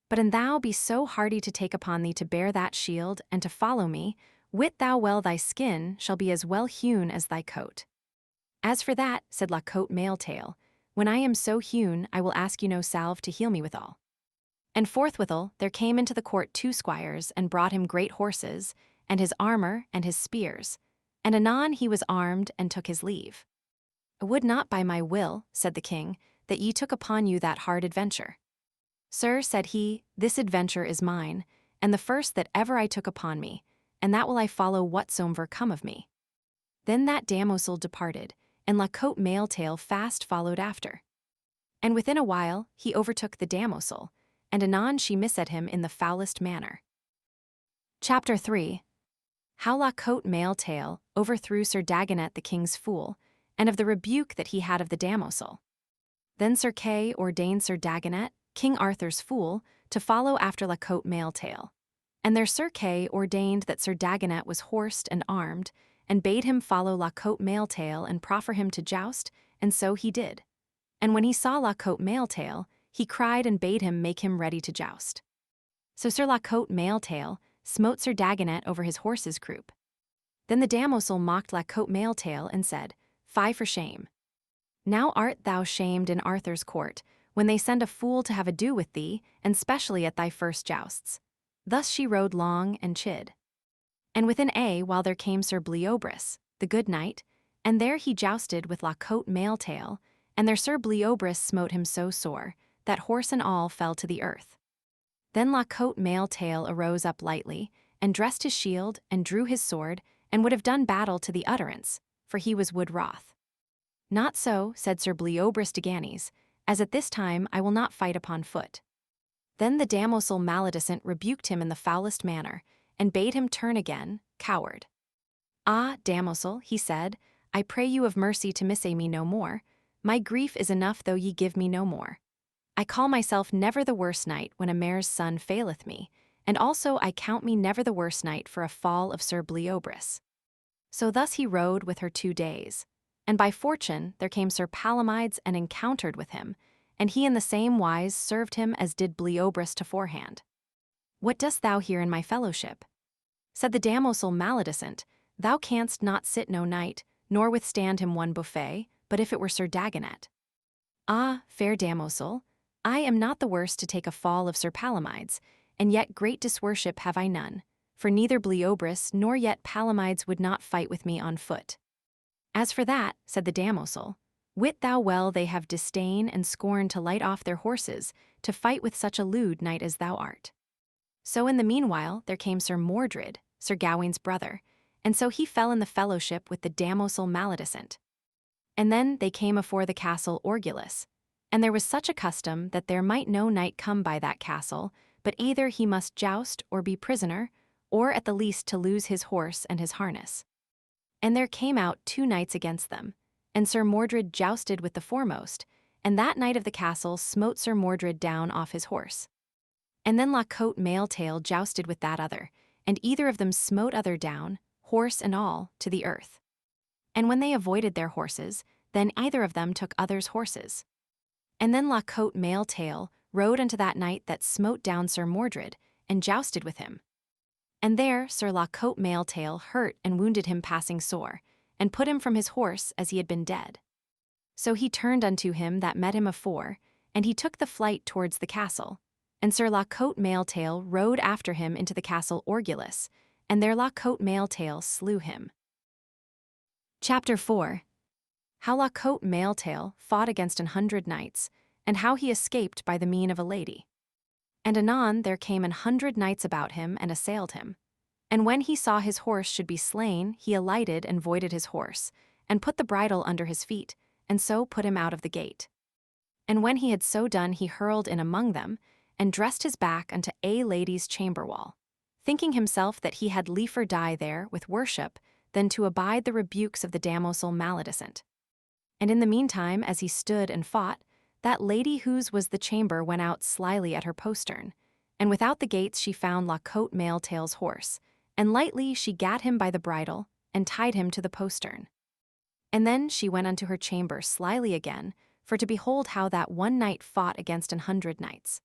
But an thou be so hardy to take upon thee to bear that shield, and to follow me, wit thou well thy skin shall be as well hewn as thy coat. As for that, said La Cote Male Tail, when I am so hewn, I will ask you no salve to heal me withal. And forthwithal there came into the court 2 squires, and brought him great horses, and his armor, and his spears. And anon he was armed, and took his leave. I would not by my will, said the king, that ye took upon you that hard adventure. Sir, said he, this adventure is mine, and the first that ever I took upon me, and that will I follow whatsoever come of me. Then that damosel departed, and La Cote Male Tail fast followed after. And within a while he overtook the damosel, and anon she misled him in the foulest manner. Chapter 3. How La Cote Male Tail overthrew Sir Dagonet the king's fool, and of the rebuke that he had of the damosel. Then Sir Kay ordained Sir Dagonet, King Arthur's fool, to follow after La Cote Male Tail. And there Sir Kay ordained that Sir Dagonet was horsed and armed, and bade him follow La Cote Male Tail and proffer him to joust, and so he did. And when he saw La Cote Mailtail, he cried and bade him make him ready to joust. So Sir La Cote Mailtail smote Sir Dagonet over his horse's croup. Then the damoisel mocked La Cote Mailtail and said, "Fie for shame. Now art thou shamed in Arthur's court, when they send a fool to have ado with thee, and specially at thy first jousts." Thus she rode long and chid. And within a while there came Sir Bleobrus, the good knight, and there he jousted with La Cote Mailtail, and there Sir Bleobrus smote him so sore, that horse and all fell to the earth. Then La Cote Mailtail arose up lightly, and dressed his shield, and drew his sword, and would have done battle to the utterance, for he was wood wroth. "Not so," said Sir Bleobrus de Ganys, "as at this time I will not fight upon foot." Then the damoisel maledicent rebuked him in the foulest manner, and bade him turn again, coward. "Ah, damoisel," he said, "I pray you of mercy to missay me no more. My grief is enough though ye give me no more. I call myself never the worse knight when a mare's son faileth me, and also I count me never the worse knight for a fall of Sir Bleobrus." So thus he rode with her 2 days. And by fortune there came Sir Palomides and encountered with him, and he in the same wise served him as did Bleobrus toforehand. "What dost thou here in my fellowship?" Said the damoisel maledicent, "Thou canst not sit no night, nor withstand him one buffet, but if it were Sir Dagonet." "Ah, fair damoisel, I am not the worse to take a fall of Sir Palomides, and yet great disworship have I none, for neither Bleobrus nor yet Palomides would not fight with me on foot." "As for that," said the damoisel, "wit thou well they have disdain and scorn to light off their horses to fight with such a lewd knight as thou art." So in the meanwhile there came Sir Mordred, Sir Gawaine's brother, and so he fell in the fellowship with the damoisel maledicent. And then they came afore the castle Orgulous, and there was such a custom that there might no knight come by that castle, but either he must joust or be prisoner, or at the least to lose his horse and his harness. And there came out 2 knights against them, and Sir Mordred jousted with the foremost, and that knight of the castle smote Sir Mordred down off his horse. And then La Cote Mailtail jousted with that other, and either of them smote other down, horse and all, to the earth. And when they avoided their horses, then either of them took others' horses. And then La Cote Mailtail rode unto that knight that smote down Sir Mordred, and jousted with him. And there Sir La Cote Mailtail hurt and wounded him passing sore, and put him from his horse as he had been dead. So he turned unto him that met him afore, and he took the flight towards the castle, and Sir La Cote Mailtail rode after him into the castle Orgulous, and there La Cote Mailtail slew him. Chapter 4. How La Cote Mailtail fought against 100 knights, and how he escaped by the mean of a lady. And anon there came 100 knights about him and assailed him. And when he saw his horse should be slain, he alighted and voided his horse, and put the bridle under his feet, and so put him out of the gate. And when he had so done, he hurled in among them, and dressed his back unto a lady's chamber wall, thinking himself that he had liefer die there with worship than to abide the rebukes of the damoisel maledicent. And in the meantime, as he stood and fought, that lady whose was the chamber went out slyly at her postern, and without the gates she found La Cote Mailtail's horse, and lightly she gat him by the bridle, and tied him to the postern. And then she went unto her chamber slyly again, for to behold how that one knight fought against 100 knights.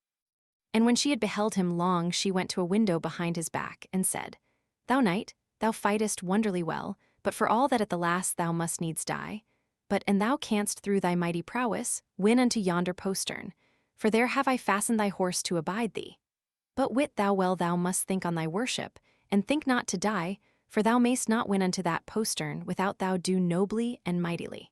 And when she had beheld him long, she went to a window behind his back, and said, "Thou knight, thou fightest wonderly well, but for all that at the last thou must needs die. But an thou canst through thy mighty prowess win unto yonder postern, for there have I fastened thy horse to abide thee. But wit thou well thou must think on thy worship, and think not to die, for thou mayst not win unto that postern without thou do nobly and mightily."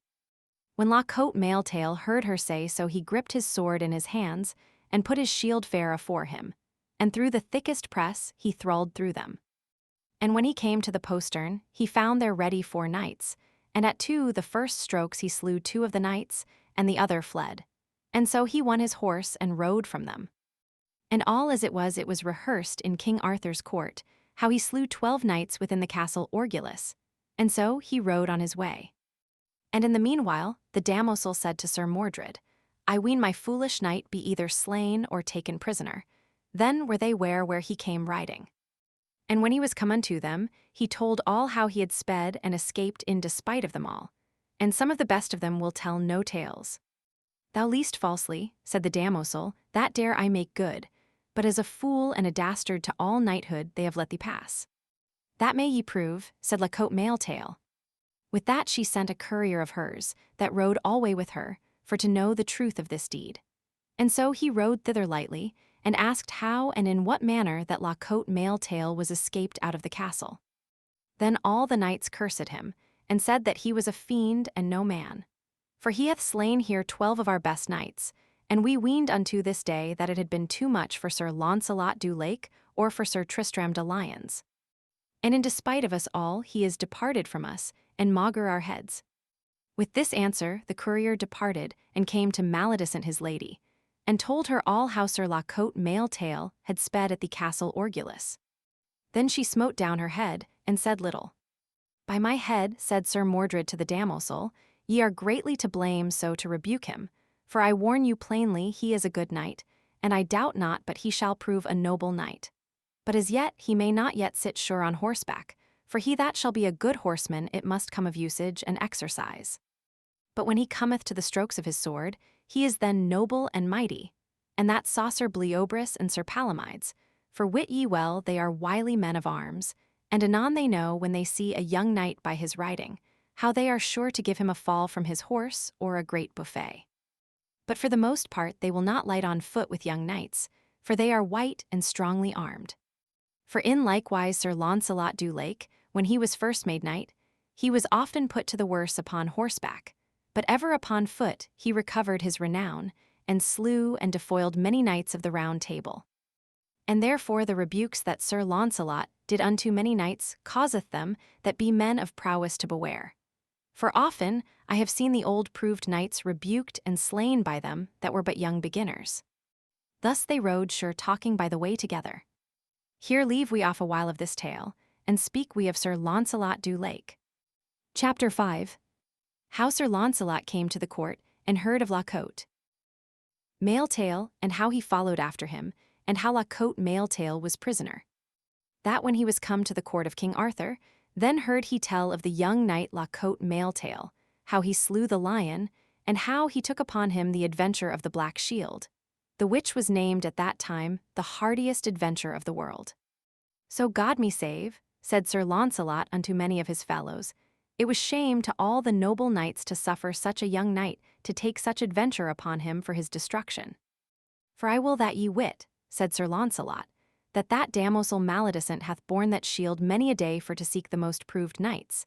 When La Cote Mailtail heard her say so, he gripped his sword in his hands, and put his shield fair afore him, and through the thickest press he thralled through them. And when he came to the postern, he found there ready 4 knights, and at 2 the first strokes he slew 2 of the knights, and the other fled. And so he won his horse and rode from them. And all as it was rehearsed in King Arthur's court, how he slew 12 knights within the castle Orgulous, and so he rode on his way. And in the meanwhile the damoisel said to Sir Mordred, "I ween my foolish knight be either slain or taken prisoner." Then were they where he came riding. And when he was come unto them, he told all how he had sped and escaped in despite of them all. and some of the best of them will tell no tales. Thou liest falsely, said the damozel, that dare I make good, but as a fool and a dastard to all knighthood they have let thee pass. That may ye prove, said La Cote Male Tail. With that she sent a courier of hers, that rode alway with her, for to know the truth of this deed. And so he rode thither lightly, and asked how and in what manner that La Cote Male Tail was escaped out of the castle. Then all the knights cursed him, and said that he was a fiend and no man. For he hath slain here 12 of our best knights, and we weened unto this day that it had been too much for Sir Launcelot du Lake or for Sir Tristram de Lyons. And in despite of us all he is departed from us, and maugre our heads. With this answer the courier departed, and came to Maledicent his lady, and told her all how Sir La Cote Male Tail had sped at the castle Orgulous. Then she smote down her head, and said little. By my head, said Sir Mordred to the damozel, ye are greatly to blame so to rebuke him, for I warn you plainly he is a good knight, and I doubt not but he shall prove a noble knight. But as yet he may not yet sit sure on horseback, for he that shall be a good horseman it must come of usage and exercise. But when he cometh to the strokes of his sword, he is then noble and mighty, and that saw Sir Bleobrus and Sir Palamides, for wit ye well they are wily men of arms, and anon they know when they see a young knight by his riding, how they are sure to give him a fall from his horse or a great buffet. But for the most part they will not light on foot with young knights, for they are white and strongly armed. For in likewise Sir Launcelot du Lake, when he was first made knight, he was often put to the worse upon horseback, but ever upon foot he recovered his renown, and slew and defoiled many knights of the Round Table. And therefore the rebukes that Sir Launcelot did unto many knights causeth them that be men of prowess to beware. For often I have seen the old proved knights rebuked and slain by them that were but young beginners. Thus they rode sure talking by the way together. Here leave we off a while of this tale, and speak we of Sir Launcelot du Lake. Chapter 5. How Sir Launcelot came to the court, and heard of La Cote Male Tail, and how he followed after him, and how La Cote Male Tail was prisoner. That when he was come to the court of King Arthur, then heard he tell of the young knight La Cote Male Tail, how he slew the lion, and how he took upon him the adventure of the Black Shield, the which was named at that time the hardiest adventure of the world. So God me save, said Sir Launcelot unto many of his fellows, it was shame to all the noble knights to suffer such a young knight to take such adventure upon him for his destruction. For I will that ye wit, said Sir Launcelot, that that damozel Maledicent hath borne that shield many a day for to seek the most proved knights,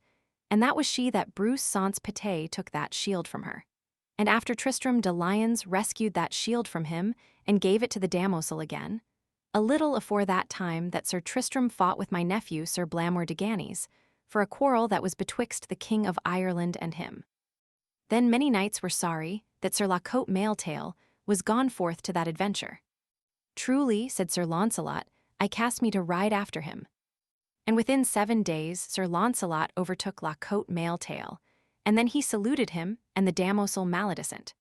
and that was she that Bruce Sans Pité took that shield from her. And after Tristram de Lyons rescued that shield from him, and gave it to the damozel again, a little afore that time that Sir Tristram fought with my nephew Sir Blamor de Ganys, for a quarrel that was betwixt the King of Ireland and him. Then many knights were sorry that Sir La Cote Male Tail was gone forth to that adventure. Truly, said Sir Launcelot, I cast me to ride after him. And within 7 days Sir Launcelot overtook La Cote Male Tail, and then he saluted him and the damozel Maledicent.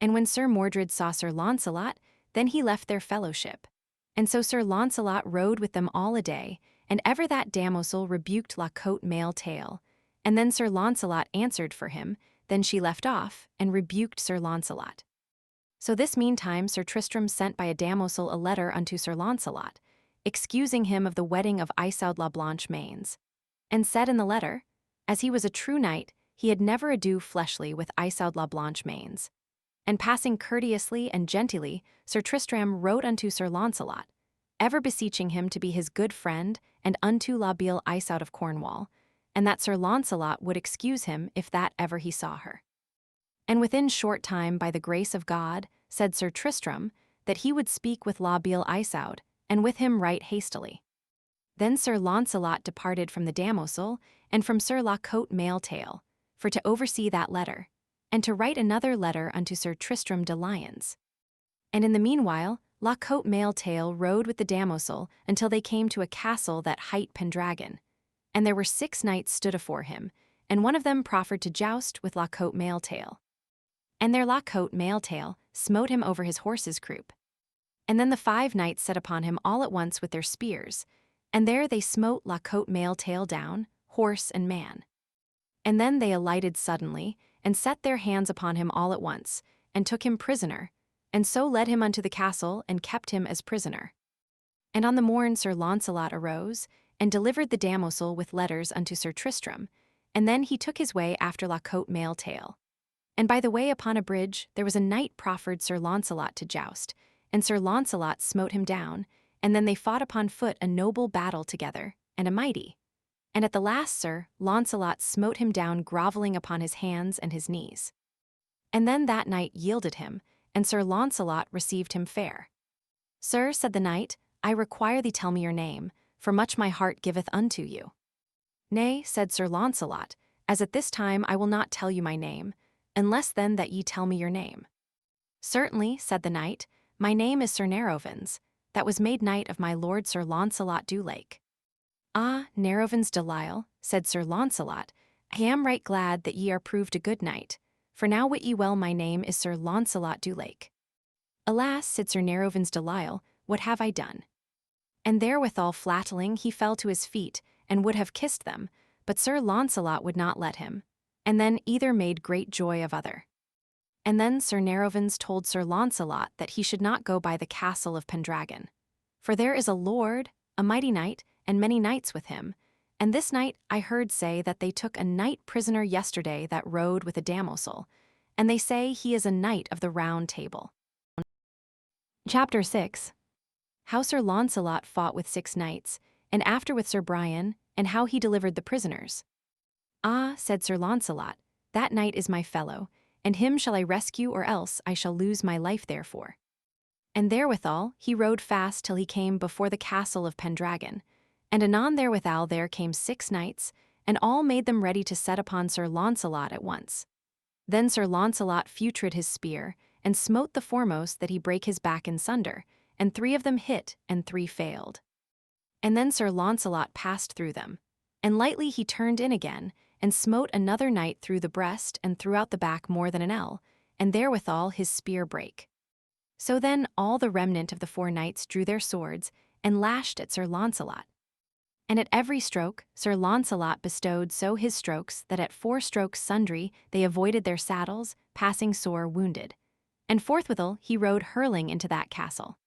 And when Sir Mordred saw Sir Launcelot, then he left their fellowship. And so Sir Launcelot rode with them all a day, and ever that damozel rebuked La Cote Male Tail, and then Sir Launcelot answered for him, then she left off, and rebuked Sir Launcelot. So this meantime Sir Tristram sent by a damozel a letter unto Sir Launcelot, excusing him of the wedding of Isoud la Blanche Mains, and said in the letter, as he was a true knight, he had never ado fleshly with Isoud la Blanche Mains. And passing courteously and gentilly, Sir Tristram wrote unto Sir Launcelot, ever beseeching him to be his good friend, and unto La Belle Isoud of Cornwall, and that Sir Launcelot would excuse him if that ever he saw her. And within short time, by the grace of God, said Sir Tristram, that he would speak with La Belle Isoud, and with him right hastily. Then Sir Launcelot departed from the damozel, and from Sir La Cote Male Tail, for to oversee that letter, and to write another letter unto Sir Tristram de Lyons. And in the meanwhile, La Cote Male Tail rode with the damozel until they came to a castle that hight Pendragon, and there were 6 knights stood afore him, and one of them proffered to joust with La Cote Male Tail. And their La Cote Male Tail smote him over his horse's croup. And then the 5 knights set upon him all at once with their spears, and there they smote La Cote Male Tail down, horse and man. And then they alighted suddenly, and set their hands upon him all at once, and took him prisoner, and so led him unto the castle, and kept him as prisoner. And on the morn Sir Launcelot arose, and delivered the damosel with letters unto Sir Tristram, and then he took his way after La Cote Male Tail. And by the way upon a bridge there was a knight proffered Sir Launcelot to joust, and Sir Launcelot smote him down, and then they fought upon foot a noble battle together, and a mighty. And at the last Sir Launcelot smote him down grovelling upon his hands and his knees. And then that knight yielded him, and Sir Launcelot received him fair. Sir, said the knight, I require thee tell me your name, for much my heart giveth unto you. Nay, said Sir Launcelot, as at this time I will not tell you my name, unless then that ye tell me your name. Certainly, said the knight, my name is Sir Nerovens, that was made knight of my lord Sir Launcelot du Lake. Ah, Nerovens de Lisle, said Sir Launcelot, I am right glad that ye are proved a good knight, for now wit ye well my name is Sir Launcelot du Lake. Alas, said Sir Nerovens de Lisle, what have I done? And therewithal flattling he fell to his feet, and would have kissed them, but Sir Launcelot would not let him, and then either made great joy of other. And then Sir Nerovens told Sir Launcelot that he should not go by the castle of Pendragon. For there is a lord, a mighty knight, and many knights with him, and this night I heard say that they took a knight prisoner yesterday that rode with a damosel, and they say he is a knight of the Round Table. Chapter 6. How Sir Launcelot fought with 6 knights, and after with Sir Brian, and how he delivered the prisoners. Ah, said Sir Launcelot, that knight is my fellow, and him shall I rescue or else I shall lose my life therefore. And therewithal he rode fast till he came before the castle of Pendragon, and anon therewithal there came 6 knights, and all made them ready to set upon Sir Launcelot at once. Then Sir Launcelot feutred his spear, and smote the foremost that he brake his back in sunder, and 3 of them hit, and 3 failed. And then Sir Launcelot passed through them, and lightly he turned in again, and smote another knight through the breast and throughout the back more than an ell, and therewithal his spear brake. So then all the remnant of the 4 knights drew their swords, and lashed at Sir Launcelot. And at every stroke Sir Launcelot bestowed so his strokes that at 4 strokes sundry they avoided their saddles, passing sore wounded. And forthwithal he rode hurling into that castle.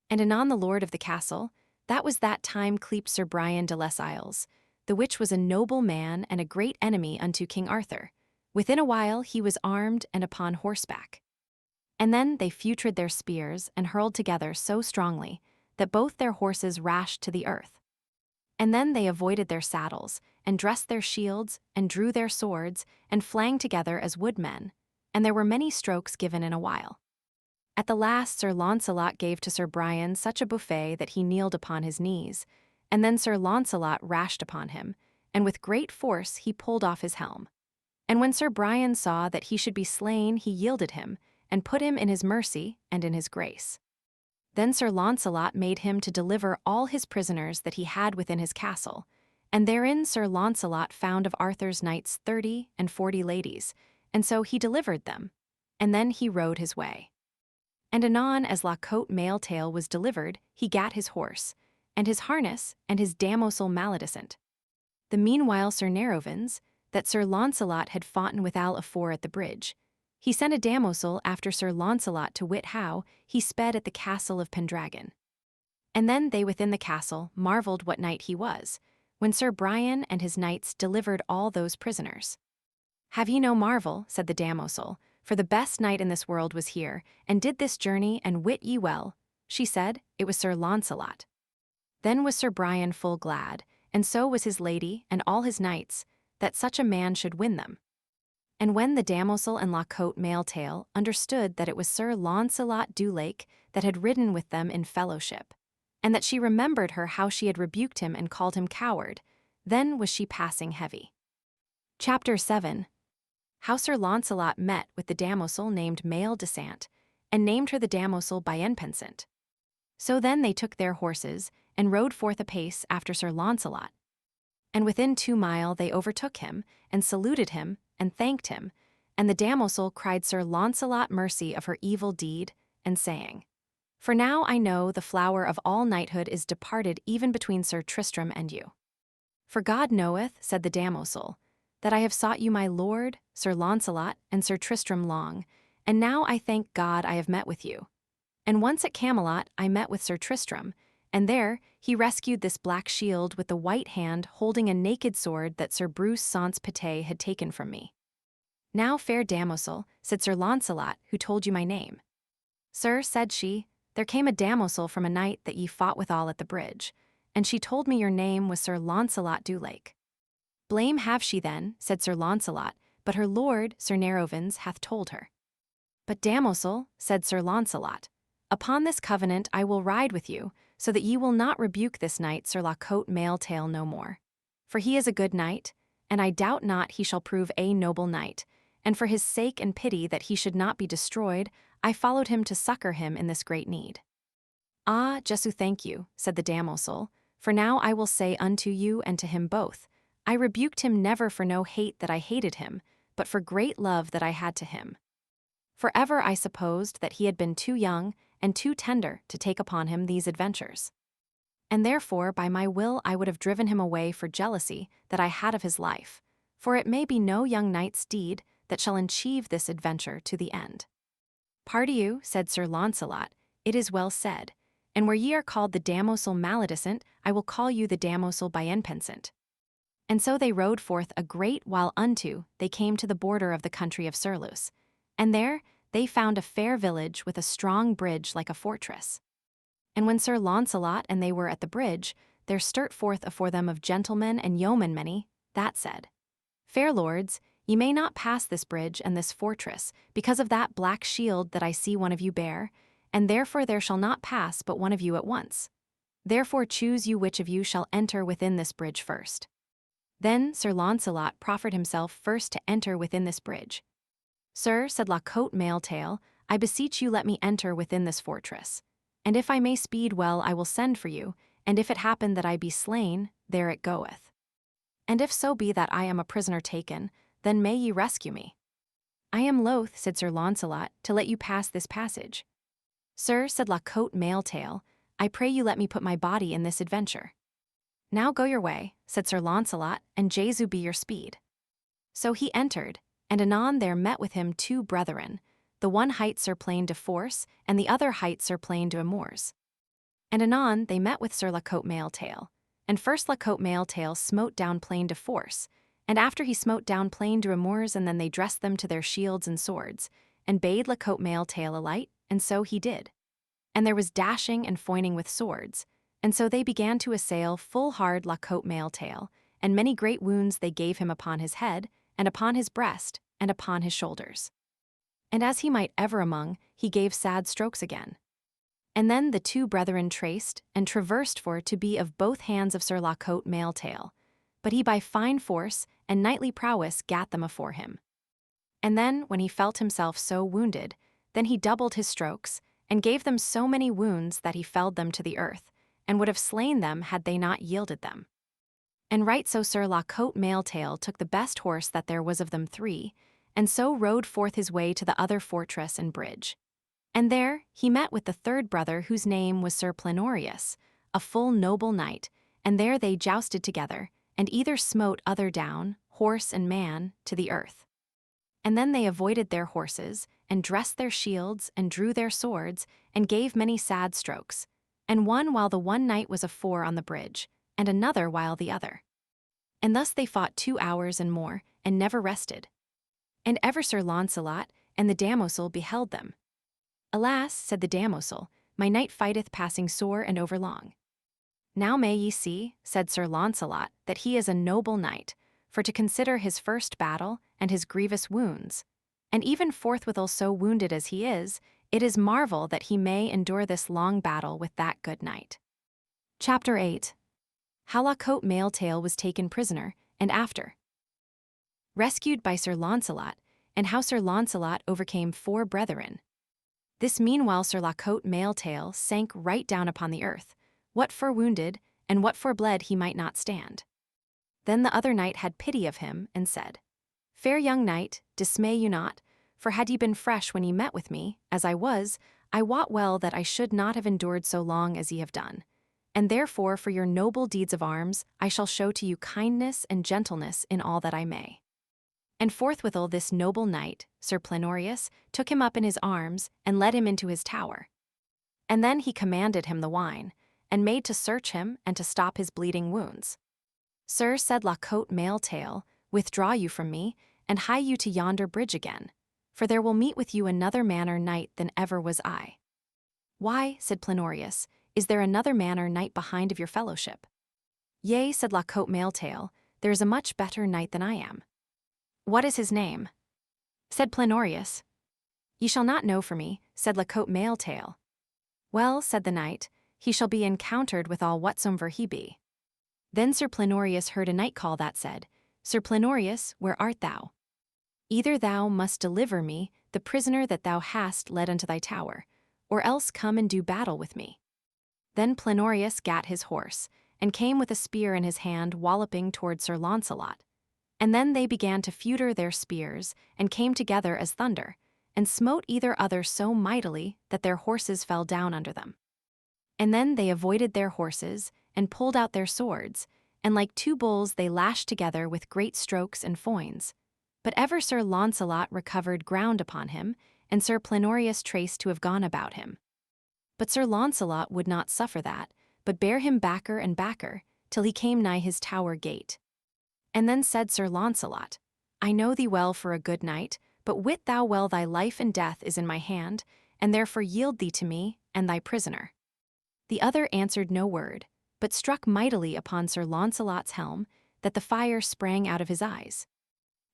And anon the lord of the castle, that was that time cleaped Sir Brian de les Isles, the which was a noble man and a great enemy unto King Arthur. Within a while he was armed and upon horseback. And then they feutred their spears and hurled together so strongly that both their horses rashed to the earth. And then they avoided their saddles, and dressed their shields, and drew their swords, and flang together as woodmen, and there were many strokes given in a while. At the last Sir Launcelot gave to Sir Brian such a buffet that he kneeled upon his knees, and then Sir Launcelot rashed upon him, and with great force he pulled off his helm. And when Sir Brian saw that he should be slain, he yielded him, and put him in his mercy and in his grace. Then Sir Launcelot made him to deliver all his prisoners that he had within his castle, and therein Sir Launcelot found of Arthur's knights 30 and 40 ladies, and so he delivered them, and then he rode his way. And anon as La Cote Male Tail was delivered, he gat his horse, and his harness, and his damosel maledicent. The meanwhile Sir Nerovens, that Sir Launcelot had foughten withal afore at the bridge, he sent a damosel after Sir Launcelot to wit how he sped at the castle of Pendragon. And then they within the castle marvelled what knight he was, when Sir Brian and his knights delivered all those prisoners. Have ye no marvel, said the damosel, for the best knight in this world was here, and did this journey, and wit ye well, she said, it was Sir Launcelot. Then was Sir Brian full glad, and so was his lady and all his knights, that such a man should win them. And when the damosel and La Cote Male Tail understood that it was Sir Launcelot du Lake that had ridden with them in fellowship, and that she remembered her how she had rebuked him and called him coward, then was she passing heavy. Chapter 7. How Sir Launcelot met with the damosel named Male Desant, and named her the damosel Bienpensant. So then they took their horses, and rode forth apace after Sir Launcelot. And within 2 mile they overtook him, and saluted him, and thanked him, and the damosel cried Sir Launcelot mercy of her evil deed, and saying, For now I know the flower of all knighthood is departed even between Sir Tristram and you. For God knoweth, said the damosel, that I have sought you my lord, Sir Launcelot, and Sir Tristram long, and now I thank God I have met with you. And once at Camelot I met with Sir Tristram, and there he rescued this black shield with the white hand holding a naked sword that Sir Bruce Sans Pité had taken from me. Now, fair damosel, said Sir Launcelot, who told you my name. Sir, said she, there came a damosel from a knight that ye fought withal at the bridge, and she told me your name was Sir Launcelot du Lake. Blame have she then, said Sir Launcelot, but her lord, Sir Nerovens, hath told her. But damosel, said Sir Launcelot, upon this covenant I will ride with you, so that ye will not rebuke this knight Sir La Cote Male Tail no more. For he is a good knight, and I doubt not he shall prove a noble knight, and for his sake and pity that he should not be destroyed, I followed him to succor him in this great need. Ah, Jesu thank you, said the damosel, for now I will say unto you and to him both, I rebuked him never for no hate that I hated him, but for great love that I had to him. For ever I supposed that he had been too young and too tender to take upon him these adventures. And therefore by my will I would have driven him away for jealousy that I had of his life, for it may be no young knight's deed that shall achieve this adventure to the end. Pardie you, said Sir Launcelot, it is well said, and where ye are called the damosel maledicent, I will call you the damosel bienpensant. And so they rode forth a great while unto they came to the border of the country of Surlus, and there they found a fair village with a strong bridge like a fortress. And when Sir Launcelot and they were at the bridge, there stert forth afore them of gentlemen and yeomen many, that said, Fair lords, ye may not pass this bridge and this fortress, because of that black shield that I see one of you bear, and therefore there shall not pass but one of you at once. Therefore choose you which of you shall enter within this bridge first. Then Sir Launcelot proffered himself first to enter within this bridge. Sir, said La Cote Male Tail, I beseech you let me enter within this fortress. And if I may speed well I will send for you, and if it happen that I be slain, there it goeth. And if so be that I am a prisoner taken, then may ye rescue me. I am loath, said Sir Launcelot, to let you pass this passage. Sir, said La Cote Male Tail, I pray you let me put my body in this adventure. Now go your way, said Sir Launcelot, and Jesu be your speed. So he entered, and anon there met with him two brethren, the one hight Sir Plain de Force, and the other hight Sir Plain de Amours. And anon they met with Sir La Cote Male Tail, and first La Cote Male Tail smote down Plain de Force, and after he smote down Plain de Amours, and then they dressed them to their shields and swords, and bade La Cote Male Tail alight, and so he did. And there was dashing and foining with swords, and so they began to assail full hard La Cote Male Tail, and many great wounds they gave him upon his head, and upon his breast, and upon his shoulders. And as he might ever among, he gave sad strokes again. And then the two brethren traced, and traversed for to be of both hands of Sir La Cote Male Tail, but he by fine force and knightly prowess gat them afore him. And then, when he felt himself so wounded, then he doubled his strokes, and gave them so many wounds that he felled them to the earth, and would have slain them had they not yielded them. And right so Sir La Cote Male Tail took the best horse that there was of them three, and so rode forth his way to the other fortress and bridge. And there he met with the third brother whose name was Sir Plenorius, a full noble knight, and there they jousted together, and either smote other down, horse and man, to the earth. And then they avoided their horses, and dressed their shields, and drew their swords, and gave many sad strokes, and one while the one knight was afore on the bridge, and another while the other. And thus they fought 2 hours and more, and never rested. And ever Sir Launcelot and the damosel beheld them. Alas, said the damosel, my knight fighteth passing sore and overlong. Now may ye see, said Sir Launcelot, that he is a noble knight, for to consider his first battle and his grievous wounds, and even forthwithal so wounded as he is, it is marvel that he may endure this long battle with that good knight. Chapter 8. How La Cote Male Tail was taken prisoner, and after. Rescued by Sir Launcelot, and how Sir Launcelot overcame 4 brethren. This meanwhile Sir La Cote Male Tail sank right down upon the earth, what for wounded, and what for bled he might not stand. Then the other knight had pity of him, and said, Fair young knight, dismay you not, for had ye been fresh when ye met with me, as I was, I wot well that I should not have endured so long as ye have done. And therefore for your noble deeds of arms I shall show to you kindness and gentleness in all that I may. And forthwithal this noble knight, Sir Plenorius, took him up in his arms and led him into his tower. And then he commanded him the wine, and made to search him and to stop his bleeding wounds. Sir, said La Cote Male Tail, withdraw you from me, and hie you to yonder bridge again, for there will meet with you another manner knight than ever was I. Why, said Plenorius, is there another manner knight behind of your fellowship? Yea, said La Cote Male Tail, there is a much better knight than I am. What is his name? Said Plenorius. Ye shall not know for me, said La Cote Male Tail. Well, said the knight, he shall be encountered with all whatsoever he be. Then Sir Plenorius heard a knight call that said, Sir Plenorius, where art thou? Either thou must deliver me, the prisoner that thou hast led unto thy tower, or else come and do battle with me. Then Plenorius gat his horse, and came with a spear in his hand walloping toward Sir Launcelot. And then they began to feuder their spears, and came together as thunder, and smote either other so mightily that their horses fell down under them. And then they avoided their horses, and pulled out their swords, and like two bulls they lashed together with great strokes and foins. But ever Sir Launcelot recovered ground upon him, and Sir Plenorius traced to have gone about him. But Sir Launcelot would not suffer that, but bare him backer and backer, till he came nigh his tower gate. And then said Sir Launcelot, I know thee well for a good knight, but wit thou well thy life and death is in my hand, and therefore yield thee to me, and thy prisoner. The other answered no word, but struck mightily upon Sir Launcelot's helm, that the fire sprang out of his eyes.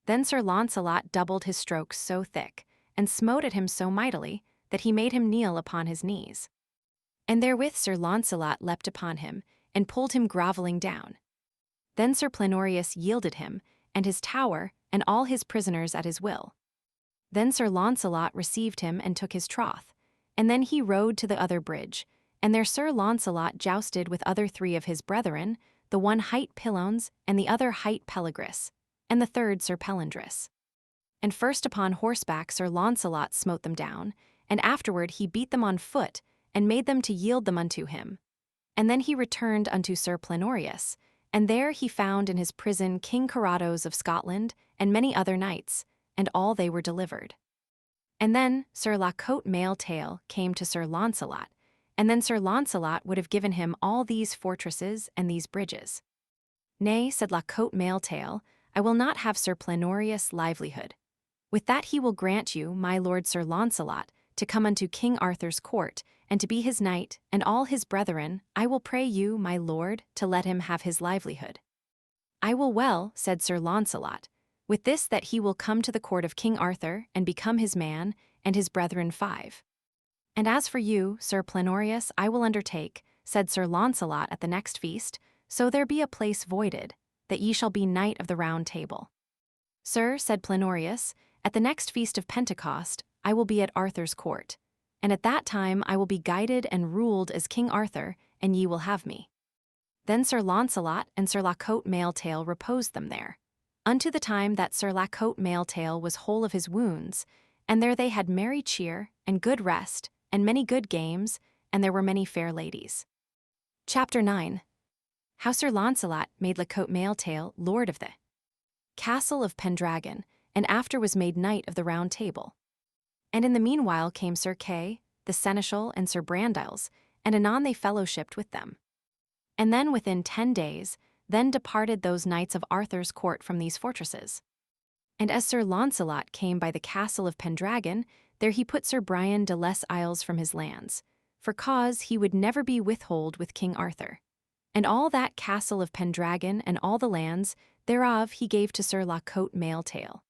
Then Sir Launcelot doubled his strokes so thick, and smote at him so mightily, that he made him kneel upon his knees. And therewith Sir Launcelot leapt upon him, and pulled him grovelling down. Then Sir Plenorius yielded him, and his tower, and all his prisoners at his will. Then Sir Launcelot received him and took his troth, and then he rode to the other bridge, and there Sir Launcelot jousted with other three of his brethren, the one hight Pilones, and the other hight Pelagris, and the third Sir Pelindris. And first upon horseback Sir Launcelot smote them down, and afterward he beat them on foot, and made them to yield them unto him. And then he returned unto Sir Plenorius, and there he found in his prison King Carados of Scotland, and many other knights, and all they were delivered. And then Sir La Cote Male Tail came to Sir Launcelot, and then Sir Launcelot would have given him all these fortresses and these bridges. Nay, said La Cote Male Tail, I will not have Sir Plenorius' livelihood. With that he will grant you, my lord Sir Launcelot, to come unto King Arthur's court, and to be his knight, and all his brethren, I will pray you, my lord, to let him have his livelihood. I will well, said Sir Launcelot, with this that he will come to the court of King Arthur, and become his man, and his brethren 5. And as for you, Sir Plenorius, I will undertake, said Sir Launcelot at the next feast, so there be a place voided, that ye shall be knight of the Round Table. Sir, said Plenorius, at the next feast of Pentecost, I will be at Arthur's court, and at that time I will be guided and ruled as King Arthur, and ye will have me. Then Sir Launcelot and Sir La Cote Male Tail reposed them there, unto the time that Sir La Cote Male Tail was whole of his wounds, and there they had merry cheer, and good rest, and many good games, and there were many fair ladies. Chapter 9. How Sir Launcelot made La Cote Male Tail lord of the castle of Pendragon, and after was made knight of the Round Table. And in the meanwhile came Sir Kay, the seneschal, and Sir Brandiles, and anon they fellowshipped with them. And then within 10 days, then departed those knights of Arthur's court from these fortresses. And as Sir Launcelot came by the castle of Pendragon, there he put Sir Brian de les Isles from his lands, for cause he would never be withhold with King Arthur. And all that castle of Pendragon and all the lands thereof he gave to Sir La Cote Male Tail.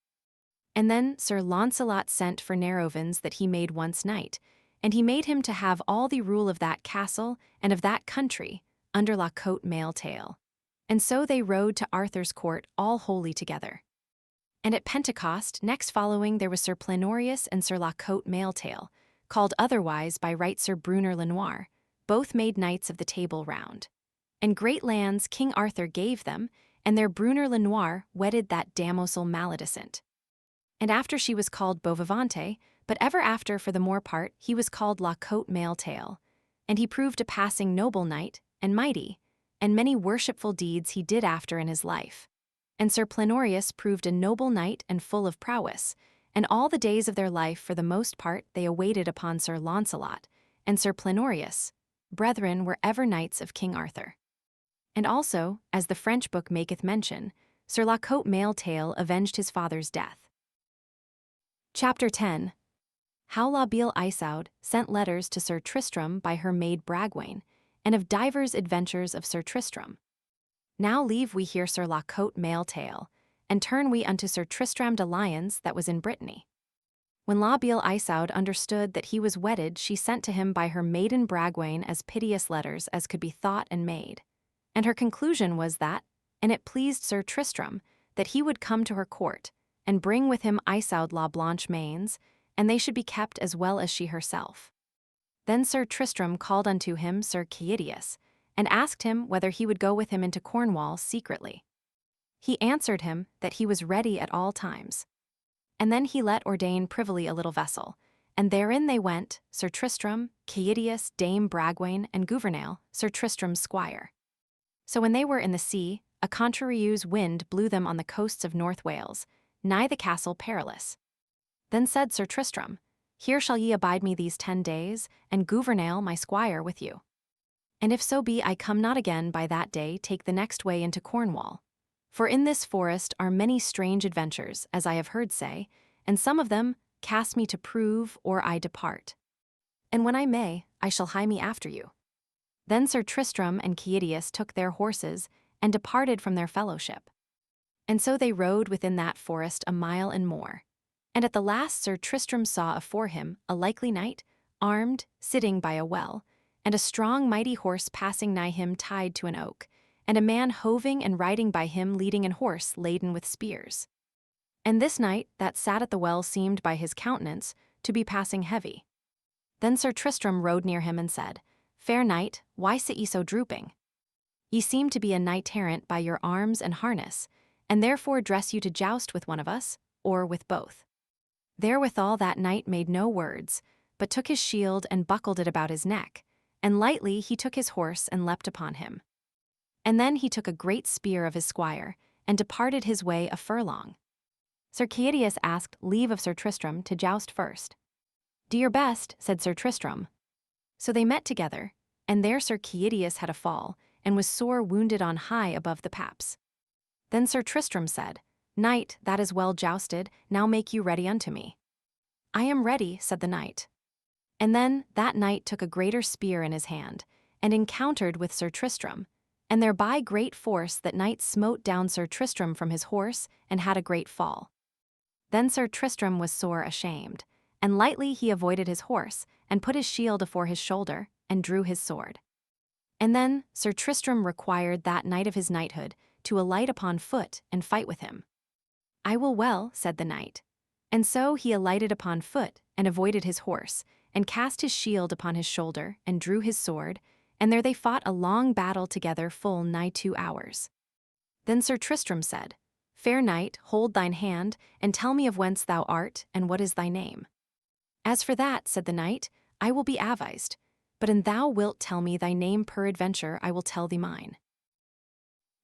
And then Sir Launcelot sent for Nerovens that he made once knight, and he made him to have all the rule of that castle and of that country under La Cote Male Tail. And so they rode to Arthur's court all wholly together. And at Pentecost next following there was Sir Plenorius and Sir La Cote Male Tail, called otherwise by right Sir Brunner le Noir, both made knights of the Table Round. And great lands King Arthur gave them, and their Brunner le Noir wedded that damosel maledicent. And after she was called Beauvivante, but ever after for the more part he was called La Cote Male Tail. And he proved a passing noble knight, and mighty, and many worshipful deeds he did after in his life. And Sir Plenorius proved a noble knight and full of prowess, and all the days of their life for the most part they awaited upon Sir Launcelot, and Sir Plenorius. Brethren were ever knights of King Arthur. And also, as the French book maketh mention, Sir La Cote Male Taile avenged his father's death. Chapter 10. How La Beale Isoud sent letters to Sir Tristram by her maid Bragwaine, and of divers adventures of Sir Tristram. Now leave we here Sir La Cote Male Taile, and turn we unto Sir Tristram de Lions that was in Brittany. When La Beale Isoud understood that he was wedded, she sent to him by her maiden Bragwaine as piteous letters as could be thought and made. And her conclusion was that, and it pleased Sir Tristram, that he would come to her court, and bring with him Isoud la Blanche Mains, and they should be kept as well as she herself. Then Sir Tristram called unto him Sir Caidius, and asked him whether he would go with him into Cornwall secretly. He answered him that he was ready at all times. And then he let ordain privily a little vessel, and therein they went, Sir Tristram, Caidius, Dame Bragwaine, and Gouvernail, Sir Tristram's squire. So when they were in the sea, a contrarious wind blew them on the coasts of North Wales, nigh the castle Perilous. Then said Sir Tristram, Here shall ye abide me these 10 days, and Gouvernail my squire with you. And if so be I come not again by that day, take the next way into Cornwall. For in this forest are many strange adventures, as I have heard say, and some of them cast me to prove, or I depart. And when I may, I shall hie me after you. Then Sir Tristram and Caidius took their horses, and departed from their fellowship. And so they rode within that forest a mile and more. And at the last Sir Tristram saw afore him a likely knight, armed, sitting by a well, and a strong mighty horse passing nigh him tied to an oak, and a man hoving and riding by him leading an horse laden with spears. And this knight that sat at the well seemed by his countenance to be passing heavy. Then Sir Tristram rode near him and said, Fair knight, why sit ye so drooping? Ye seem to be a knight-errant by your arms and harness, and therefore dress you to joust with one of us, or with both. Therewithal that knight made no words, but took his shield and buckled it about his neck, and lightly he took his horse and leapt upon him. And then he took a great spear of his squire, and departed his way a furlong. Sir Caidius asked leave of Sir Tristram to joust first. Do your best, said Sir Tristram. So they met together, and there Sir Caidius had a fall, and was sore wounded on high above the paps. Then Sir Tristram said, Knight, that is well jousted, now make you ready unto me. I am ready, said the knight. And then that knight took a greater spear in his hand, and encountered with Sir Tristram, and thereby great force that knight smote down Sir Tristram from his horse, and had a great fall. Then Sir Tristram was sore ashamed, and lightly he avoided his horse, and put his shield afore his shoulder, and drew his sword. And then Sir Tristram required that knight of his knighthood to alight upon foot and fight with him. I will well, said the knight. And so he alighted upon foot, and avoided his horse, and cast his shield upon his shoulder, and drew his sword, and there they fought a long battle together full nigh 2 hours. Then Sir Tristram said, Fair knight, hold thine hand, and tell me of whence thou art, and what is thy name. As for that, said the knight, I will be avised, but an thou wilt tell me thy name peradventure, I will tell thee mine.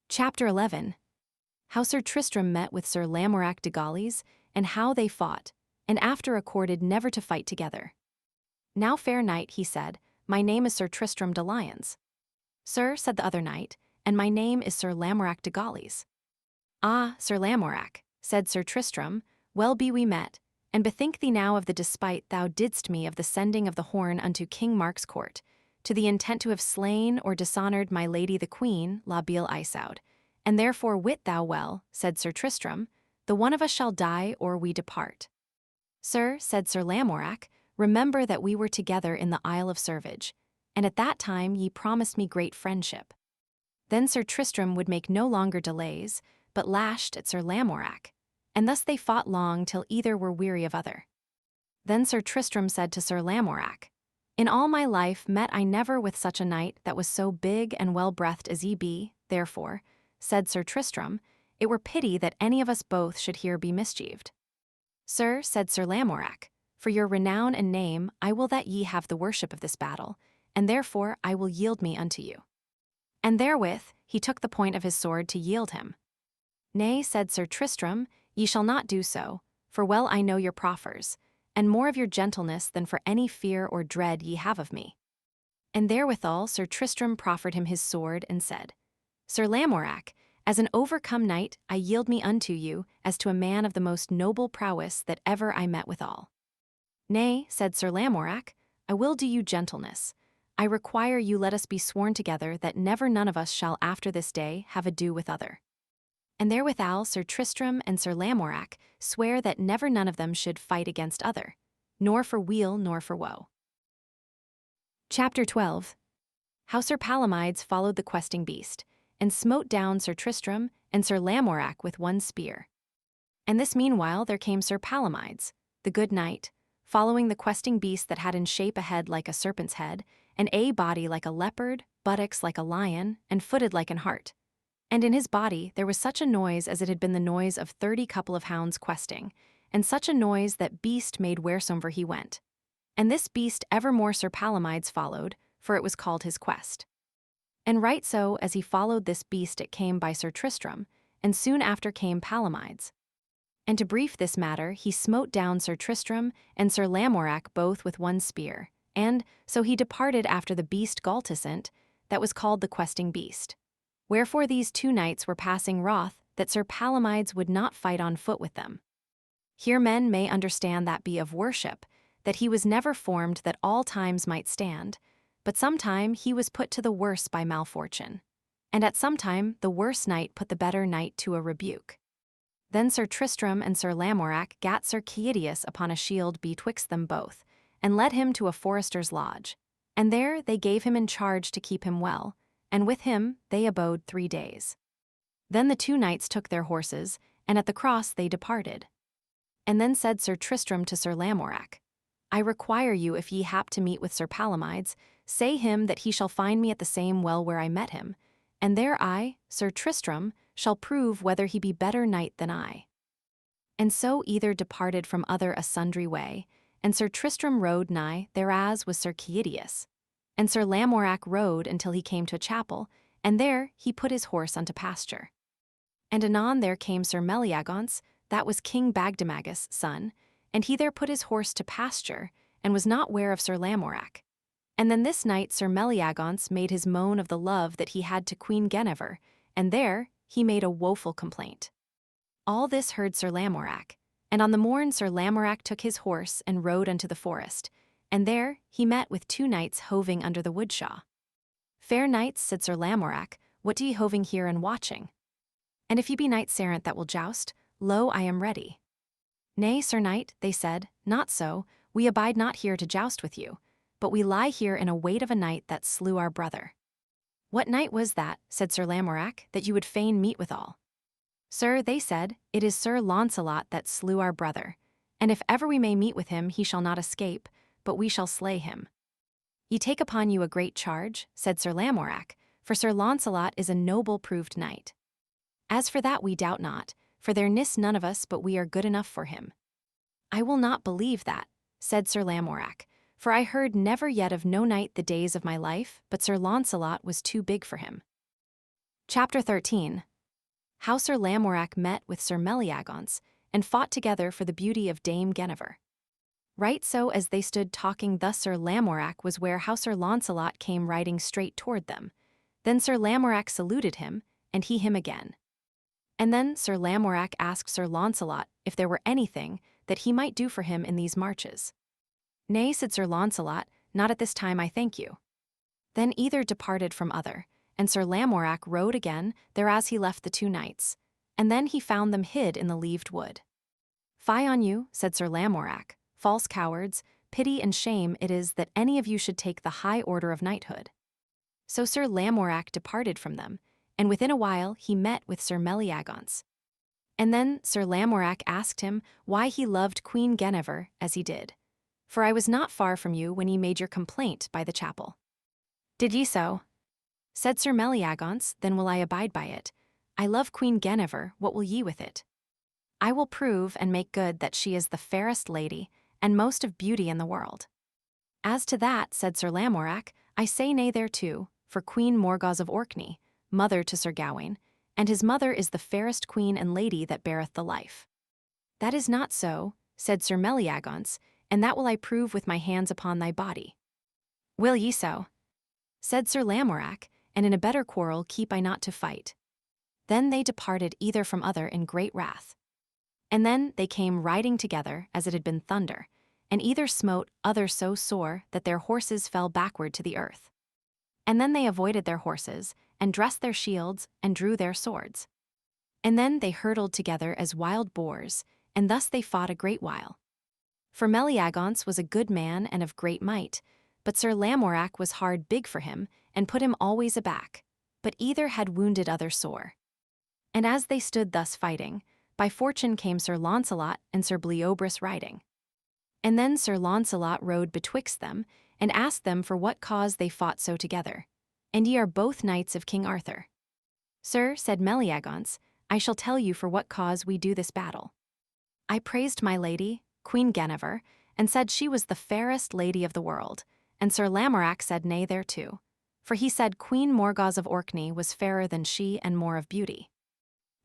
Chapter 11. How Sir Tristram met with Sir Lamorak de Gaulies, and how they fought, and after accorded never to fight together. Now, fair knight, he said, my name is Sir Tristram de Lions. Sir, said the other knight, and my name is Sir Lamorak de Gaulies. Ah, Sir Lamorak, said Sir Tristram, well be we met, and bethink thee now of the despite thou didst me of the sending of the horn unto King Mark's court, to the intent to have slain or dishonored my lady the queen, La Beale Isoud, and therefore wit thou well, said Sir Tristram, the one of us shall die or we depart. Sir, said Sir Lamorak, remember that we were together in the Isle of Servage, and at that time ye promised me great friendship. Then Sir Tristram would make no longer delays, but lashed at Sir Lamorak, and thus they fought long till either were weary of other. Then Sir Tristram said to Sir Lamorak, In all my life met I never with such a knight that was so big and well-breathed as ye be, therefore, said Sir Tristram, it were pity that any of us both should here be mischieved. Sir, said Sir Lamorak, for your renown and name I will that ye have the worship of this battle, and therefore I will yield me unto you. And therewith he took the point of his sword to yield him. Nay, said Sir Tristram, ye shall not do so, for well I know your proffers, and more of your gentleness than for any fear or dread ye have of me. And therewithal Sir Tristram proffered him his sword, and said, Sir Lamorak, as an overcome knight, I yield me unto you, as to a man of the most noble prowess that ever I met withal. Nay, said Sir Lamorak, I will do you gentleness. I require you let us be sworn together that never none of us shall after this day have ado with other. And therewithal Sir Tristram and Sir Lamorak swear that never none of them should fight against other, nor for weal nor for woe. Chapter 12. How Sir Palomides followed the questing beast, and smote down Sir Tristram and Sir Lamorak with one spear. And this meanwhile there came Sir Palomides, the good knight, following the questing beast that had in shape a head like a serpent's head, and a body like a leopard, buttocks like a lion, and footed like an hart. And in his body there was such a noise as it had been the noise of 30 couple of hounds questing, and such a noise that beast made wheresoever he went. And this beast evermore Sir Palomides followed, for it was called his quest. And right so as he followed this beast it came by Sir Tristram, and soon after came Palomides. And to brief this matter, he smote down Sir Tristram and Sir Lamorak both with one spear, and so he departed after the beast Galtisant, that was called the questing beast. Wherefore these two knights were passing wroth that Sir Palomides would not fight on foot with them. Here men may understand that be of worship, that he was never formed that all times might stand, but sometime he was put to the worse by malfortune, and at some time the worse knight put the better knight to a rebuke. Then Sir Tristram and Sir Lamorak gat Sir Keidius upon a shield betwixt them both, and led him to a forester's lodge, and there they gave him in charge to keep him well, and with him they abode 3 days. Then the two knights took their horses, and at the cross they departed. And then said Sir Tristram to Sir Lamorak, I require you, if ye hap to meet with Sir Palomides, say him that he shall find me at the same well where I met him, and there I, Sir Tristram, shall prove whether he be better knight than I. And so either departed from other a sundry way, and Sir Tristram rode nigh thereas was Sir Keidius. And Sir Lamorak rode until he came to a chapel, and there he put his horse unto pasture. And anon there came Sir Meliagance, that was King Bagdemagus' son, and he there put his horse to pasture, and was not ware of Sir Lamorak. And then this night Sir Meliagance made his moan of the love that he had to Queen Guinevere, and there he made a woeful complaint. All this heard Sir Lamorak, and on the morn Sir Lamorak took his horse and rode unto the forest, and there he met with two knights hoving under the woodshaw. Fair knights, said Sir Lamorak, what do ye hoving here and watching? And if ye be knights errant that will joust, lo, I am ready. Nay, Sir Knight, they said, not so, we abide not here to joust with you, but we lie here in a wait of a knight that slew our brother. What knight was that, said Sir Lamorak, that you would fain meet withal? Sir, they said, it is Sir Launcelot that slew our brother, and if ever we may meet with him he shall not escape, but we shall slay him. Ye take upon you a great charge, said Sir Lamorak, for Sir Launcelot is a noble proved knight. As for that we doubt not, for there nis none of us but we are good enough for him. I will not believe that, said Sir Lamorak, for I heard never yet of no knight the days of my life, but Sir Launcelot was too big for him. Chapter 13. How Sir Lamorak met with Sir Meliagance, and fought together for the beauty of Dame Guinevere. Right so as they stood talking thus Sir Lamorak was where how Sir Launcelot came riding straight toward them. Then Sir Lamorak saluted him, and he him again. And then Sir Lamorak asked Sir Launcelot if there were anything that he might do for him in these marches. Nay, said Sir Launcelot, not at this time I thank you. Then either departed from other, and Sir Lamorak rode again thereas he left the two knights, and then he found them hid in the leaved wood. Fie on you, said Sir Lamorak, false cowards, pity and shame it is that any of you should take the high order of knighthood. So Sir Lamorak departed from them, and within a while he met with Sir Meliagance. And then Sir Lamorak asked him why he loved Queen Guinevere as he did. For I was not far from you when ye made your complaint by the chapel. Did ye so? Said Sir Meliagance, then will I abide by it. I love Queen Guinevere, what will ye with it? I will prove and make good that she is the fairest lady, and most of beauty in the world. As to that, said Sir Lamorak, I say nay thereto, for Queen Morgause of Orkney, mother to Sir Gawain, and his mother is the fairest queen and lady that beareth the life. That is not so, said Sir Meliagance, and that will I prove with my hands upon thy body. Will ye so? Said Sir Lamorak, and in a better quarrel keep I not to fight. Then they departed either from other in great wrath. And then they came riding together as it had been thunder, and either smote other so sore that their horses fell backward to the earth. And then they avoided their horses, and dressed their shields, and drew their swords. And then they hurtled together as wild boars, and thus they fought a great while. For Meliagance was a good man and of great might, but Sir Lamorak was hard big for him, and put him always aback, but either had wounded other sore. And as they stood thus fighting, by fortune came Sir Launcelot and Sir Bleoberis riding. And then Sir Launcelot rode betwixt them, and asked them for what cause they fought so together. And ye are both knights of King Arthur. Sir, said Meliagance, I shall tell you for what cause we do this battle. I praised my lady, Queen Guinevere, and said she was the fairest lady of the world, and Sir Lamorak said nay thereto, for he said Queen Morgause of Orkney was fairer than she and more of beauty.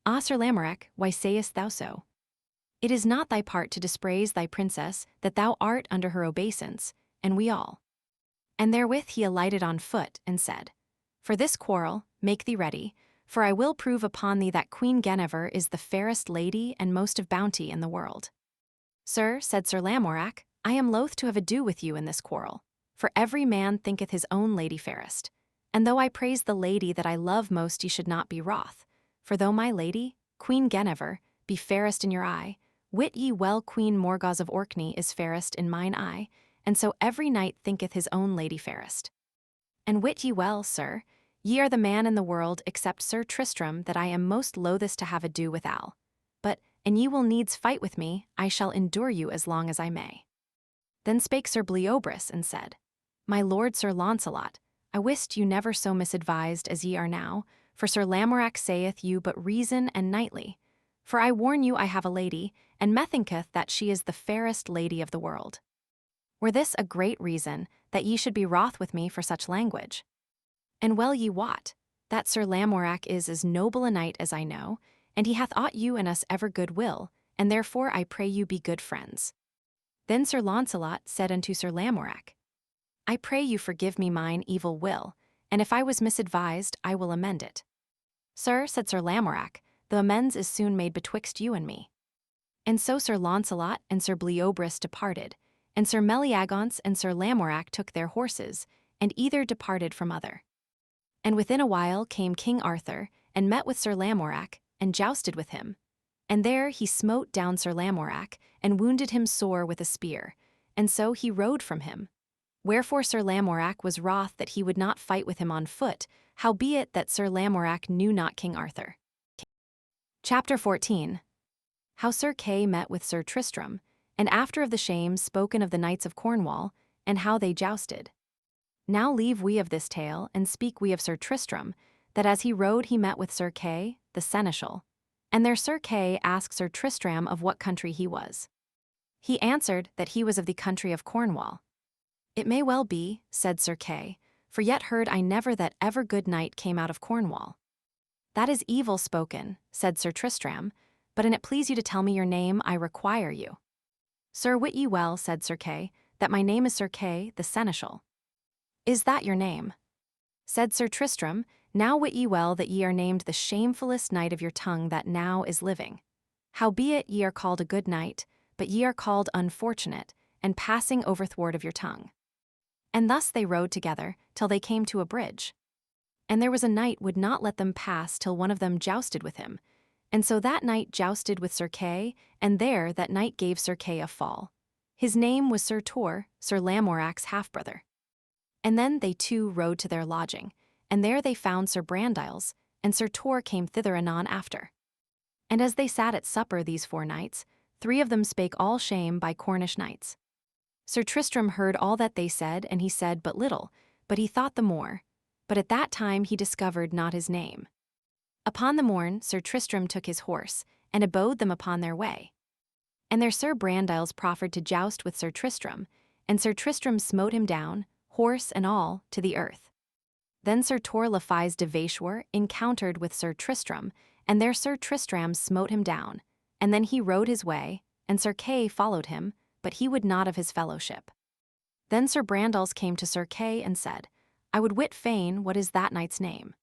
Ah, Sir Lamorak, why sayest thou so? It is not thy part to dispraise thy princess, that thou art under her obeisance, and we all. And therewith he alighted on foot, and said, For this quarrel, make thee ready, for I will prove upon thee that Queen Guinevere is the fairest lady and most of bounty in the world. Sir, said Sir Lamorak, I am loath to have ado with you in this quarrel, for every man thinketh his own lady fairest. And though I praise the lady that I love most, ye should not be wroth. For though my lady, Queen Guinevere, be fairest in your eye, wit ye well Queen Morgause of Orkney is fairest in mine eye, and so every knight thinketh his own lady fairest. And wit ye well, sir, ye are the man in the world except Sir Tristram that I am most loathest to have ado withal. But, an ye will needs fight with me, I shall endure you as long as I may. Then spake Sir Bleoberis and said, My lord Sir Launcelot, I wist you never so misadvised as ye are now, for Sir Lamorak saith you but reason and knightly. For I warn you I have a lady, and methinketh that she is the fairest lady of the world. Were this a great reason, that ye should be wroth with me for such language? And well ye wot, that Sir Lamorak is as noble a knight as I know, and he hath aught you and us ever good will, and therefore I pray you be good friends. Then Sir Launcelot said unto Sir Lamorak, I pray you forgive me mine evil will, and if I was misadvised, I will amend it. Sir, said Sir Lamorak, the amends is soon made betwixt you and me. And so Sir Launcelot and Sir Bleoberis departed, and Sir Meliagance and Sir Lamorak took their horses, and either departed from other. And within a while came King Arthur, and met with Sir Lamorak, and jousted with him. And there he smote down Sir Lamorak, and wounded him sore with a spear, and so he rode from him. Wherefore Sir Lamorak was wroth that he would not fight with him on foot, howbeit that Sir Lamorak knew not King Arthur. Chapter 14. How Sir Kay met with Sir Tristram, and after of the shame spoken of the knights of Cornwall, and how they jousted. Now leave we of this tale, and speak we of Sir Tristram, that as he rode he met with Sir Kay, the seneschal. And there Sir Kay asked Sir Tristram of what country he was. He answered that he was of the country of Cornwall. It may well be, said Sir Kay, for yet heard I never that ever good knight came out of Cornwall. That is evil spoken, said Sir Tristram, but an it please you to tell me your name, I require you. Sir, wit ye well, said Sir Kay, that my name is Sir Kay, the seneschal. Is that your name? Said Sir Tristram, now wit ye well that ye are named the shamefullest knight of your tongue that now is living. Howbeit ye are called a good knight, but ye are called unfortunate, and passing overthwart of your tongue. And thus they rode together, till they came to a bridge. And there was a knight would not let them pass till one of them jousted with him. And so that knight jousted with Sir Kay, and there that knight gave Sir Kay a fall. His name was Sir Tor, Sir Lamorak's half-brother. And then they two rode to their lodging, and there they found Sir Brandiles, and Sir Tor came thither anon after. And as they sat at supper these 4 knights, 3 of them spake all shame by Cornish knights. Sir Tristram heard all that they said, and he said but little, but he thought the more, but at that time he discovered not his name. Upon the morn Sir Tristram took his horse, and abode them upon their way. And there Sir Brandiles proffered to joust with Sir Tristram, and Sir Tristram smote him down, horse and all, to the earth. Then Sir Tor le Fise de Vacheur encountered with Sir Tristram, and there Sir Tristram smote him down, and then he rode his way, and Sir Kay followed him, but he would not of his fellowship. Then Sir Brandiles came to Sir Kay and said, I would wit fain what is that knight's name.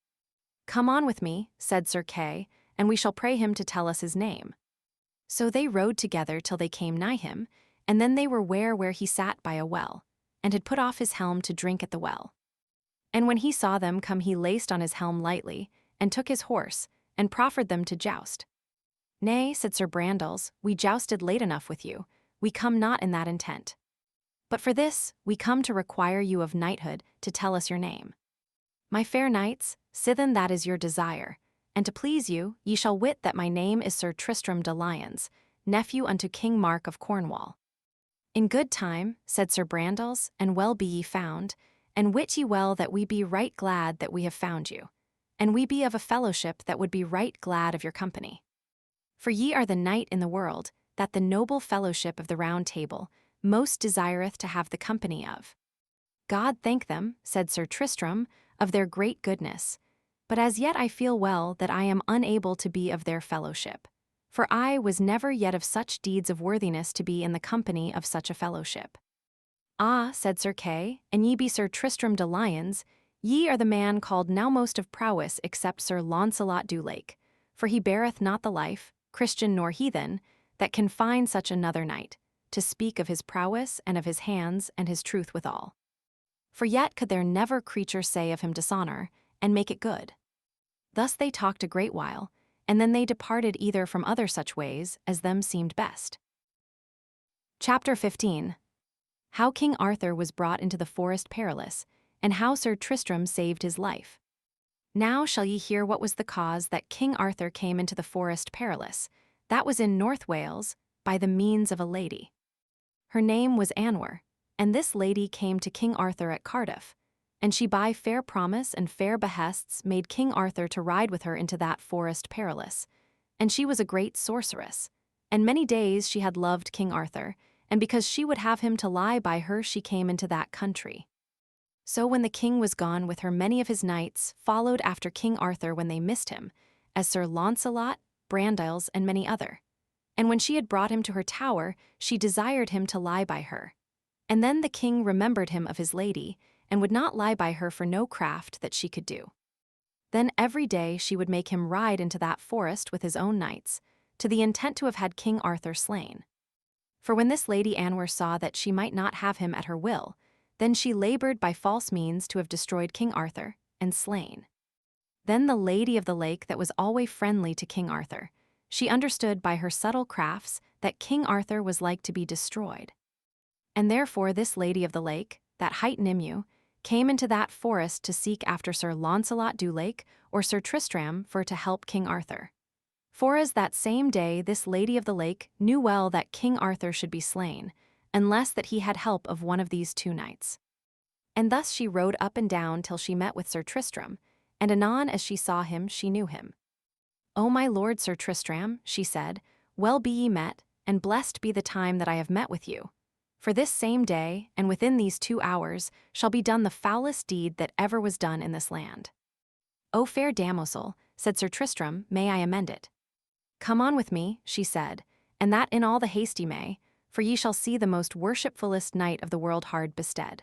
Come on with me, said Sir Kay, and we shall pray him to tell us his name. So they rode together till they came nigh him, and then they were where he sat by a well, and had put off his helm to drink at the well. And when he saw them come, he laced on his helm lightly, and took his horse, and proffered them to joust. Nay, said Sir Brandiles, we jousted late enough with you, we come not in that intent. But for this, we come to require you of knighthood to tell us your name. My fair knights, sithen that is your desire, and to please you, ye shall wit that my name is Sir Tristram de Lyons, nephew unto King Mark of Cornwall. In good time, said Sir Brandiles, and well be ye found, and wit ye well that we be right glad that we have found you, and we be of a fellowship that would be right glad of your company. For ye are the knight in the world, that the noble fellowship of the Round Table most desireth to have the company of. God thank them, said Sir Tristram, of their great goodness, but as yet I feel well that I am unable to be of their fellowship. For I was never yet of such deeds of worthiness to be in the company of such a fellowship. Ah, said Sir Kay, and ye be Sir Tristram de Lyons, ye are the man called now most of prowess except Sir Launcelot du Lake, for he beareth not the life, Christian nor heathen, that can find such another knight, to speak of his prowess and of his hands and his truth withal. For yet could there never creature say of him dishonor, and make it good. Thus they talked a great while, and then they departed either from other such ways as them seemed best. Chapter 15. How King Arthur was brought into the Forest Perilous, and how Sir Tristram saved his life. Now shall ye hear what was the cause that King Arthur came into the Forest Perilous, that was in North Wales, by the means of a lady. Her name was Anwer, and this lady came to King Arthur at Cardiff, and she by fair promise and fair behests made King Arthur to ride with her into that Forest Perilous, and she was a great sorceress, and many days she had loved King Arthur, and because she would have him to lie by her she came into that country. So when the king was gone with her, many of his knights followed after King Arthur when they missed him, as Sir Launcelot, Brandiles, and many other. And when she had brought him to her tower, she desired him to lie by her. And then the king remembered him of his lady, and would not lie by her for no craft that she could do. Then every day she would make him ride into that forest with his own knights, to the intent to have had King Arthur slain. For when this Lady Anwer saw that she might not have him at her will, then she labored by false means to have destroyed King Arthur, and slain. Then the Lady of the Lake that was always friendly to King Arthur, she understood by her subtle crafts that King Arthur was like to be destroyed. And therefore this Lady of the Lake, that hight Nimue, came into that forest to seek after Sir Launcelot du Lake or Sir Tristram for to help King Arthur. For as that same day this Lady of the Lake knew well that King Arthur should be slain, unless that he had help of one of these two knights. And thus she rode up and down till she met with Sir Tristram, and anon as she saw him she knew him. O my lord Sir Tristram, she said, well be ye met, and blessed be the time that I have met with you. For this same day, and within these 2 hours, shall be done the foulest deed that ever was done in this land. O fair damosel, said Sir Tristram, may I amend it? Come on with me, she said, and that in all the haste ye may, for ye shall see the most worshipfullest knight of the world hard bestead.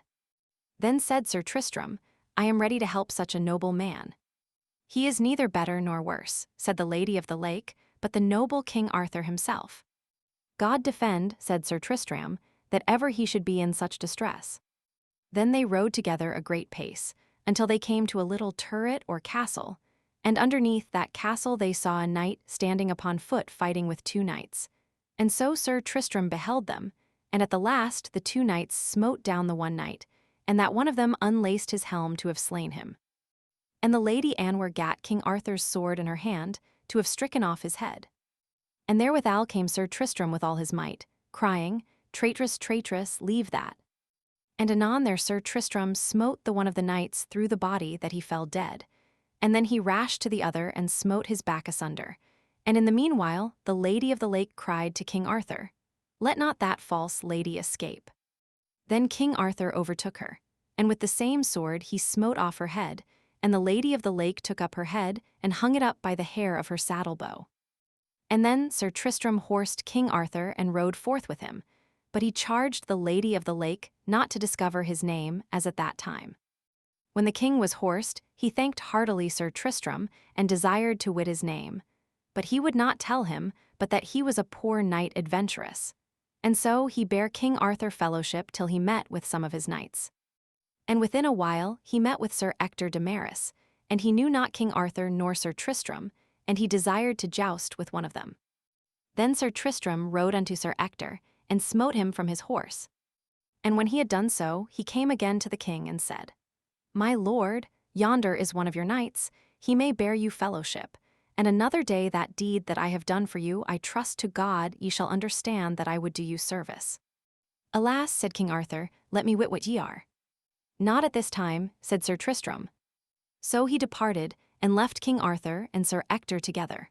Then said Sir Tristram, I am ready to help such a noble man. He is neither better nor worse, said the Lady of the Lake, but the noble King Arthur himself. God defend, said Sir Tristram, that ever he should be in such distress. Then they rode together a great pace, until they came to a little turret or castle, and underneath that castle they saw a knight standing upon foot fighting with 2 knights. And so Sir Tristram beheld them, and at the last the 2 knights smote down the one knight, and that one of them unlaced his helm to have slain him. And the Lady Anwer gat King Arthur's sword in her hand, to have stricken off his head. And therewithal came Sir Tristram with all his might, crying, Traitress, traitress, leave that. And anon there Sir Tristram smote the one of the knights through the body that he fell dead, and then he rashed to the other and smote his back asunder. And in the meanwhile the Lady of the Lake cried to King Arthur, Let not that false lady escape. Then King Arthur overtook her, and with the same sword he smote off her head, and the Lady of the Lake took up her head and hung it up by the hair of her saddle bow. And then Sir Tristram horsed King Arthur and rode forth with him, but he charged the Lady of the Lake not to discover his name as at that time. When the king was horsed, he thanked heartily Sir Tristram and desired to wit his name, but he would not tell him but that he was a poor knight adventurous. And so he bare King Arthur fellowship till he met with some of his knights. And within a while he met with Sir Ector de Maris, and he knew not King Arthur nor Sir Tristram, and he desired to joust with one of them. Then Sir Tristram rode unto Sir Ector, and smote him from his horse. And when he had done so, he came again to the king and said, My lord, yonder is one of your knights, he may bear you fellowship, and another day that deed that I have done for you I trust to God ye shall understand that I would do you service. Alas, said King Arthur, let me wit what ye are. Not at this time, said Sir Tristram. So he departed, and left King Arthur and Sir Ector together.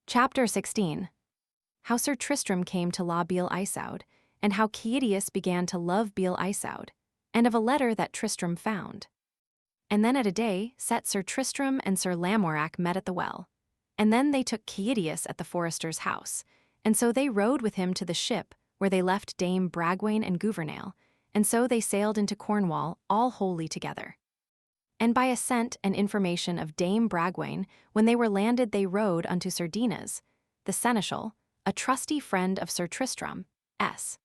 Chapter 16. How Sir Tristram came to La Beale Isoud, and how Caius began to love Beale Isoud, and of a letter that Tristram found. And then at a day set Sir Tristram and Sir Lamorak met at the well, and then they took Caius at the forester's house, and so they rode with him to the ship where they left Dame Bragwaine and Gouvernail, and so they sailed into Cornwall all wholly together. And by assent and information of Dame Bragwaine, when they were landed they rode unto Sir Dinas, the seneschal, a trusty friend of Sir Tristram, s.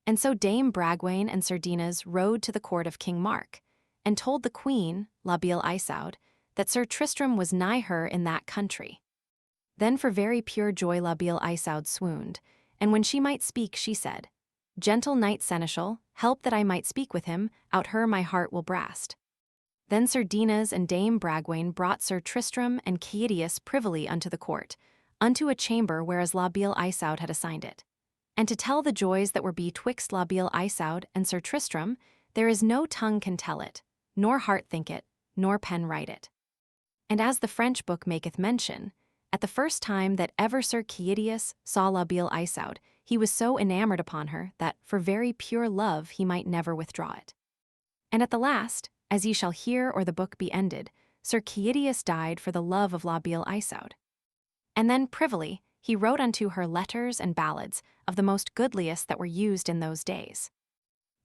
And so Dame Bragwaine and Sir Dinas rode to the court of King Mark, and told the queen, La Beale Isoud, that Sir Tristram was nigh her in that country. Then for very pure joy La Beale Isoud swooned, and when she might speak she said, Gentle knight seneschal, help that I might speak with him, out her my heart will brast. Then Sir Dinas and Dame Bragwaine brought Sir Tristram and Caius privily unto the court, unto a chamber whereas La Beale Isoud had assigned it. And to tell the joys that were betwixt La Beale Isoud and Sir Tristram, there is no tongue can tell it, nor heart think it, nor pen write it. And as the French book maketh mention, at the first time that ever Sir Caius saw La Beale Isoud, he was so enamored upon her that for very pure love he might never withdraw it. And at the last, as ye shall hear or the book be ended, Sir Caius died for the love of La Beale Isoud. And then privily he wrote unto her letters and ballads of the most goodliest that were used in those days.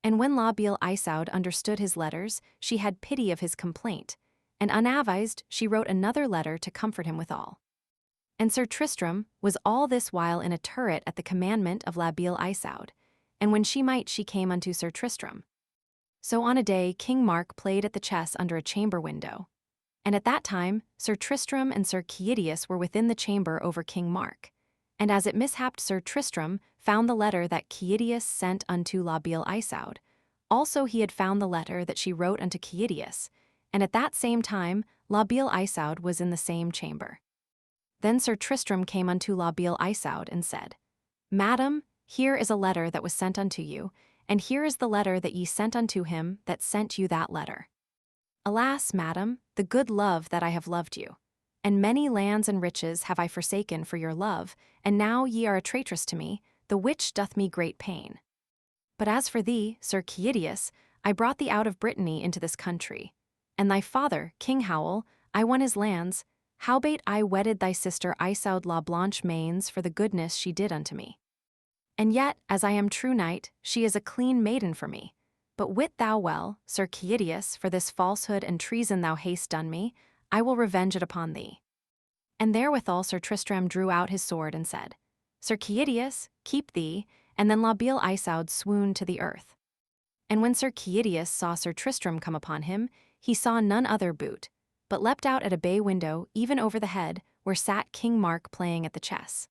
And when La Beale Isoud understood his letters, she had pity of his complaint, and unavised she wrote another letter to comfort him withal. And Sir Tristram was all this while in a turret at the commandment of La Beale Isoud, and when she might she came unto Sir Tristram. So on a day King Mark played at the chess under a chamber window, and at that time Sir Tristram and Sir Caius were within the chamber over King Mark. And as it mishapped Sir Tristram found the letter that Caius sent unto La Beale Isoud, also he had found the letter that she wrote unto Caius, and at that same time La Beale Isoud was in the same chamber. Then Sir Tristram came unto La Beale Isoud and said, Madam, here is a letter that was sent unto you, and here is the letter that ye sent unto him that sent you that letter. Alas, madam, the good love that I have loved you, and many lands and riches have I forsaken for your love, and now ye are a traitress to me, the which doth me great pain. But as for thee, Sir Caius, I brought thee out of Brittany into this country, and thy father, King Howell, I won his lands, howbeit I wedded thy sister Isoud la Blanche Mains for the goodness she did unto me. And yet, as I am true knight, she is a clean maiden for me. But wit thou well, Sir Caius, for this falsehood and treason thou hast done me, I will revenge it upon thee. And therewithal Sir Tristram drew out his sword and said, Sir Caius, keep thee, and then La Beale Isoud swooned to the earth. And when Sir Caius saw Sir Tristram come upon him, he saw none other boot, but leapt out at a bay window even over the head, where sat King Mark playing at the chess.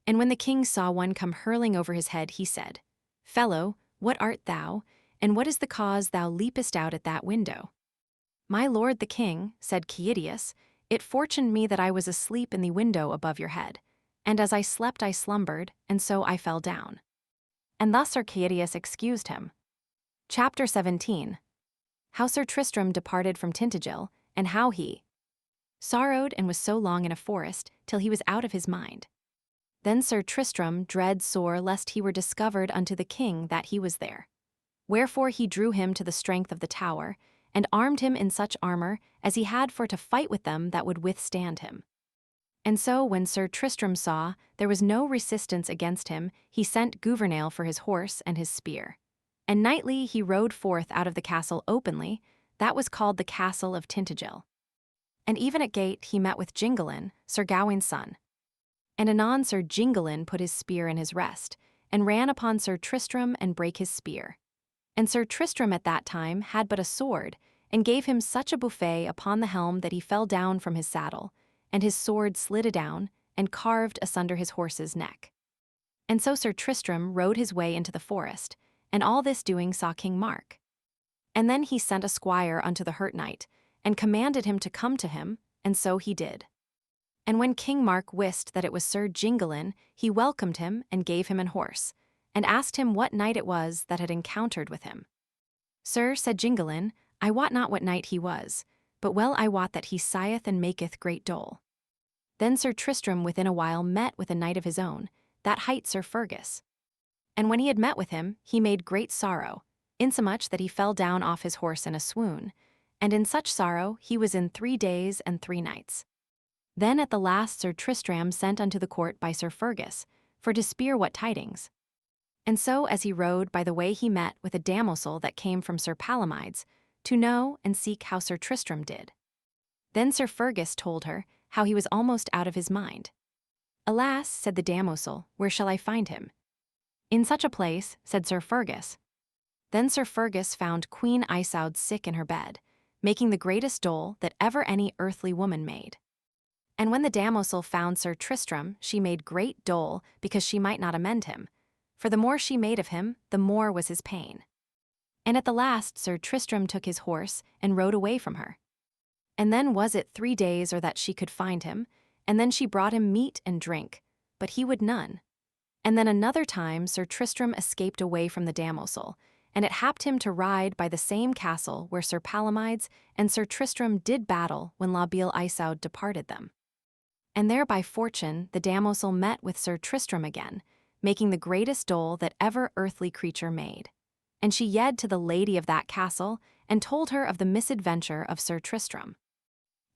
And when the king saw one come hurling over his head, he said, Fellow, what art thou, and what is the cause thou leapest out at that window? My lord the king, said Caius, it fortuned me that I was asleep in the window above your head, and as I slept I slumbered, and so I fell down. And thus Sir Caius excused him. Chapter 17. How Sir Tristram departed from Tintagel, and how he sorrowed and was so long in a forest, till he was out of his mind. Then Sir Tristram dread sore lest he were discovered unto the king that he was there. Wherefore he drew him to the strength of the tower, and armed him in such armor as he had for to fight with them that would withstand him. And so when Sir Tristram saw there was no resistance against him, he sent Gouvernail for his horse and his spear. And nightly he rode forth out of the castle openly, that was called the Castle of Tintagel. And even at gate he met with Gingalin, Sir Gawaine's son. And anon Sir Gingalin put his spear in his rest, and ran upon Sir Tristram and brake his spear. And Sir Tristram at that time had but a sword, and gave him such a buffet upon the helm that he fell down from his saddle, and his sword slid adown, and carved asunder his horse's neck. And so Sir Tristram rode his way into the forest, and all this doing saw King Mark. And then he sent a squire unto the hurt knight, and commanded him to come to him, and so he did. And when King Mark wist that it was Sir Gingalin, he welcomed him and gave him an horse, and asked him what knight it was that had encountered with him. Sir, said Gingalin, I wot not what knight he was, but well I wot that he sigheth and maketh great dole. Then Sir Tristram within a while met with a knight of his own, that hight Sir Fergus. And when he had met with him, he made great sorrow, insomuch that he fell down off his horse in a swoon, and in such sorrow he was in 3 days and 3 nights. Then at the last Sir Tristram sent unto the court by Sir Fergus, for to speer what tidings. And so as he rode by the way he met with a damosel that came from Sir Palamides, to know and seek how Sir Tristram did. Then Sir Fergus told her how he was almost out of his mind. Alas, said the damosel, where shall I find him? In such a place, said Sir Fergus. Then Sir Fergus found Queen Isoud sick in her bed, making the greatest dole that ever any earthly woman made. And when the damosel found Sir Tristram, she made great dole because she might not amend him, for the more she made of him, the more was his pain. And at the last Sir Tristram took his horse and rode away from her. And then was it 3 days or that she could find him, and then she brought him meat and drink, but he would none. And then another time Sir Tristram escaped away from the damosel, and it happed him to ride by the same castle where Sir Palamides and Sir Tristram did battle when La Beale Isoud departed them. And there by fortune the damosel met with Sir Tristram again, making the greatest dole that ever earthly creature made. And she yede to the lady of that castle, and told her of the misadventure of Sir Tristram.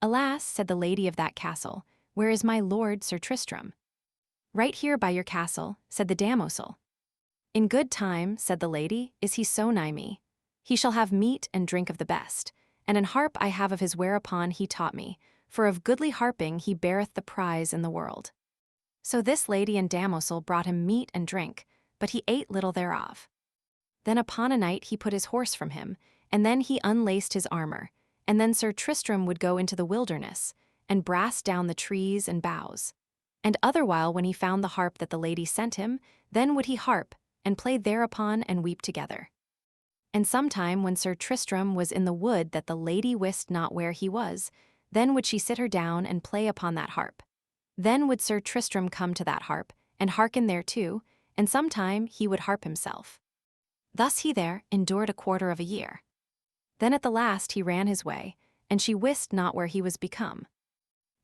Alas, said the lady of that castle, where is my lord Sir Tristram? Right here by your castle, said the damosel. In good time, said the lady, is he so nigh me. He shall have meat and drink of the best, and an harp I have of his whereupon he taught me, for of goodly harping he beareth the prize in the world. So this lady and damosel brought him meat and drink, but he ate little thereof. Then upon a night he put his horse from him, and then he unlaced his armor, and then Sir Tristram would go into the wilderness, and brast down the trees and boughs. And otherwhile when he found the harp that the lady sent him, then would he harp, and play thereupon and weep together. And sometime when Sir Tristram was in the wood that the lady wist not where he was, then would she sit her down and play upon that harp. Then would Sir Tristram come to that harp, and hearken thereto, and sometime he would harp himself. Thus he there endured a 1/4 of a year. Then at the last he ran his way, and she wist not where he was become.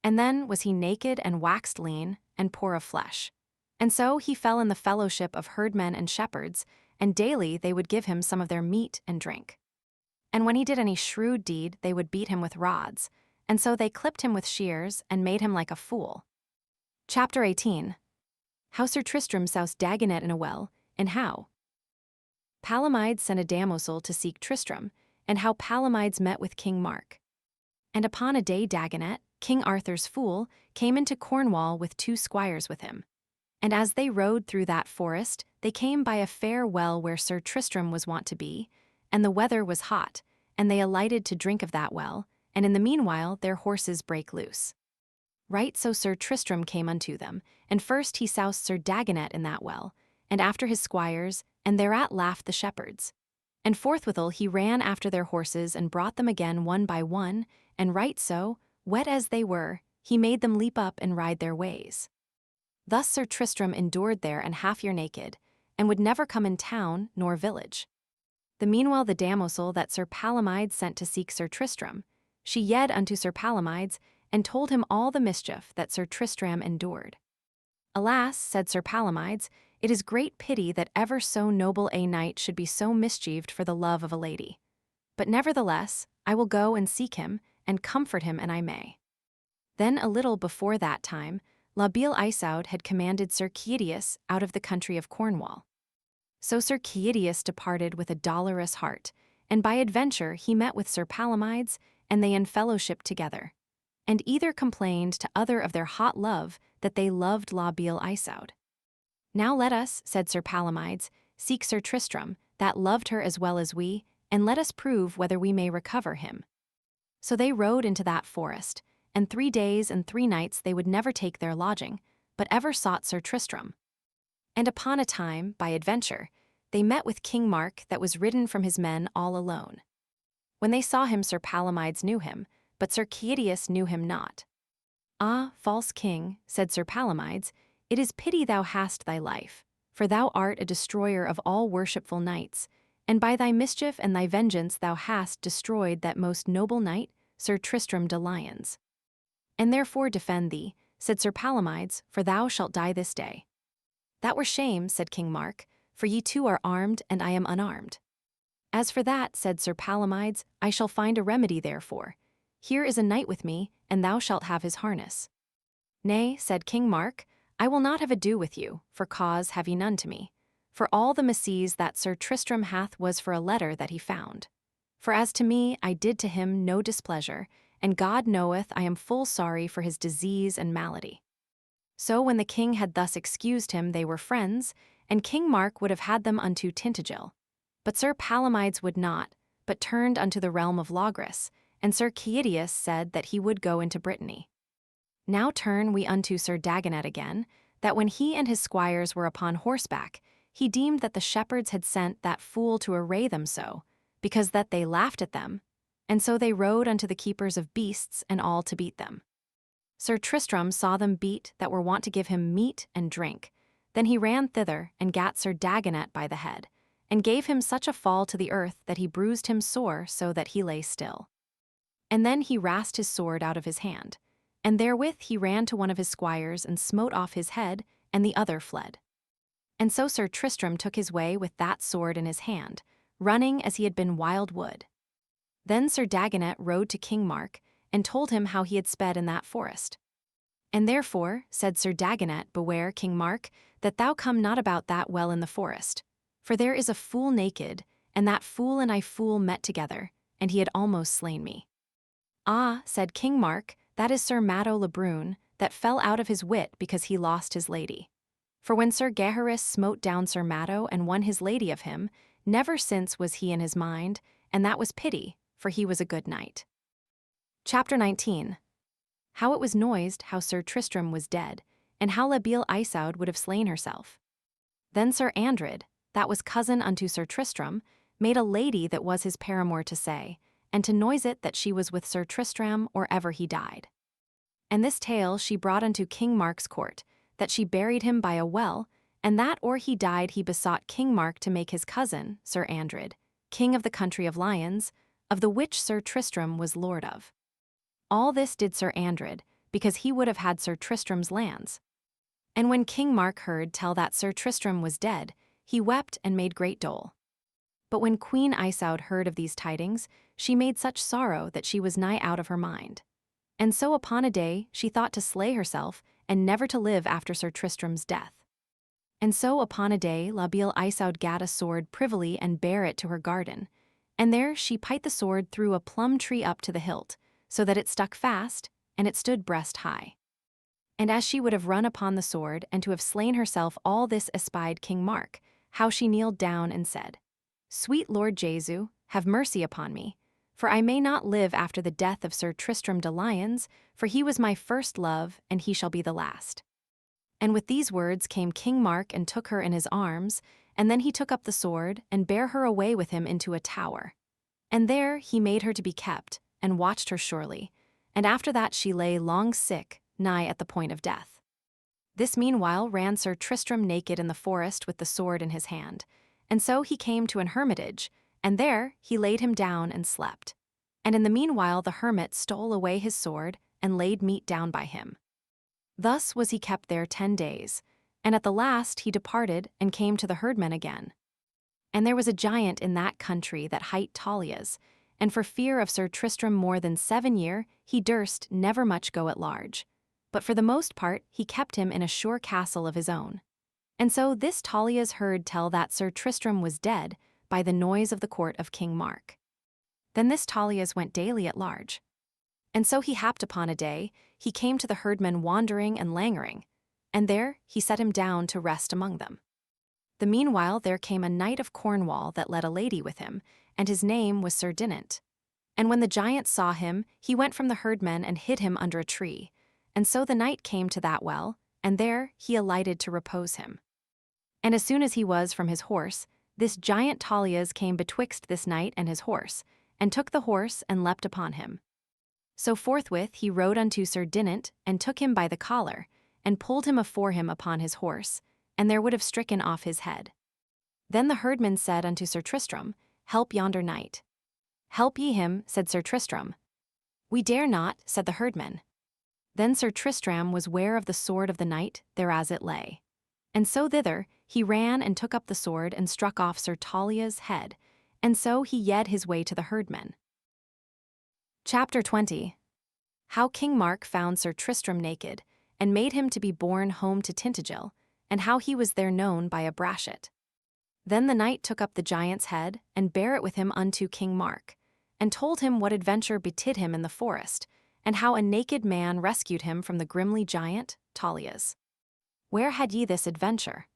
And then was he naked and waxed lean, and poor of flesh. And so he fell in the fellowship of herdmen and shepherds, and daily they would give him some of their meat and drink. And when he did any shrewd deed, they would beat him with rods, and so they clipped him with shears, and made him like a fool. Chapter 18. How Sir Tristram soused Dagonet in a well, and how Palamides sent a damosel to seek Tristram, and how Palamides met with King Mark. And upon a day Dagonet, King Arthur's fool, came into Cornwall with 2 squires with him. And as they rode through that forest, they came by a fair well where Sir Tristram was wont to be, and the weather was hot, and they alighted to drink of that well, and in the meanwhile their horses brake loose. Right so Sir Tristram came unto them, and first he soused Sir Dagonet in that well, and after his squires, and thereat laughed the shepherds. And forthwithal he ran after their horses and brought them again one by one, and right so, wet as they were, he made them leap up and ride their ways. Thus Sir Tristram endured there an half year naked, and would never come in town nor village. The meanwhile the damosel that Sir Palamides sent to seek Sir Tristram, she yede unto Sir Palamides, and told him all the mischief that Sir Tristram endured. Alas, said Sir Palamides, it is great pity that ever so noble a knight should be so mischieved for the love of a lady. but nevertheless, I will go and seek him, and comfort him an I may. Then a little before that time, La Beale Isaud had commanded Sir Keidius out of the country of Cornwall. So Sir Keidius departed with a dolorous heart, and by adventure he met with Sir Palomides, and they enfellowshipped together. And either complained to other of their hot love that they loved La Beale Isaud. Now let us, said Sir Palomides, seek Sir Tristram, that loved her as well as we, and let us prove whether we may recover him. So they rode into that forest, and 3 days and 3 nights they would never take their lodging, but ever sought Sir Tristram. And upon a time, by adventure, they met with King Mark that was ridden from his men all alone. When they saw him, Sir Palomides knew him, but Sir Keidius knew him not. Ah, false king, said Sir Palomides, it is pity thou hast thy life, for thou art a destroyer of all worshipful knights, and by thy mischief and thy vengeance thou hast destroyed that most noble knight, Sir Tristram de Lyons. And therefore defend thee, said Sir Palomides, for thou shalt die this day. That were shame, said King Mark, for ye two are armed and I am unarmed. As for that, said Sir Palomides, I shall find a remedy therefore. Here is a knight with me, and thou shalt have his harness. Nay, said King Mark, I will not have ado with you, for cause have ye none to me. For all the missees that Sir Tristram hath was for a letter that he found. For as to me, I did to him no displeasure, and God knoweth I am full sorry for his disease and malady. So when the king had thus excused him, they were friends, and King Mark would have had them unto Tintagel. But Sir Palomides would not, but turned unto the realm of Logres, and Sir Keidius said that he would go into Brittany. Now turn we unto Sir Dagonet again, that when he and his squires were upon horseback, he deemed that the shepherds had sent that fool to array them so, because that they laughed at them, and so they rode unto the keepers of beasts and all to beat them. Sir Tristram saw them beat that were wont to give him meat and drink. Then he ran thither and gat Sir Dagonet by the head, and gave him such a fall to the earth that he bruised him sore so that he lay still. And then he wrast his sword out of his hand, and therewith he ran to one of his squires and smote off his head, and the other fled. And so Sir Tristram took his way with that sword in his hand, running as he had been wild wood. Then Sir Dagonet rode to King Mark, and told him how he had sped in that forest. And therefore, said Sir Dagonet, beware, King Mark, that thou come not about that well in the forest. For there is a fool naked, and that fool and I fool met together, and he had almost slain me. Ah, said King Mark, that is Sir Matto le Brun, that fell out of his wit because he lost his lady. For when Sir Gaheris smote down Sir Matto and won his lady of him, never since was he in his mind, and that was pity, for he was a good knight. Chapter 19. How it was noised how Sir Tristram was dead, and how La Beale Isaud would have slain herself. Then Sir Andred, that was cousin unto Sir Tristram, made a lady that was his paramour to say, and to noise it that she was with Sir Tristram or ever he died. And this tale she brought unto King Mark's court, that she buried him by a well, and that or he died he besought King Mark to make his cousin, Sir Andred, king of the country of Lyons, of the which Sir Tristram was lord of. All this did Sir Andred, because he would have had Sir Tristram's lands. And when King Mark heard tell that Sir Tristram was dead, he wept and made great dole. But when Queen Isaud heard of these tidings, she made such sorrow that she was nigh out of her mind. And so upon a day she thought to slay herself, and never to live after Sir Tristram's death. And so upon a day La Beale Isaud gat a sword privily and bare it to her garden, and there she pight the sword through a plum tree up to the hilt, so that it stuck fast, and it stood breast high. And as she would have run upon the sword, and to have slain herself, all this espied King Mark, how she kneeled down and said, Sweet Lord Jesu, have mercy upon me, for I may not live after the death of Sir Tristram de Lyons, for he was my first love, and he shall be the last. And with these words came King Mark and took her in his arms, and then he took up the sword, and bare her away with him into a tower. And there he made her to be kept, and watched her surely, and after that she lay long sick, nigh at the point of death. This meanwhile ran Sir Tristram naked in the forest with the sword in his hand, and so he came to an hermitage, and there he laid him down and slept. And in the meanwhile the hermit stole away his sword, and laid meat down by him. Thus was he kept there 10 days, and at the last he departed and came to the herdmen again. And there was a giant in that country that hight Talias, and for fear of Sir Tristram more than 7 year, he durst never much go at large. But for the most part he kept him in a sure castle of his own. And so this Talias heard tell that Sir Tristram was dead by the noise of the court of King Mark. Then this Talias went daily at large. And so he happed upon a day, he came to the herdmen wandering and languoring, and there he set him down to rest among them. The meanwhile there came a knight of Cornwall that led a lady with him, and his name was Sir Dinant. And when the giant saw him, he went from the herdmen and hid him under a tree. And so the knight came to that well, and there he alighted to repose him. And as soon as he was from his horse, this giant Talias came betwixt this knight and his horse, and took the horse and leapt upon him. So forthwith he rode unto Sir Dinant, and took him by the collar, and pulled him afore him upon his horse, and there would have stricken off his head. Then the herdman said unto Sir Tristram, Help yonder knight. Help ye him, said Sir Tristram. We dare not, said the herdman. Then Sir Tristram was ware of the sword of the knight, thereas it lay. And so thither he ran and took up the sword and struck off Sir Talias' head, and so he yed his way to the herdmen. Chapter 20. How King Mark found Sir Tristram naked, and made him to be borne home to Tintagel, and how he was there known by a brachet. Then the knight took up the giant's head, and bare it with him unto King Mark, and told him what adventure betid him in the forest, and how a naked man rescued him from the grimly giant, Talias. Where had ye this adventure?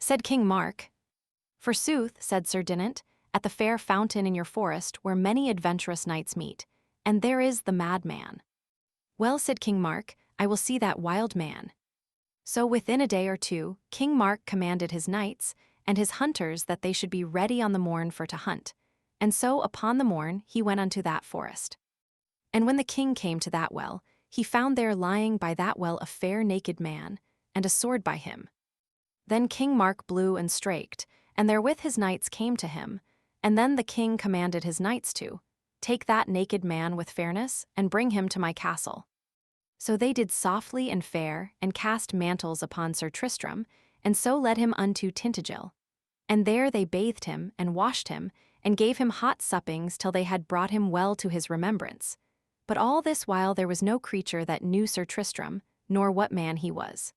Said King Mark. Forsooth, said Sir Dinant, at the fair fountain in your forest where many adventurous knights meet, and there is the madman. Well, said King Mark, I will see that wild man. So within a day or two, King Mark commanded his knights and his hunters that they should be ready on the morn for to hunt, and so upon the morn he went unto that forest. And when the king came to that well, he found there lying by that well a fair naked man, and a sword by him. Then King Mark blew and straked, and therewith his knights came to him, and then the king commanded his knights to take that naked man with fairness, and bring him to my castle. So they did softly and fair, and cast mantles upon Sir Tristram, and so led him unto Tintagel. And there they bathed him, and washed him, and gave him hot suppings till they had brought him well to his remembrance. But all this while there was no creature that knew Sir Tristram, nor what man he was.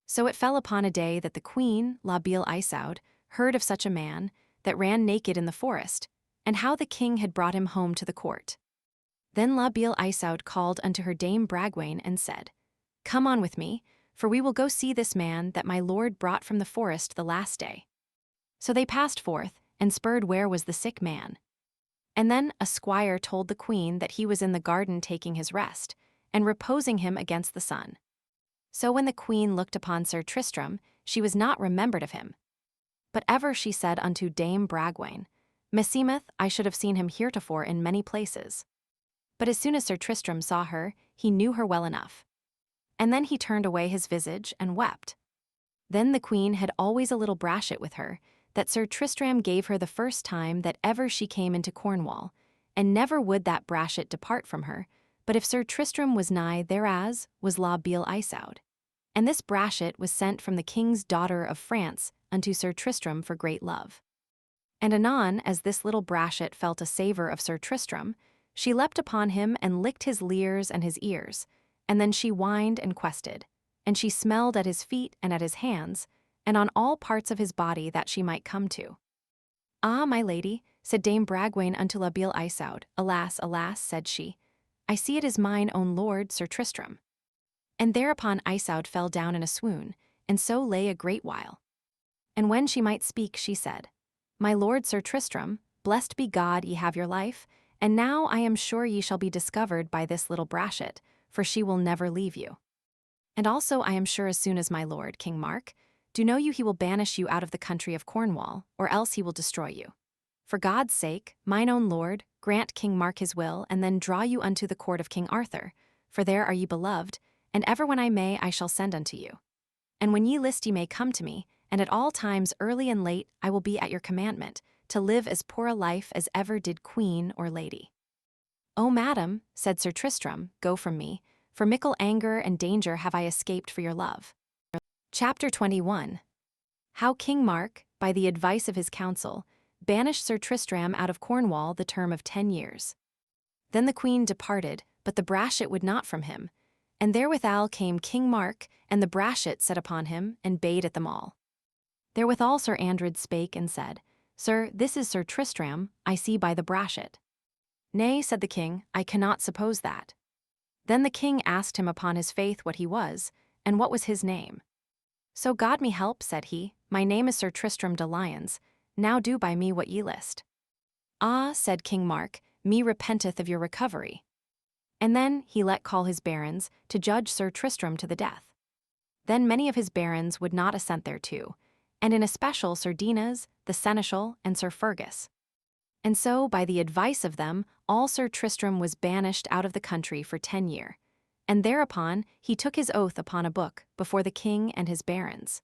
So it fell upon a day that the queen, La Beale Isoud, heard of such a man, that ran naked in the forest, and how the king had brought him home to the court. Then La Beale Isoud called unto her Dame Bragwaine, and said, Come on with me, for we will go see this man that my lord brought from the forest the last day. So they passed forth, and spurred where was the sick man. And then a squire told the queen that he was in the garden taking his rest, and reposing him against the sun. So when the queen looked upon Sir Tristram, she was not remembered of him. But ever she said unto Dame Bragwaine, Meseemeth I should have seen him heretofore in many places. But as soon as Sir Tristram saw her, he knew her well enough. And then he turned away his visage and wept. Then the queen had always a little brachet with her, that Sir Tristram gave her the first time that ever she came into Cornwall, and never would that brachet depart from her, but if Sir Tristram was nigh thereas was La Beale Isoud. And this brachet was sent from the king's daughter of France unto Sir Tristram for great love. And anon, as this little brachet felt a savour of Sir Tristram, she leapt upon him and licked his leers and his ears, and then she whined and quested, and she smelled at his feet and at his hands, and on all parts of his body that she might come to. Ah, my lady, said Dame Bragwaine unto La Beale Isoud, alas, alas, said she, I see it is mine own lord, Sir Tristram. And thereupon Isoud fell down in a swoon, and so lay a great while. And when she might speak, she said, My lord Sir Tristram, blessed be God ye have your life, and now I am sure ye shall be discovered by this little brachet, for she will never leave you. And also I am sure as soon as my lord, King Mark, do know you he will banish you out of the country of Cornwall, or else he will destroy you. For God's sake, mine own lord, grant King Mark his will, and then draw you unto the court of King Arthur, for there are ye beloved, and ever when I may I shall send unto you. And when ye list ye may come to me, and at all times early and late I will be at your commandment, to live as poor a life as ever did queen or lady. O madam, said Sir Tristram, go from me, for mickle anger and danger have I escaped for your love. Chapter 21. How King Mark, by the advice of his council, banished Sir Tristram out of Cornwall the term of 10 years. Then the queen departed, but the brachet would not from him. And therewithal came King Mark, and the brachet set upon him, and bade at them all. Therewithal Sir Andred spake and said, Sir, this is Sir Tristram, I see by the brachet. Nay, said the king, I cannot suppose that. Then the king asked him upon his faith what he was, and what was his name. So God me help, said he, my name is Sir Tristram de Lyons, now do by me what ye list. Ah, said King Mark, me repenteth of your recovery. And then he let call his barons, to judge Sir Tristram to the death. Then many of his barons would not assent thereto, and in especial Sir Dinas, the seneschal, and Sir Fergus. And so, by the advice of them, all Sir Tristram was banished out of the country for 10 years. And thereupon he took his oath upon a book before the king and his barons.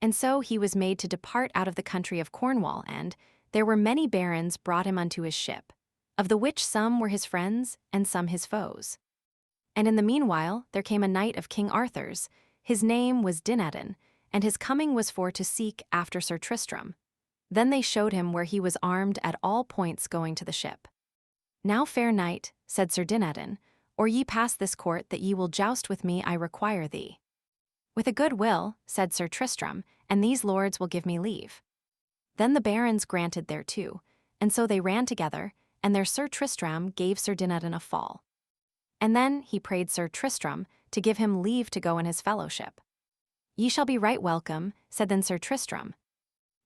And so he was made to depart out of the country of Cornwall, and there were many barons brought him unto his ship, of the which some were his friends, and some his foes. And in the meanwhile there came a knight of King Arthur's, his name was Dinadan, and his coming was for to seek after Sir Tristram. Then they showed him where he was armed at all points going to the ship. Now, fair knight, said Sir Dinadan, or ye pass this court that ye will joust with me, I require thee. With a good will, said Sir Tristram, and these lords will give me leave. Then the barons granted thereto, and so they ran together, and their Sir Tristram gave Sir Dinadan a fall. And then he prayed Sir Tristram to give him leave to go in his fellowship. Ye shall be right welcome, said then Sir Tristram.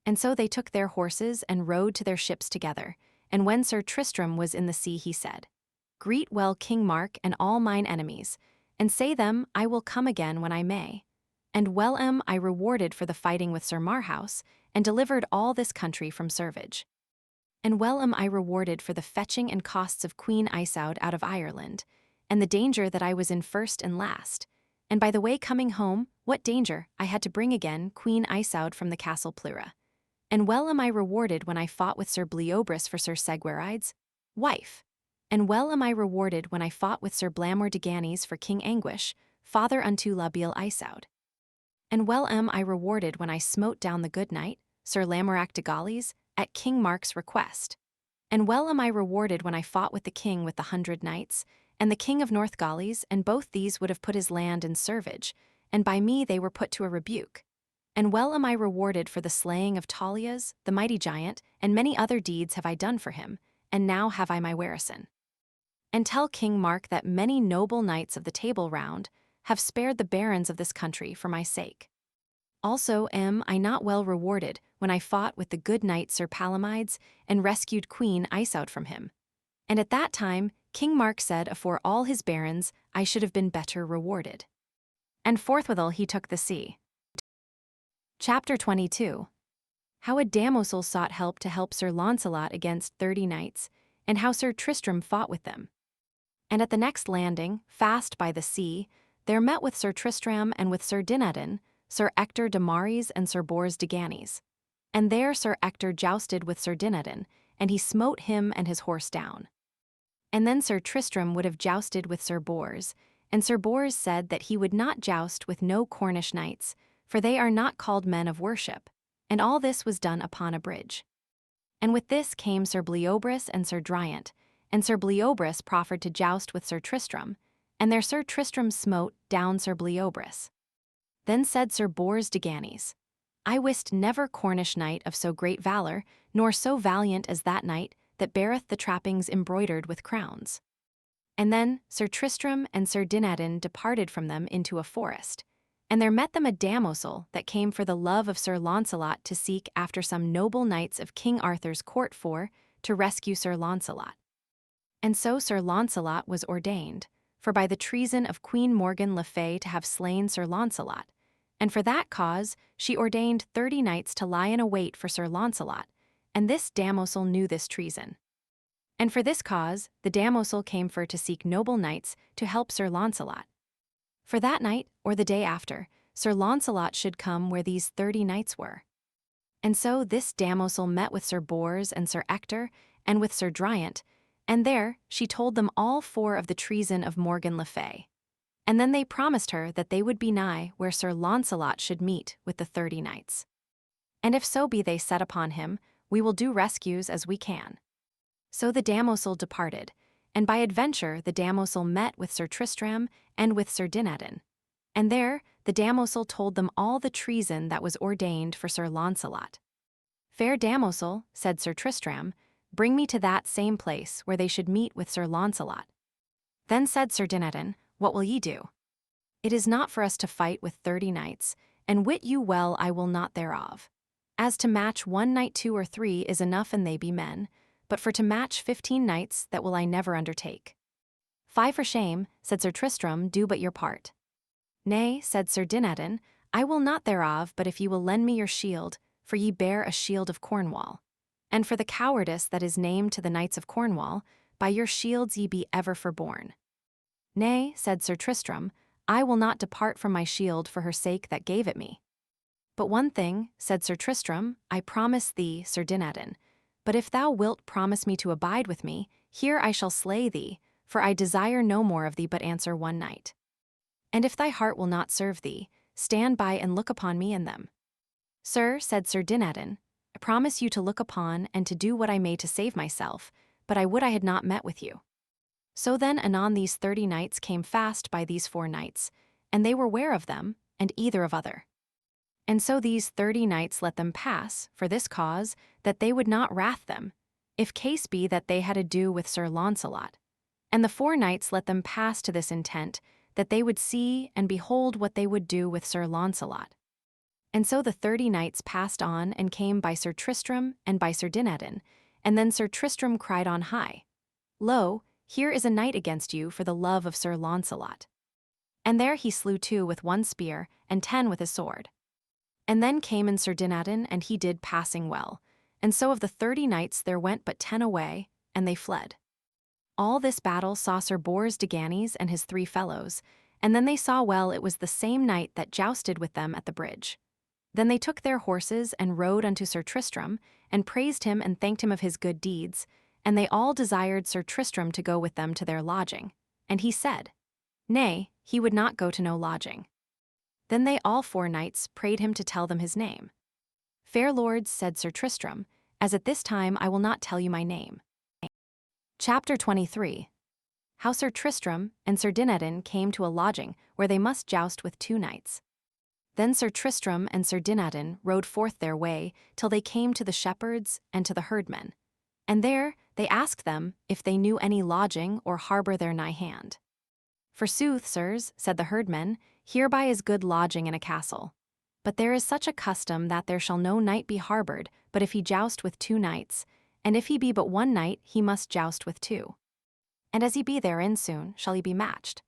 And so they took their horses and rode to their ships together, and when Sir Tristram was in the sea he said, Greet well King Mark and all mine enemies, and say them I will come again when I may. And well am I rewarded for the fighting with Sir Marhaus, and delivered all this country from servage. And well am I rewarded for the fetching and costs of Queen Isoud out of Ireland, and the danger that I was in first and last, and by the way coming home, what danger I had to bring again Queen Isoud from the castle Plura. And well am I rewarded when I fought with Sir Bleobrus for Sir Segwarides' wife. And well am I rewarded when I fought with Sir Blamor de Ganys for King Anguish, father unto La Beale Isoud. And well am I rewarded when I smote down the good knight, Sir Lamorak de Gaulies, at King Mark's request. And well am I rewarded when I fought with the king with the 100 knights, and the king of North Gaulies, and both these would have put his land in servage, and by me they were put to a rebuke. And well am I rewarded for the slaying of Talias, the mighty giant, and many other deeds have I done for him, and now have I my warison. And tell King Mark that many noble knights of the Table Round have spared the barons of this country for my sake. Also am I not well rewarded when I fought with the good knight Sir Palamides and rescued Queen Isoud from him. And at that time King Mark said afore all his barons I should have been better rewarded. And forthwithal he took the sea. Chapter 22. How a damosel sought help to help Sir Launcelot against 30 knights, and how Sir Tristram fought with them. And at the next landing, fast by the sea, there met with Sir Tristram and with Sir Dinadan, Sir Ector de Maris and Sir Bors de Ganys. And there Sir Ector jousted with Sir Dinadan, and he smote him and his horse down. And then Sir Tristram would have jousted with Sir Bors, and Sir Bors said that he would not joust with no Cornish knights, for they are not called men of worship, and all this was done upon a bridge. And with this came Sir Bleobrus and Sir Driant, and Sir Bleobrus proffered to joust with Sir Tristram, and there Sir Tristram smote down Sir Bleobrus. Then said Sir Bors de Ganys, I wist never Cornish knight of so great valor, nor so valiant as that knight that beareth the trappings embroidered with crowns. And then Sir Tristram and Sir Dinadan departed from them into a forest, and there met them a damosel that came for the love of Sir Launcelot to seek after some noble knights of King Arthur's court to rescue Sir Launcelot. And so Sir Launcelot was ordained, for by the treason of Queen Morgan le Fay to have slain Sir Launcelot, and for that cause she ordained 30 knights to lie in await for Sir Launcelot, and this damosel knew this treason. And for this cause the damosel came for to seek noble knights to help Sir Launcelot. For that night, or the day after, Sir Launcelot should come where these 30 knights were. And so this damosel met with Sir Bors and Sir Ector, and with Sir Driant, and there she told them all 4 of the treason of Morgan le Fay. And then they promised her that they would be nigh where Sir Launcelot should meet with the 30 knights. And if so be they set upon him, we will do rescues as we can." So the damoiselle departed, and by adventure the damoiselle met with Sir Tristram and with Sir Dinadan. And there the damoiselle told them all the treason that was ordained for Sir Launcelot. "Fair damoiselle," said Sir Tristram, "bring me to that same place where they should meet with Sir Launcelot." Then said Sir Dinadan, "What will ye do? It is not for us to fight with 30 knights, and wit you well I will not thereof. As to match 1 knight 2 or 3 is enough and they be men, but for to match 15 knights that will I never undertake." "Fie for shame," said Sir Tristram, "do but your part." "Nay," said Sir Dinadan, "I will not thereof, but if ye will lend me your shield, for ye bear a shield of Cornwall. And for the cowardice that is named to the knights of Cornwall, by your shields ye be ever forborne." "Nay," said Sir Tristram, "I will not depart from my shield for her sake that gave it me." "But one thing," said Sir Tristram, "I promise thee, Sir Dinadan, but if thou wilt promise me to abide with me, here I shall slay thee, for I desire no more of thee but answer one knight. And if thy heart will not serve thee, stand by and look upon me and them." "Sir," said Sir Dinadan, "I promise you to look upon and to do what I may to save myself, but I would I had not met with you." So then anon these 30 knights came fast by these 4 knights, and they were ware of them, and either of other. And so these 30 knights let them pass, for this cause, that they would not wrath them, if case be that they had ado with Sir Launcelot. And the 4 knights let them pass to this intent, that they would see and behold what they would do with Sir Launcelot. And so the 30 knights passed on and came by Sir Tristram and by Sir Dinadan, and then Sir Tristram cried on high, "Lo, here is a knight against you for the love of Sir Launcelot." And there he slew 2 with 1 spear, and 10 with his sword. And then came in Sir Dinadan, and he did passing well, and so of the 30 knights there went but 10 away, and they fled. All this battle saw Sir Bors de Ganis and his 3 fellows, and then they saw well it was the same knight that jousted with them at the bridge. Then they took their horses and rode unto Sir Tristram, and praised him and thanked him of his good deeds, and they all desired Sir Tristram to go with them to their lodging. And he said, nay, he would not go to no lodging. Then they all 4 knights prayed him to tell them his name. "Fair lords," said Sir Tristram, "as at this time I will not tell you my name." Chapter 23. How Sir Tristram and Sir Dinadan came to a lodging where they must joust with 2 knights. Then Sir Tristram and Sir Dinadan rode forth their way till they came to the shepherds and to the herdmen. And there they asked them if they knew any lodging or harbour there nigh hand. "Forsooth, sirs," said the herdmen, "hereby is good lodging in a castle. But there is such a custom that there shall no knight be harboured but if he joust with 2 knights, and if he be but 1 knight he must joust with 2. And as he be therein soon, shall he be matched."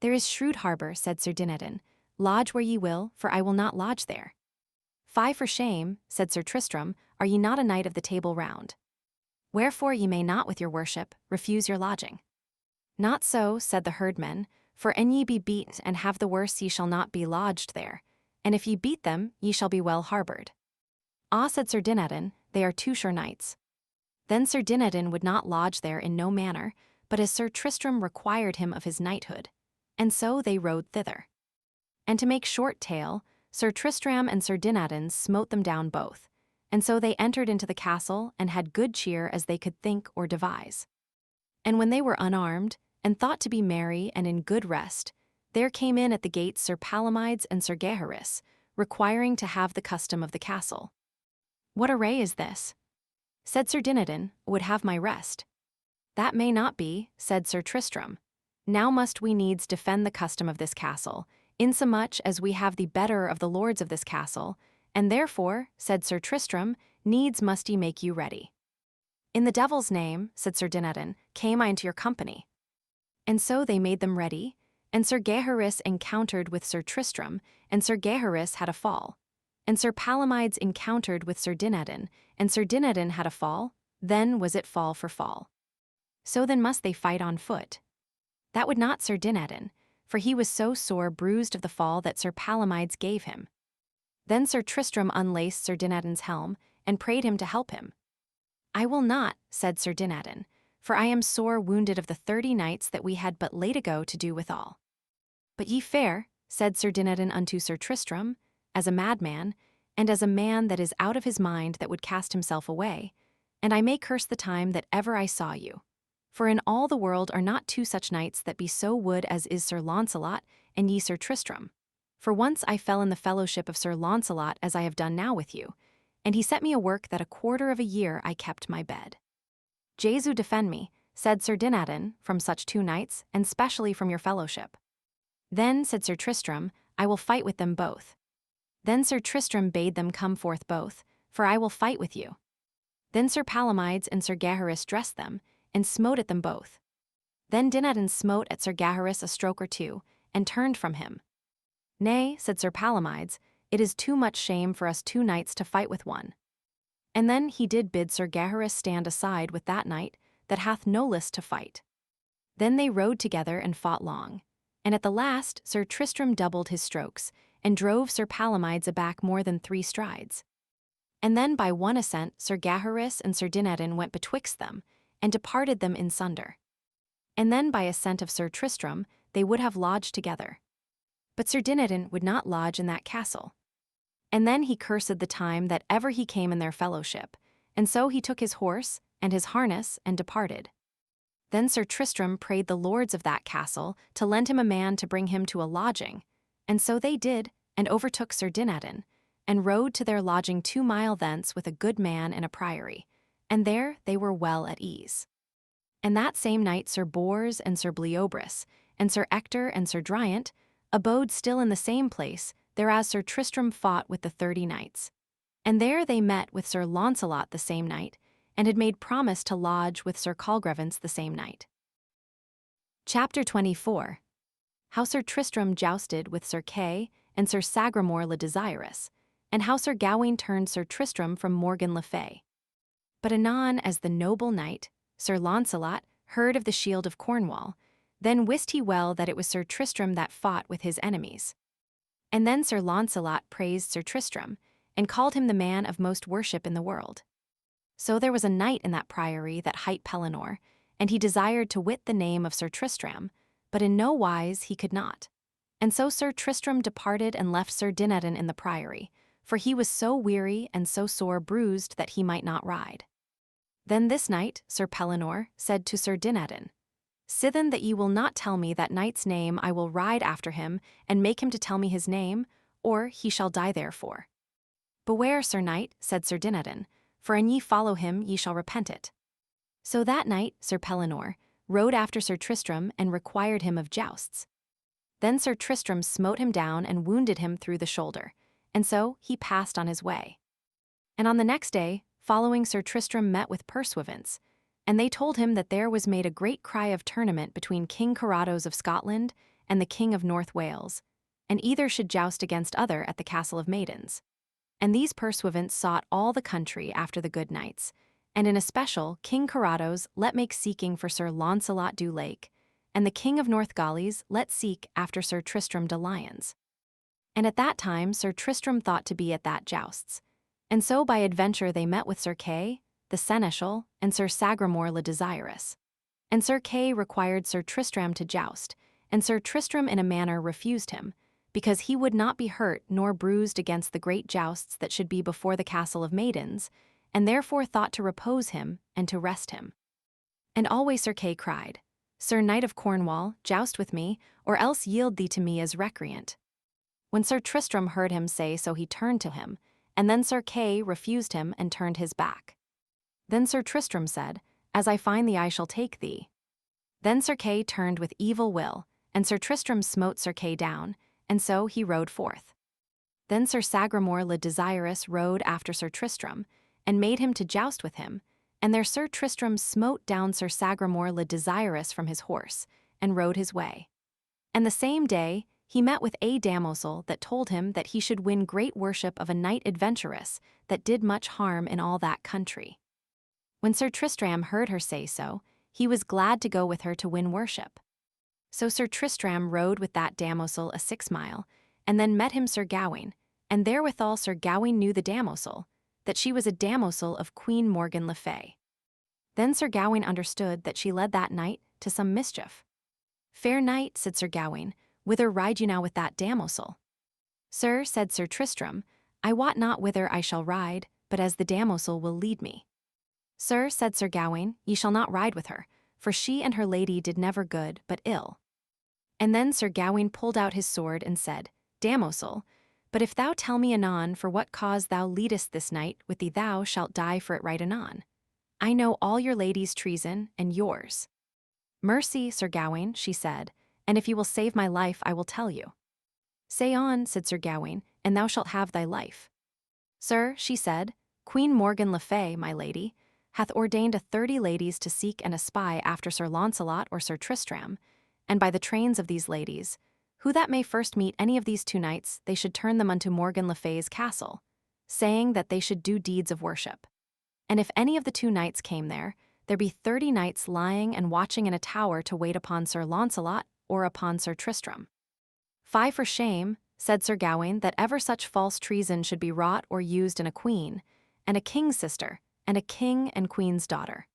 "There is shrewd harbour," said Sir Dinadan. "Lodge where ye will, for I will not lodge there." "Fie for shame," said Sir Tristram, "are ye not a knight of the Table Round? Wherefore ye may not with your worship refuse your lodging." "Not so," said the herdmen, "for an ye be beat and have the worse ye shall not be lodged there, and if ye beat them ye shall be well harboured." "Ah," said Sir Dinadan, "they are 2 sure knights." Then Sir Dinadan would not lodge there in no manner, but as Sir Tristram required him of his knighthood, and so they rode thither. And to make short tale, Sir Tristram and Sir Dinadan smote them down both, and so they entered into the castle and had good cheer as they could think or devise. And when they were unarmed, and thought to be merry and in good rest, there came in at the gates Sir Palomides and Sir Gaheris, requiring to have the custom of the castle. "What array is this?" said Sir Dinadan, "would have my rest." "That may not be," said Sir Tristram. "Now must we needs defend the custom of this castle, insomuch as we have the better of the lords of this castle, and therefore," said Sir Tristram, "needs must ye make you ready." "In the devil's name," said Sir Dinadan, "came I into your company." And so they made them ready, and Sir Gaheris encountered with Sir Tristram, and Sir Gaheris had a fall. And Sir Palomides encountered with Sir Dinadan, and Sir Dinadan had a fall, then was it fall for fall. So then must they fight on foot. That would not Sir Dinadan, for he was so sore bruised of the fall that Sir Palomides gave him. Then Sir Tristram unlaced Sir Dinadan's helm, and prayed him to help him. "I will not," said Sir Dinadan, "for I am sore wounded of the 30 knights that we had but late ago to do withal." "But ye fare," said Sir Dinadan unto Sir Tristram, "as a madman, and as a man that is out of his mind that would cast himself away, and I may curse the time that ever I saw you. For in all the world are not two such knights that be so wood as is Sir Launcelot and ye Sir Tristram. For once I fell in the fellowship of Sir Launcelot as I have done now with you, and he set me a work that a quarter of a year I kept my bed. Jesu defend me, said Sir Dinadan, from such two knights, and specially from your fellowship. Then, said Sir Tristram, I will fight with them both. Then Sir Tristram bade them come forth both, for I will fight with you. Then Sir Palomides and Sir Gaheris dressed them, and smote at them both. Then Dinadan smote at Sir Gaheris a stroke or two, and turned from him. Nay, said Sir Palomides, it is too much shame for us two knights to fight with one. And then he did bid Sir Gaheris stand aside with that knight that hath no list to fight. Then they rode together and fought long, and at the last Sir Tristram doubled his strokes, and drove Sir Palomides aback more than 3 strides. And then by one ascent Sir Gaheris and Sir Dinadan went betwixt them, and departed them in sunder. And then by assent of Sir Tristram they would have lodged together. But Sir Dinadan would not lodge in that castle. And then he cursed the time that ever he came in their fellowship, and so he took his horse and his harness and departed. Then Sir Tristram prayed the lords of that castle to lend him a man to bring him to a lodging, and so they did, and overtook Sir Dinadan, and rode to their lodging 2 mile thence with a good man in a priory, and there they were well at ease. And that same night Sir Bors and Sir Bleoberis, and Sir Ector and Sir Driant, abode still in the same place, thereas Sir Tristram fought with the 30 knights. And there they met with Sir Launcelot the same night, and had made promise to lodge with Sir Colgrevance the same night. Chapter 24. How Sir Tristram jousted with Sir Kay and Sir Sagramore le Desirous, and how Sir Gawain turned Sir Tristram from Morgan le Fay. But anon as the noble knight, Sir Launcelot, heard of the shield of Cornwall, then wist he well that it was Sir Tristram that fought with his enemies. And then Sir Launcelot praised Sir Tristram, and called him the man of most worship in the world. So there was a knight in that priory that hight Pellinore, and he desired to wit the name of Sir Tristram, but in no wise he could not. And so Sir Tristram departed and left Sir Dinadan in the priory, for he was so weary and so sore bruised that he might not ride. Then this knight, Sir Pellinore, said to Sir Dinadan, Sithen that ye will not tell me that knight's name, I will ride after him, and make him to tell me his name, or he shall die therefore. Beware, Sir Knight, said Sir Dinadan, for an ye follow him ye shall repent it. So that night Sir Pellinore rode after Sir Tristram and required him of jousts. Then Sir Tristram smote him down and wounded him through the shoulder, and so he passed on his way. And on the next day, following Sir Tristram met with pursuivants, and they told him that there was made a great cry of tournament between King Carados of Scotland and the King of North Wales, and either should joust against other at the Castle of Maidens. And these pursuivants sought all the country after the good knights, and in especial King Carados let make seeking for Sir Launcelot du Lake, and the King of North Gallies let seek after Sir Tristram de Lyons. And at that time Sir Tristram thought to be at that jousts, and so by adventure they met with Sir Kay, the Seneschal, and Sir Sagramore le Desirous. And Sir Kay required Sir Tristram to joust, and Sir Tristram in a manner refused him, because he would not be hurt nor bruised against the great jousts that should be before the Castle of Maidens, and therefore thought to repose him and to rest him. And always Sir Kay cried, Sir Knight of Cornwall, joust with me, or else yield thee to me as recreant. When Sir Tristram heard him say so he turned to him, and then Sir Kay refused him and turned his back. Then Sir Tristram said, As I find thee I shall take thee. Then Sir Kay turned with evil will, and Sir Tristram smote Sir Kay down, and so he rode forth. Then Sir Sagramore le Desirous rode after Sir Tristram, and made him to joust with him, and there Sir Tristram smote down Sir Sagramore le Desirous from his horse, and rode his way. And the same day he met with a damoisel that told him that he should win great worship of a knight adventurous that did much harm in all that country. When Sir Tristram heard her say so, he was glad to go with her to win worship. So Sir Tristram rode with that damoisel a 6 mile, and then met him Sir Gawain, and therewithal Sir Gawain knew the damoisel, that she was a damoisel of Queen Morgan le Fay. Then Sir Gawain understood that she led that knight to some mischief. Fair knight, said Sir Gawain, whither ride you now with that damoisel? Sir, said Sir Tristram, I wot not whither I shall ride, but as the damosel will lead me. Sir, said Sir Gawain, ye shall not ride with her, for she and her lady did never good but ill. And then Sir Gawain pulled out his sword and said, Damosel, but if thou tell me anon for what cause thou leadest this knight with thee, thou shalt die for it right anon. I know all your lady's treason and yours. Mercy, Sir Gawain, she said, and if you will save my life I will tell you. Say on, said Sir Gawain, and thou shalt have thy life. Sir, she said, Queen Morgan le Fay, my lady, hath ordained 30 ladies to seek and espy after Sir Launcelot or Sir Tristram, and by the trains of these ladies, who that may first meet any of these 2 knights, they should turn them unto Morgan le Fay's castle, saying that they should do deeds of worship. And if any of the 2 knights came there be 30 knights lying and watching in a tower to wait upon Sir Launcelot or upon Sir Tristram. Fie for shame, said Sir Gawain, that ever such false treason should be wrought or used in a queen, and a king's sister, and a king and queen's daughter.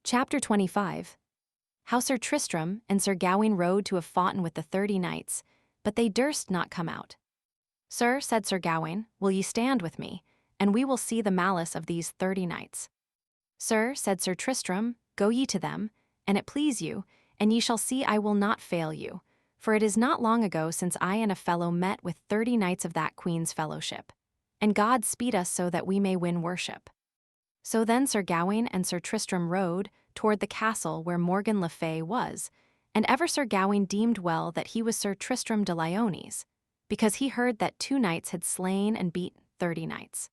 Chapter 25. How Sir Tristram and Sir Gawain rode to have foughten with the 30 knights, but they durst not come out. Sir, said Sir Gawain, will ye stand with me, and we will see the malice of these 30 knights. Sir, said Sir Tristram, go ye to them, and it please you, and ye shall see I will not fail you, for it is not long ago since I and a fellow met with 30 knights of that queen's fellowship, and God speed us so that we may win worship. So then Sir Gawain and Sir Tristram rode toward the castle where Morgan le Fay was, and ever Sir Gawain deemed well that he was Sir Tristram de Lyones, because he heard that 2 knights had slain and beat 30 knights.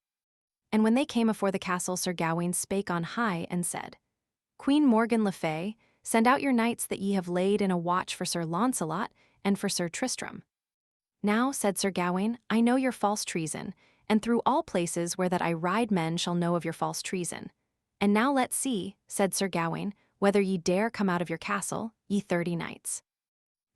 And when they came afore the castle, Sir Gawain spake on high and said, Queen Morgan le Fay, send out your knights that ye have laid in a watch for Sir Launcelot and for Sir Tristram. Now, said Sir Gawain, I know your false treason, and through all places where that I ride men shall know of your false treason. And now let's see, said Sir Gawain, whether ye dare come out of your castle, ye 30 knights.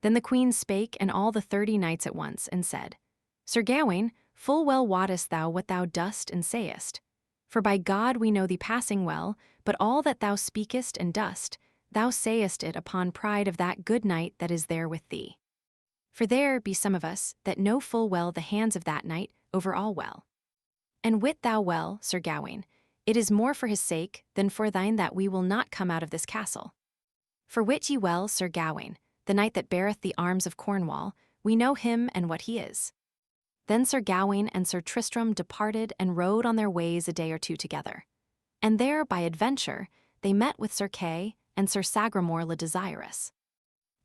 Then the queen spake and all the 30 knights at once, and said, Sir Gawain, full well wottest thou what thou dost and sayest. For by God we know thee passing well, but all that thou speakest and dost, thou sayest it upon pride of that good knight that is there with thee. For there be some of us that know full well the hands of that knight over all well. And wit thou well, Sir Gawain, it is more for his sake than for thine that we will not come out of this castle. For wit ye well, Sir Gawain, the knight that beareth the arms of Cornwall, we know him and what he is. Then Sir Gawain and Sir Tristram departed and rode on their ways a day or 2 together. And there, by adventure, they met with Sir Kay and Sir Sagramore le Desirous.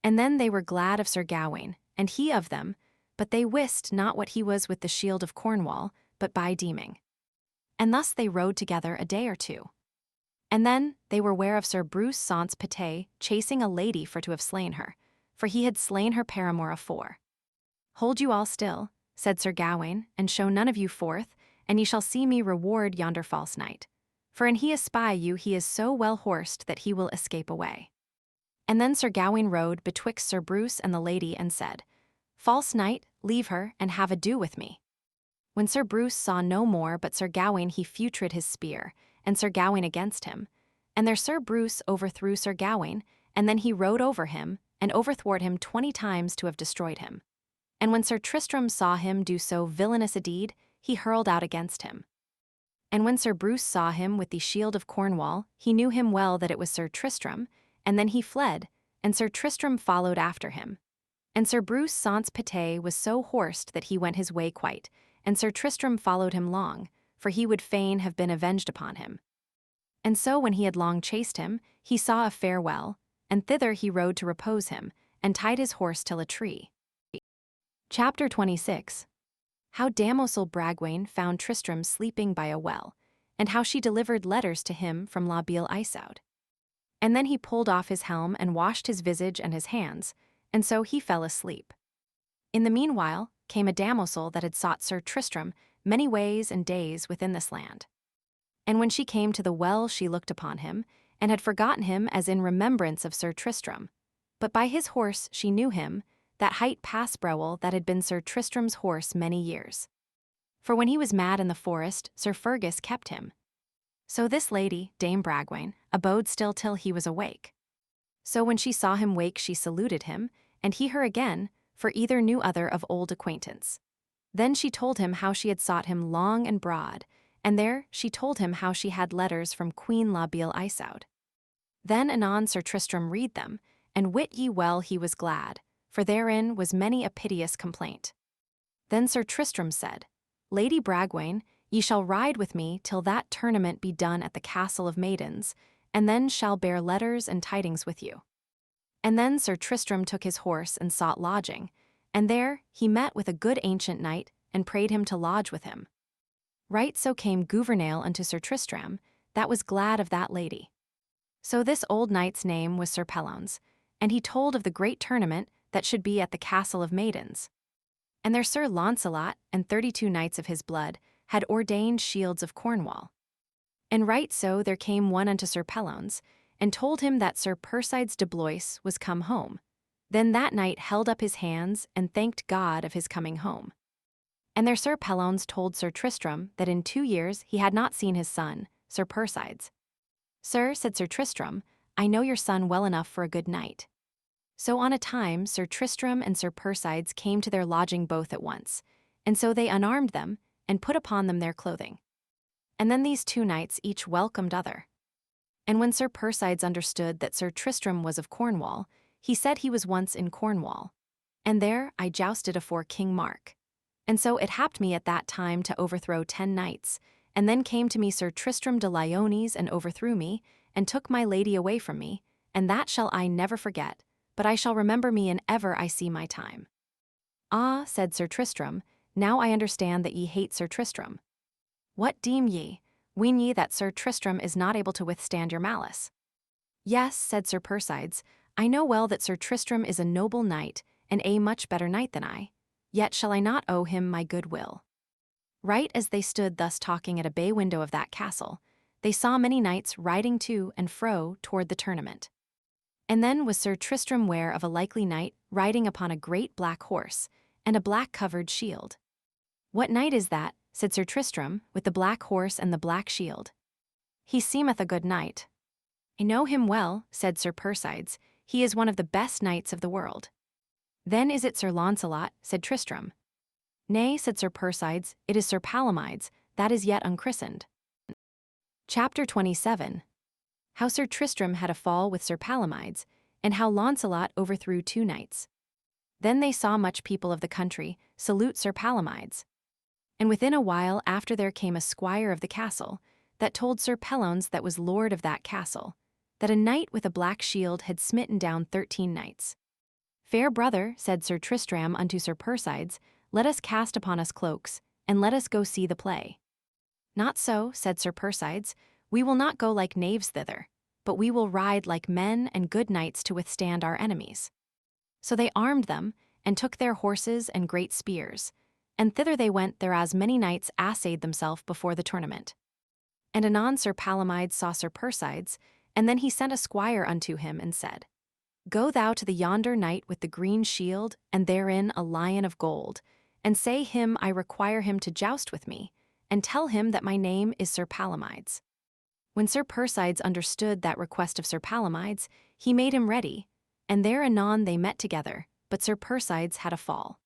And then they were glad of Sir Gawain, and he of them, but they wist not what he was with the shield of Cornwall, but by deeming. And thus they rode together a day or 2. And then they were ware of Sir Bruce Saunce Pité chasing a lady for to have slain her, for he had slain her paramour afore. Hold you all still, said Sir Gawain, and show none of you forth, and ye shall see me reward yonder false knight. For an he espy you, he is so well horsed that he will escape away. And then Sir Gawain rode betwixt Sir Bruce and the lady, and said, False knight, leave her, and have ado with me. When Sir Bruce saw no more but Sir Gawain, he feutred his spear, and Sir Gawain against him. And there Sir Bruce overthrew Sir Gawain, and then he rode over him, and overthwart him 20 times to have destroyed him. And when Sir Tristram saw him do so villainous a deed, he hurled out against him. And when Sir Bruce saw him with the shield of Cornwall, he knew him well that it was Sir Tristram, and then he fled, and Sir Tristram followed after him. And Sir Bruce Saunce Pité was so horsed that he went his way quite, and Sir Tristram followed him long, for he would fain have been avenged upon him. And so when he had long chased him, he saw a fair well, and thither he rode to repose him, and tied his horse till a tree. Chapter 26. How Damosel Bragwain found Tristram sleeping by a well, and how she delivered letters to him from La Beale Isoud. And then he pulled off his helm and washed his visage and his hands, and so he fell asleep. In the meanwhile came a damosel that had sought Sir Tristram many ways and days within this land. And when she came to the well, she looked upon him, and had forgotten him as in remembrance of Sir Tristram. But by his horse she knew him, that hight Passbrowel that had been Sir Tristram's horse many years. For when he was mad in the forest, Sir Fergus kept him. So this lady, Dame Bragwain, abode still till he was awake. So when she saw him wake, she saluted him, and he her again, for either knew other of old acquaintance. Then she told him how she had sought him long and broad, and there she told him how she had letters from Queen La Beale Isoud. Then anon Sir Tristram read them, and wit ye well he was glad, for therein was many a piteous complaint. Then Sir Tristram said, Lady Bragwaine, ye shall ride with me till that tournament be done at the Castle of Maidens, and then shall bear letters and tidings with you. And then Sir Tristram took his horse and sought lodging, and there he met with a good ancient knight, and prayed him to lodge with him. Right so came Gouvernail unto Sir Tristram, that was glad of that lady. So this old knight's name was Sir Pellounes, and he told of the great tournament that should be at the Castle of Maidens. And there Sir Launcelot and 32 knights of his blood had ordained shields of Cornwall. And right so there came one unto Sir Pellounes, and told him that Sir Persides de Blois was come home. Then that knight held up his hands and thanked God of his coming home. And there Sir Pellounes told Sir Tristram that in 2 years he had not seen his son, Sir Persides. Sir, said Sir Tristram, I know your son well enough for a good knight. So on a time Sir Tristram and Sir Persides came to their lodging both at once, and so they unarmed them, and put upon them their clothing. And then these 2 knights each welcomed other. And when Sir Persides understood that Sir Tristram was of Cornwall, he said he was once in Cornwall. And there I jousted afore King Mark. And so it happed me at that time to overthrow 10 knights, and then came to me Sir Tristram de Lyones and overthrew me, and took my lady away from me, and that shall I never forget, but I shall remember me in ever I see my time. Ah, said Sir Tristram, now I understand that ye hate Sir Tristram. What deem ye? Ween ye that Sir Tristram is not able to withstand your malice? Yes, said Sir Persides, I know well that Sir Tristram is a noble knight, and a much better knight than I, yet shall I not owe him my good will. Right as they stood thus talking at a bay window of that castle, they saw many knights riding to and fro toward the tournament. And then was Sir Tristram ware of a likely knight riding upon a great black horse, and a black-covered shield. What knight is that, said Sir Tristram, with the black horse and the black shield? He seemeth a good knight. I know him well, said Sir Persides, he is one of the best knights of the world. Then is it Sir Launcelot, said Tristram. Nay, said Sir Persides, it is Sir Palomides, that is yet unchristened. Chapter 27. How Sir Tristram had a fall with Sir Palomides, and how Launcelot overthrew 2 knights. Then they saw much people of the country salute Sir Palomides. And within a while after there came a squire of the castle, that told Sir Pellounes that was lord of that castle, that a knight with a black shield had smitten down 13 knights. Fair brother, said Sir Tristram unto Sir Persides, let us cast upon us cloaks, and let us go see the play. Not so, said Sir Persides, we will not go like knaves thither, but we will ride like men and good knights to withstand our enemies. So they armed them, and took their horses and great spears, and thither they went thereas many knights assayed themselves before the tournament. And anon Sir Palomides saw Sir Persides, and then he sent a squire unto him, and said, Go thou to the yonder knight with the green shield, and therein a lion of gold, and say him I require him to joust with me, and tell him that my name is Sir Palomides. When Sir Persides understood that request of Sir Palomides, he made him ready, and there anon they met together, but Sir Persides had a fall.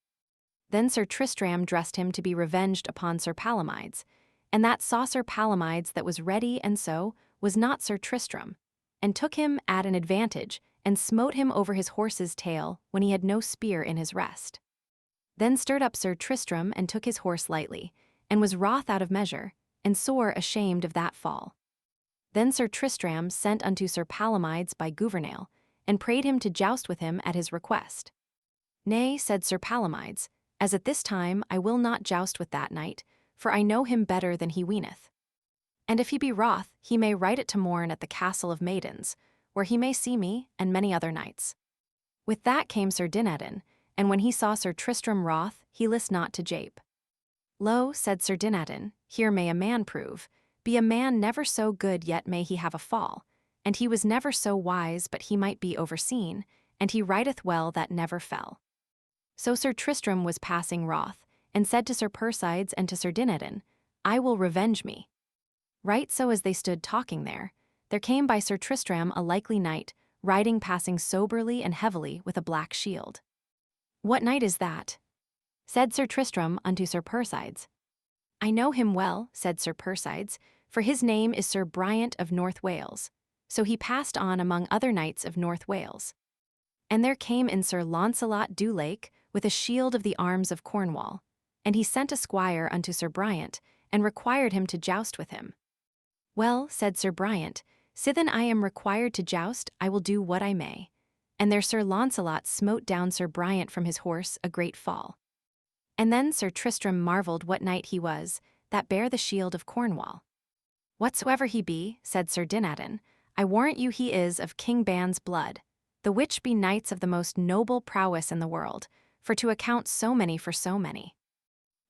Then Sir Tristram dressed him to be revenged upon Sir Palomides, and that saw Sir Palomides that was ready and so was not Sir Tristram, and took him at an advantage, and smote him over his horse's tail when he had no spear in his rest. Then stirred up Sir Tristram and took his horse lightly, and was wroth out of measure, and sore ashamed of that fall. Then Sir Tristram sent unto Sir Palomides by Gouvernail, and prayed him to joust with him at his request. Nay, said Sir Palomides, as at this time I will not joust with that knight, for I know him better than he weeneth. And if he be wroth, he may write it to morn at the Castle of Maidens, where he may see me and many other knights. With that came Sir Dinadan, and when he saw Sir Tristram wroth, he list not to jape. Lo, said Sir Dinadan, here may a man prove, be a man never so good yet may he have a fall, and he was never so wise but he might be overseen, and he writeth well that never fell. So Sir Tristram was passing wroth, and said to Sir Persides and to Sir Dinadan, I will revenge me. Right so as they stood talking there came by Sir Tristram a likely knight, riding passing soberly and heavily with a black shield. What knight is that? Said Sir Tristram unto Sir Persides. I know him well, said Sir Persides, for his name is Sir Bryant of North Wales. So he passed on among other knights of North Wales. And there came in Sir Launcelot du Lake with a shield of the arms of Cornwall, and he sent a squire unto Sir Bryant, and required him to joust with him. Well, said Sir Bryant, sithen I am required to joust, I will do what I may. And there Sir Launcelot smote down Sir Bryant from his horse a great fall. And then Sir Tristram marvelled what knight he was, that bare the shield of Cornwall. Whatsoever he be, said Sir Dinadan, I warrant you he is of King Ban's blood, the which be knights of the most noble prowess in the world, for to account so many for so many.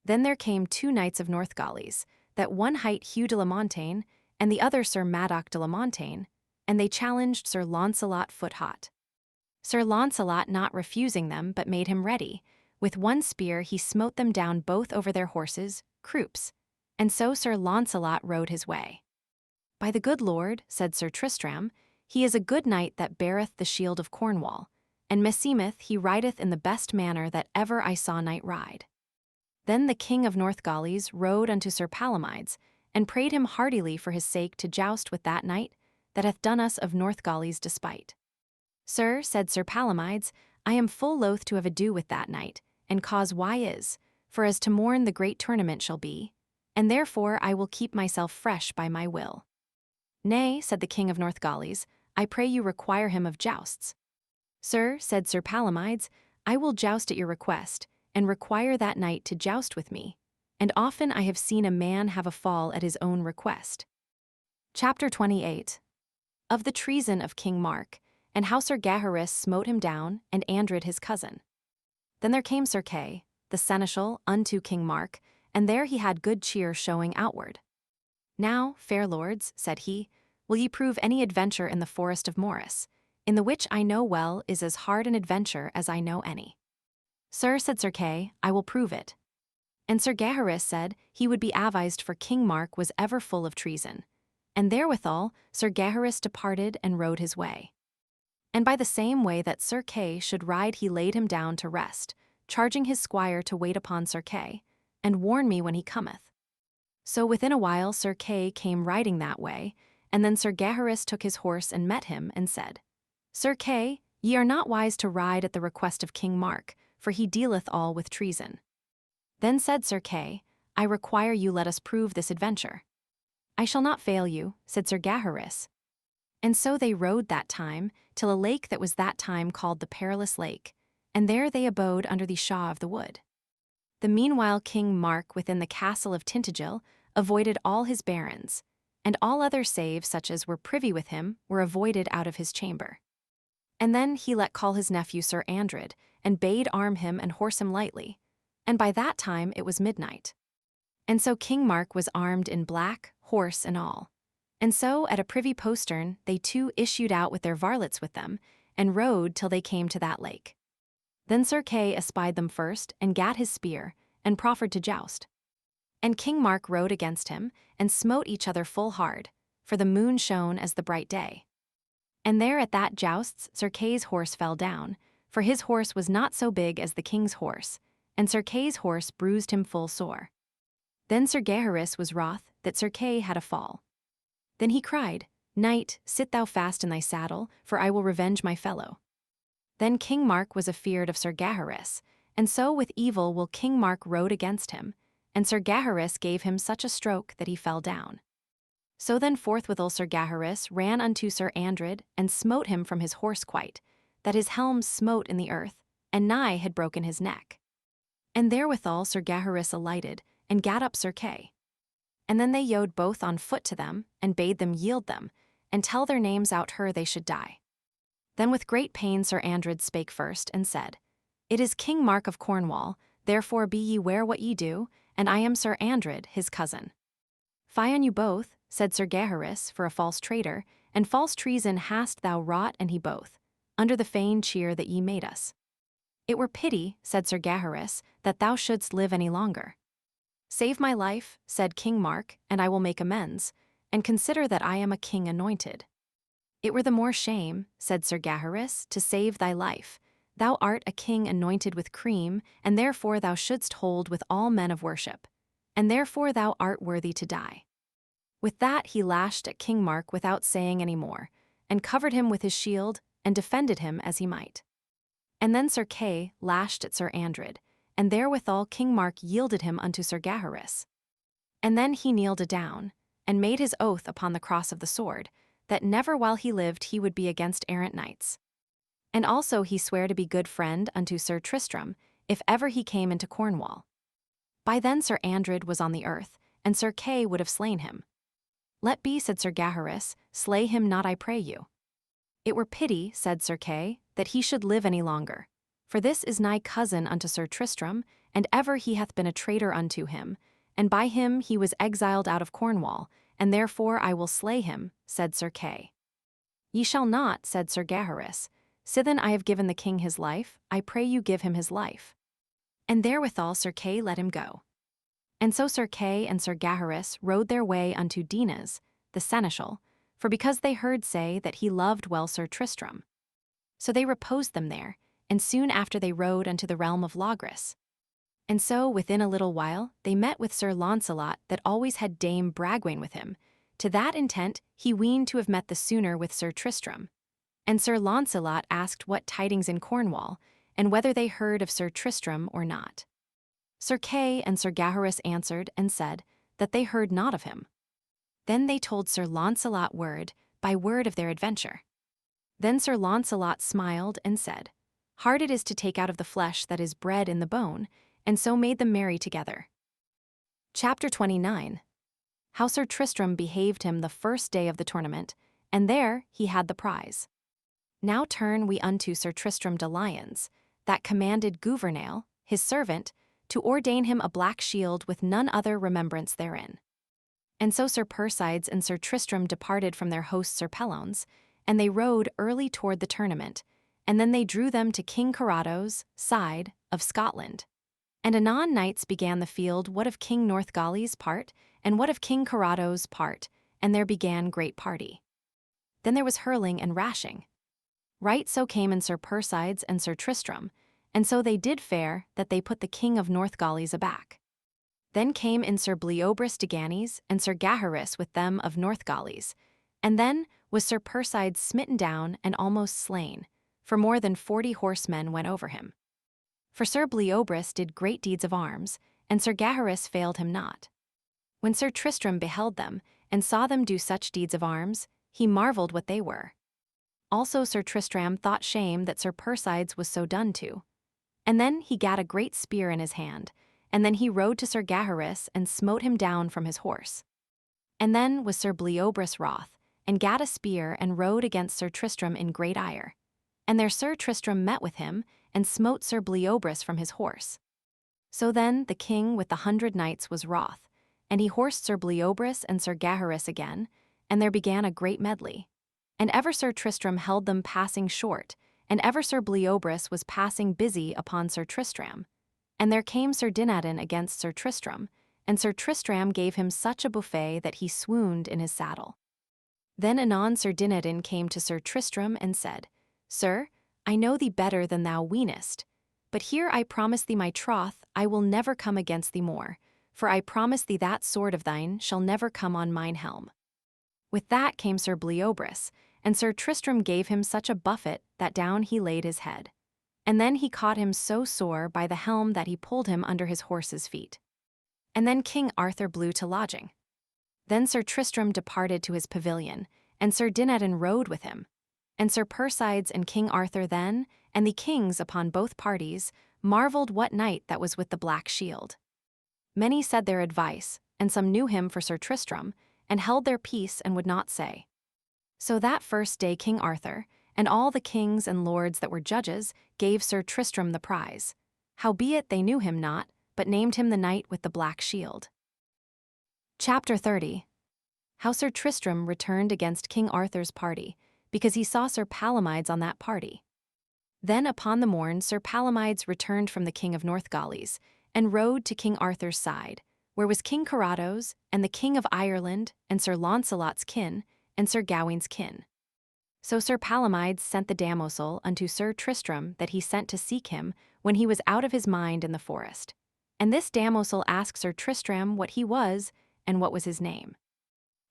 Then there came 2 knights of Northgales, that one hight Hugh de la Montagne, and the other Sir Madoc de la Montagne, and they challenged Sir Launcelot foot-hot. Sir Launcelot not refusing them, but made him ready. With one spear he smote them down both over their horses, croups, and so Sir Launcelot rode his way. By the good Lord, said Sir Tristram, he is a good knight that beareth the shield of Cornwall, and meseemeth he rideth in the best manner that ever I saw knight ride. Then the king of Northgales rode unto Sir Palomides, and prayed him heartily for his sake to joust with that knight that hath done us of Northgales despite. Sir, said Sir Palomides, I am full loath to have ado with that knight, and cause why is, for as to morn the great tournament shall be, and therefore I will keep myself fresh by my will. Nay, said the king of Northgales, I pray you require him of jousts. Sir, said Sir Palomides, I will joust at your request, and require that knight to joust with me, and often I have seen a man have a fall at his own request. Chapter 28. Of the treason of King Mark, and how Sir Gaheris smote him down, and Andred his cousin. Then there came Sir Kay, the seneschal, unto King Mark, and there he had good cheer showing outward. Now, fair lords, said he, will ye prove any adventure in the forest of Morris, in the which I know well is as hard an adventure as I know any. Sir, said Sir Kay, I will prove it. And Sir Gaheris said he would be avised for King Mark was ever full of treason. And therewithal Sir Gaheris departed and rode his way. And by the same way that Sir Kay should ride he laid him down to rest, charging his squire to wait upon Sir Kay, and warn me when he cometh. So within a while Sir Kay came riding that way, and then Sir Gaheris took his horse and met him, and said, Sir Kay, ye are not wise to ride at the request of King Mark, for he dealeth all with treason. Then said Sir Kay, I require you let us prove this adventure. I shall not fail you, said Sir Gaheris. And so they rode that time, till a lake that was that time called the Perilous Lake, and there they abode under the shaw of the wood. The meanwhile King Mark within the castle of Tintagel avoided all his barons, and all others save such as were privy with him were avoided out of his chamber. And then he let call his nephew Sir Andred, and bade arm him and horse him lightly, and by that time it was midnight. And so King Mark was armed in black, horse and all. And so at a privy postern they 2 issued out with their varlets with them, and rode till they came to that lake. Then Sir Kay espied them first, and gat his spear, and proffered to joust. And King Mark rode against him, and smote each other full hard, for the moon shone as the bright day. And there at that jousts Sir Kay's horse fell down, for his horse was not so big as the king's horse, and Sir Kay's horse bruised him full sore. Then Sir Gaheris was wroth that Sir Kay had a fall. Then he cried, Knight, sit thou fast in thy saddle, for I will revenge my fellow. Then King Mark was afeard of Sir Gaheris, and so with evil will King Mark rode against him, and Sir Gaheris gave him such a stroke that he fell down. So then forthwithal Sir Gaheris ran unto Sir Andred, and smote him from his horse quite, that his helm smote in the earth, and nigh had broken his neck. And therewithal Sir Gaheris alighted, and gat up Sir Kay. And then they yode both on foot to them, and bade them yield them, and tell their names out her they should die. Then with great pain Sir Andred spake first, and said, It is King Mark of Cornwall, therefore be ye ware what ye do, and I am Sir Andred, his cousin. Fie on you both, said Sir Gaheris, for a false traitor, and false treason hast thou wrought and he both, under the feigned cheer that ye made us. It were pity, said Sir Gaheris, that thou shouldst live any longer. Save my life, said King Mark, and I will make amends, and consider that I am a king anointed. It were the more shame, said Sir Gaheris, to save thy life, Thou art a king anointed with cream, and therefore thou shouldst hold with all men of worship, and therefore thou art worthy to die." With that he lashed at King Mark without saying any more, and covered him with his shield, and defended him as he might. And then Sir Kay lashed at Sir Andred, and therewithal King Mark yielded him unto Sir Gaheris. And then he kneeled down, and made his oath upon the cross of the sword, that never while he lived he would be against errant knights. And also he sware to be good friend unto Sir Tristram, if ever he came into Cornwall. By then Sir Andred was on the earth, and Sir Kay would have slain him. "Let be," said Sir Gaheris, "slay him not, I pray you." "It were pity," said Sir Kay, "that he should live any longer. For this is nigh cousin unto Sir Tristram, and ever he hath been a traitor unto him, and by him he was exiled out of Cornwall, and therefore I will slay him," said Sir Kay. "Ye shall not," said Sir Gaheris. "Sithen I have given the king his life, I pray you give him his life." And therewithal Sir Kay let him go. And so Sir Kay and Sir Gaheris rode their way unto Dinas, the seneschal, for because they heard say that he loved well Sir Tristram. So they reposed them there, and soon after they rode unto the realm of Logris. And so within a little while they met with Sir Launcelot that always had Dame Bragwaine with him, to that intent he weened to have met the sooner with Sir Tristram. And Sir Launcelot asked what tidings in Cornwall, and whether they heard of Sir Tristram or not. Sir Kay and Sir Gaheris answered and said that they heard not of him. Then they told Sir Launcelot word by word of their adventure. Then Sir Launcelot smiled and said, "Hard it is to take out of the flesh that is bred in the bone," and so made them merry together. Chapter 29. How Sir Tristram behaved him the first day of the tournament, and there he had the prize. Now turn we unto Sir Tristram de Lyons, that commanded Gouvernail, his servant, to ordain him a black shield with none other remembrance therein. And so Sir Persides and Sir Tristram departed from their host Sir Pellones, and they rode early toward the tournament, and then they drew them to King Carado's side of Scotland. And anon knights began the field what of King Northgali's part, and what of King Carado's part, and there began great party. Then there was hurling and rashing. Right so came in Sir Persides and Sir Tristram, and so they did fare that they put the King of Northgales aback. Then came in Sir Bleobrus de Ganys and Sir Gaheris with them of Northgales, and then was Sir Persides smitten down and almost slain, for more than 40 horsemen went over him. For Sir Bleobrus did great deeds of arms, and Sir Gaheris failed him not. When Sir Tristram beheld them, and saw them do such deeds of arms, he marvelled what they were. Also Sir Tristram thought shame that Sir Persides was so done to. And then he gat a great spear in his hand, and then he rode to Sir Gaheris and smote him down from his horse. And then was Sir Bleobrus wroth, and gat a spear and rode against Sir Tristram in great ire. And there Sir Tristram met with him, and smote Sir Bleobrus from his horse. So then the king with the 100 knights was wroth, and he horsed Sir Bleobrus and Sir Gaheris again, and there began a great medley. And ever Sir Tristram held them passing short, and ever Sir Bleobrus was passing busy upon Sir Tristram. And there came Sir Dinadan against Sir Tristram, and Sir Tristram gave him such a buffet that he swooned in his saddle. Then anon Sir Dinadan came to Sir Tristram and said, "Sir, I know thee better than thou weenest, but here I promise thee my troth I will never come against thee more, for I promise thee that sword of thine shall never come on mine helm." With that came Sir Bleobrus, and Sir Tristram gave him such a buffet that down he laid his head. And then he caught him so sore by the helm that he pulled him under his horse's feet. And then King Arthur blew to lodging. Then Sir Tristram departed to his pavilion, and Sir Dinadan rode with him. And Sir Persides and King Arthur then, and the kings upon both parties, marvelled what knight that was with the black shield. Many said their advice, and some knew him for Sir Tristram, and held their peace and would not say. So that first day King Arthur, and all the kings and lords that were judges, gave Sir Tristram the prize. Howbeit they knew him not, but named him the knight with the black shield. Chapter 30. How Sir Tristram returned against King Arthur's party, because he saw Sir Palomides on that party. Then upon the morn Sir Palomides returned from the King of Northgales, and rode to King Arthur's side, where was King Carados, and the King of Ireland, and Sir Launcelot's kin, and Sir Gawaine's kin. So Sir Palomides sent the damosel unto Sir Tristram that he sent to seek him when he was out of his mind in the forest. And this damosel asked Sir Tristram what he was and what was his name.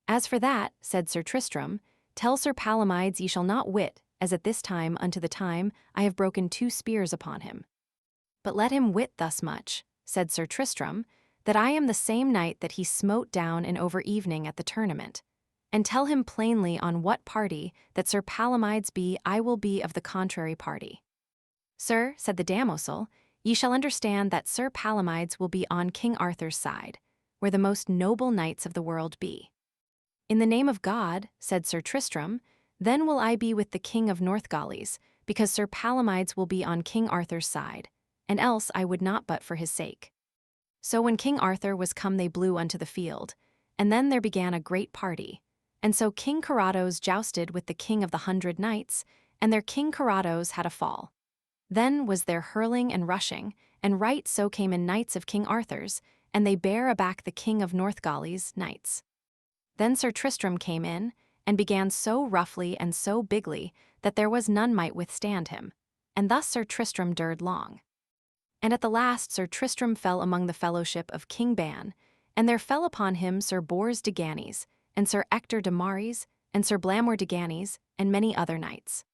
As for that, said Sir Tristram, tell Sir Palomides ye shall not wit, as at this time unto the time I have broken 2 spears upon him. But let him wit thus much, said Sir Tristram, that I am the same knight that he smote down in over evening at the tournament. And tell him plainly on what party that Sir Palomides be I will be of the contrary party. Sir, said the damosel, ye shall understand that Sir Palomides will be on King Arthur's side, where the most noble knights of the world be. In the name of God, said Sir Tristram, then will I be with the King of Northgales, because Sir Palomides will be on King Arthur's side, and else I would not but for his sake. So when King Arthur was come they blew unto the field, and then there began a great party. And so King Carados jousted with the King of the 100 Knights, and their King Carados had a fall. Then was there hurling and rushing, and right so came in knights of King Arthur's, and they bare aback the King of Northgales' knights. Then Sir Tristram came in, and began so roughly and so bigly that there was none might withstand him, and thus Sir Tristram dured long. And at the last Sir Tristram fell among the fellowship of King Ban, and there fell upon him Sir Bors de Ganis, and Sir Ector de Maris, and Sir Blamor de Ganis, and many other knights.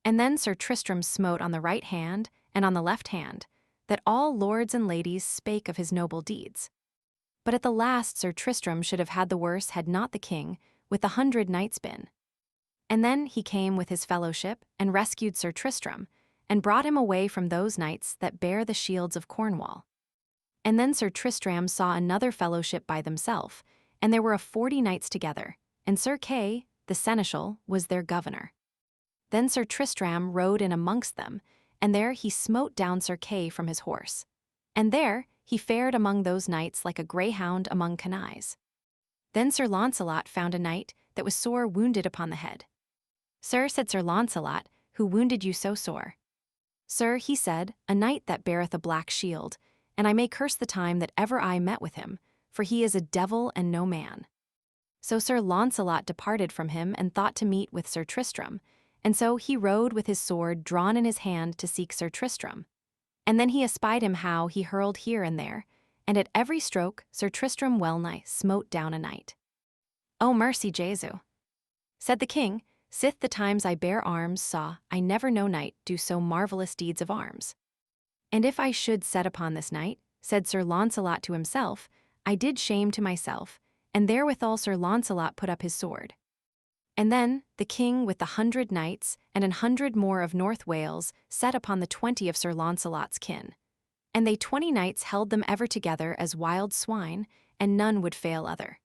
And then Sir Tristram smote on the right hand and on the left hand, that all lords and ladies spake of his noble deeds. But at the last Sir Tristram should have had the worse had not the king, with the 100 knights been. And then he came with his fellowship, and rescued Sir Tristram, and brought him away from those knights that bear the shields of Cornwall. And then Sir Tristram saw another fellowship by themselves, and there were 40 knights together, and Sir Kay, the seneschal, was their governor. Then Sir Tristram rode in amongst them, and there he smote down Sir Kay from his horse. And there he fared among those knights like a greyhound among canaille. Then Sir Launcelot found a knight that was sore wounded upon the head. Sir, said Sir Launcelot, who wounded you so sore? Sir, he said, a knight that beareth a black shield, and I may curse the time that ever I met with him, for he is a devil and no man. So Sir Launcelot departed from him and thought to meet with Sir Tristram, and so he rode with his sword drawn in his hand to seek Sir Tristram. And then he espied him how he hurled here and there, and at every stroke Sir Tristram well-nigh smote down a knight. O mercy Jesu, said the king, sith the times I bear arms saw I never no knight do so marvellous deeds of arms. And if I should set upon this knight, said Sir Launcelot to himself, I did shame to myself, and therewithal Sir Launcelot put up his sword. And then the king with the 100 knights and 100 more of North Wales set upon the 20 of Sir Launcelot's kin. And they 20 knights held them ever together as wild swine, and none would fail other.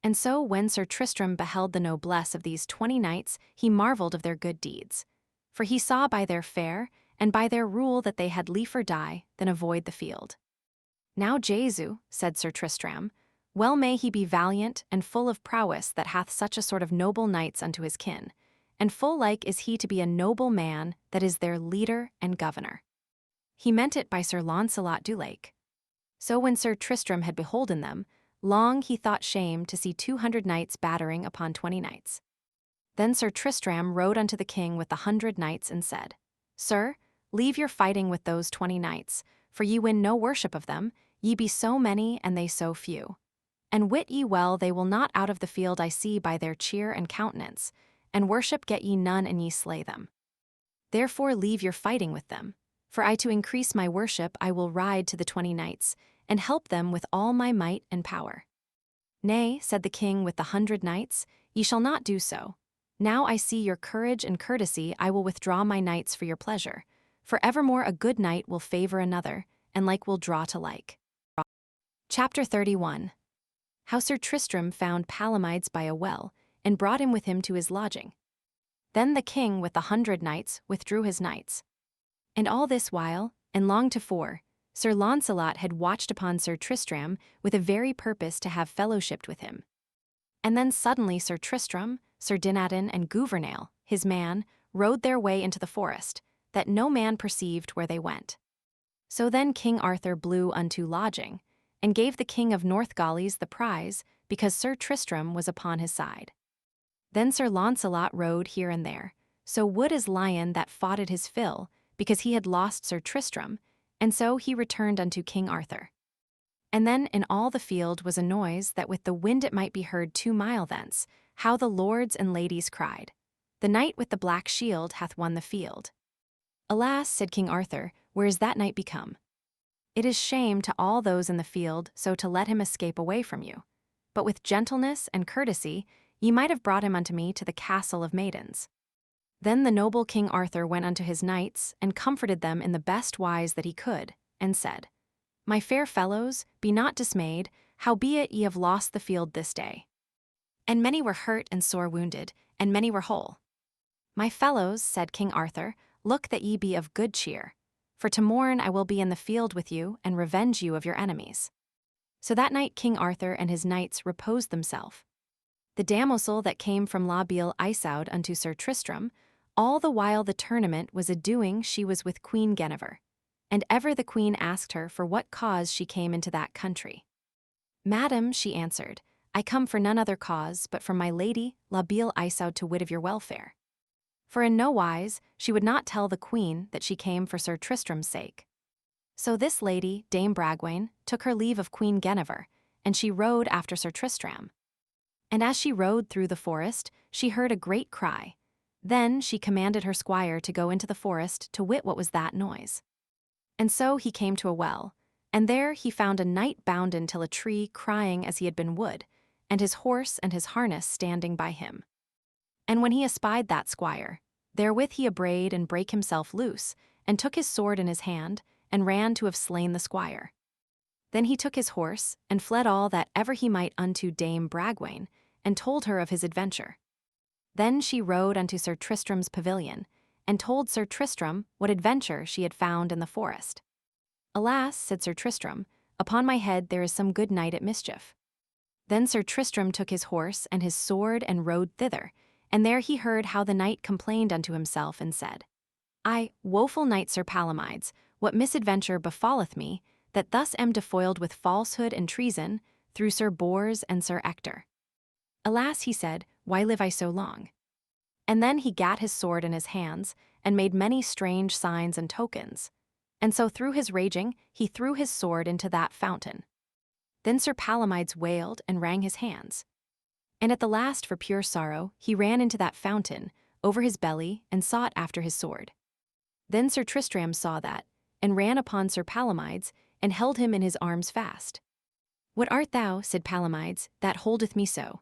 And so when Sir Tristram beheld the noblesse of these 20 knights, he marvelled of their good deeds. For he saw by their fare and by their rule that they had liefer die than avoid the field. Now Jesu, said Sir Tristram, well may he be valiant and full of prowess that hath such a sort of noble knights unto his kin, and full like is he to be a noble man that is their leader and governor. He meant it by Sir Launcelot du Lake. So when Sir Tristram had beholden them, long he thought shame to see 200 knights battering upon 20 knights. Then Sir Tristram rode unto the king with the 100 knights and said, Sir, leave your fighting with those 20 knights, for ye win no worship of them, ye be so many and they so few. And wit ye well they will not out of the field I see by their cheer and countenance, and worship get ye none and ye slay them. Therefore leave your fighting with them, for I to increase my worship I will ride to the 20 knights, and help them with all my might and power. Nay, said the king with the 100 knights, ye shall not do so. Now I see your courage and courtesy I will withdraw my knights for your pleasure, for evermore a good knight will favor another, and like will draw to like. Chapter 31. How Sir Tristram found Palomides by a well, and brought him with him to his lodging. Then the king with the 100 knights withdrew his knights. And all this while, and long tofore, Sir Launcelot had watched upon Sir Tristram with a very purpose to have fellowshipped with him. And then suddenly Sir Tristram, Sir Dinadan, and Gouvernail, his man, rode their way into the forest, that no man perceived where they went. So then King Arthur blew unto lodging, and gave the King of Northgales the prize, because Sir Tristram was upon his side. Then Sir Launcelot rode here and there, so wood as lion that fought at his fill, because he had lost Sir Tristram, and so he returned unto King Arthur. And then in all the field was a noise that with the wind it might be heard 2 mile thence, how the lords and ladies cried, "The knight with the black shield hath won the field." "Alas," said King Arthur, "where is that knight become? It is shame to all those in the field so to let him escape away from you. But with gentleness and courtesy ye might have brought him unto me to the castle of maidens." Then the noble King Arthur went unto his knights, and comforted them in the best wise that he could, and said, "My fair fellows, be not dismayed, howbeit ye have lost the field this day. And many were hurt and sore wounded, and many were whole. My fellows," said King Arthur, "look that ye be of good cheer, for to morn I will be in the field with you, and revenge you of your enemies." So that night King Arthur and his knights reposed themselves. The damosel that came from La Beale Isoud unto Sir Tristram, all the while the tournament was a-doing she was with Queen Guinevere. And ever the queen asked her for what cause she came into that country. "Madam," she answered, "I come for none other cause but from my lady La Beale Isoud to wit of your welfare." For in no wise she would not tell the queen that she came for Sir Tristram's sake. So this lady, Dame Bragwaine, took her leave of Queen Guinevere, and she rode after Sir Tristram. And as she rode through the forest, she heard a great cry. Then she commanded her squire to go into the forest to wit what was that noise. And so he came to a well, and there he found a knight bounden till a tree, crying as he had been wood, and his horse and his harness standing by him. And when he espied that squire, therewith he abrade and brake himself loose, and took his sword in his hand, and ran to have slain the squire. Then he took his horse, and fled all that ever he might unto Dame Bragwaine, and told her of his adventure. Then she rode unto Sir Tristram's pavilion, and told Sir Tristram what adventure she had found in the forest. "Alas," said Sir Tristram, "upon my head there is some good knight at mischief." Then Sir Tristram took his horse and his sword and rode thither, and there he heard how the knight complained unto himself and said, "I, woeful knight Sir Palamides, what misadventure befalleth me, that thus am defoiled with falsehood and treason through Sir Bors and Sir Ector? Alas," he said, "why live I so long?" And then he gat his sword in his hands, and made many strange signs and tokens. And so through his raging he threw his sword into that fountain. Then Sir Palamides wailed and wrang his hands. And at the last for pure sorrow he ran into that fountain, over his belly, and sought after his sword. Then Sir Tristram saw that, and ran upon Sir Palamides, and held him in his arms fast. "What art thou," said Palamides, "that holdeth me so?"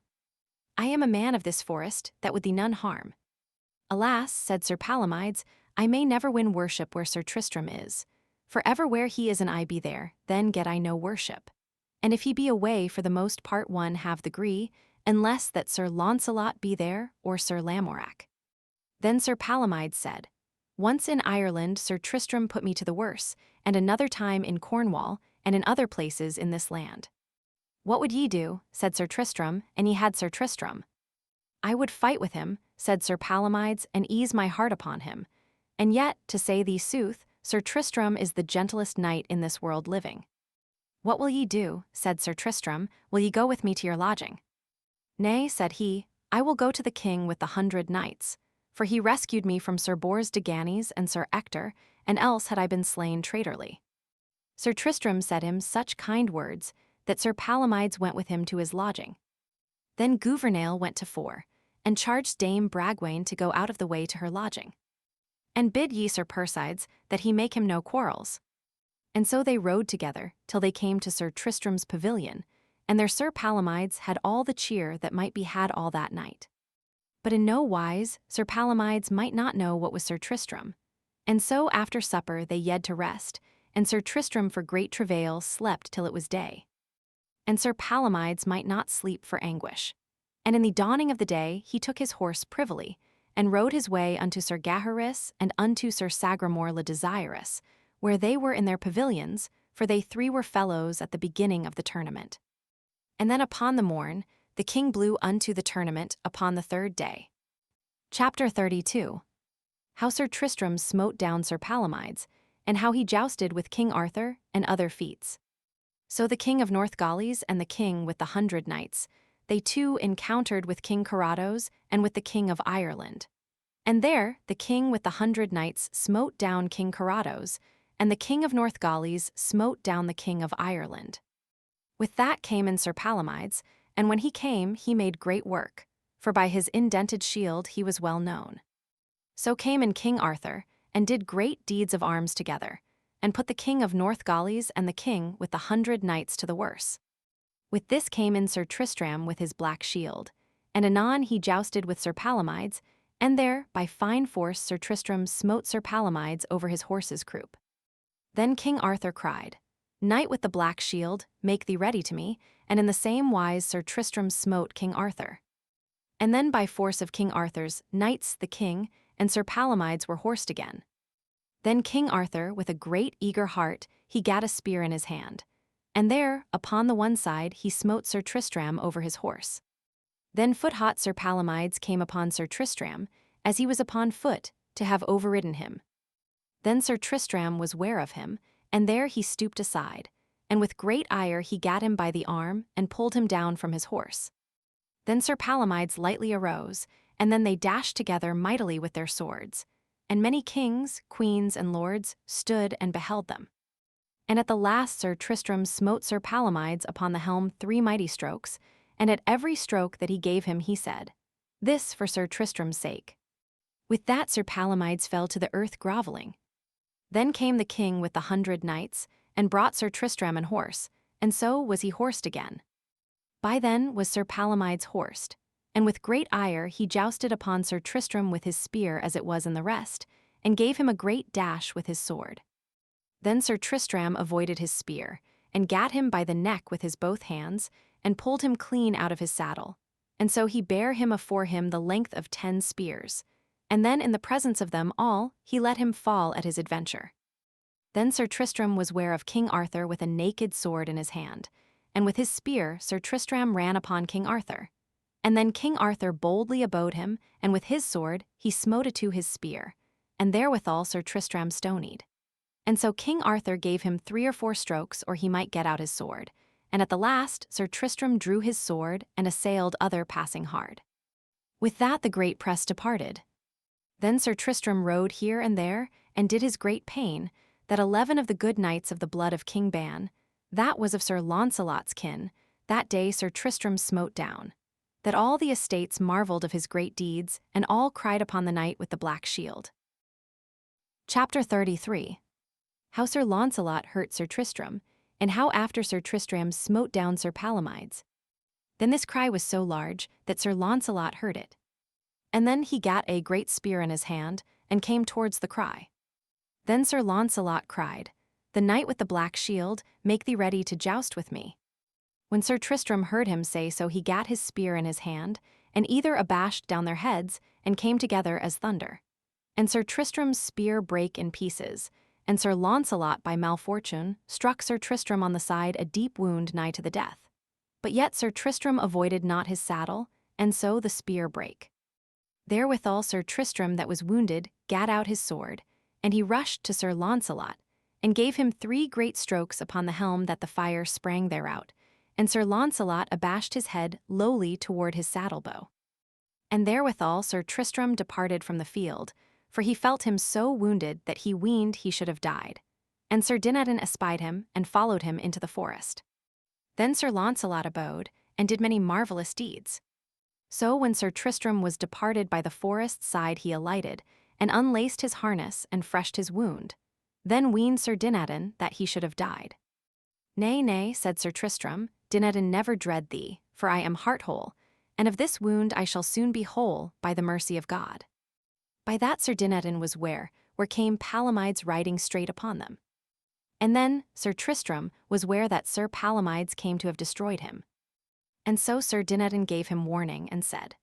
"I am a man of this forest, that would thee none harm." "Alas," said Sir Palamides, "I may never win worship where Sir Tristram is. For ever where he is and I be there, then get I no worship. And if he be away for the most part one have the gree, unless that Sir Launcelot be there, or Sir Lamorak." Then Sir Palamides said, "Once in Ireland Sir Tristram put me to the worse, and another time in Cornwall, and in other places in this land." "What would ye do," said Sir Tristram, "and ye had Sir Tristram?" "I would fight with him," said Sir Palamides, "and ease my heart upon him. And yet, to say thee sooth, Sir Tristram is the gentlest knight in this world living." "What will ye do?" said Sir Tristram. "Will ye go with me to your lodging?" "Nay," said he, "I will go to the king with the 100 knights, for he rescued me from Sir Bors de Ganis and Sir Ector, and else had I been slain traitorly." Sir Tristram said him such kind words that Sir Palamides went with him to his lodging. Then Gouvernail went to fore, and charged Dame Bragwaine to go out of the way to her lodging. "And bid ye Sir Persides that he make him no quarrels." And so they rode together till they came to Sir Tristram's pavilion, and their Sir Palamides had all the cheer that might be had all that night. But in no wise Sir Palamides might not know what was Sir Tristram. And so after supper they yede to rest, and Sir Tristram for great travail slept till it was day. And Sir Palamides might not sleep for anguish. And in the dawning of the day he took his horse privily, and rode his way unto Sir Gaheris and unto Sir Sagramore le Desirous, where they were in their pavilions, for they 3 were fellows at the beginning of the tournament. And then upon the morn the king blew unto the tournament upon the 3rd day. Chapter 32. How Sir Tristram smote down Sir Palamides, and how he jousted with King Arthur, and other feats. So the king of Northgales and the king with the 100 knights, they too encountered with King Carados and with the King of Ireland. And there the king with the 100 knights smote down King Carados, and the king of Northgales smote down the king of Ireland. With that came in Sir Palomides, and when he came he made great work, for by his indented shield he was well known. So came in King Arthur, and did great deeds of arms together, and put the king of Northgales and the king with the 100 knights to the worse. With this came in Sir Tristram with his black shield, and anon he jousted with Sir Palomides, and there by fine force Sir Tristram smote Sir Palomides over his horse's croup. Then King Arthur cried, "Knight with the black shield, make thee ready to me," and in the same wise Sir Tristram smote King Arthur. And then by force of King Arthur's knights the king and Sir Palomides were horsed again. Then King Arthur, with a great eager heart, he gat a spear in his hand, and there, upon the one side, he smote Sir Tristram over his horse. Then foot-hot Sir Palomides came upon Sir Tristram, as he was upon foot, to have overridden him. Then Sir Tristram was ware of him, and there he stooped aside, and with great ire he gat him by the arm and pulled him down from his horse. Then Sir Palomides lightly arose, and then they dashed together mightily with their swords, and many kings, queens, and lords stood and beheld them. And at the last Sir Tristram smote Sir Palomides upon the helm 3 mighty strokes, and at every stroke that he gave him he said, "This for Sir Tristram's sake." With that Sir Palomides fell to the earth grovelling. Then came the king with the 100 knights, and brought Sir Tristram and horse, and so was he horsed again. By then was Sir Palomides horsed, and with great ire he jousted upon Sir Tristram with his spear as it was in the rest, and gave him a great dash with his sword. Then Sir Tristram avoided his spear, and gat him by the neck with his both hands, and pulled him clean out of his saddle, and so he bare him afore him the length of 10 spears, and then in the presence of them all he let him fall at his adventure. Then Sir Tristram was ware of King Arthur with a naked sword in his hand, and with his spear Sir Tristram ran upon King Arthur. And then King Arthur boldly abode him, and with his sword he smote to his spear, and therewithal Sir Tristram stonied. And so King Arthur gave him 3 or 4 strokes, or he might get out his sword, and at the last Sir Tristram drew his sword and assailed other passing hard. With that the great press departed. Then Sir Tristram rode here and there, and did his great pain, that 11 of the good knights of the blood of King Ban, that was of Sir Launcelot's kin, that day Sir Tristram smote down, that all the estates marvelled of his great deeds, and all cried upon the knight with the black shield. Chapter 33. How Sir Launcelot hurt Sir Tristram, and how after Sir Tristram smote down Sir Palomides. Then this cry was so large that Sir Launcelot heard it. And then he gat a great spear in his hand, and came towards the cry. Then Sir Launcelot cried, "The knight with the black shield, make thee ready to joust with me." When Sir Tristram heard him say so, he gat his spear in his hand, and either abashed down their heads, and came together as thunder. And Sir Tristram's spear brake in pieces, and Sir Launcelot by malfortune struck Sir Tristram on the side a deep wound nigh to the death. But yet Sir Tristram avoided not his saddle, and so the spear brake. Therewithal Sir Tristram that was wounded gat out his sword, and he rushed to Sir Launcelot, and gave him 3 great strokes upon the helm that the fire sprang thereout, and Sir Launcelot abashed his head lowly toward his saddle-bow. And therewithal Sir Tristram departed from the field, for he felt him so wounded that he weened he should have died. And Sir Dinadan espied him, and followed him into the forest. Then Sir Launcelot abode, and did many marvellous deeds. So when Sir Tristram was departed by the forest side he alighted, and unlaced his harness, and freshed his wound. Then weened Sir Dinadan that he should have died. "Nay, nay," said Sir Tristram, "Dinadan never dread thee, for I am heart-whole, and of this wound I shall soon be whole by the mercy of God." By that Sir Dinadan was where came Palomides riding straight upon them. And then Sir Tristram was where that Sir Palomides came to have destroyed him. And so Sir Dinadan gave him warning, and said,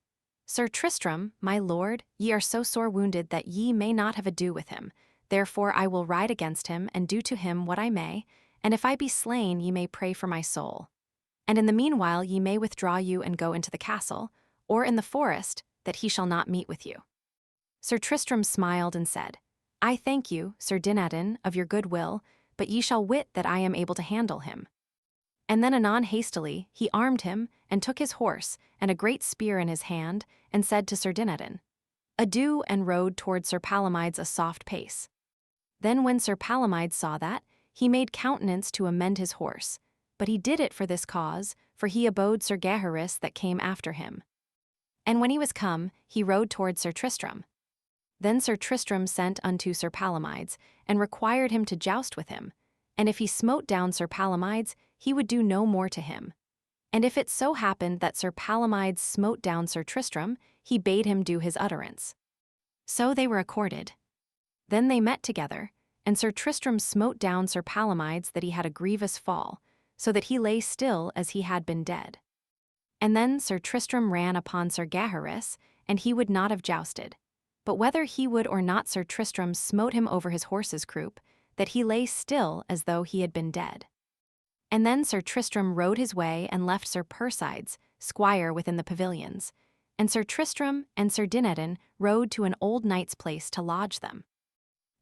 "Sir Tristram, my lord, ye are so sore wounded that ye may not have ado with him, therefore I will ride against him, and do to him what I may, and if I be slain ye may pray for my soul. And in the meanwhile ye may withdraw you and go into the castle, or in the forest, that he shall not meet with you." Sir Tristram smiled and said, "I thank you, Sir Dinadan, of your good will, but ye shall wit that I am able to handle him." And then anon hastily he armed him, and took his horse, and a great spear in his hand, and said to Sir Dinadan, Adieu, and rode toward Sir Palomides a soft pace. Then when Sir Palomides saw that, he made countenance to amend his horse, but he did it for this cause, for he abode Sir Gaheris that came after him. And when he was come, he rode toward Sir Tristram. Then Sir Tristram sent unto Sir Palomides, and required him to joust with him, and if he smote down Sir Palomides, he would do no more to him. And if it so happened that Sir Palomides smote down Sir Tristram, he bade him do his utterance. So they were accorded. Then they met together, and Sir Tristram smote down Sir Palomides that he had a grievous fall, so that he lay still as he had been dead. And then Sir Tristram ran upon Sir Gaheris, and he would not have jousted. But whether he would or not, Sir Tristram smote him over his horse's croup, that he lay still as though he had been dead. And then Sir Tristram rode his way and left Sir Persides, squire, within the pavilions, and Sir Tristram and Sir Dinadan rode to an old knight's place to lodge them.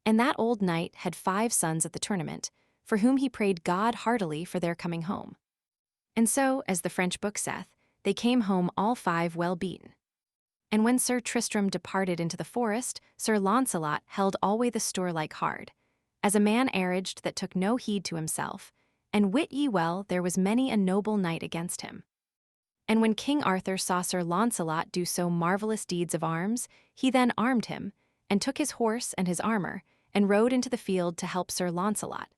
And that old knight had 5 sons at the tournament, for whom he prayed God heartily for their coming home. And so, as the French book saith, they came home all 5 well beaten. And when Sir Tristram departed into the forest, Sir Launcelot held alway the stour like hard, as a man arroged that took no heed to himself, and wit ye well there was many a noble knight against him. And when King Arthur saw Sir Launcelot do so marvellous deeds of arms, he then armed him, and took his horse and his armor, and rode into the field to help Sir Launcelot.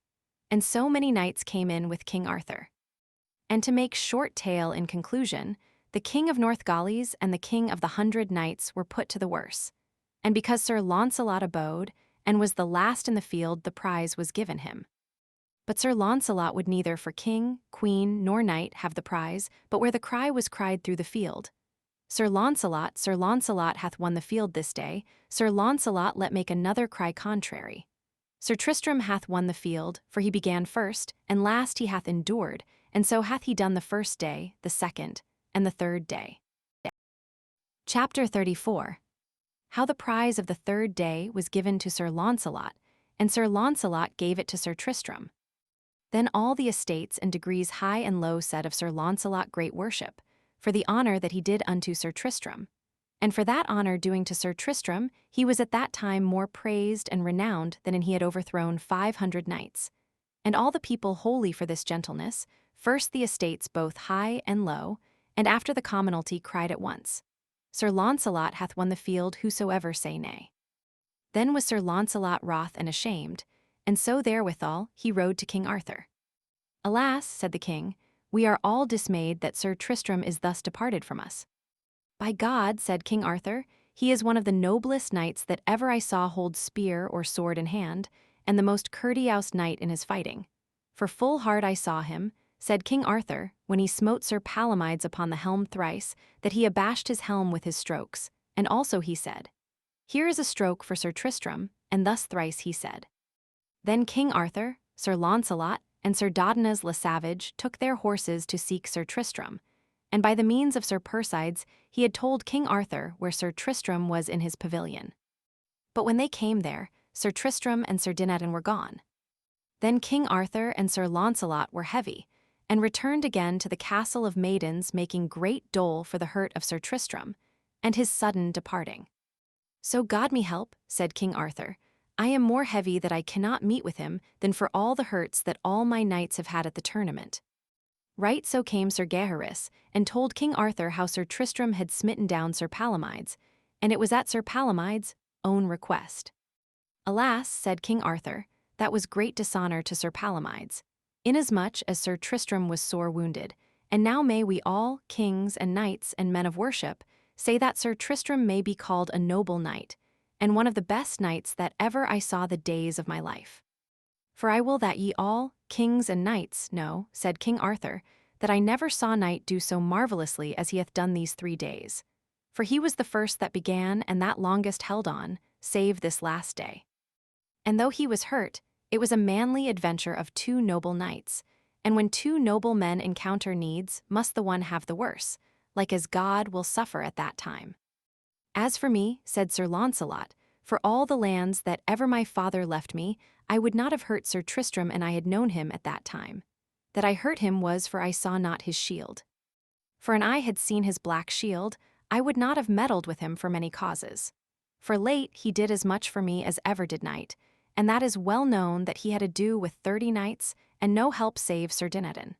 And so many knights came in with King Arthur. And to make short tale in conclusion, the King of Northgales and the King of the 100 Knights were put to the worse. And because Sir Launcelot abode, and was the last in the field, the prize was given him. But Sir Launcelot would neither for king, queen, nor knight have the prize, but where the cry was cried through the field, Sir Launcelot hath won the field this day, Sir Launcelot let make another cry contrary. Sir Tristram hath won the field, for he began first, and last he hath endured, and so hath he done the first day, the second, and the third day. Chapter 34. How the prize of the third day was given to Sir Launcelot, and Sir Launcelot gave it to Sir Tristram. Then all the estates and degrees high and low said of Sir Launcelot great worship, for the honour that he did unto Sir Tristram. And for that honour doing to Sir Tristram, he was at that time more praised and renowned than he had overthrown 500 knights. And all the people wholly for this gentleness, first the estates both high and low, and after the commonalty cried at once, Sir Launcelot hath won the field, whosoever say nay. Then was Sir Launcelot wroth and ashamed, and so therewithal he rode to King Arthur. Alas, said the king, we are all dismayed that Sir Tristram is thus departed from us. By God, said King Arthur, he is one of the noblest knights that ever I saw hold spear or sword in hand, and the most courteous knight in his fighting. For full hard I saw him, said King Arthur, when he smote Sir Palomides upon the helm thrice, that he abashed his helm with his strokes, and also he said, Here is a stroke for Sir Tristram, and thus thrice he said. Then King Arthur, Sir Launcelot, and Sir Dodinas le Savage took their horses to seek Sir Tristram, and by the means of Sir Persides he had told King Arthur where Sir Tristram was in his pavilion. But when they came there, Sir Tristram and Sir Dinadan were gone. Then King Arthur and Sir Launcelot were heavy, and returned again to the castle of maidens, making great dole for the hurt of Sir Tristram, and his sudden departing. So God me help, said King Arthur, I am more heavy that I cannot meet with him than for all the hurts that all my knights have had at the tournament. Right so came Sir Gaheris, and told King Arthur how Sir Tristram had smitten down Sir Palomides, and it was at Sir Palomides' own request. Alas, said King Arthur, that was great dishonour to Sir Palomides, inasmuch as Sir Tristram was sore wounded, and now may we all, kings and knights and men of worship, say that Sir Tristram may be called a noble knight, and one of the best knights that ever I saw the days of my life. For I will that ye all, kings and knights, know, said King Arthur, that I never saw knight do so marvellously as he hath done these 3 days. For he was the first that began and that longest held on, save this last day. And though he was hurt, it was a manly adventure of 2 noble knights, and when 2 noble men encounter needs, must the one have the worse, like as God will suffer at that time. As for me, said Sir Launcelot, for all the lands that ever my father left me, I would not have hurt Sir Tristram an I had known him at that time. that I hurt him was for I saw not his shield. For an I had seen his black shield, I would not have meddled with him for many causes. For late he did as much for me as ever did knight, and that is well known that he had ado with 30 knights, and no help save Sir Dinadan.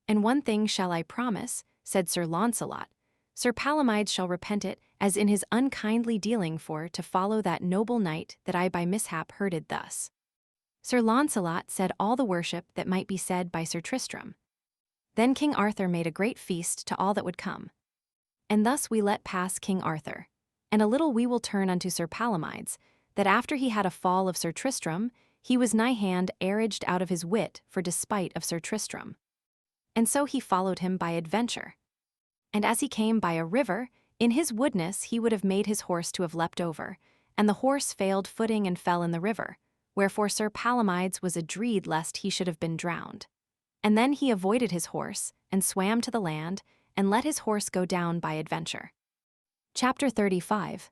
And one thing shall I promise, said Sir Launcelot, Sir Palomides shall repent it, as in his unkindly dealing for to follow that noble knight that I by mishap hurted thus. Sir Launcelot said all the worship that might be said by Sir Tristram. Then King Arthur made a great feast to all that would come. And thus we let pass King Arthur. And a little we will turn unto Sir Palomides, that after he had a fall of Sir Tristram, he was nigh hand arraged out of his wit for despite of Sir Tristram. And so he followed him by adventure. And as he came by a river, in his woodness he would have made his horse to have leapt over, and the horse failed footing and fell in the river, wherefore Sir Palomides was adread lest he should have been drowned. And then he avoided his horse, and swam to the land, and let his horse go down by adventure. Chapter 35.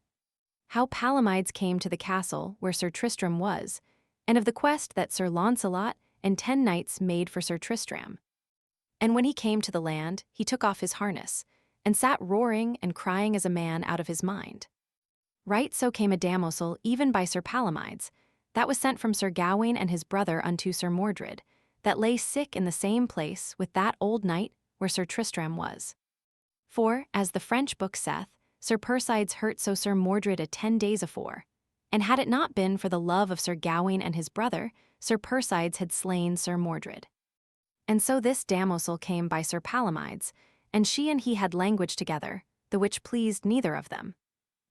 How Palomides came to the castle where Sir Tristram was, and of the quest that Sir Launcelot and 10 knights made for Sir Tristram. And when he came to the land, he took off his harness, and sat roaring and crying as a man out of his mind. Right so came a damosel even by Sir Palomides, that was sent from Sir Gawain and his brother unto Sir Mordred, that lay sick in the same place with that old knight where Sir Tristram was. For, as the French book saith, Sir Persides hurt so Sir Mordred a 10 days afore, and had it not been for the love of Sir Gawain and his brother, Sir Persides had slain Sir Mordred. And so this damosel came by Sir Palomides, and she and he had language together, the which pleased neither of them.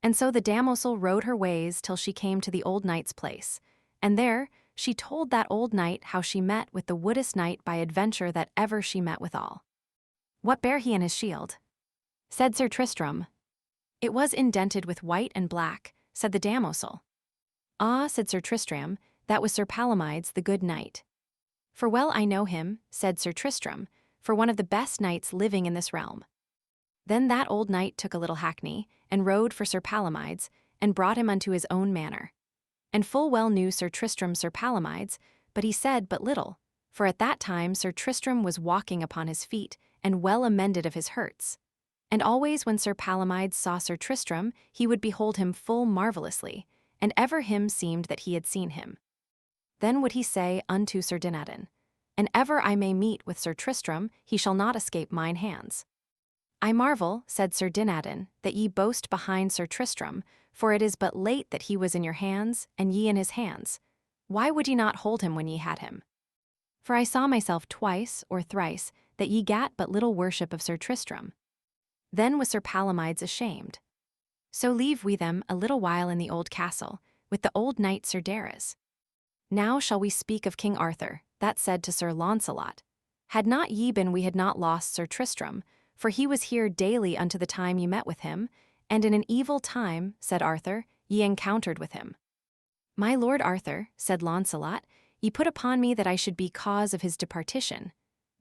And so the damosel rode her ways till she came to the old knight's place, and there she told that old knight how she met with the woodest knight by adventure that ever she met withal. What bare he in his shield? Said Sir Tristram. It was indented with white and black, said the damosel. Ah, said Sir Tristram, that was Sir Palomides the good knight. For well I know him, said Sir Tristram, for one of the best knights living in this realm. Then that old knight took a little hackney, and rode for Sir Palomides, and brought him unto his own manor. And full well knew Sir Tristram Sir Palomides, but he said but little, for at that time Sir Tristram was walking upon his feet, and well amended of his hurts. And always when Sir Palomides saw Sir Tristram, he would behold him full marvellously, and ever him seemed that he had seen him. Then would he say unto Sir Dinadan, "And ever I may meet with Sir Tristram, he shall not escape mine hands." I marvel, said Sir Dinadan, that ye boast behind Sir Tristram, for it is but late that he was in your hands, and ye in his hands. Why would ye not hold him when ye had him? For I saw myself twice or thrice that ye gat but little worship of Sir Tristram. Then was Sir Palomides ashamed. So leave we them a little while in the old castle, with the old knight Sir Darras. Now shall we speak of King Arthur, that said to Sir Launcelot, "Had not ye been we had not lost Sir Tristram, for he was here daily unto the time ye met with him, and in an evil time, said Arthur, ye encountered with him. My lord Arthur, said Launcelot, ye put upon me that I should be cause of his departition.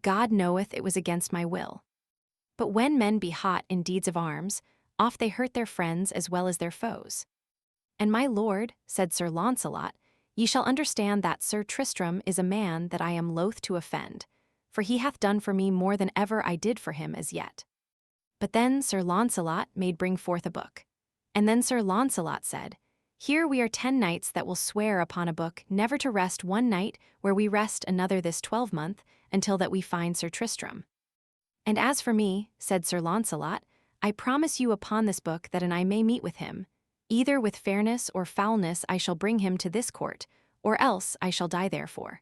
God knoweth it was against my will. But when men be hot in deeds of arms, oft they hurt their friends as well as their foes. And my lord, said Sir Launcelot, ye shall understand that Sir Tristram is a man that I am loath to offend, for he hath done for me more than ever I did for him as yet. But then Sir Launcelot made bring forth a book. And then Sir Launcelot said, Here we are 10 knights that will swear upon a book never to rest one night where we rest another this 12-month, until that we find Sir Tristram. And as for me, said Sir Launcelot, I promise you upon this book that an I may meet with him, either with fairness or foulness I shall bring him to this court, or else I shall die therefore.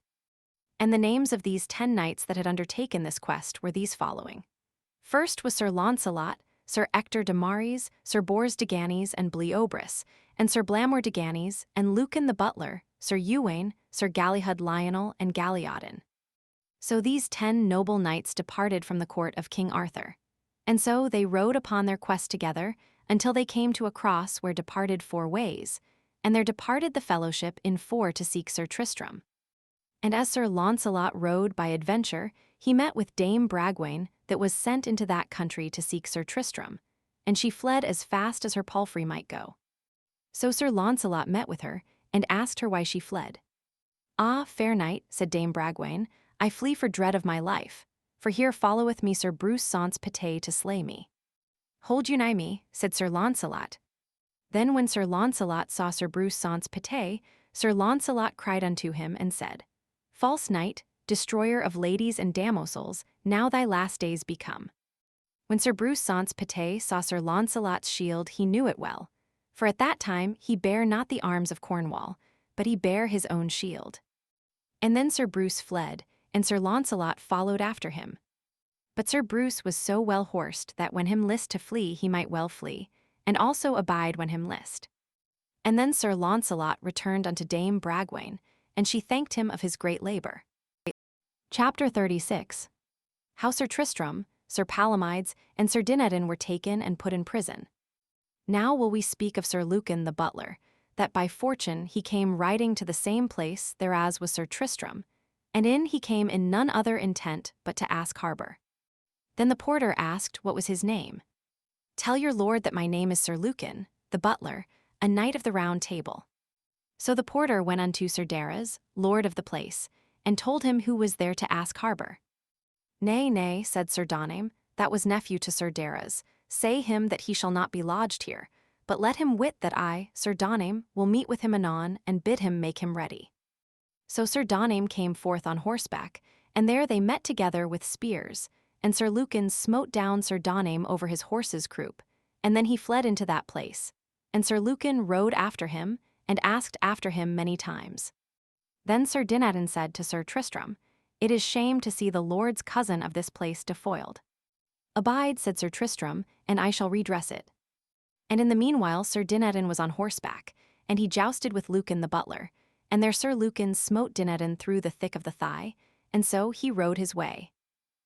And the names of these 10 knights that had undertaken this quest were these following. First was Sir Launcelot, Sir Ector de Maris, Sir Bors de Ganis and Bleobris, and Sir Blamor de Ganis, and Lucan the butler, Sir Uwaine, Sir Galihud Lionel, and Galiodin. So these 10 noble knights departed from the court of King Arthur. And so they rode upon their quest together, until they came to a cross where departed 4 ways, and there departed the fellowship in 4 to seek Sir Tristram. And as Sir Launcelot rode by adventure, he met with Dame Bragwaine that was sent into that country to seek Sir Tristram, and she fled as fast as her palfrey might go. So Sir Launcelot met with her, and asked her why she fled. Ah, fair knight, said Dame Bragwaine, I flee for dread of my life, for here followeth me Sir Bruce sans Pité to slay me. Hold you nigh me, said Sir Launcelot. Then when Sir Launcelot saw Sir Bruce sans Pité, Sir Launcelot cried unto him and said, False knight, destroyer of ladies and damosels, now thy last days be come. When Sir Bruce sans Pité saw Sir Launcelot's shield, he knew it well, for at that time he bare not the arms of Cornwall, but he bare his own shield. And then Sir Bruce fled, and Sir Launcelot followed after him. But Sir Bruce was so well horsed that when him list to flee he might well flee, and also abide when him list. And then Sir Launcelot returned unto Dame Bragwaine, and she thanked him of his great labor. Chapter 36. How Sir Tristram, Sir Palomides, and Sir Dinadan were taken and put in prison. Now will we speak of Sir Lucan the butler, that by fortune he came riding to the same place thereas was Sir Tristram, and in he came in none other intent but to ask harbour. Then the porter asked what was his name. Tell your lord that my name is Sir Lucan, the butler, a knight of the Round Table. So the porter went unto Sir Darras, lord of the place, and told him who was there to ask harbour. Nay, nay, said Sir Doname, that was nephew to Sir Darras, say him that he shall not be lodged here, but let him wit that I, Sir Doname, will meet with him anon, and bid him make him ready. So Sir Doname came forth on horseback, and there they met together with spears, and Sir Lucan smote down Sir Doname over his horse's croup, and then he fled into that place, and Sir Lucan rode after him, and asked after him many times. Then Sir Dinadan said to Sir Tristram, It is shame to see the lord's cousin of this place defoiled. Abide, said Sir Tristram, and I shall redress it. And in the meanwhile Sir Dinadan was on horseback, and he jousted with Lucan the butler, and there Sir Lucan smote Dinadan through the thick of the thigh, and so he rode his way.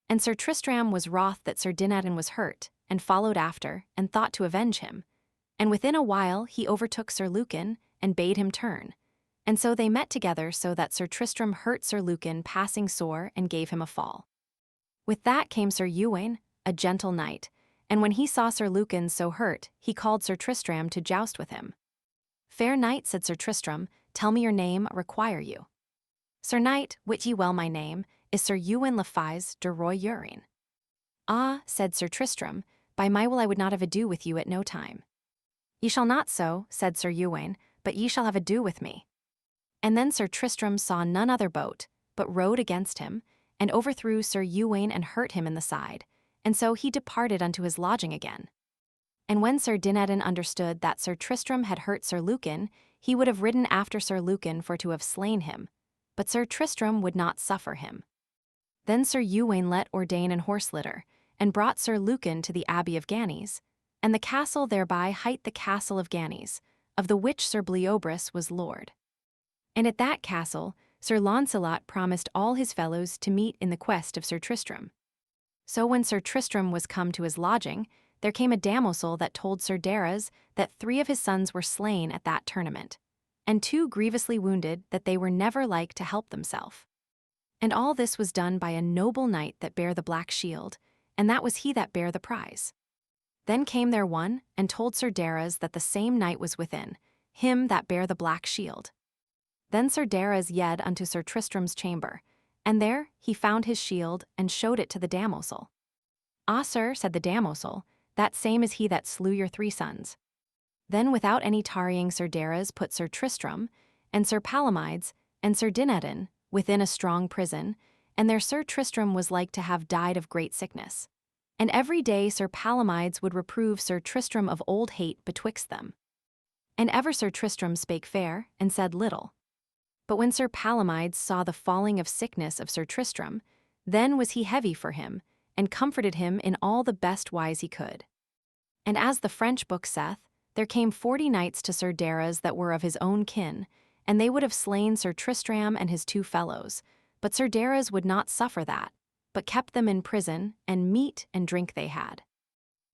And Sir Tristram was wroth that Sir Dinadan was hurt, and followed after, and thought to avenge him. And within a while he overtook Sir Lucan, and bade him turn. And so they met together so that Sir Tristram hurt Sir Lucan passing sore and gave him a fall. With that came Sir Uwaine, a gentle knight, and when he saw Sir Lucan so hurt, he called Sir Tristram to joust with him. Fair knight, said Sir Tristram, tell me your name, require you. Sir knight, wit ye well my name, is Sir Ewan le Fise de Roy Urine. Ah, said Sir Tristram, by my will I would not have ado with you at no time. Ye shall not so, said Sir Uwaine, but ye shall have ado with me. And then Sir Tristram saw none other boat, but rowed against him, and overthrew Sir Uwaine and hurt him in the side, and so he departed unto his lodging again. And when Sir Dinadan understood that Sir Tristram had hurt Sir Lucan, he would have ridden after Sir Lucan for to have slain him, but Sir Tristram would not suffer him. Then Sir Uwaine let ordain an horse litter, and brought Sir Lucan to the Abbey of Ganys, and the castle thereby hight the Castle of Ganys, of the which Sir Bleobrus was lord. And at that castle Sir Launcelot promised all his fellows to meet in the quest of Sir Tristram. So when Sir Tristram was come to his lodging, there came a damosel that told Sir Darras that 3 of his sons were slain at that tournament, and 2 grievously wounded that they were never like to help themselves. And all this was done by a noble knight that bare the black shield, and that was he that bare the prize. Then came there one, and told Sir Darras that the same knight was within, him that bare the black shield. Then Sir Darras yede unto Sir Tristram's chamber, and there he found his shield, and showed it to the damosel. Ah, sir, said the damosel, that same is he that slew your 3 sons. Then without any tarrying Sir Darras put Sir Tristram, and Sir Palomides, and Sir Dinadan, within a strong prison, and there Sir Tristram was like to have died of great sickness. And every day Sir Palomides would reprove Sir Tristram of old hate betwixt them. And ever Sir Tristram spake fair, and said little. But when Sir Palomides saw the falling of sickness of Sir Tristram, then was he heavy for him, and comforted him in all the best wise he could. And as the French book saith, there came 40 knights to Sir Darras that were of his own kin, and they would have slain Sir Tristram and his 2 fellows, but Sir Darras would not suffer that, but kept them in prison, and meat and drink they had.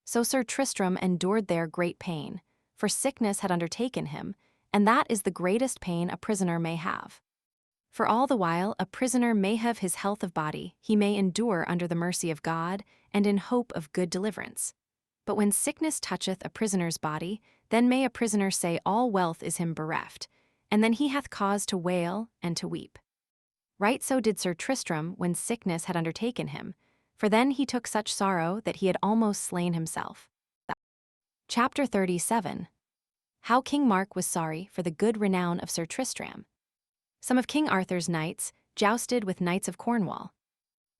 So Sir Tristram endured there great pain, for sickness had undertaken him, and that is the greatest pain a prisoner may have. For all the while a prisoner may have his health of body, he may endure under the mercy of God, and in hope of good deliverance. But when sickness toucheth a prisoner's body, then may a prisoner say all wealth is him bereft, and then he hath cause to wail and to weep. Right so did Sir Tristram when sickness had undertaken him, for then he took such sorrow that he had almost slain himself. Chapter 37. How King Mark was sorry for the good renown of Sir Tristram. Some of King Arthur's knights jousted with knights of Cornwall.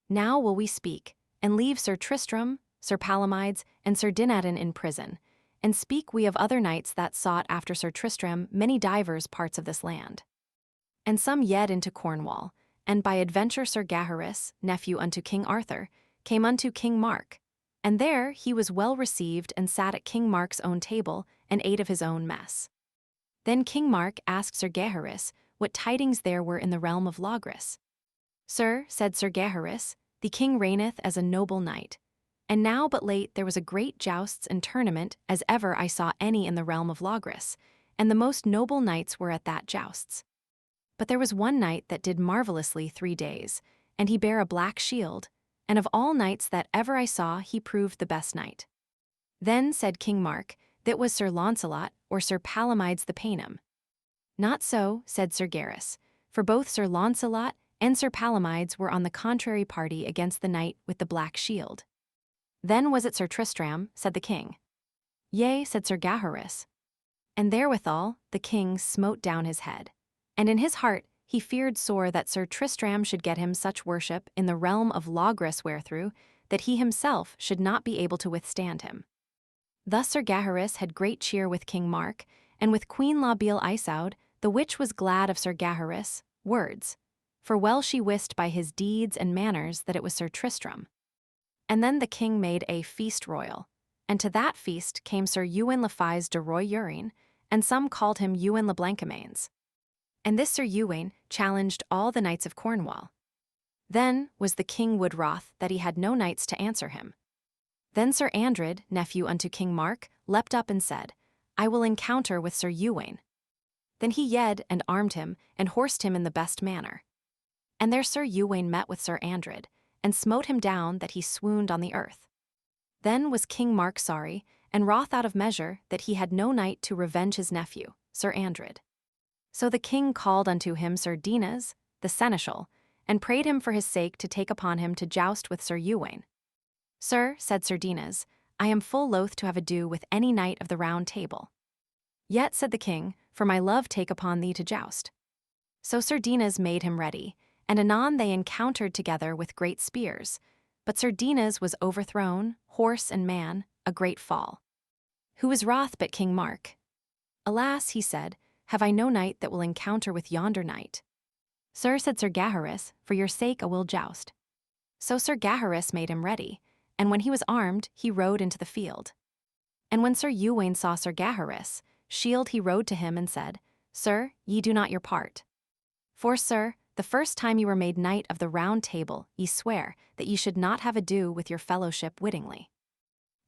Now will we speak, and leave Sir Tristram, Sir Palomides, and Sir Dinadan in prison, and speak we of other knights that sought after Sir Tristram many divers parts of this land. And some yed into Cornwall, and by adventure Sir Gaheris, nephew unto King Arthur, came unto King Mark, and there he was well received and sat at King Mark's own table and ate of his own mess. Then King Mark asked Sir Gaheris what tidings there were in the realm of Logres. Sir, said Sir Gaheris, the king reigneth as a noble knight. And now but late there was a great jousts and tournament as ever I saw any in the realm of Logres, and the most noble knights were at that jousts. But there was one knight that did marvelously 3 days, and he bare a black shield, and of all knights that ever I saw he proved the best knight. Then said King Mark, that was Sir Launcelot or Sir Palomides the Paynim. Not so, said Sir Gaheris, for both Sir Launcelot and Sir Palomides were on the contrary party against the knight with the black shield. Then was it Sir Tristram, said the king. Yea, said Sir Gaheris. And therewithal the king smote down his head, and in his heart he feared sore that Sir Tristram should get him such worship in the realm of Logres wherethrough, that he himself should not be able to withstand him. Thus Sir Gaheris had great cheer with King Mark, and with Queen La Beale Isoud, the which was glad of Sir Gaheris, words, for well she wist by his deeds and manners that it was Sir Tristram. And then the king made a feast royal, and to that feast came Sir Ewan le Fise de Roy Urine, and some called him Ewan le Blancamains. And this Sir Ewain challenged all the knights of Cornwall. Then was the king wood wroth that he had no knights to answer him. Then Sir Andred, nephew unto King Mark, leapt up and said, I will encounter with Sir Ewain. Then he yed and armed him, and horsed him in the best manner. And there Sir Ewain met with Sir Andred, and smote him down that he swooned on the earth. Then was King Mark sorry, and wroth out of measure that he had no knight to revenge his nephew, Sir Andred. So the king called unto him Sir Dinas, the seneschal, and prayed him for his sake to take upon him to joust with Sir Ewain. Sir, said Sir Dinas, I am full loath to have ado with any knight of the Round Table. Yet, said the king, for my love take upon thee to joust. So Sir Dinas made him ready, and anon they encountered together with great spears, but Sir Dinas was overthrown, horse and man, a great fall. Who was wroth but King Mark? Alas, he said, have I no knight that will encounter with yonder knight? Sir, said Sir Gaheris, for your sake I will joust. So Sir Gaheris made him ready, and when he was armed, he rode into the field. And when Sir Ewain saw Sir Gaheris, shield he rode to him and said, Sir, ye do not your part. For, sir, the first time ye were made knight of the Round Table, ye swear that ye should not have ado with your fellowship wittingly.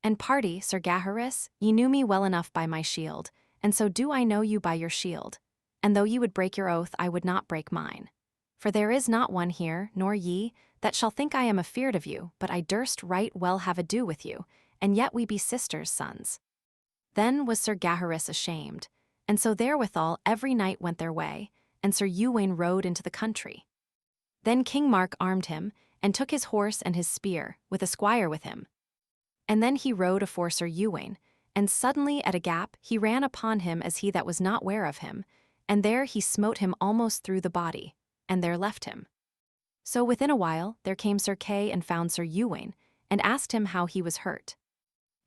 And party, Sir Gaheris, ye knew me well enough by my shield, and so do I know you by your shield. And though ye would break your oath, I would not break mine. For there is not one here, nor ye, that shall think I am afeard of you, but I durst right well have ado with you, and yet we be sisters' sons. Then was Sir Gaheris ashamed, and so therewithal every knight went their way, and Sir Ewain rode into the country. Then King Mark armed him, and took his horse and his spear, with a squire with him. And then he rode afore Sir Ewain, and suddenly at a gap he ran upon him as he that was not ware of him, and there he smote him almost through the body, and there left him. So within a while there came Sir Kay and found Sir Ewain, and asked him how he was hurt.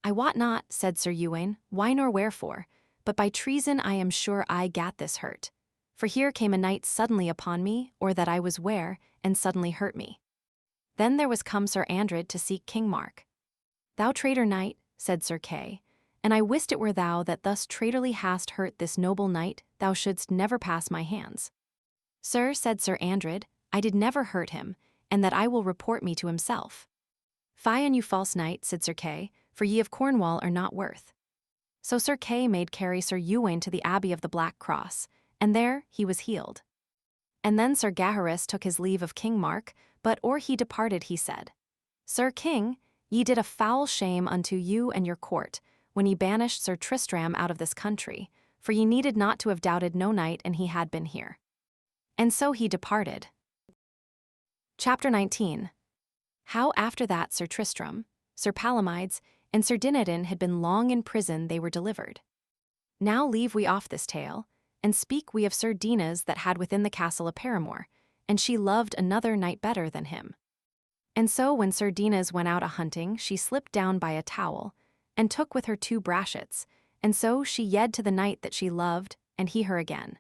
I wot not, said Sir Ewain, why nor wherefore, but by treason I am sure I gat this hurt. For here came a knight suddenly upon me, or that I was ware, and suddenly hurt me. Then there was come Sir Andred to seek King Mark. Thou traitor knight, said Sir Kay, and I wist it were thou that thus traitorly hast hurt this noble knight, thou shouldst never pass my hands. Sir, said Sir Andred, I did never hurt him, and that I will report me to himself. Fie on you false knight, said Sir Kay, for ye of Cornwall are not worth. So Sir Kay made carry Sir Ewain to the Abbey of the Black Cross, and there he was healed. And then Sir Gaheris took his leave of King Mark, but or he departed he said, Sir King, ye did a foul shame unto you and your court, when ye banished Sir Tristram out of this country, for ye needed not to have doubted no knight and he had been here. And so he departed. Chapter 19. How after that Sir Tristram, Sir Palomides, and Sir Dinadan had been long in prison they were delivered. Now leave we off this tale, and speak we of Sir Dinas that had within the castle a paramour, and she loved another knight better than him. And so when Sir Dinas went out a-hunting, she slipped down by a towel, and took with her 2 brachets, and so she yed to the knight that she loved, and he her again.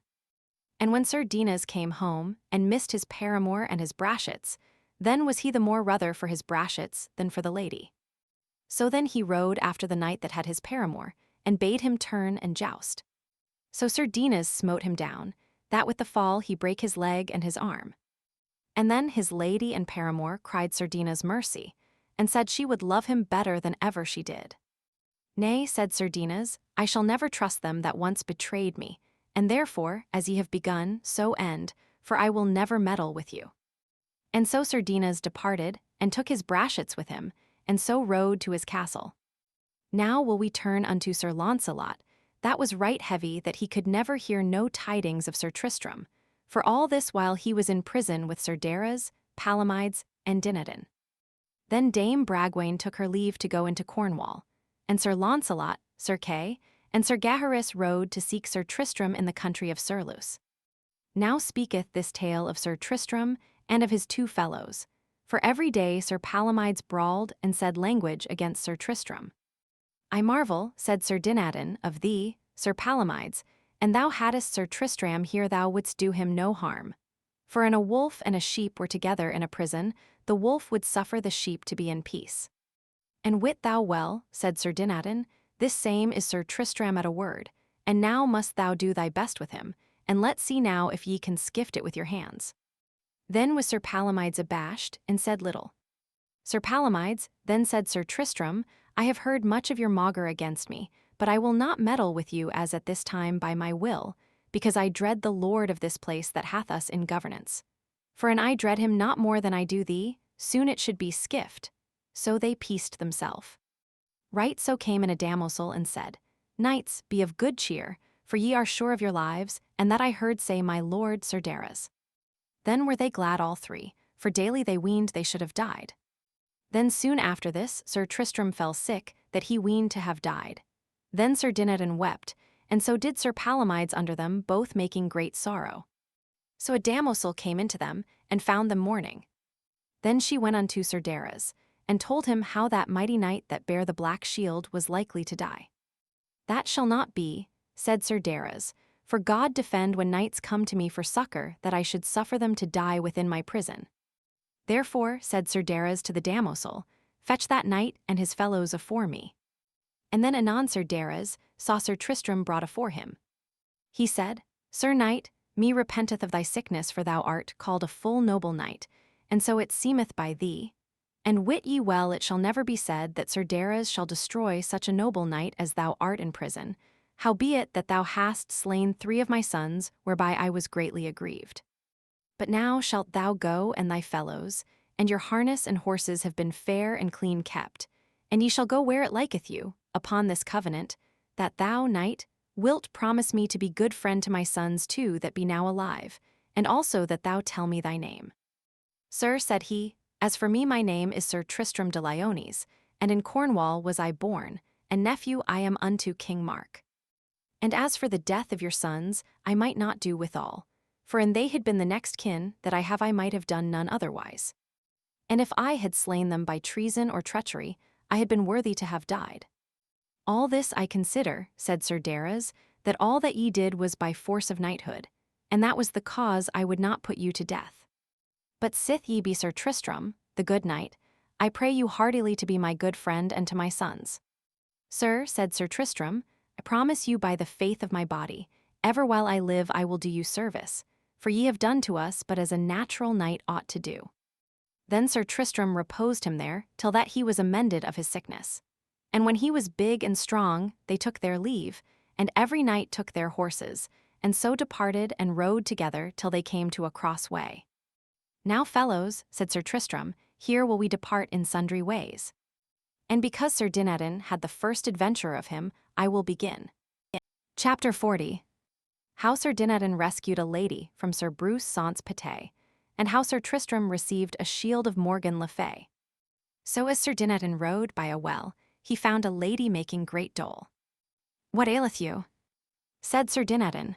And when Sir Dinas came home, and missed his paramour and his brachets, then was he the more rather for his brachets than for the lady. So then he rode after the knight that had his paramour, and bade him turn and joust. So Sir Dinas smote him down, that with the fall he brake his leg and his arm. And then his lady and paramour cried Sir Dinas mercy, and said she would love him better than ever she did. Nay, said Sir Dinas, I shall never trust them that once betrayed me, and therefore, as ye have begun, so end, for I will never meddle with you. And so Sir Dinas departed, and took his brachets with him, and so rode to his castle. Now will we turn unto Sir Launcelot, that was right heavy that he could never hear no tidings of Sir Tristram, for all this while he was in prison with Sir Daras, Palomides, and Dinadan. Then Dame Bragwaine took her leave to go into Cornwall, and Sir Launcelot, Sir Kay, and Sir Gaheris rode to seek Sir Tristram in the country of Surlus. Now speaketh this tale of Sir Tristram and of his 2 fellows, for every day Sir Palomides brawled and said language against Sir Tristram. I marvel, said Sir Dinadan, of thee, Sir Palomides, and thou hadst Sir Tristram here thou wouldst do him no harm. For an a wolf and a sheep were together in a prison, the wolf would suffer the sheep to be in peace. And wit thou well, said Sir Dinadan, this same is Sir Tristram at a word, and now must thou do thy best with him, and let's see now if ye can skift it with your hands. Then was Sir Palomides abashed, and said little. Sir Palomides, then said Sir Tristram, I have heard much of your maugre against me, but I will not meddle with you as at this time by my will, because I dread the lord of this place that hath us in governance. For an I dread him not more than I do thee, soon it should be skift. So they peaced themselves. Right so came in a damosel and said, Knights, be of good cheer, for ye are sure of your lives, and that I heard say my lord Sir Daras. Then were they glad all 3, for daily they weened they should have died. Then soon after this Sir Tristram fell sick, that he weened to have died. Then Sir Dinadan wept, and so did Sir Palomides under them, both making great sorrow. So a damosel came into them, and found them mourning. Then she went unto Sir Daras, and told him how that mighty knight that bare the black shield was likely to die. That shall not be, said Sir Daras, for God defend when knights come to me for succor that I should suffer them to die within my prison. Therefore, said Sir Daras to the damosel, fetch that knight and his fellows afore me. And then anon Sir Daras saw Sir Tristram brought afore him. He said, Sir knight, me repenteth of thy sickness, for thou art called a full noble knight, and so it seemeth by thee. And wit ye well it shall never be said that Sir Daras shall destroy such a noble knight as thou art in prison, howbeit that thou hast slain 3 of my sons, whereby I was greatly aggrieved. But now shalt thou go and thy fellows, and your harness and horses have been fair and clean kept, and ye shall go where it liketh you, upon this covenant, that thou, knight, wilt promise me to be good friend to my sons too that be now alive, and also that thou tell me thy name. Sir, said he, as for me my name is Sir Tristram de Lyones, and in Cornwall was I born, and nephew I am unto King Mark. And as for the death of your sons, I might not do withal, for an they had been the next kin that I might have done none otherwise. And if I had slain them by treason or treachery, I had been worthy to have died. All this I consider, said Sir Daras, that all that ye did was by force of knighthood, and that was the cause I would not put you to death. But sith ye be Sir Tristram, the good knight, I pray you heartily to be my good friend and to my sons. Sir, said Sir Tristram, I promise you by the faith of my body, ever while I live I will do you service, for ye have done to us but as a natural knight ought to do. Then Sir Tristram reposed him there, till that he was amended of his sickness. And when he was big and strong, they took their leave, and every knight took their horses, and so departed and rode together till they came to a cross way. Now, fellows, said Sir Tristram, here will we depart in sundry ways. And because Sir Dinadan had the first adventure of him, I will begin. Chapter 40. How Sir Dinadan rescued a lady from Sir Bruce Saunce Pité, and how Sir Tristram received a shield of Morgan le Fay. So as Sir Dinadan rode by a well, he found a lady making great dole. "What aileth you?" said Sir Dinadan.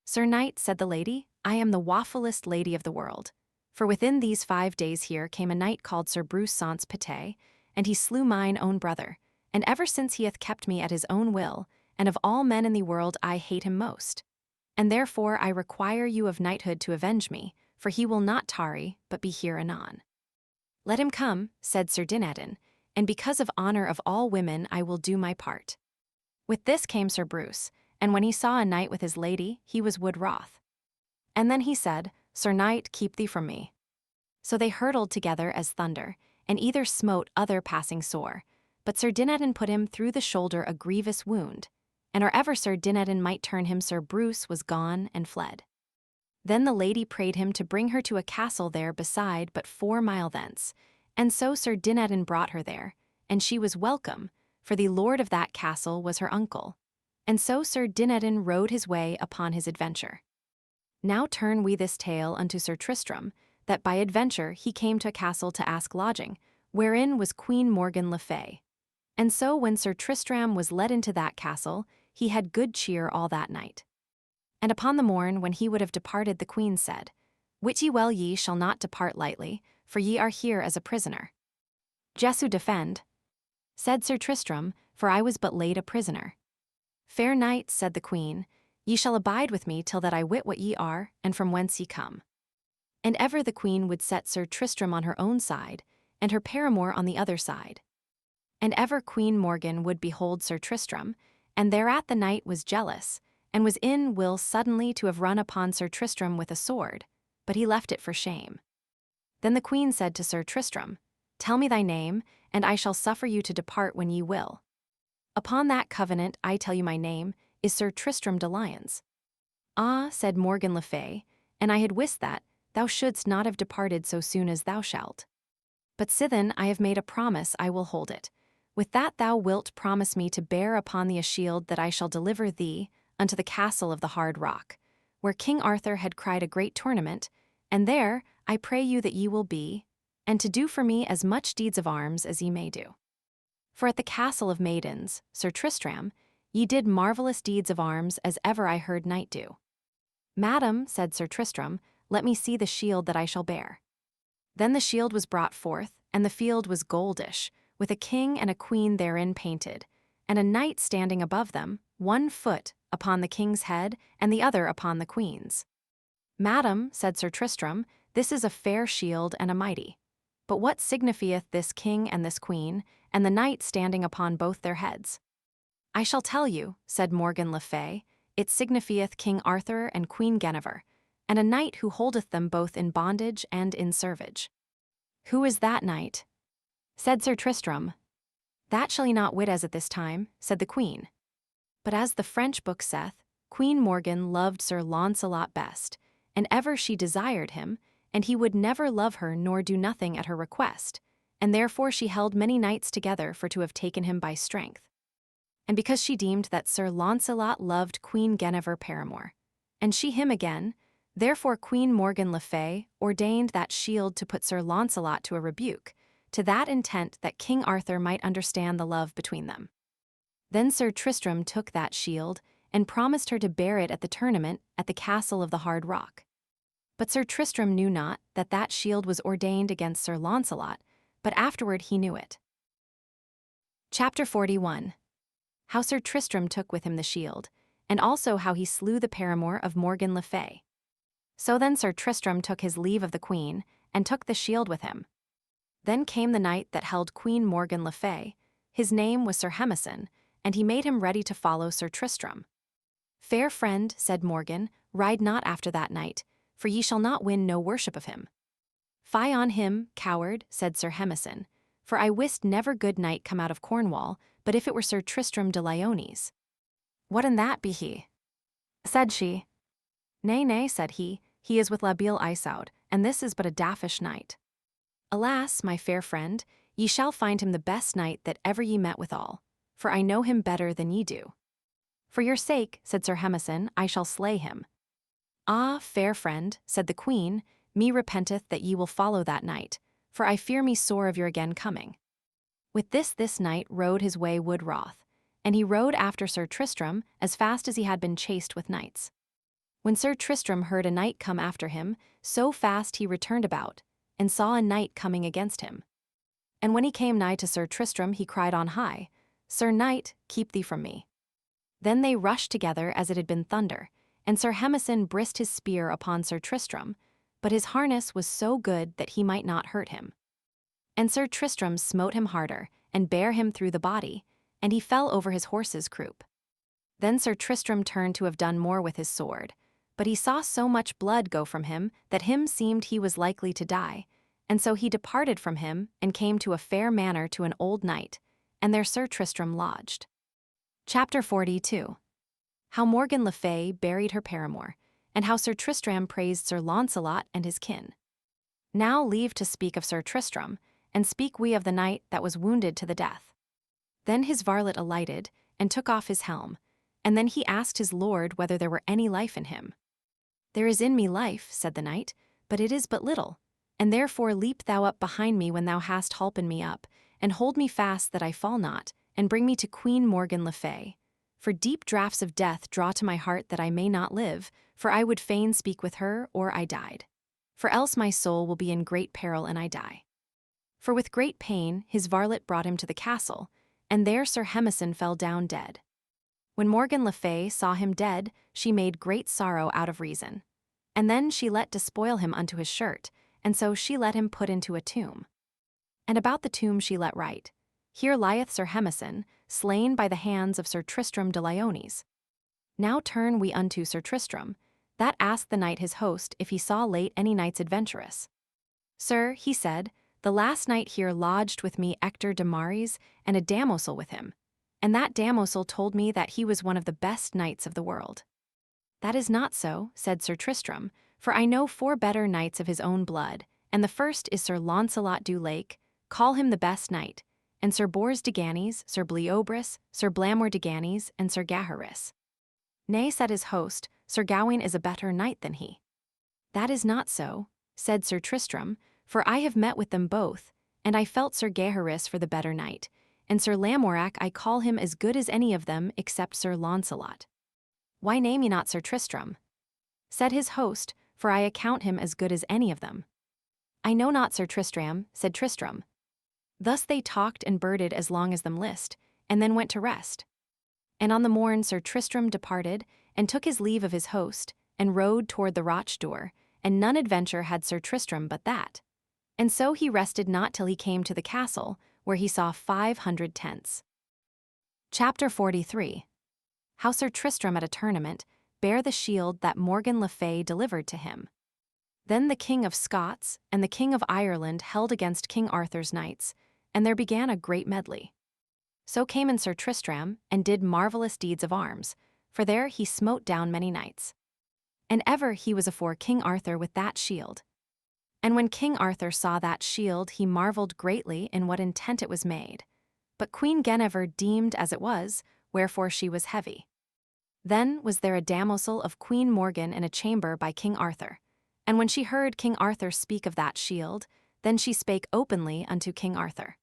"Sir Knight," said the lady, "I am the wafflest lady of the world. For within these 5 days here came a knight called Sir Bruce Sans Pité, and he slew mine own brother, and ever since he hath kept me at his own will, and of all men in the world I hate him most. And therefore I require you of knighthood to avenge me, for he will not tarry, but be here anon." "Let him come," said Sir Dinadan, "and because of honor of all women I will do my part." With this came Sir Bruce, and when he saw a knight with his lady, he was wood wroth. And then he said, "Sir Knight, keep thee from me." So they hurtled together as thunder, and either smote other passing sore, but Sir Dinadan put him through the shoulder a grievous wound, and or ever Sir Dinadan might turn him, Sir Bruce was gone and fled. Then the lady prayed him to bring her to a castle there beside but 4 mile thence, and so Sir Dinadan brought her there, and she was welcome, for the lord of that castle was her uncle. And so Sir Dinadan rode his way upon his adventure. Now turn we this tale unto Sir Tristram, that by adventure he came to a castle to ask lodging, wherein was Queen Morgan le Fay. And so when Sir Tristram was led into that castle, he had good cheer all that night. And upon the morn, when he would have departed, the queen said, "Wit ye well ye shall not depart lightly, for ye are here as a prisoner." "Jesu defend," said Sir Tristram, "for I was but laid a prisoner." "Fair knight," said the queen, "ye shall abide with me till that I wit what ye are, and from whence ye come." And ever the queen would set Sir Tristram on her own side, and her paramour on the other side. And ever Queen Morgan would behold Sir Tristram, and thereat the knight was jealous, and was in will suddenly to have run upon Sir Tristram with a sword, but he left it for shame. Then the queen said to Sir Tristram, "Tell me thy name, and I shall suffer you to depart when ye will." "Upon that covenant I tell you my name is Sir Tristram de Lyons." "Ah," said Morgan le Fay, "and I had wist that thou shouldst not have departed so soon as thou shalt. But sithen I have made a promise I will hold it. With that thou wilt promise me to bear upon thee a shield that I shall deliver thee unto the castle of the hard rock, where King Arthur had cried a great tournament, and there I pray you that ye will be, and to do for me as much deeds of arms as ye may do. For at the castle of maidens, Sir Tristram, ye did marvellous deeds of arms as ever I heard knight do." "Madam," said Sir Tristram, "let me see the shield that I shall bear." Then the shield was brought forth, and the field was goldish, with a king and a queen therein painted, and a knight standing above them, 1 foot upon the king's head, and the other upon the queen's. "Madam," said Sir Tristram, "this is a fair shield and a mighty. But what signifieth this king and this queen, and the knight standing upon both their heads?" "I shall tell you," said Morgan le Fay, "it signifieth King Arthur and Queen Guinevere, and a knight who holdeth them both in bondage and in servage." "Who is that knight?" said Sir Tristram. "That shall ye not wit as at this time," said the queen. But as the French book saith, Queen Morgan loved Sir Launcelot best, and ever she desired him, and he would never love her nor do nothing at her request, and therefore she held many knights together for to have taken him by strength. And because she deemed that Sir Launcelot loved Queen Guinevere paramour, and she him again, therefore Queen Morgan le Fay ordained that shield to put Sir Launcelot to a rebuke, to that intent that King Arthur might understand the love between them. Then Sir Tristram took that shield, and promised her to bear it at the tournament at the castle of the hard rock. But Sir Tristram knew not that that shield was ordained against Sir Launcelot, but afterward he knew it. Chapter 41. How Sir Tristram took with him the shield, and also how he slew the paramour of Morgan le Fay. So then Sir Tristram took his leave of the queen, and took the shield with him. Then came the knight that held Queen Morgan le Fay. His name was Sir Hemison, and he made him ready to follow Sir Tristram. "Fair friend," said Morgan, "ride not after that knight, for ye shall not win no worship of him." "Fie on him, coward," said Sir Hemison, "for I wist never good knight come out of Cornwall, but if it were Sir Tristram de Lyonesse." "What an that be he?" said she. "Nay, nay," said he is with La Beale Isaud, and this is but a daffish knight." "Alas, my fair friend, ye shall find him the best knight that ever ye met withal, for I know him better than ye do." "For your sake," said Sir Hemison, "I shall slay him." "Ah, fair friend," said the queen, me repenteth that ye will follow that knight, for I fear me sore of your again coming. With this knight rode his way wood wroth, and he rode after Sir Tristram as fast as he had been chased with knights. When Sir Tristram heard a knight come after him, so fast he returned about, and saw a knight coming against him. And when he came nigh to Sir Tristram, he cried on high, Sir Knight, keep thee from me. Then they rushed together as it had been thunder, and Sir Hemison brised his spear upon Sir Tristram, but his harness was so good that he might not hurt him. And Sir Tristram smote him harder, and bare him through the body, and he fell over his horse's croup. Then Sir Tristram turned to have done more with his sword, but he saw so much blood go from him that him seemed he was likely to die, and so he departed from him and came to a fair manor to an old knight, and there Sir Tristram lodged. Chapter 42. How Morgan le Fay buried her paramour, and how Sir Tristram praised Sir Launcelot and his kin. Now leave to speak of Sir Tristram, and speak we of the knight that was wounded to the death. Then his varlet alighted, and took off his helm, and then he asked his lord whether there were any life in him. There is in me life, said the knight, but it is but little, and therefore leap thou up behind me when thou hast holpen me up, and hold me fast that I fall not, and bring me to Queen Morgan le Fay. For deep draughts of death draw to my heart that I may not live, for I would fain speak with her, or I died. For else my soul will be in great peril and I die. For with great pain his varlet brought him to the castle, and there Sir Hemison fell down dead. When Morgan le Fay saw him dead, she made great sorrow out of reason. And then she let despoil him unto his shirt, and so she let him put into a tomb. And about the tomb she let write, Here lieth Sir Hemison, slain by the hands of Sir Tristram de Lyones. Now turn we unto Sir Tristram, that asked the knight his host if he saw late any knights adventurous. Sir, he said, the last night here lodged with me Ector de Maris, and a damosel with him, and that damosel told me that he was one of the best knights of the world. That is not so, said Sir Tristram, for I know 4 better knights of his own blood, and the first is Sir Launcelot du Lake, call him the best knight, and Sir Bors de Ganis, Sir Bleoberis, Sir Blamor de Ganis, and Sir Gaheris. Nay, said his host, Sir Gawain is a better knight than he. That is not so, said Sir Tristram, for I have met with them both, and I felt Sir Gaheris for the better knight, and Sir Lamorak I call him as good as any of them except Sir Launcelot. Why name ye not Sir Tristram? Said his host, for I account him as good as any of them. I know not Sir Tristram, said Tristram. Thus they talked and birded as long as them list, and then went to rest. And on the morn Sir Tristram departed, and took his leave of his host, and rode toward the Roch door, and none adventure had Sir Tristram but that. And so he rested not till he came to the castle, where he saw 500 tents. Chapter 43. How Sir Tristram at a tournament bare the shield that Morgan le Fay delivered to him. Then the King of Scots and the King of Ireland held against King Arthur's knights, and there began a great medley. So came in Sir Tristram, and did marvellous deeds of arms, for there he smote down many knights. And ever he was afore King Arthur with that shield. And when King Arthur saw that shield, he marvelled greatly in what intent it was made. But Queen Guinevere deemed as it was, wherefore she was heavy. Then was there a damosel of Queen Morgan in a chamber by King Arthur. And when she heard King Arthur speak of that shield, then she spake openly unto King Arthur.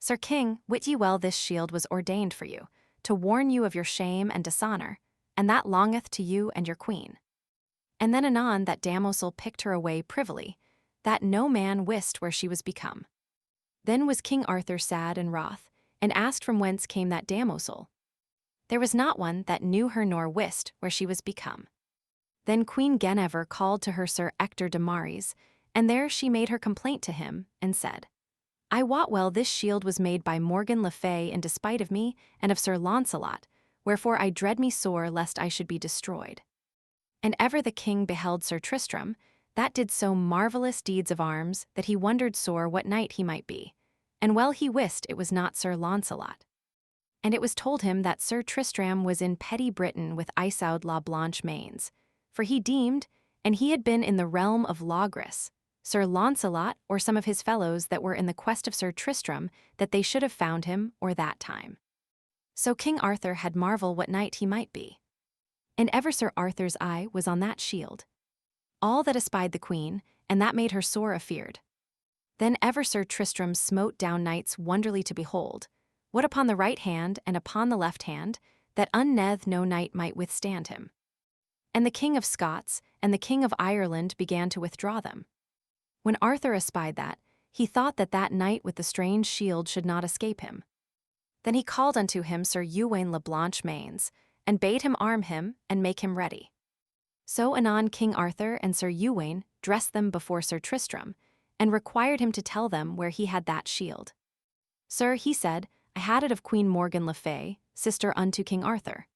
Sir King, wit ye well this shield was ordained for you, to warn you of your shame and dishonor, and that longeth to you and your queen. And then anon that damosel picked her away privily, that no man wist where she was become. Then was King Arthur sad and wroth, and asked from whence came that damosel. There was not one that knew her nor wist where she was become. Then Queen Guinevere called to her Sir Ector de Maris, and there she made her complaint to him, and said, I wot well this shield was made by Morgan le Fay in despite of me and of Sir Launcelot, wherefore I dread me sore lest I should be destroyed. And ever the king beheld Sir Tristram, that did so marvellous deeds of arms that he wondered sore what knight he might be, and well he wist it was not Sir Launcelot. And it was told him that Sir Tristram was in petty Britain with Isoud la Blanche Mains, for he deemed, and he had been in the realm of Logres, Sir Launcelot or some of his fellows that were in the quest of Sir Tristram, that they should have found him or that time. So King Arthur had marvel what knight he might be. And ever Sir Arthur's eye was on that shield. All that espied the queen, and that made her sore afeard. Then ever Sir Tristram smote down knights wonderly to behold, what upon the right hand and upon the left hand, that unnethe no knight might withstand him. And the King of Scots and the King of Ireland began to withdraw them. When Arthur espied that, he thought that that knight with the strange shield should not escape him. Then he called unto him Sir Uwaine le Blanche Mains, and bade him arm him and make him ready. So anon King Arthur and Sir Uwaine dressed them before Sir Tristram, and required him to tell them where he had that shield. Sir, he said, I had it of Queen Morgan le Fay, sister unto King Arthur.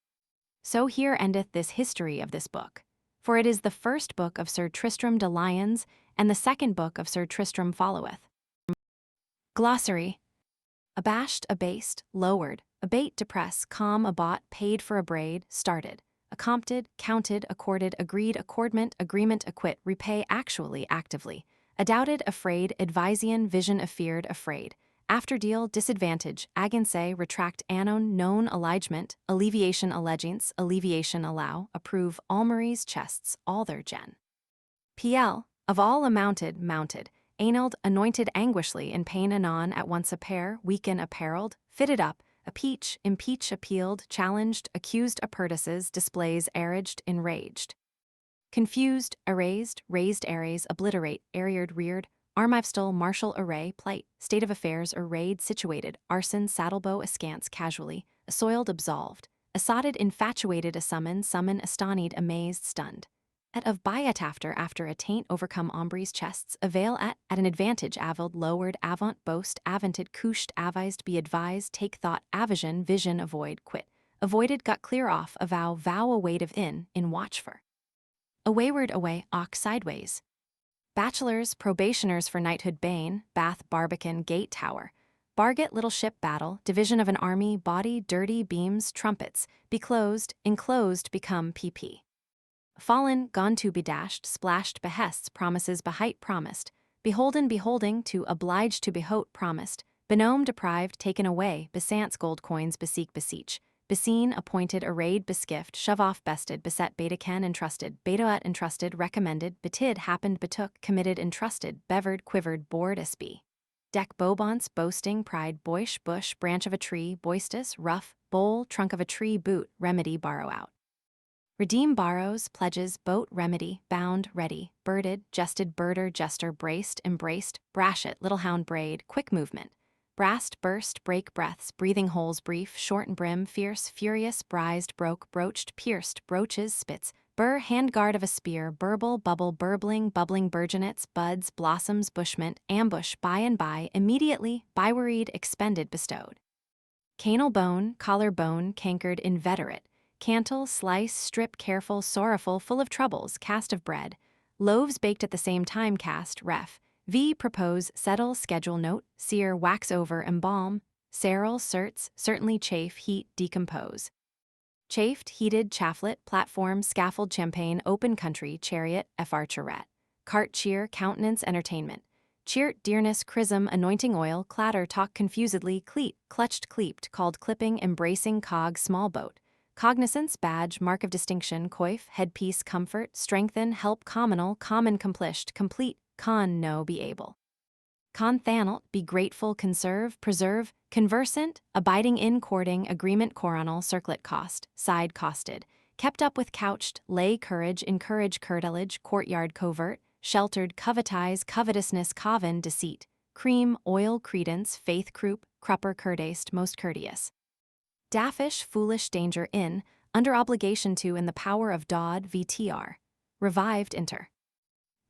So here endeth this history of this book, for it is the first book of Sir Tristram de Lyons, and the second book of Sir Tristram followeth. Glossary. Abashed, abased, lowered, abate, depress, calm, abaught, paid for a braid, started, accompted, counted, accorded, agreed, accordment, agreement, acquit, repay, actually, actively, adoubted, afraid, advisian, vision, afeared, afraid, afterdeal, disadvantage, against, retract, anon, known, allegement, alleviation, allegiance, alleviation, allow, approve, almaries, chests, all their gen. PL, of all amounted, mounted, anald, anointed anguishly in pain anon at once a pair, weaken apparelled, fitted up, appeach, impeach, appealed, challenged, accused, appertices, displays, arraged, enraged. Confused, erased, raised, ares, obliterate, arreared, reared, armivestol, martial array, plight, state of affairs, arrayed, situated, arson, saddlebow, askance, casually, assoiled, absolved, assotted, infatuated, summon, astonied, amazed, stunned. At of by at after attaint, overcome, ombres, chests, avail at an advantage, avilled, lowered, avant, boast, avanted, couched, avised, be advised, take thought, avision, vision, avoid, quit, avoided, got clear off, avow, vow, await of in watch for. A wayward, away, ox, sideways. Bachelors, probationers for knighthood bane, bath, barbican, gate, tower. Barget, little ship, battle, division of an army, body, dirty, beams, trumpets, be closed, enclosed, become, pp. Fallen, gone to, be dashed, splashed, behests, promises, behite, promised, beholden, beholding, to oblige, to behote, promised, benome, deprived, taken away, besance, gold coins, beseek, beseech, beseen, appointed, arrayed, beskiffed, shove off, bested, beset, betaken, entrusted, betoat, entrusted, recommended, betid, happened, betook, committed, entrusted, bevered, quivered, bored, espy. Deck, bobance, boasting, pride, boish, bush, branch of a tree, boistus, rough, bowl, trunk of a tree, boot, remedy, borrow out. Redeem, borrows, pledges, boat, remedy, bound, ready, birded, jested, birder, jester, braced, embraced, brashet, little hound, braid, quick movement, brast, burst, break, breaths, breathing holes, brief, short and brim, fierce, furious, brised, broke, broached, pierced, brooches, spits, burr, handguard of a spear, burble, bubble, burbling, bubbling, burgeonates, buds, blossoms, bushment, ambush, by and by, immediately, bywaried, expended, bestowed. Canal bone, collar bone, cankered, inveterate, cantle, slice, strip, careful, sorrowful, full of troubles, cast of bread, loaves baked at the same time, cast, ref, propose, settle, schedule, note, sear, wax over, embalm, ceril, certs, certainly, chafe, heat, decompose. Chafed, heated, chaflet, platform, scaffold, champagne, open country, chariot, fr, charette, cart, cheer, countenance, entertainment, cheert, dearness, chrism, anointing oil, clatter, talk confusedly, cleat, clutched, cleaped, called clipping, embracing, cog, small boat, cognizance, badge, mark of distinction, coif, headpiece, comfort, strengthen, help, communal, common, complished, complete, con, no, be able. Conthanalt, be grateful, conserve, preserve, conversant, abiding in, courting, agreement, coronal, circlet, cost, side, costed, kept up with, couched, lay, courage, encourage, curtilage, courtyard, covert, sheltered, covetize, covetousness, coven, deceit, cream, oil, credence, faith, croup, crupper, curdaste, most courteous. Daffish, foolish, danger in, under obligation to, in the power of Dodd, vtr. Revived, inter.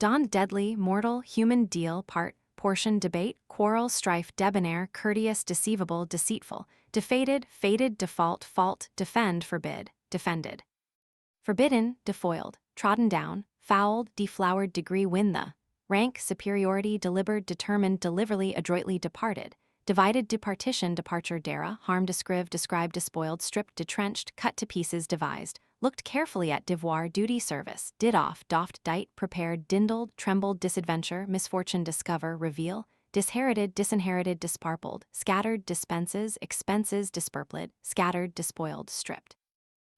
Donned, deadly, mortal, human, deal, part, portion, debate, quarrel, strife, debonair, courteous, deceivable, deceitful, defated, fated, default, fault, defend, forbid, defended. Forbidden, defoiled, trodden down, fouled, deflowered, degree, win the, rank, superiority, delivered, determined, deliverly, adroitly, departed, divided, departition, departure, dera, harm, descrive, described, despoiled, stripped, detrenched, cut to pieces, devised, looked carefully at, devoir, duty, service, did off, doffed, dight, prepared, dindled, trembled, disadventure, misfortune, discover, reveal, disherited, disinherited, disparpled, scattered, dispenses, expenses, dispurpled, scattered, despoiled, stripped.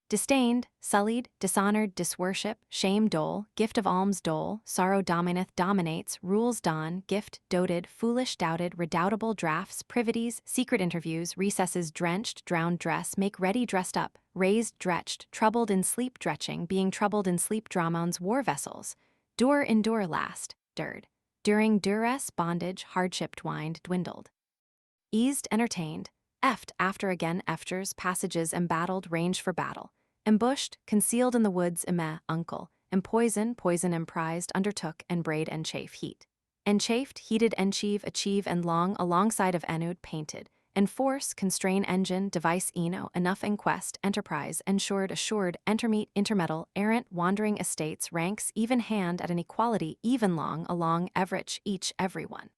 Disdained, sullied, dishonored, disworship, shame dole, gift of alms dole, sorrow domineth, dominates, rules dawn, gift, doted, foolish, doubted, redoubtable, drafts, privities, secret interviews, recesses, drenched, drowned, dress, make ready, dressed up, raised, dretched, troubled in sleep, dretching, being troubled in sleep, dromounds, war vessels, endure last, dured, during, duress, bondage, hardship, twined, dwindled, eased, entertained, eft, after again, efters, passages, embattled, ranged for battle, embushed, concealed in the woods, uncle, empoison, poison, emprised, undertook, embraid, enchafe, heat, enchafed, heated, enchieve, achieve, and long, alongside of enude, painted, enforce, constrain, engine, device, enough, enquest, enterprise, ensured, assured, intermeet, intermetal, errant, wandering, estates, ranks, even hand, at an equality, even long, along, everich, each, everyone.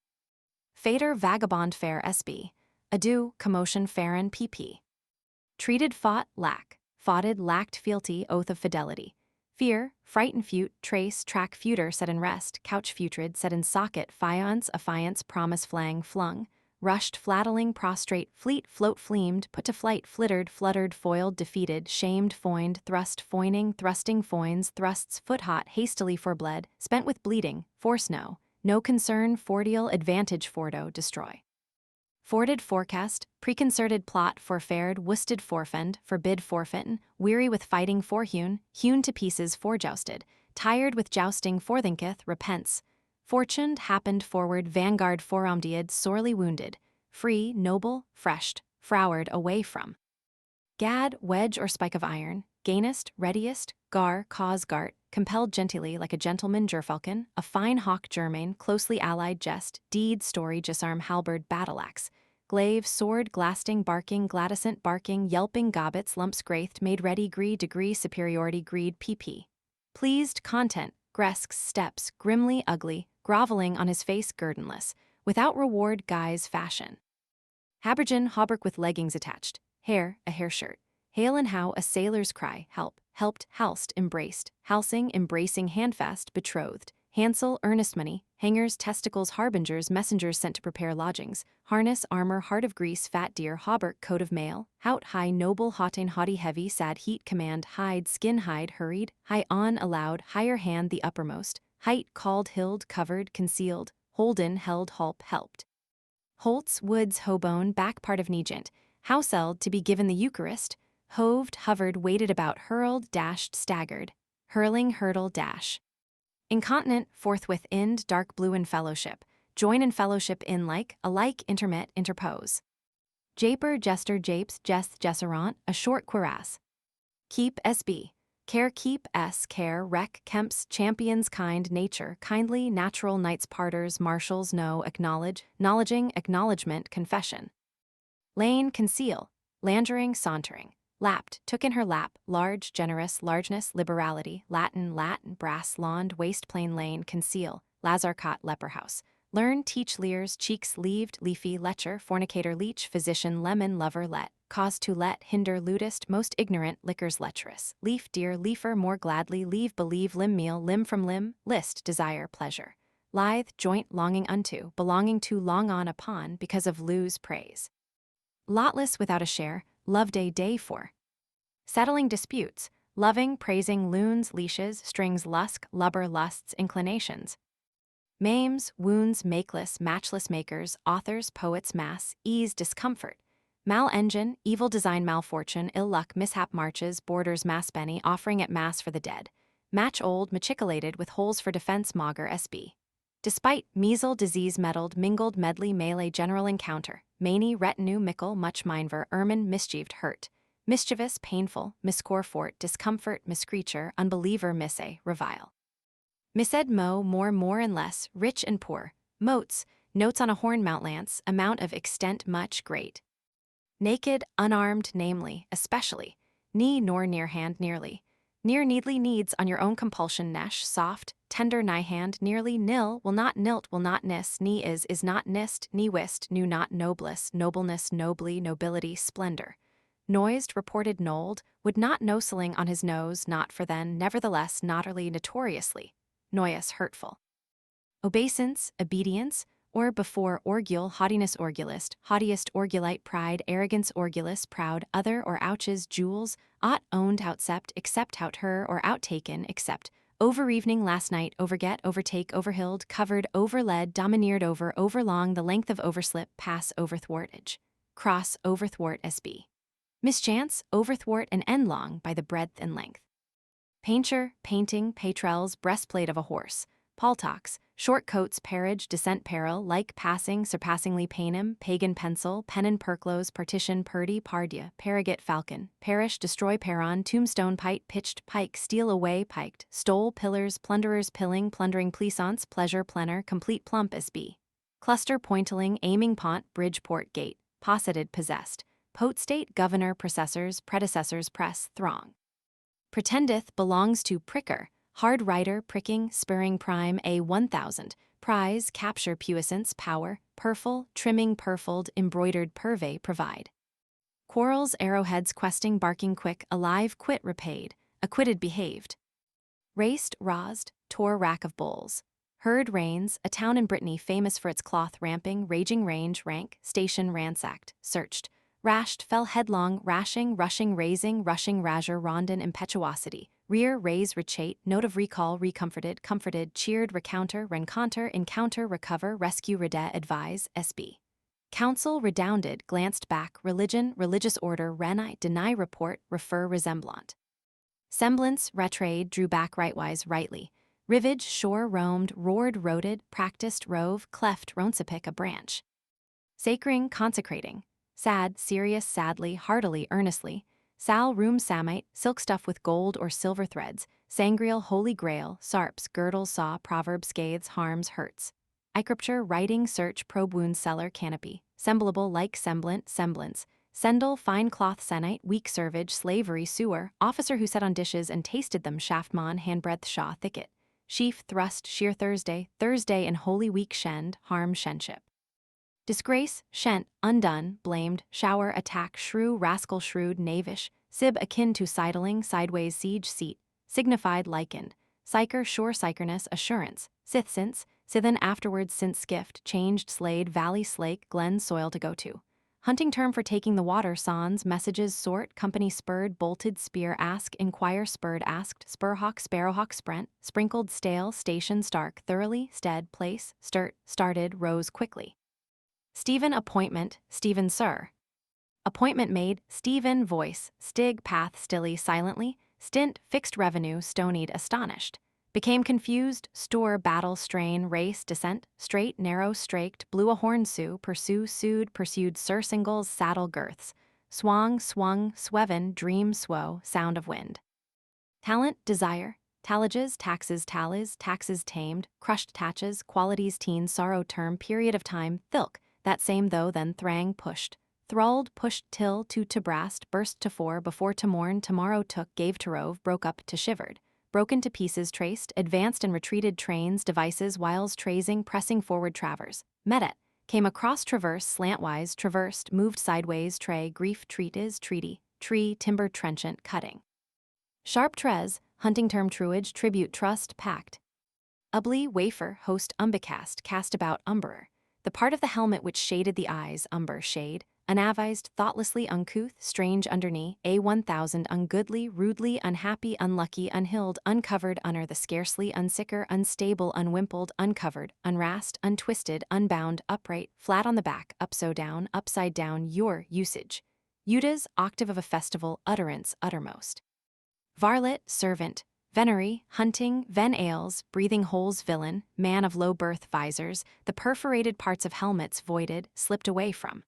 Fader, vagabond, fair, sb. Adieu, commotion, farren, pp. Treated, fought, lack, foughted, lacked, fealty, oath of fidelity. Fear, frighten, fute, trace, track, feuter, set in rest, couch, futrid, set in socket, fiance, affiance, promise, flang, flung, rushed, flattling, prostrate, fleet, float, fleamed, put to flight, flittered, fluttered, foiled, defeated, shamed, foined, thrust, foining, thrusting, foins, thrusts, foot hot, hastily forbled, spent with bleeding, force no concern, fordial, advantage, fordo, destroy. Forded, forecast, preconcerted, plot, forfared, worsted, forfend, forbid, forfetten, weary with fighting, forhewn, hewn to pieces, forjousted, tired with jousting, forthinketh, repents, fortuned, happened, forward, vanguard, foromdiad, sorely wounded, free, noble, freshed, froward, away from. Gad, wedge or spike of iron, gainest, readiest, gar, cause, gart, compelled gentilly like a gentleman, gerfalcon, a fine hawk, germain, closely allied, jest, deed, story, gisarm, halberd, battle-axe, glaive, sword, glasting, barking, gladisant, barking, yelping, gobbets, lumps, graithed, made ready, gree, degree, superiority, greed, pp. Pleased, content, gresques, steps, grimly, ugly, groveling on his face, guerdonless, without reward, guise, fashion. Habergeon, hauberk with leggings attached, hair, a hair shirt. Hail and how, a sailor's cry, help, helped, halsed, embraced, halsing, embracing, handfast, betrothed, hansel, earnest money, hangers, testicles, harbingers, messengers sent to prepare lodgings, harness, armor, heart of grease, fat deer, hauberk, coat of mail, hout, high, noble, hautain, haughty, heavy, sad, heat, command, hide, skin, hide, hurried, high on, allowed, higher hand, the uppermost, height, called, hilled, covered, concealed, holden, held, hulp, helped. Holtz, woods, hobone, back part of negent, houseld, to be given the Eucharist, hoved, hovered, waded about, hurled, dashed, staggered, hurling, hurdle, dash. Incontinent, forthwith, ind, dark blue in fellowship, join in fellowship in like, alike, intermit, interpose. Japer, jester, japes, jest, jesserant, a short cuirass. Keep, sb. Care, keep, care, rec, kemps, champions, kind, nature, kindly, natural, knights, parters, marshals, know, acknowledge, knowledging, acknowledgement, confession. Lane, conceal, landering, sauntering. Lapped, took in her lap, large, generous, largeness, liberality, Latin, brass, lawned, waste, plain, lane, conceal, lazarcot, leper house. Learn, teach, leers, cheeks, leaved, leafy, lecher, fornicator, leech, physician, lemon, lover, let, cause to let, hinder, ludist, most ignorant, liquors, lecherous, leaf, dear, leafer, more gladly, leave, believe, limb, meal, limb from limb, list, desire, pleasure. Lithe, joint, longing unto, belonging to, long on, upon, because of lose, praise. Lotless, without a share, loved a day for. Settling disputes, loving, praising, loons, leashes, strings, lusk, lubber, lusts, inclinations. Maims, wounds, makeless, matchless makers, authors, poets, mass, ease, discomfort. Mal-engine, evil design, malfortune, ill luck, mishap, marches, borders, mass benny, offering at mass for the dead. Match old, machicolated, with holes for defense, maugre, sb. Despite, measle, disease, meddled, mingled, medley, melee, general encounter, many, retinue, mickle, much, minever, ermine, mischieved, hurt. Mischievous, painful, miscorfort, discomfort, miscreature, unbeliever, misse, revile. Mised, more and less, rich and poor, motes, notes on a horn, mount lance, amount of extent, much, great. Naked, unarmed, namely, especially, knee nor near hand, nearly. Near needly needs on your own compulsion, nesh, soft, tender, nigh hand, nearly, nil, will not, nilt, will not, nis, knee is not, nist, knee wist, knew not, noblesse, nobleness, nobly, nobility, splendor. Noised, reported, nolled, would not, noseling on his nose, not for then, nevertheless, notterly, notoriously. Noyous, hurtful. Obeisance, obedience, or before orgule, haughtiness, orgulist, haughtiest, orgulite, pride, arrogance, orgulous, proud, other or ouches, jewels, ought, owned, outcept, except, out her or outtaken, except, over evening, last night, overget, overtake, overhilled, covered, overled, domineered over, overlong, the length of overslip, pass, overthwartage, cross, overthwart, sb. Mischance, overthwart and endlong by the breadth and length. Painture, painting, patrels, breastplate of a horse, paltocks, short coats, parage, descent, peril, like, passing, surpassingly, painim, pagan, pencil, pennon, perclose, partition, purdy, pardia, paragot, falcon, parish, destroy, peron, tombstone, pite, pitched, pike, steal away, piked, stole, pillars, plunderers, pilling, plundering, pleasance, pleasure, plenner, complete, plump, sb. Cluster, pointeling, aiming, pont, bridgeport, gate, posseted, possessed, potestate, governor, processors, predecessors, press, throng. Pretendeth belongs to pricker, hard rider, pricking, spurring, prime, a 1000, prize, capture, puissance, power, purfle, trimming, purfled, embroidered, purvey, provide. Quarrels, arrowheads, questing, barking, quick, alive, quit, repaid, acquitted, behaved. Raced, rosed, tore, rack of bulls. Herd, reigns, a town in Brittany famous for its cloth ramping, raging, range, rank, station, ransacked, searched. Rashed, fell headlong, rashing, rushing, raising, rushing, rasure, rondin, impetuosity, rear, raise, rechate, note of recall, recomforted, comforted, cheered, recounter, rencounter, encounter, recover, rescue, redet, advise, sb. Counsel, redounded, glanced back, religion, religious order, renai, deny, report, refer, resemblant. Semblance, retrade, drew back rightwise, rightly. Rivage, shore, roamed, roared, roded, practiced, rove, cleft, roncepic, a branch. Sacring, consecrating. Sad, serious, sadly, heartily, earnestly. Sal, room, samite, silk stuff with gold or silver threads. Sangreal, holy grail, sarps, girdle, saw, proverb, scathes, harms, hurts. Icrupture, writing, search, probe, wound, cellar, canopy. Semblable, like, semblant, semblance. Sendal, fine cloth, senite, weak servage, slavery, sewer, officer who sat on dishes and tasted them, shaftmon, handbreadth, shaw, thicket. Sheaf, thrust, sheer, Thursday, Thursday and holy week, shend, harm, shenship. Disgrace, shent, undone, blamed, shower, attack, shrew, rascal, shrewd, knavish, sib akin to sidling, sideways, siege, seat, signified, likened, psycher, sure, psycherness, assurance, sith, since, sithen, afterwards, since, skift, changed, slayed, valley, slake, glen, soil to go to. Hunting term for taking the water, sans, messages, sort, company, spurred, bolted, spear, ask, inquire, spurred, asked, spurhawk, sparrowhawk, sprent, sprinkled, stale, station, stark, thoroughly, stead, place, sturt, started, rose, quickly. Stephen, appointment, Stephen, sir. Appointment made, Stephen, voice, stig, path, stilly, silently, stint, fixed revenue, stonied, astonished. Became confused, store, battle, strain, race, descent, straight, narrow, straked, blew a horn, sue, pursue, sued, pursued, surcingles, saddle, girths. Swung, swung, sweven, dream, swow, sound of wind. Talent, desire, tallages, taxes, tallies, taxes, tamed, crushed, tatches, qualities, teen, sorrow, term, period of time, thilk. That same though, then thrang, pushed. Thralled, pushed, till, to brast, burst to fore, before to mourn, tomorrow took, gave to rove, broke up to shivered. Broken to pieces, traced, advanced and retreated, trains, devices, whiles, tracing, pressing forward, travers. Met it. Came across, traverse, slantwise, traversed, moved sideways, tray, grief, treat is, treaty, tree, timber, trenchant, cutting. Sharp, trez, hunting term, truage, tribute, trust, pact. Ubly, wafer, host, umbicast, cast about, umberer. The part of the helmet which shaded the eyes, umber, shade, unavised, thoughtlessly, uncouth, strange underknee, a 1000, ungoodly, rudely, unhappy, unlucky, unhilled, uncovered, unner, the scarcely, unsicker, unstable, unwimpled, uncovered, unrast, untwisted, unbound, upright, flat on the back, upside down, your usage. Utas, octave of a festival, utterance, uttermost. Varlet, servant. Venery, hunting, ven ales, breathing holes, villain, man of low birth, visors, the perforated parts of helmets voided, slipped away from.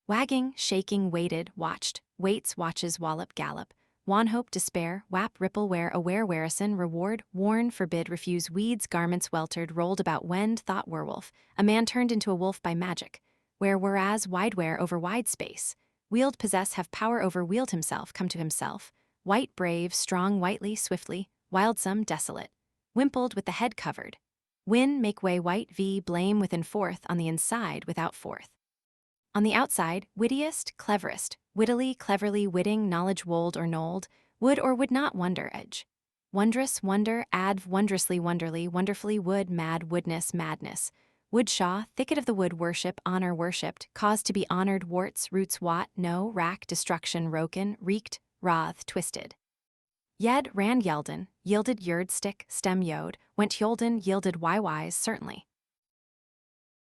Wagging, shaking, waited, watched, waits, watches, wallop, gallop, wanhope, despair, wap, ripple, wear, aware, warison, reward, warn, forbid, refuse, weeds, garments, weltered, rolled about, wend, thought, werewolf, a man turned into a wolf by magic, where, whereas, wide wear over wide space, wield, possess, have power over, wield himself, come to himself. White, brave, strong, whitely, swiftly, wildsome, desolate. Wimpled with the head covered. Win, make way, white, blame within forth, on the inside, without forth. On the outside, wittiest, cleverest, wittily, cleverly, witting, knowledge, wold or nold, would or would not wonder, edge. Wondrous, wonder, add, wondrously, wonderly, wonderfully, would, mad, woodness, madness. Woodshaw, thicket of the wood worship, honor worshipped, cause to be honored, warts, roots, wat, no, rack, destruction, roken, reeked, roth, twisted. Yed, ran, yelden, yielded, yerd, stick, stem, yode, went, yolden, yielded, wise, certainly.